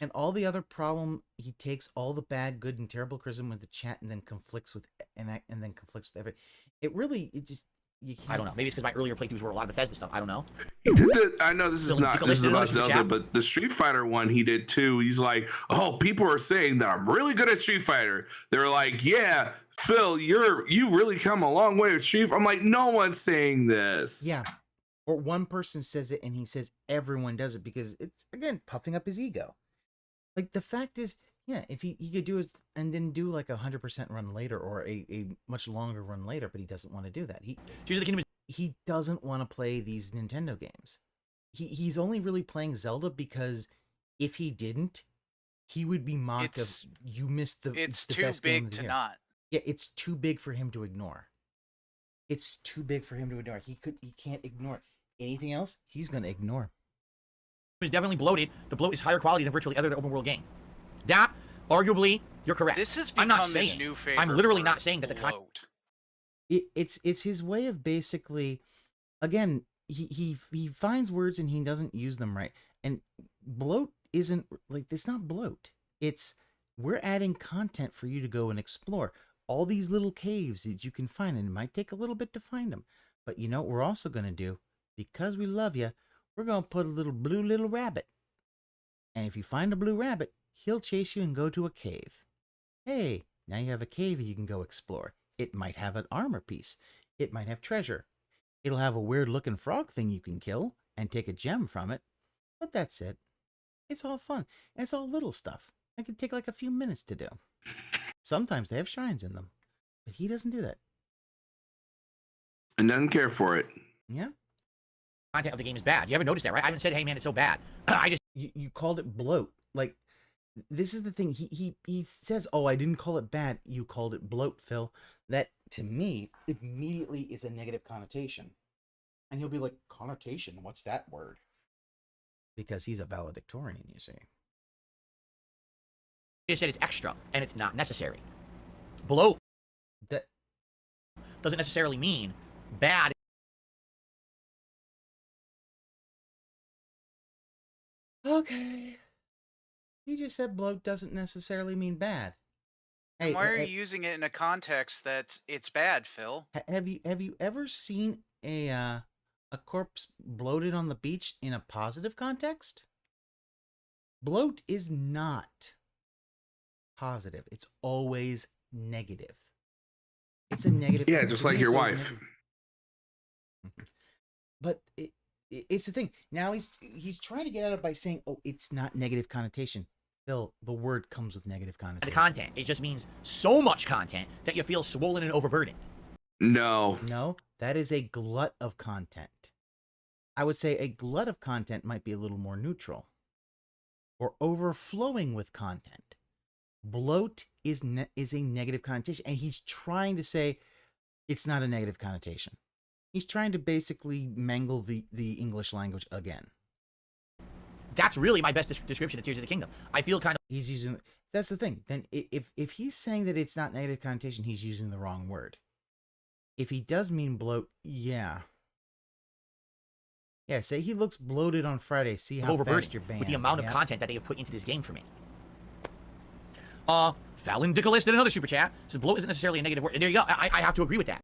And all the other problem, he takes all the bad, good, and terrible criticism with the chat and then conflicts with everything. I don't know. Maybe it's because my earlier playthroughs were a lot of Bethesda stuff. I don't know. He did I know this is about Zelda, but the Street Fighter one he did too. He's like, oh, people are saying that I'm really good at Street Fighter. They're like, yeah, Phil, you've really come a long way with Street. I'm like, no one's saying this. Yeah. Or one person says it and he says everyone does it because it's, again, puffing up his ego. Like, the fact is, yeah, if he could do it and then do like 100% run later or a much longer run later, but he doesn't want to do that. He doesn't want to play these Nintendo games. He's only really playing Zelda because if he didn't, he would be mocked of, you missed the best game of the year. Not. Yeah, it's too big for him to ignore. He can't ignore it. Anything else, he's going to ignore. It's definitely bloated. The bloat is higher quality than virtually other open world game. That, arguably, you're correct. This has I'm become not saying his new favorite. I'm literally not saying that the bloat. It's his way of basically, again, he finds words and he doesn't use them right. And bloat isn't like, it's not bloat. It's, we're adding content for you to go and explore. All these little caves that you can find, and it might take a little bit to find them. But you know what we're also going to do? Because we love you, we're going to put a little rabbit. And if you find a blue rabbit, he'll chase you and go to a cave. Hey, now you have a cave you can go explore. It might have an armor piece. It might have treasure. It'll have a weird looking frog thing you can kill and take a gem from it. But that's it. It's all fun. And it's all little stuff. It can take like a few minutes to do. Sometimes they have shrines in them. But he doesn't do that. And doesn't care for it. Yeah. content of the game is bad. You ever noticed that, right? I haven't said, hey man, it's so bad. I just you called it bloat. Like, this is the thing. He says, oh, I didn't call it bad. You called it bloat, Phil. That to me immediately is a negative connotation. And he'll be like, connotation? What's that word? Because he's a valedictorian, you see. just said it's extra and it's not necessary. Bloat that doesn't necessarily mean bad. Okay. He just said bloat doesn't necessarily mean bad. Hey, why are you using it in a context that it's bad, Phil? Have you ever seen a corpse bloated on the beach in a positive context? Bloat is not positive. It's always negative. It's a negative. Yeah, just like your wife. But it's the thing. Now he's trying to get at it by saying, "Oh, it's not negative connotation." Phil, the word comes with negative connotation. The content. It just means so much content that you feel swollen and overburdened. No. No, that is a glut of content. I would say a glut of content might be a little more neutral. Or overflowing with content. Bloat is a negative connotation. And he's trying to say it's not a negative connotation. He's trying to basically mangle the English language again. That's really my best description of Tears of the Kingdom. I feel kind of... He's using... That's the thing. Then if he's saying that it's not negative connotation, he's using the wrong word. If he does mean bloat, yeah. Yeah, say he looks bloated on Friday. See how fast you're banned. With the amount of content that they have put into this game for me. Fallon Dickolis did another super chat. Says bloat isn't necessarily a negative word. There you go. I have to agree with that.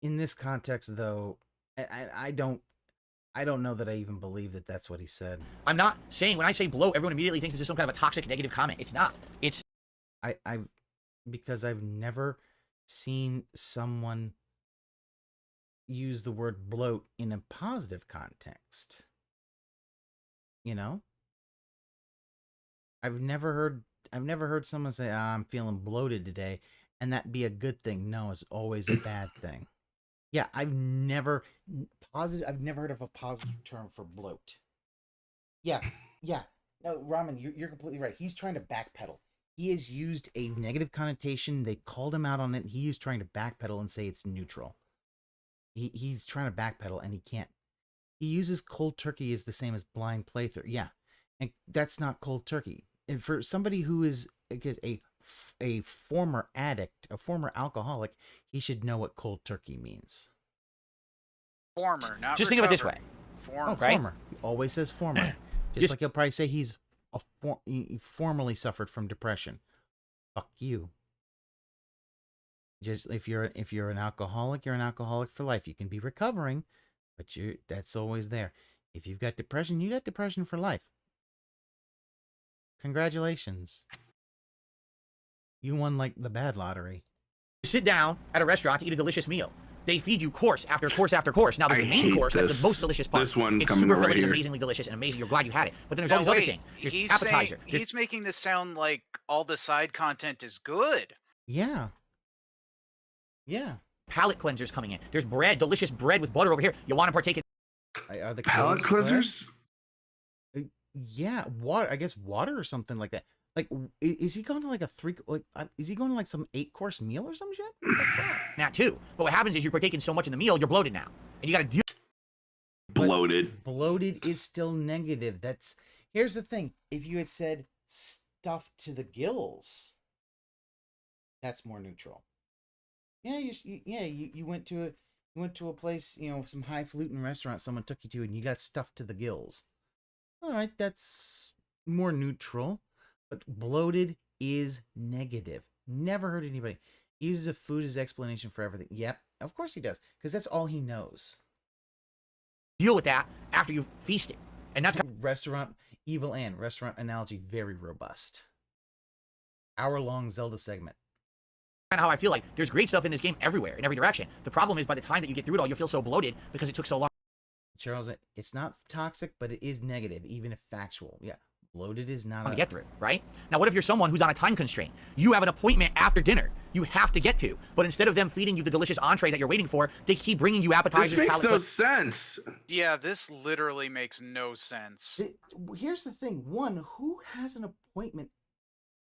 In this context, though, I don't know that I even believe that that's what he said. I'm not saying when I say bloat, everyone immediately thinks it's just some kind of a toxic negative comment. It's not. It's... Because I've never seen someone use the word bloat in a positive context. You know? I've never heard someone say, I'm feeling bloated today, and that be a good thing. No, it's always a bad thing. Yeah, I've never heard of a positive term for bloat. Yeah. No, Ramen, you're completely right. He's trying to backpedal. He has used a negative connotation. They called him out on it. He is trying to backpedal and say it's neutral. He's trying to backpedal and he can't. He uses cold turkey as the same as blind playthrough. Yeah, and that's not cold turkey. And for somebody who is a former addict, a former alcoholic, he should know what cold turkey means. Former, not just think of it this way. Former. Former. He always says former. Just like he'll probably say he formerly suffered from depression. Fuck you. Just if you're an alcoholic, you're an alcoholic for life. You can be recovering, but that's always there. If you've got depression, you got depression for life. Congratulations. You won like the bad lottery. Sit down at a restaurant to eat a delicious meal. They feed you course after course after course. Now, there's the main course. That's the most delicious part. This one it's coming super right filling and here. amazingly delicious and amazing. You're glad you had it. But then there's all these other things. There's appetizer. He's making this sound like all the side content is good. Yeah. Yeah. Palate cleansers coming in. There's bread, delicious bread with butter over here. You want to partake in... Are the palate cleansers? Yeah, water. I guess water or something like that. Like, is he going to like is he going to like some 8-course meal or some shit? Now, too. But what happens is you're partaking so much in the meal, you're bloated now. And you got to deal... Bloated. Bloated is still negative. Here's the thing. If you had said stuffed to the gills, that's more neutral. Yeah, you went to a place, some highfalutin restaurant someone took you to and you got stuffed to the gills. All right, that's more neutral. But bloated is negative. Never heard anybody. He uses a food as explanation for everything. Yep, of course he does. Because that's all he knows. Deal with that after you've feasted. And that's... Restaurant, Evil Ann, restaurant analogy, very robust. Hour-long Zelda segment. Kind of how I feel like. There's great stuff in this game everywhere, in every direction. The problem is by the time that you get through it all, you'll feel so bloated because it took so long. Charles, it's not toxic, but it is negative, even if factual. Yeah. Bloated is not to get through, right? Now, what if you're someone who's on a time constraint? You have an appointment after dinner you have to get to, but instead of them feeding you the delicious entree that you're waiting for, they keep bringing you appetizers. This makes no sense. Yeah, this literally makes no sense. Here's the thing. One, who has an appointment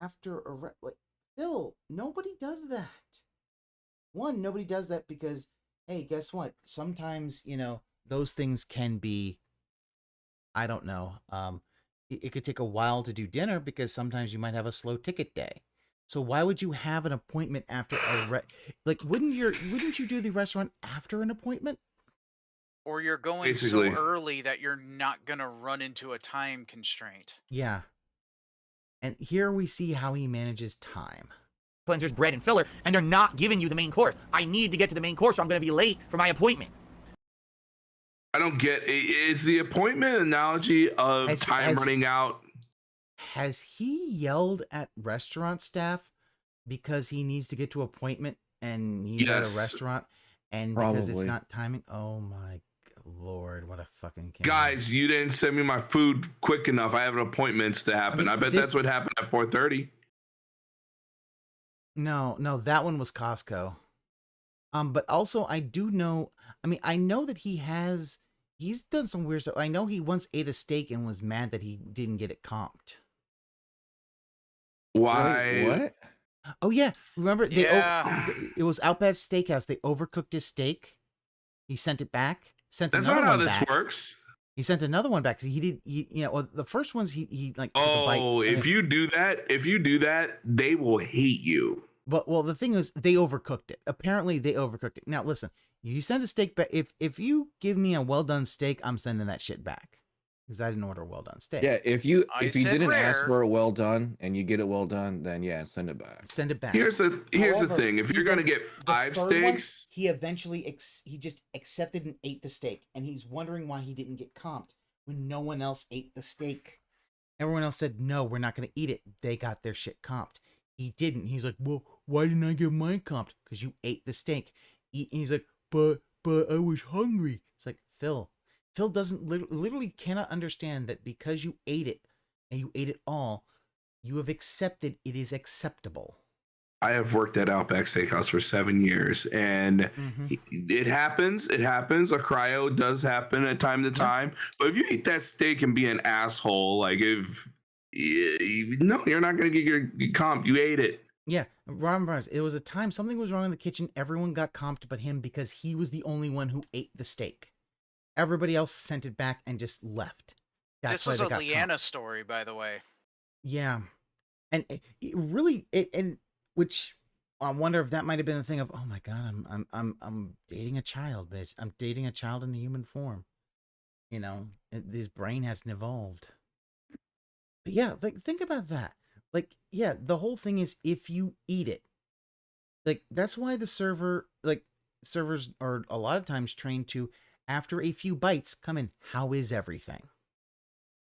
after a... Like, Phil, nobody does that. One, nobody does that because, hey, guess what? Sometimes, you know, those things can be, I don't know, it could take a while to do dinner because sometimes you might have a slow ticket day. So why would you have an appointment after a like? Wouldn't you do the restaurant after an appointment? Or you're going so early that you're not gonna run into a time constraint. Yeah. And here we see how he manages time. Cleansers, bread, and filler, and they're not giving you the main course. I need to get to the main course, or I'm going to be late for my appointment. I don't get is the appointment analogy of time running out. Has he yelled at restaurant staff because he needs to get to an appointment and he's at a restaurant and because it's not timing? Oh my Lord, what a fucking king. Guys, you didn't send me my food quick enough. I have appointments to happen. I bet that's what happened at 4:30. No, that one was Costco. But also I do know, I mean, I know that he's done some weird stuff. I know he once ate a steak and was mad that he didn't get it comped. Why? Wait, what? Oh yeah, remember? It was Outback Steakhouse. They overcooked his steak. He sent it back. That's not how this works. He sent another one back. You know, well, the first ones he like. Oh, if you do that, they will hate you. But well, the thing is, they overcooked it. Apparently, they overcooked it. Now, listen, you send a steak back. If you give me a well done steak, I'm sending that shit back because I didn't order a well done steak. Yeah, if you didn't ask for a well done and you get it well done, then yeah, send it back. Send it back. Here's the thing: if you're gonna get 5 steaks, he eventually he just accepted and ate the steak, and he's wondering why he didn't get comped when no one else ate the steak. Everyone else said no, we're not gonna eat it. They got their shit comped. He didn't. He's like, well, why didn't I get mine comped? Because you ate the steak. And he's like, but I was hungry. It's like, Phil doesn't literally cannot understand that because you ate it and you ate it all, you have accepted it is acceptable. I have worked at Outback Steakhouse for 7 years, and it happens. It happens. A cryo does happen at time to time. But if you eat that steak and be an asshole, like no, you're not going to get your comp. You ate it. Yeah, Robin Barnes, it was a time something was wrong in the kitchen. Everyone got comped but him because he was the only one who ate the steak. Everybody else sent it back and just left. This was a Leanna story, by the way. Yeah. And it really, which I wonder if that might have been the thing of, oh my God, I'm dating a child, but I'm dating a child in the human form. You know, his brain hasn't evolved. But yeah, like think about that. Like, yeah, the whole thing is if you eat it, like that's why the servers are a lot of times trained to, after a few bites, come in, how is everything?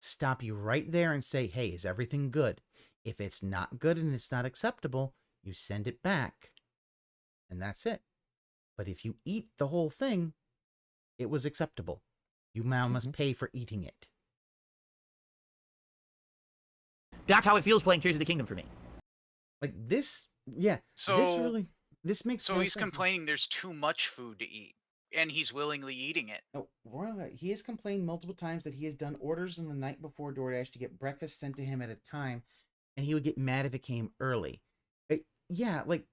Stop you right there and say, hey, is everything good? If it's not good and it's not acceptable, you send it back. And that's it. But if you eat the whole thing, it was acceptable. You now must pay for eating it. That's how it feels playing Tears of the Kingdom for me. Like this, yeah. So this makes. So he's complaining there's too much food to eat, and he's willingly eating it. No, he has complained multiple times that he has done orders on the night before DoorDash to get breakfast sent to him at a time, and he would get mad if it came early. Yeah, like,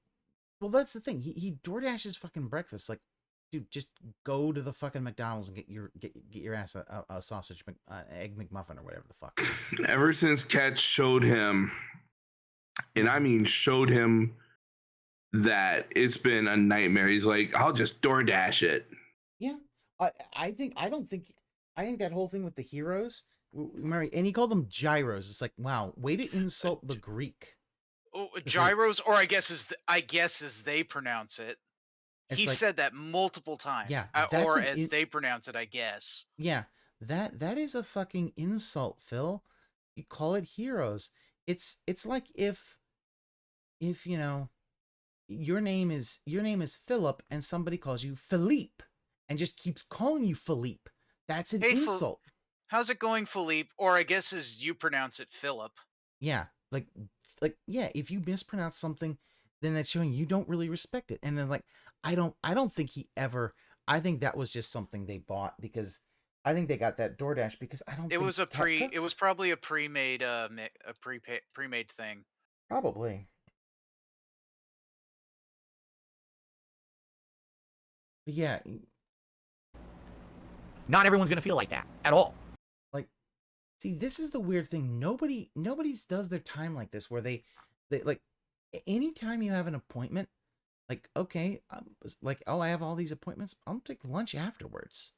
well, that's the thing. He DoorDashes fucking breakfast. Like, dude, just go to the fucking McDonald's and get your ass a sausage egg McMuffin or whatever the fuck. Ever since Cat showed him, and I mean showed him that it's been a nightmare. He's like, I'll just DoorDash it. Yeah, I think that whole thing with the heroes, and he called them gyros. It's like, wow, way to insult the Greek. Oh, gyros, or I guess as they pronounce it. He said that multiple times. Yeah, or as they pronounce it, I guess. Yeah, that is a fucking insult, Phil. You call it heroes. It's like if you know your name is Philip and somebody calls you Philippe and just keeps calling you Philippe. That's an insult. How's it going, Philippe? Or I guess as you pronounce it, Philip. Yeah, yeah, if you mispronounce something, then that's showing you don't really respect it. And then like, I don't think he ever, I think that was just something they bought because I think they got that DoorDash because I don't It think was a Cat it cooks. was probably a pre-made pre-made thing. Probably. But yeah. Not everyone's going to feel like that at all. Like, see, this is the weird thing. Nobody does their time like this where they like, anytime you have an appointment, like, okay, like, oh, I have all these appointments. I'll take lunch afterwards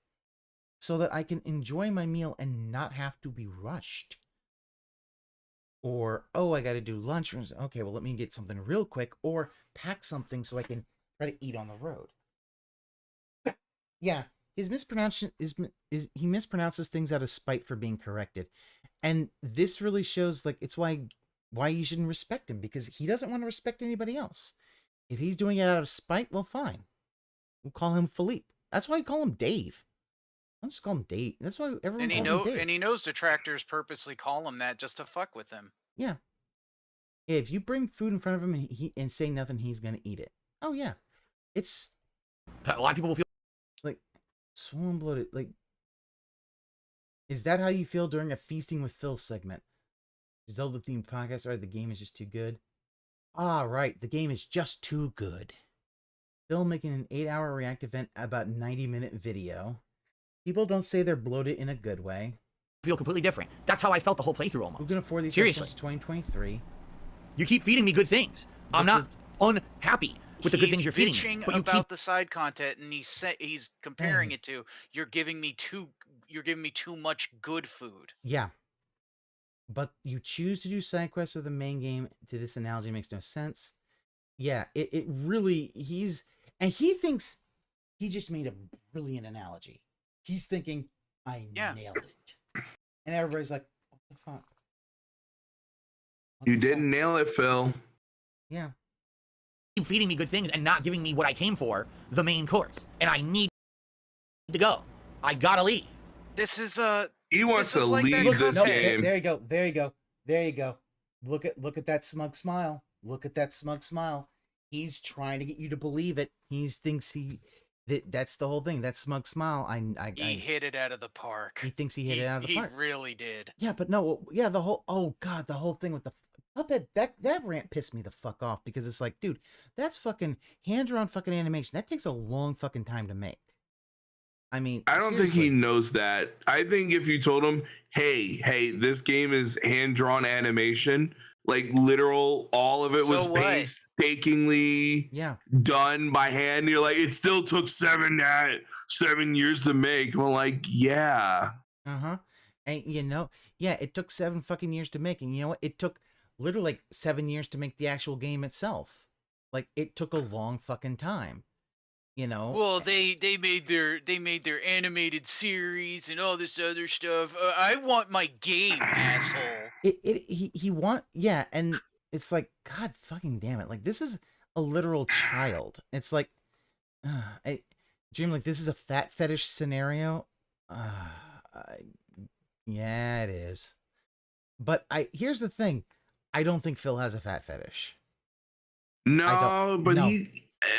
so that I can enjoy my meal and not have to be rushed. Or, oh, I got to do lunch. Okay, well, let me get something real quick or pack something so I can try to eat on the road. Yeah, his mispronunciation is he mispronounces things out of spite for being corrected. And this really shows, like, it's why you shouldn't respect him, because he doesn't want to respect anybody else. If he's doing it out of spite, well, fine. We'll call him Philippe. That's why we call him Dave. I'll just call him Dave. That's why everyone calls him Dave. And he knows detractors purposely call him that just to fuck with him. Yeah. If you bring food in front of him and say nothing, he's gonna eat it. Oh yeah. It's a lot of people will feel like swollen bloated. Like, is that how you feel during a Feasting with Phil segment? Zelda themed podcast. Or the game is just too good. Ah, right. The game is just too good. Phil making an 8-hour React event about 90-minute video. People don't say they're bloated in a good way. Feel completely different. That's how I felt the whole playthrough almost. Who can afford these Seriously. 2023? You keep feeding me good things. I'm not unhappy with the good things you're feeding me. But you about keep the side content, and he's comparing it to you're giving me too much good food. Yeah. But you choose to do side quests with the main game. To this analogy makes no sense. Yeah, it really, he thinks he just made a brilliant analogy. He's thinking, I nailed it. And everybody's like, what the fuck? You didn't nail it, Phil. Yeah. Keep feeding me good things and not giving me what I came for, the main course. And I need to go. I gotta leave. This is he wants to leave this game. There you go. There you go. There you go. Look at that smug smile. Look at that smug smile. He's trying to get you to believe it. He thinks that's the whole thing. That smug smile. He hit it out of the park. He thinks he hit it out of the park. He really did. Yeah, but no. Yeah, the whole. Oh God, the whole thing with the puppet. That rant pissed me the fuck off because it's like, dude, that's fucking hand-drawn fucking animation. That takes a long fucking time to make. I mean, I don't think he knows that. I think if you told him, hey, this game is hand-drawn animation, like literal, all of it was painstakingly done by hand. You're like, it still took 7 years to make. Well, like, yeah. And it took 7 fucking years to make. And you know what? It took literally like 7 years to make the actual game itself. Like, it took a long fucking time. You know, well, they made their animated series and all this other stuff. I want my game, asshole. And it's like, God fucking damn it! Like, this is a literal child. It's like, Dream, like, this is a fat fetish scenario. Yeah, it is. But here's the thing, I don't think Phil has a fat fetish. No, but he.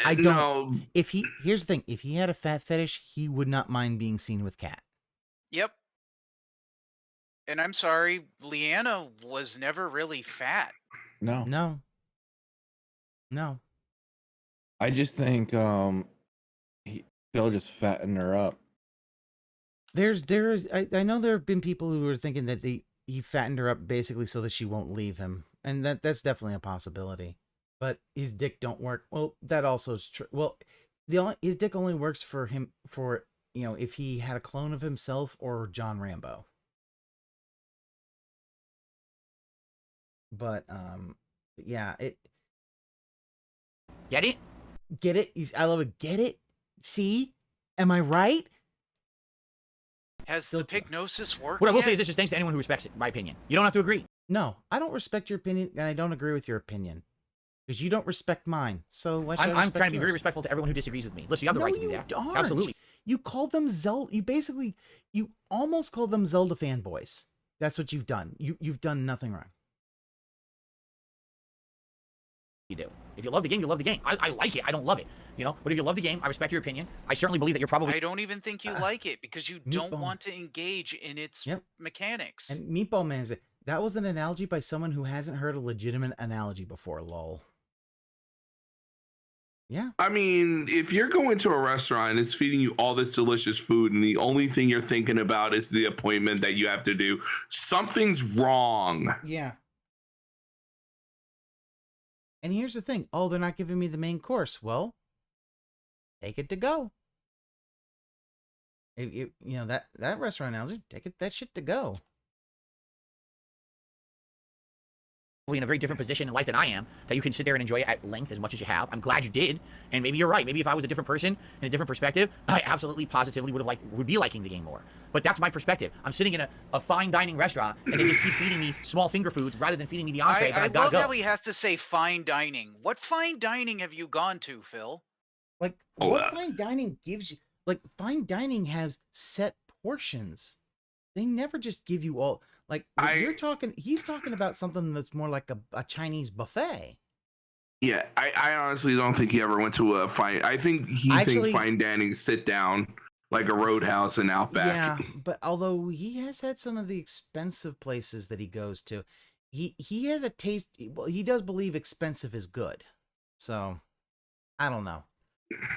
I don't know. Here's the thing, if he had a fat fetish, he would not mind being seen with Cat. Yep. And I'm sorry, Leanna was never really fat. No. I just think Phil just fattened her up. I know there have been people who are thinking that he fattened her up basically so that she won't leave him, and that's definitely a possibility. But his dick don't work. Well, that also is true. Well, his dick only works for him if he had a clone of himself or John Rambo. But yeah, get it? Get it? I love it. Get it? See? Am I right? Has the pygnosis worked? What I will say is this, just thanks to anyone who respects it, my opinion. You don't have to agree. No, I don't respect your opinion, and I don't agree with your opinion. Because you don't respect mine. So why should I'm trying to be very respectful to everyone who disagrees with me. Listen, you have the right to do that. Don't. Absolutely. You call them Zelda. You almost call them Zelda fanboys. That's what you've done. You've done nothing wrong. You do. If you love the game, you love the game. I like it. I don't love it. You know, but if you love the game, I respect your opinion. I certainly believe that you're probably. I don't even think you like it because you don't want to engage in its mechanics. And Meatball Man said that was an analogy by someone who hasn't heard a legitimate analogy before. Lol. Yeah. I mean, if you're going to a restaurant and it's feeding you all this delicious food and the only thing you're thinking about is the appointment that you have to do, something's wrong. Yeah. And here's the thing. Oh, they're not giving me the main course. Well, take it to go. You know, that restaurant analogy, take that shit to go. In a very different position in life than I am, that you can sit there and enjoy it at length as much as you have. I'm glad you did, and maybe you're right. Maybe if I was a different person in a different perspective, I absolutely positively would be liking the game more. But that's my perspective. I'm sitting in a fine dining restaurant, and they just keep feeding me small finger foods rather than feeding me the entree. But I've got to go. I love how he has to say fine dining. What fine dining have you gone to, Phil? Like what fine dining gives you? Like fine dining has set portions. They never just give you all. Like he's talking about something that's more like a Chinese buffet. Yeah, I honestly don't think he ever went to a fine. I think he thinks fine dining sit down like a Roadhouse and Outback. Yeah, but although he has had some of the expensive places that he goes to, he has a taste. Well, he does believe expensive is good. So I don't know.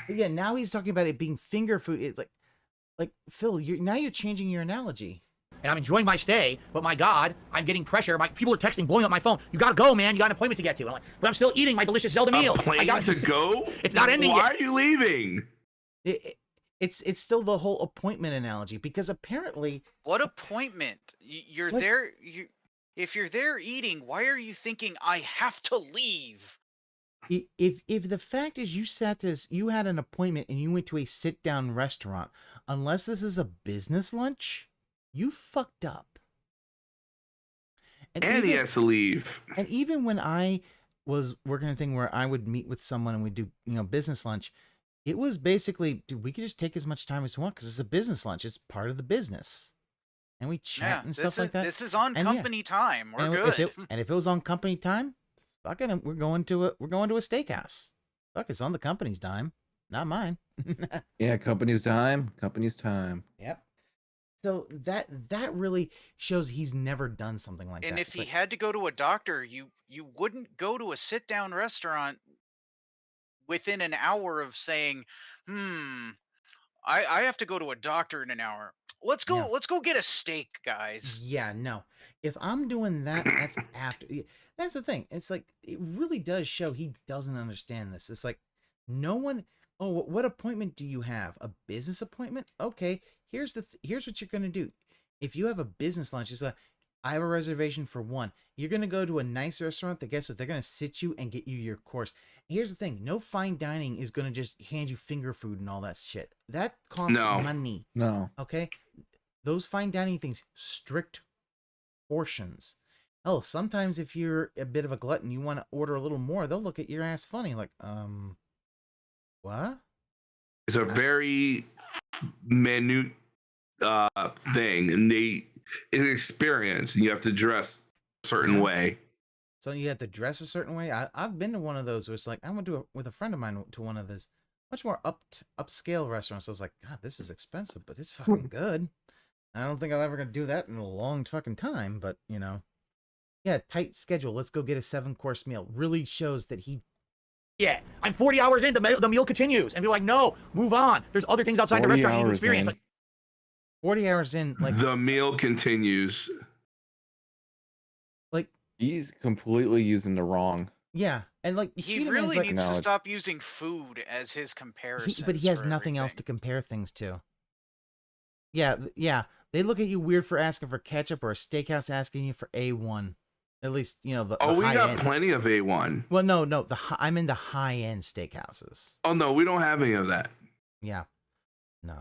But yeah, now he's talking about it being finger food. It's like Phil, you're changing your analogy. And I'm enjoying my stay, but my God, I'm getting pressure. People are texting, blowing up my phone. You gotta go, man. You got an appointment to get to. I'm like, but I'm still eating my delicious Zelda meal. I got to go. It's not ending yet. Why are you leaving? It's still the whole appointment analogy because apparently. What appointment? You're there. If you're there eating, why are you thinking I have to leave? If the fact is you had an appointment and you went to a sit down restaurant, unless this is a business lunch. You fucked up. And he has to leave. And even when I was working a thing where I would meet with someone and we'd do, business lunch, it was basically, dude, we could just take as much time as we want because it's a business lunch. It's part of the business. And we chat and stuff like that. This is on company time. We're good. If it was on company time, fuck it, we're going to a steakhouse. Fuck, it's on the company's dime, not mine. Yeah, company's time. Company's time. Yep. So that really shows he's never done something like that. And if he had to go to a doctor, you wouldn't go to a sit-down restaurant within an hour of saying, I have to go to a doctor in an hour. Let's go get a steak, guys. Yeah, no. If I'm doing that, that's after. That's the thing. It's like, it really does show he doesn't understand this. It's like, no one, what appointment do you have? A business appointment? Okay. Here's what you're going to do. If you have a business lunch, it's like, I have a reservation for one. You're going to go to a nice restaurant that, guess what? They're going to sit you and get you your course. Here's the thing. No fine dining is going to just hand you finger food and all that shit. That costs money. No. Okay? Those fine dining things, strict portions. Oh, sometimes if you're a bit of a glutton, you want to order a little more, they'll look at your ass funny like, what? It's a very minute thing, and it's experience, and you have to dress a certain way. So you have to dress a certain way. I've been to one of those where it's like, I went with a friend of mine to one of those much more upscale restaurants. I was like, God, this is expensive, but it's fucking good. I don't think I'll ever gonna do that in a long fucking time, but yeah, tight schedule. Let's go get a 7-course meal. Really shows that he. Yeah, I'm 40 hours in. The meal continues, and we're like, no, move on. There's other things outside the restaurant you need to experience. Like 40 hours in, like the meal continues. Like he's completely using the wrong. Yeah, and like he really needs to stop using food as his comparison. But he has nothing else to compare things to. Yeah. They look at you weird for asking for ketchup, or a steakhouse asking you for A1. At least we got plenty of A1. Well, no, I'm in the high end steakhouses. Oh no, we don't have any of that. Yeah, no.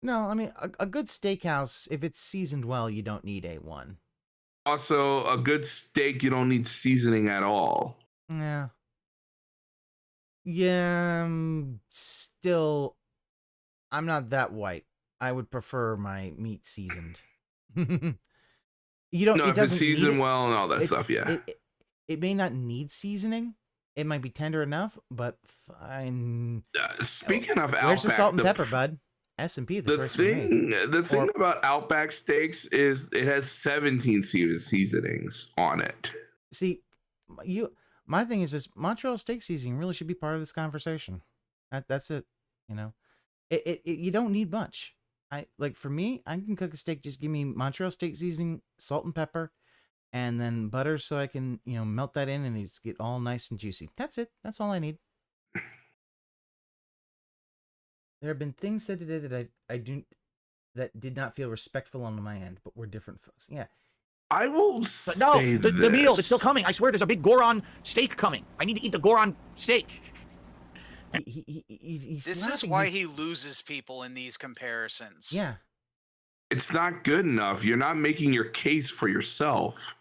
I mean, a good steakhouse, if it's seasoned well, you don't need A1. Also, a good steak, you don't need seasoning at all. Yeah. Yeah, still I'm not that white. I would prefer my meat seasoned. You don't. No, it if it's doesn't seasoned need it. well and all that stuff, yeah. It may not need seasoning. It might be tender enough, but fine. Speaking of where's the Outback, salt and pepper, bud? S&P. The thing about Outback steaks is it has 17 seasonings on it. See, my thing is this: Montreal steak seasoning really should be part of this conversation. That's it. You know, you don't need much. For me, I can cook a steak. Just give me Montreal steak seasoning, salt and pepper, and then butter, so I can melt that in and it's get all nice and juicy. That's it. That's all I need. There have been things said today that did not feel respectful on my end, but we're different folks. Yeah. I will but no, say the meal is still coming. I swear, there's a big Goron steak coming. I need to eat the Goron steak. This is why he loses people in these comparisons. Yeah. It's not good enough. You're not making your case for yourself.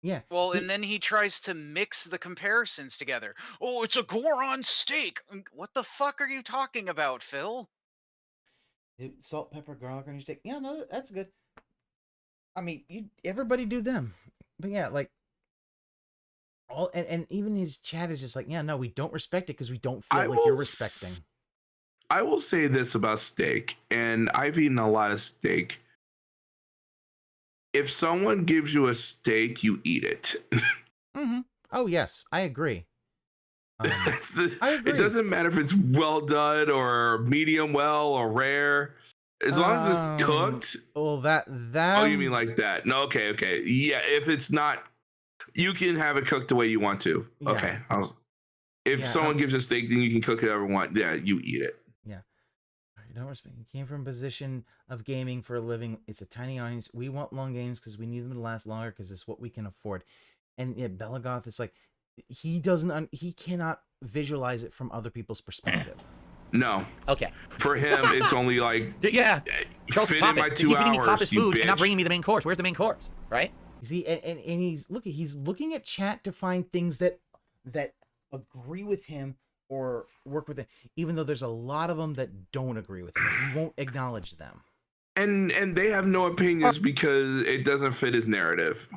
Yeah. Well, and then he tries to mix the comparisons together. Oh, it's a Goron steak. What the fuck are you talking about, Phil? Dude, salt, pepper, garlic on your steak. Yeah, no, that's good. I mean, everybody do them. But yeah, and even his chat is just like, yeah, no, we don't respect it because we don't feel like you're respecting. I will say this about steak, and I've eaten a lot of steak. If someone gives you a steak, you eat it. Mm-hmm. Oh, yes, I agree. I agree. It doesn't matter if it's well done or medium well or rare. As long as it's cooked. Well, that. Oh, you mean like that? No, okay. Yeah, if it's not, you can have it cooked the way you want to. Yeah. Okay. If someone gives you a steak, then you can cook it however you want. Yeah, you eat it. Yeah. You don't respect. You came from a position of gaming for a living. It's a tiny audience. We want long games because we need them to last longer because it's what we can afford. And yeah, Belagoth is like, he cannot visualize it from other people's perspective. No. Okay. For him, it's only like fit in my 2 feeding me hours. topless You foods and not bitch. bringing me the main course. Where's the main course? Right? You see, and he's looking at chat to find things that agree with him or work with him, even though there's a lot of them that don't agree with him. He won't acknowledge them. And they have no opinions because it doesn't fit his narrative.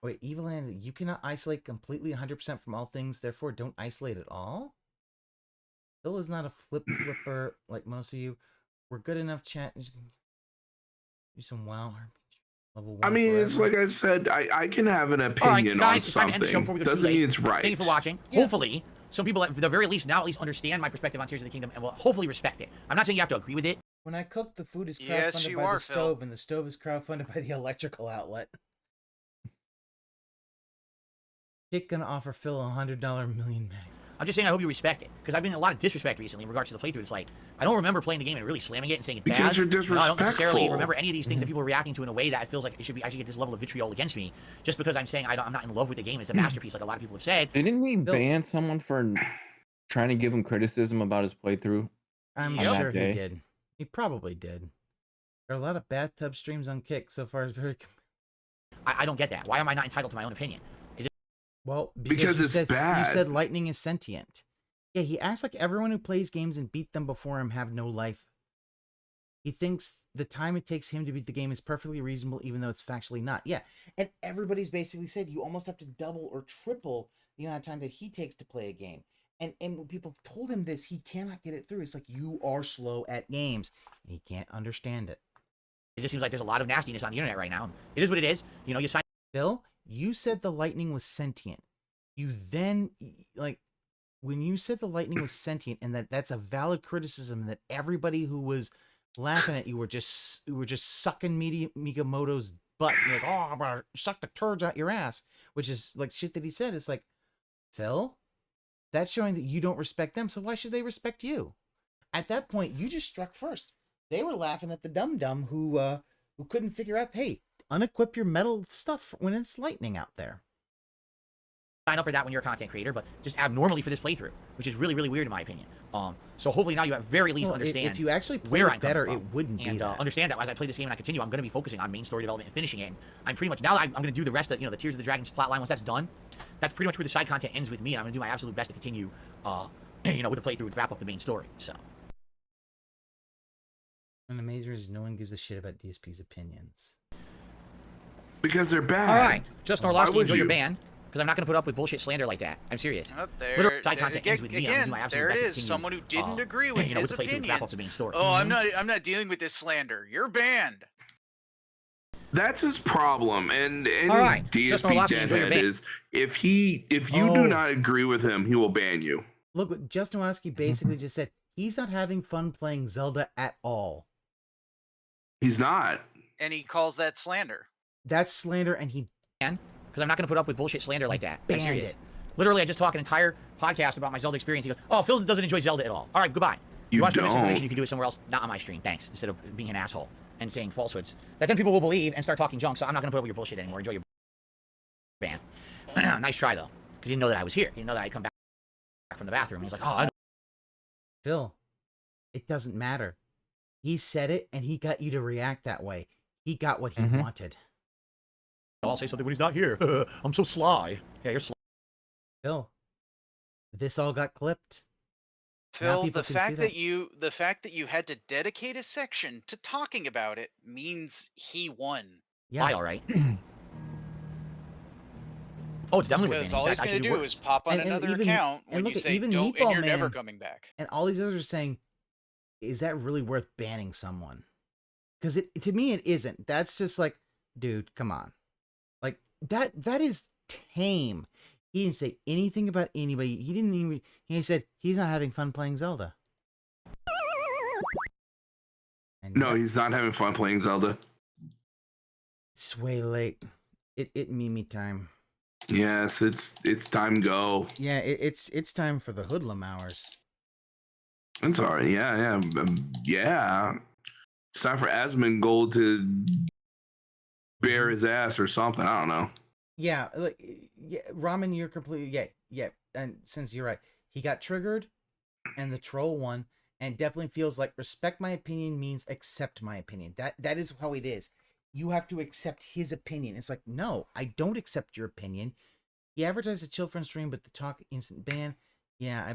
Wait, Evil Land, you cannot isolate completely 100% from all things, therefore don't isolate at all? Phil is not a flipper like most of you. We're good enough, chat. Just do some WoW level 1. I mean, it's like I said, I can have an opinion on something. Doesn't mean it's right. Thank you for watching. Yeah. Hopefully, some people at the very least now at least understand my perspective on Tears of the Kingdom and will hopefully respect it. I'm not saying you have to agree with it. When I cook, the food is crowdfunded by the stove, and the stove is crowdfunded by the electrical outlet. Kick gonna offer Phil $100 million max. I'm just saying I hope you respect it, because I've been in a lot of disrespect recently in regards to the playthrough. It's like, I don't remember playing the game and really slamming it and saying it's bad. Because you're No, I don't necessarily disrespectful. remember any of these things that people are reacting to in a way that it feels like it should be. I should get this level of vitriol against me just because I'm saying I'm not in love with the game. It's a masterpiece, like a lot of people have said. Didn't he ban someone for trying to give him criticism about his playthrough? I'm sure he did. He probably did. There are a lot of bathtub streams on Kick so far. It's very. I don't get that. Why am I not entitled to my own opinion? Well, because you it's said, bad. You said lightning is sentient. Yeah, he acts like everyone who plays games and beat them before him have no life. He thinks the time it takes him to beat the game is perfectly reasonable, even though it's factually not. Yeah, and everybody's basically said you almost have to double or triple the amount of time that he takes to play a game. And when people told him this, he cannot get it through. It's like, you are slow at games. He can't understand it. It just seems like there's a lot of nastiness on the internet right now. It is what it is. You know, you sign. Bill, you said the lightning was sentient. You then, when you said the lightning was sentient and that's a valid criticism, that everybody who was laughing at you were just sucking Miyamoto's butt. You're like, oh, I'm gonna suck the turds out your ass, which is like shit that he said. It's like, Phil, that's showing that you don't respect them, so why should they respect you? At that point, you just struck first. They were laughing at the dum-dum who couldn't figure out, hey, unequip your metal stuff when it's lightning out there. Sign up for that when you're a content creator, but just abnormally for this playthrough, which is really, really weird in my opinion. So hopefully now you at very least understand if you actually play where it I'm better, coming from, it wouldn't and be that. understand that as I play this game and I continue, I'm going to be focusing on main story development and finishing it. And I'm pretty much now I'm going to do the rest of the Tears of the Dragons plotline. Once that's done, that's pretty much where the side content ends with me. And I'm going to do my absolute best to continue with a playthrough would wrap up the main story. So. And the major is no one gives a shit about DSP's opinions. Because they're bad. All right, just Norlowski, enjoy your ban. Because I'm not going to put up with bullshit slander like that. I'm serious. There, side content ends with me. Again, there it is. Someone who didn't agree with his the opinions. Wrap up the main story. Oh, I'm not dealing with this slander. You're banned. That's his problem, and any right. DSP deadhead is if you do not agree with him, he will ban you. Look, what Just Norlowski basically just said. He's not having fun playing Zelda at all. He's not. And he calls that slander. That's slander, and he because I'm not going to put up with bullshit slander like that. I'm banned serious. it. Literally, I just talked an entire podcast about my Zelda experience. He goes, "Oh, Phil doesn't enjoy Zelda at all." All right, goodbye. You want misinformation? You can do it somewhere else, not on my stream. Thanks. Instead of being an asshole and saying falsehoods that then people will believe and start talking junk. So I'm not going to put up with your bullshit anymore. Enjoy your ban. Nice try though, because he didn't know that I was here. He didn't know that I'd come back from the bathroom. He's like, "Oh, Phil, it doesn't matter. He said it, and he got you to react that way. He got what he wanted." I'll say something when he's not here. I'm so sly. Yeah, you're sly. Phil, this all got clipped. Phil, the fact that you had to dedicate a section to talking about it means he won. Yeah, all right. Oh, it's definitely because all he's going to do is pop on another account when you say don't, and you're never coming back. And all these others are saying, is that really worth banning someone? Because to me, it isn't. That's just like, dude, come on. Like, that is tame. He didn't say anything about anybody. He said he's not having fun playing Zelda. No, he's not having fun playing Zelda. It's way late. It Mimi time. Yes, it's time go. Yeah, it's time for the hoodlum hours. I'm sorry. Yeah. It's time for Asmongold to bear his ass or something. I don't know. Yeah, like, yeah, Ramen, you're completely yeah. And since you're right, he got triggered, and the troll won, and it definitely feels like respect my opinion means accept my opinion. That is how it is. You have to accept his opinion. It's like, no, I don't accept your opinion. He advertised a chill friend stream, but the talk instant ban. Yeah, I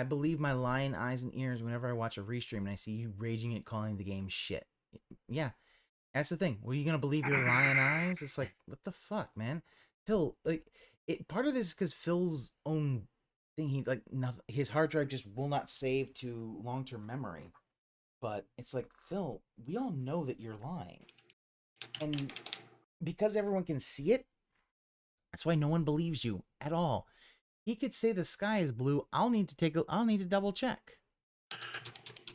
believe my lion eyes and ears whenever I watch a REEE-stream and I see you raging at calling the game shit. Yeah, that's the thing. Were you gonna believe your lion eyes? It's like, what the fuck, man? Phil, like, part of this is because Phil's own thing. He his hard drive just will not save to long-term memory. But it's like, Phil, we all know that you're lying, and because everyone can see it, that's why no one believes you at all. He could say the sky is blue. I'll need to double check.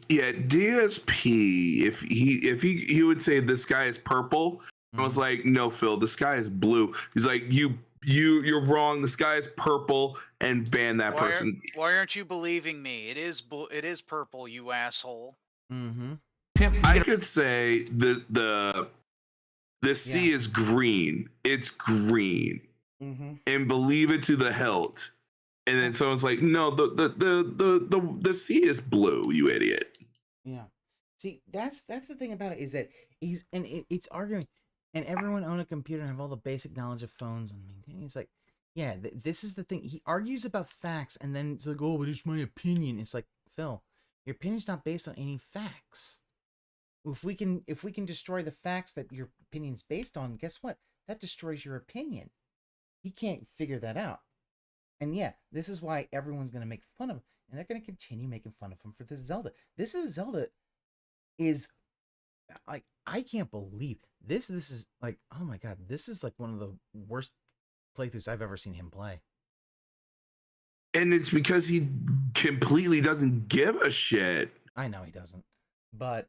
Yeah, DSP. If he would say the sky is purple, I was like, no, Phil, the sky is blue. He's like, you're wrong. The sky is purple, and ban that person. Why aren't you believing me? It is purple, you asshole. Mm-hmm. I could say the sea is green. It's green. Mm-hmm. And believe it to the hilt. And then someone's like, no, the sea is blue, you idiot. Yeah. See, that's the thing about it, is that it's arguing, and everyone own a computer and have all the basic knowledge of phones and maintaining. It's like, yeah, this is the thing. He argues about facts, and then it's like, oh, but it's my opinion. It's like, Phil, your opinion's not based on any facts. If we can destroy the facts that your opinion's based on, guess what? That destroys your opinion. He can't figure that out. And yeah, this is why everyone's going to make fun of him. And they're going to continue making fun of him for this Zelda. Zelda is, like, I can't believe this. This is like, oh my God, this is like one of the worst playthroughs I've ever seen him play. And it's because he completely doesn't give a shit. I know he doesn't. But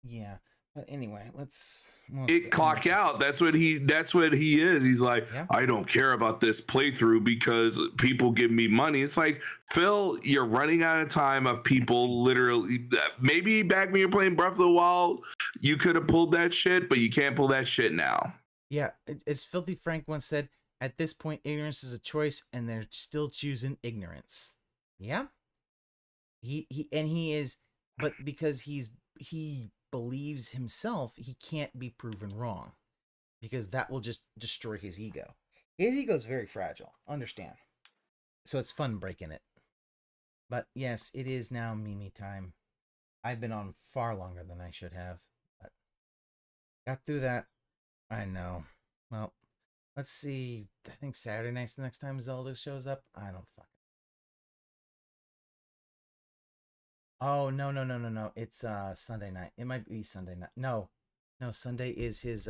yeah. But anyway, let's clock out. That's what he is. He's like, I don't care about this playthrough because people give me money. It's like, Phil, you're running out of time of people literally. Maybe back when you're playing Breath of the Wild, you could have pulled that shit, but you can't pull that shit now. Yeah, as Filthy Frank once said, at this point, ignorance is a choice, and they're still choosing ignorance. Yeah, he is, but because he believes himself, he can't be proven wrong, because that will just destroy his ego. His ego is very fragile, understand? So it's fun breaking it. But yes, it is now Mimi time. I've been on far longer than I should have. But got through that. I know. Well, let's see. I think Saturday night's the next time Zelda shows up. I don't fucking. Oh, no. It's Sunday night. It might be Sunday night. No, Sunday is his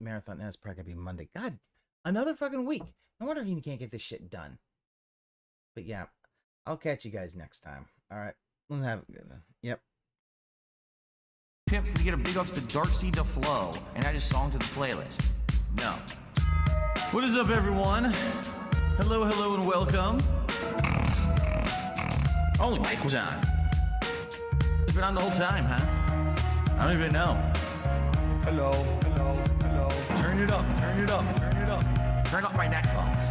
marathon. That's probably gonna be Monday. God, another fucking week. No wonder he can't get this shit done. But yeah, I'll catch you guys next time. All right, let's have a good one. Yep. Tip to get a big ups to Darkseed to Flow and add a song to the playlist. No. What is up, everyone? Hello, and welcome. Only mic was on. It's been on the whole time, huh? I don't even know. Hello. Turn it up. Turn up my headphones.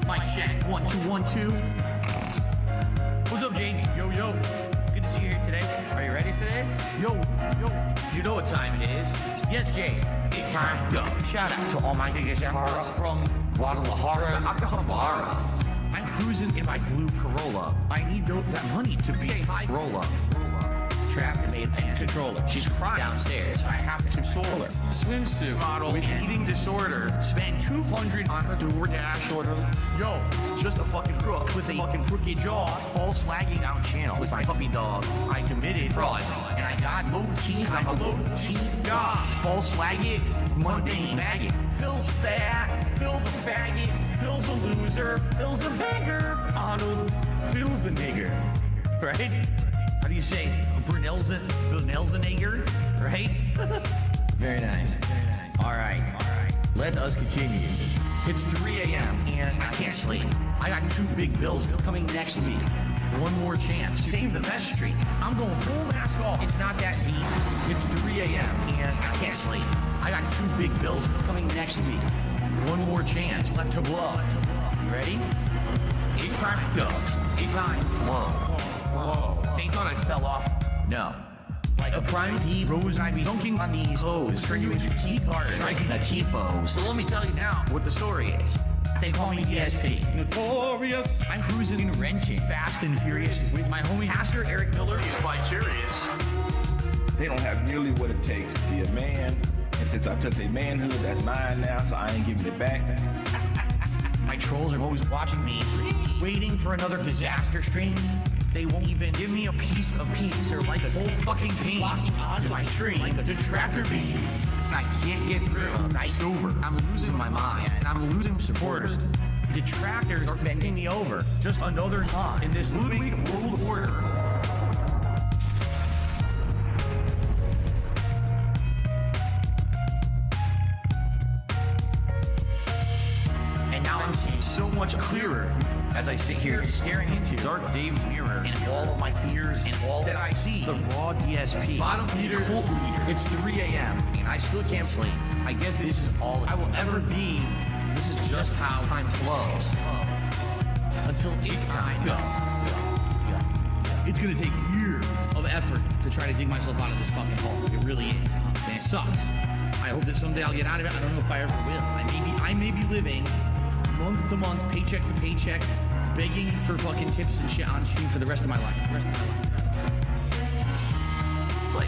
Mic check. 1 2 1 2. What's up, Jamie? Yo. Good to see you here today. Are you ready for this? Yo. You know what time it is. Yes, Jay. It's time to go. Shout out to all my niggas from Guadalajara, Acapulco. I'm cruising in my blue Corolla. I need that money to be a high roller. Trapped and made a controller. She's crying downstairs, so I have to console her. Swimsuit model with eating disorder. Spent $200 on her DoorDash order. Yo, just a fucking crook with a fucking crooked jaw. False flagging out channel with my puppy dog. I committed fraud, and I got low teeth. I'm a low teeth god. False flagging, mundane maggot. Phil's fat, Phil's a faggot, Phil's a loser, Phil's a beggar. Arnold, Phil's a nigger. Right? How do you say? Brunel's a nigger, right? Very nice. All right. Let us continue. It's 3 a.m. and I can't sleep. I got 2 big bills coming next week. One more chance. Save the best streak. I'm going full mask off. It's not that deep. It's 3 a.m. and I can't sleep. I got 2 big bills coming next week. One more chance left to blow. You ready? It's time to go. It's time to flow. They thought I fell off. No. Like a prime D rose, I'd be dunking on these hoes, turn you into T-bar, striking a T-pose. So let me tell you now what the story is. They call me ESP. Notorious. I'm cruising and wrenching, fast and furious, with my homie Pastor Eric Miller. He's quite curious. They don't have nearly what it takes to be a man, and since I took their manhood, that's mine now, so I ain't giving it back. My trolls are always watching me, waiting for another disaster stream. They won't even give me a piece of peace or like a whole fucking team locking onto my stream like a detractor beam. I can't get through. I'm sober. I'm losing my mind and I'm losing supporters. Detractors are bending me over. Just another knot in this LudwigWorldOrder. And now I'm seeing so much clearer as I sit here staring into Dark Dave's mirror and all of my fears and all that I see. The raw DSP. Bottom leader, cult leader. It's 3 a.m. and I still can't sleep. I guess this is all I will ever be. This is just how time flows. Until it's time to go. It's gonna take years of effort to try to dig myself out of this fucking hole. It really is. And it sucks. I hope that someday I'll get out of it. I don't know if I ever will. I may be living month to month, paycheck to paycheck, begging for fucking tips and shit on stream for the rest of my life. Like,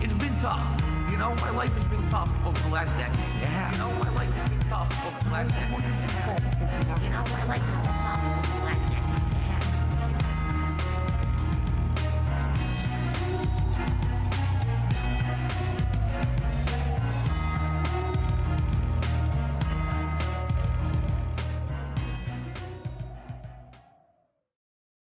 it's been tough. You know, my life has been tough over the last decade. Yeah. You know, my life has been tough over the last decade. Yeah. You know, my life has been tough.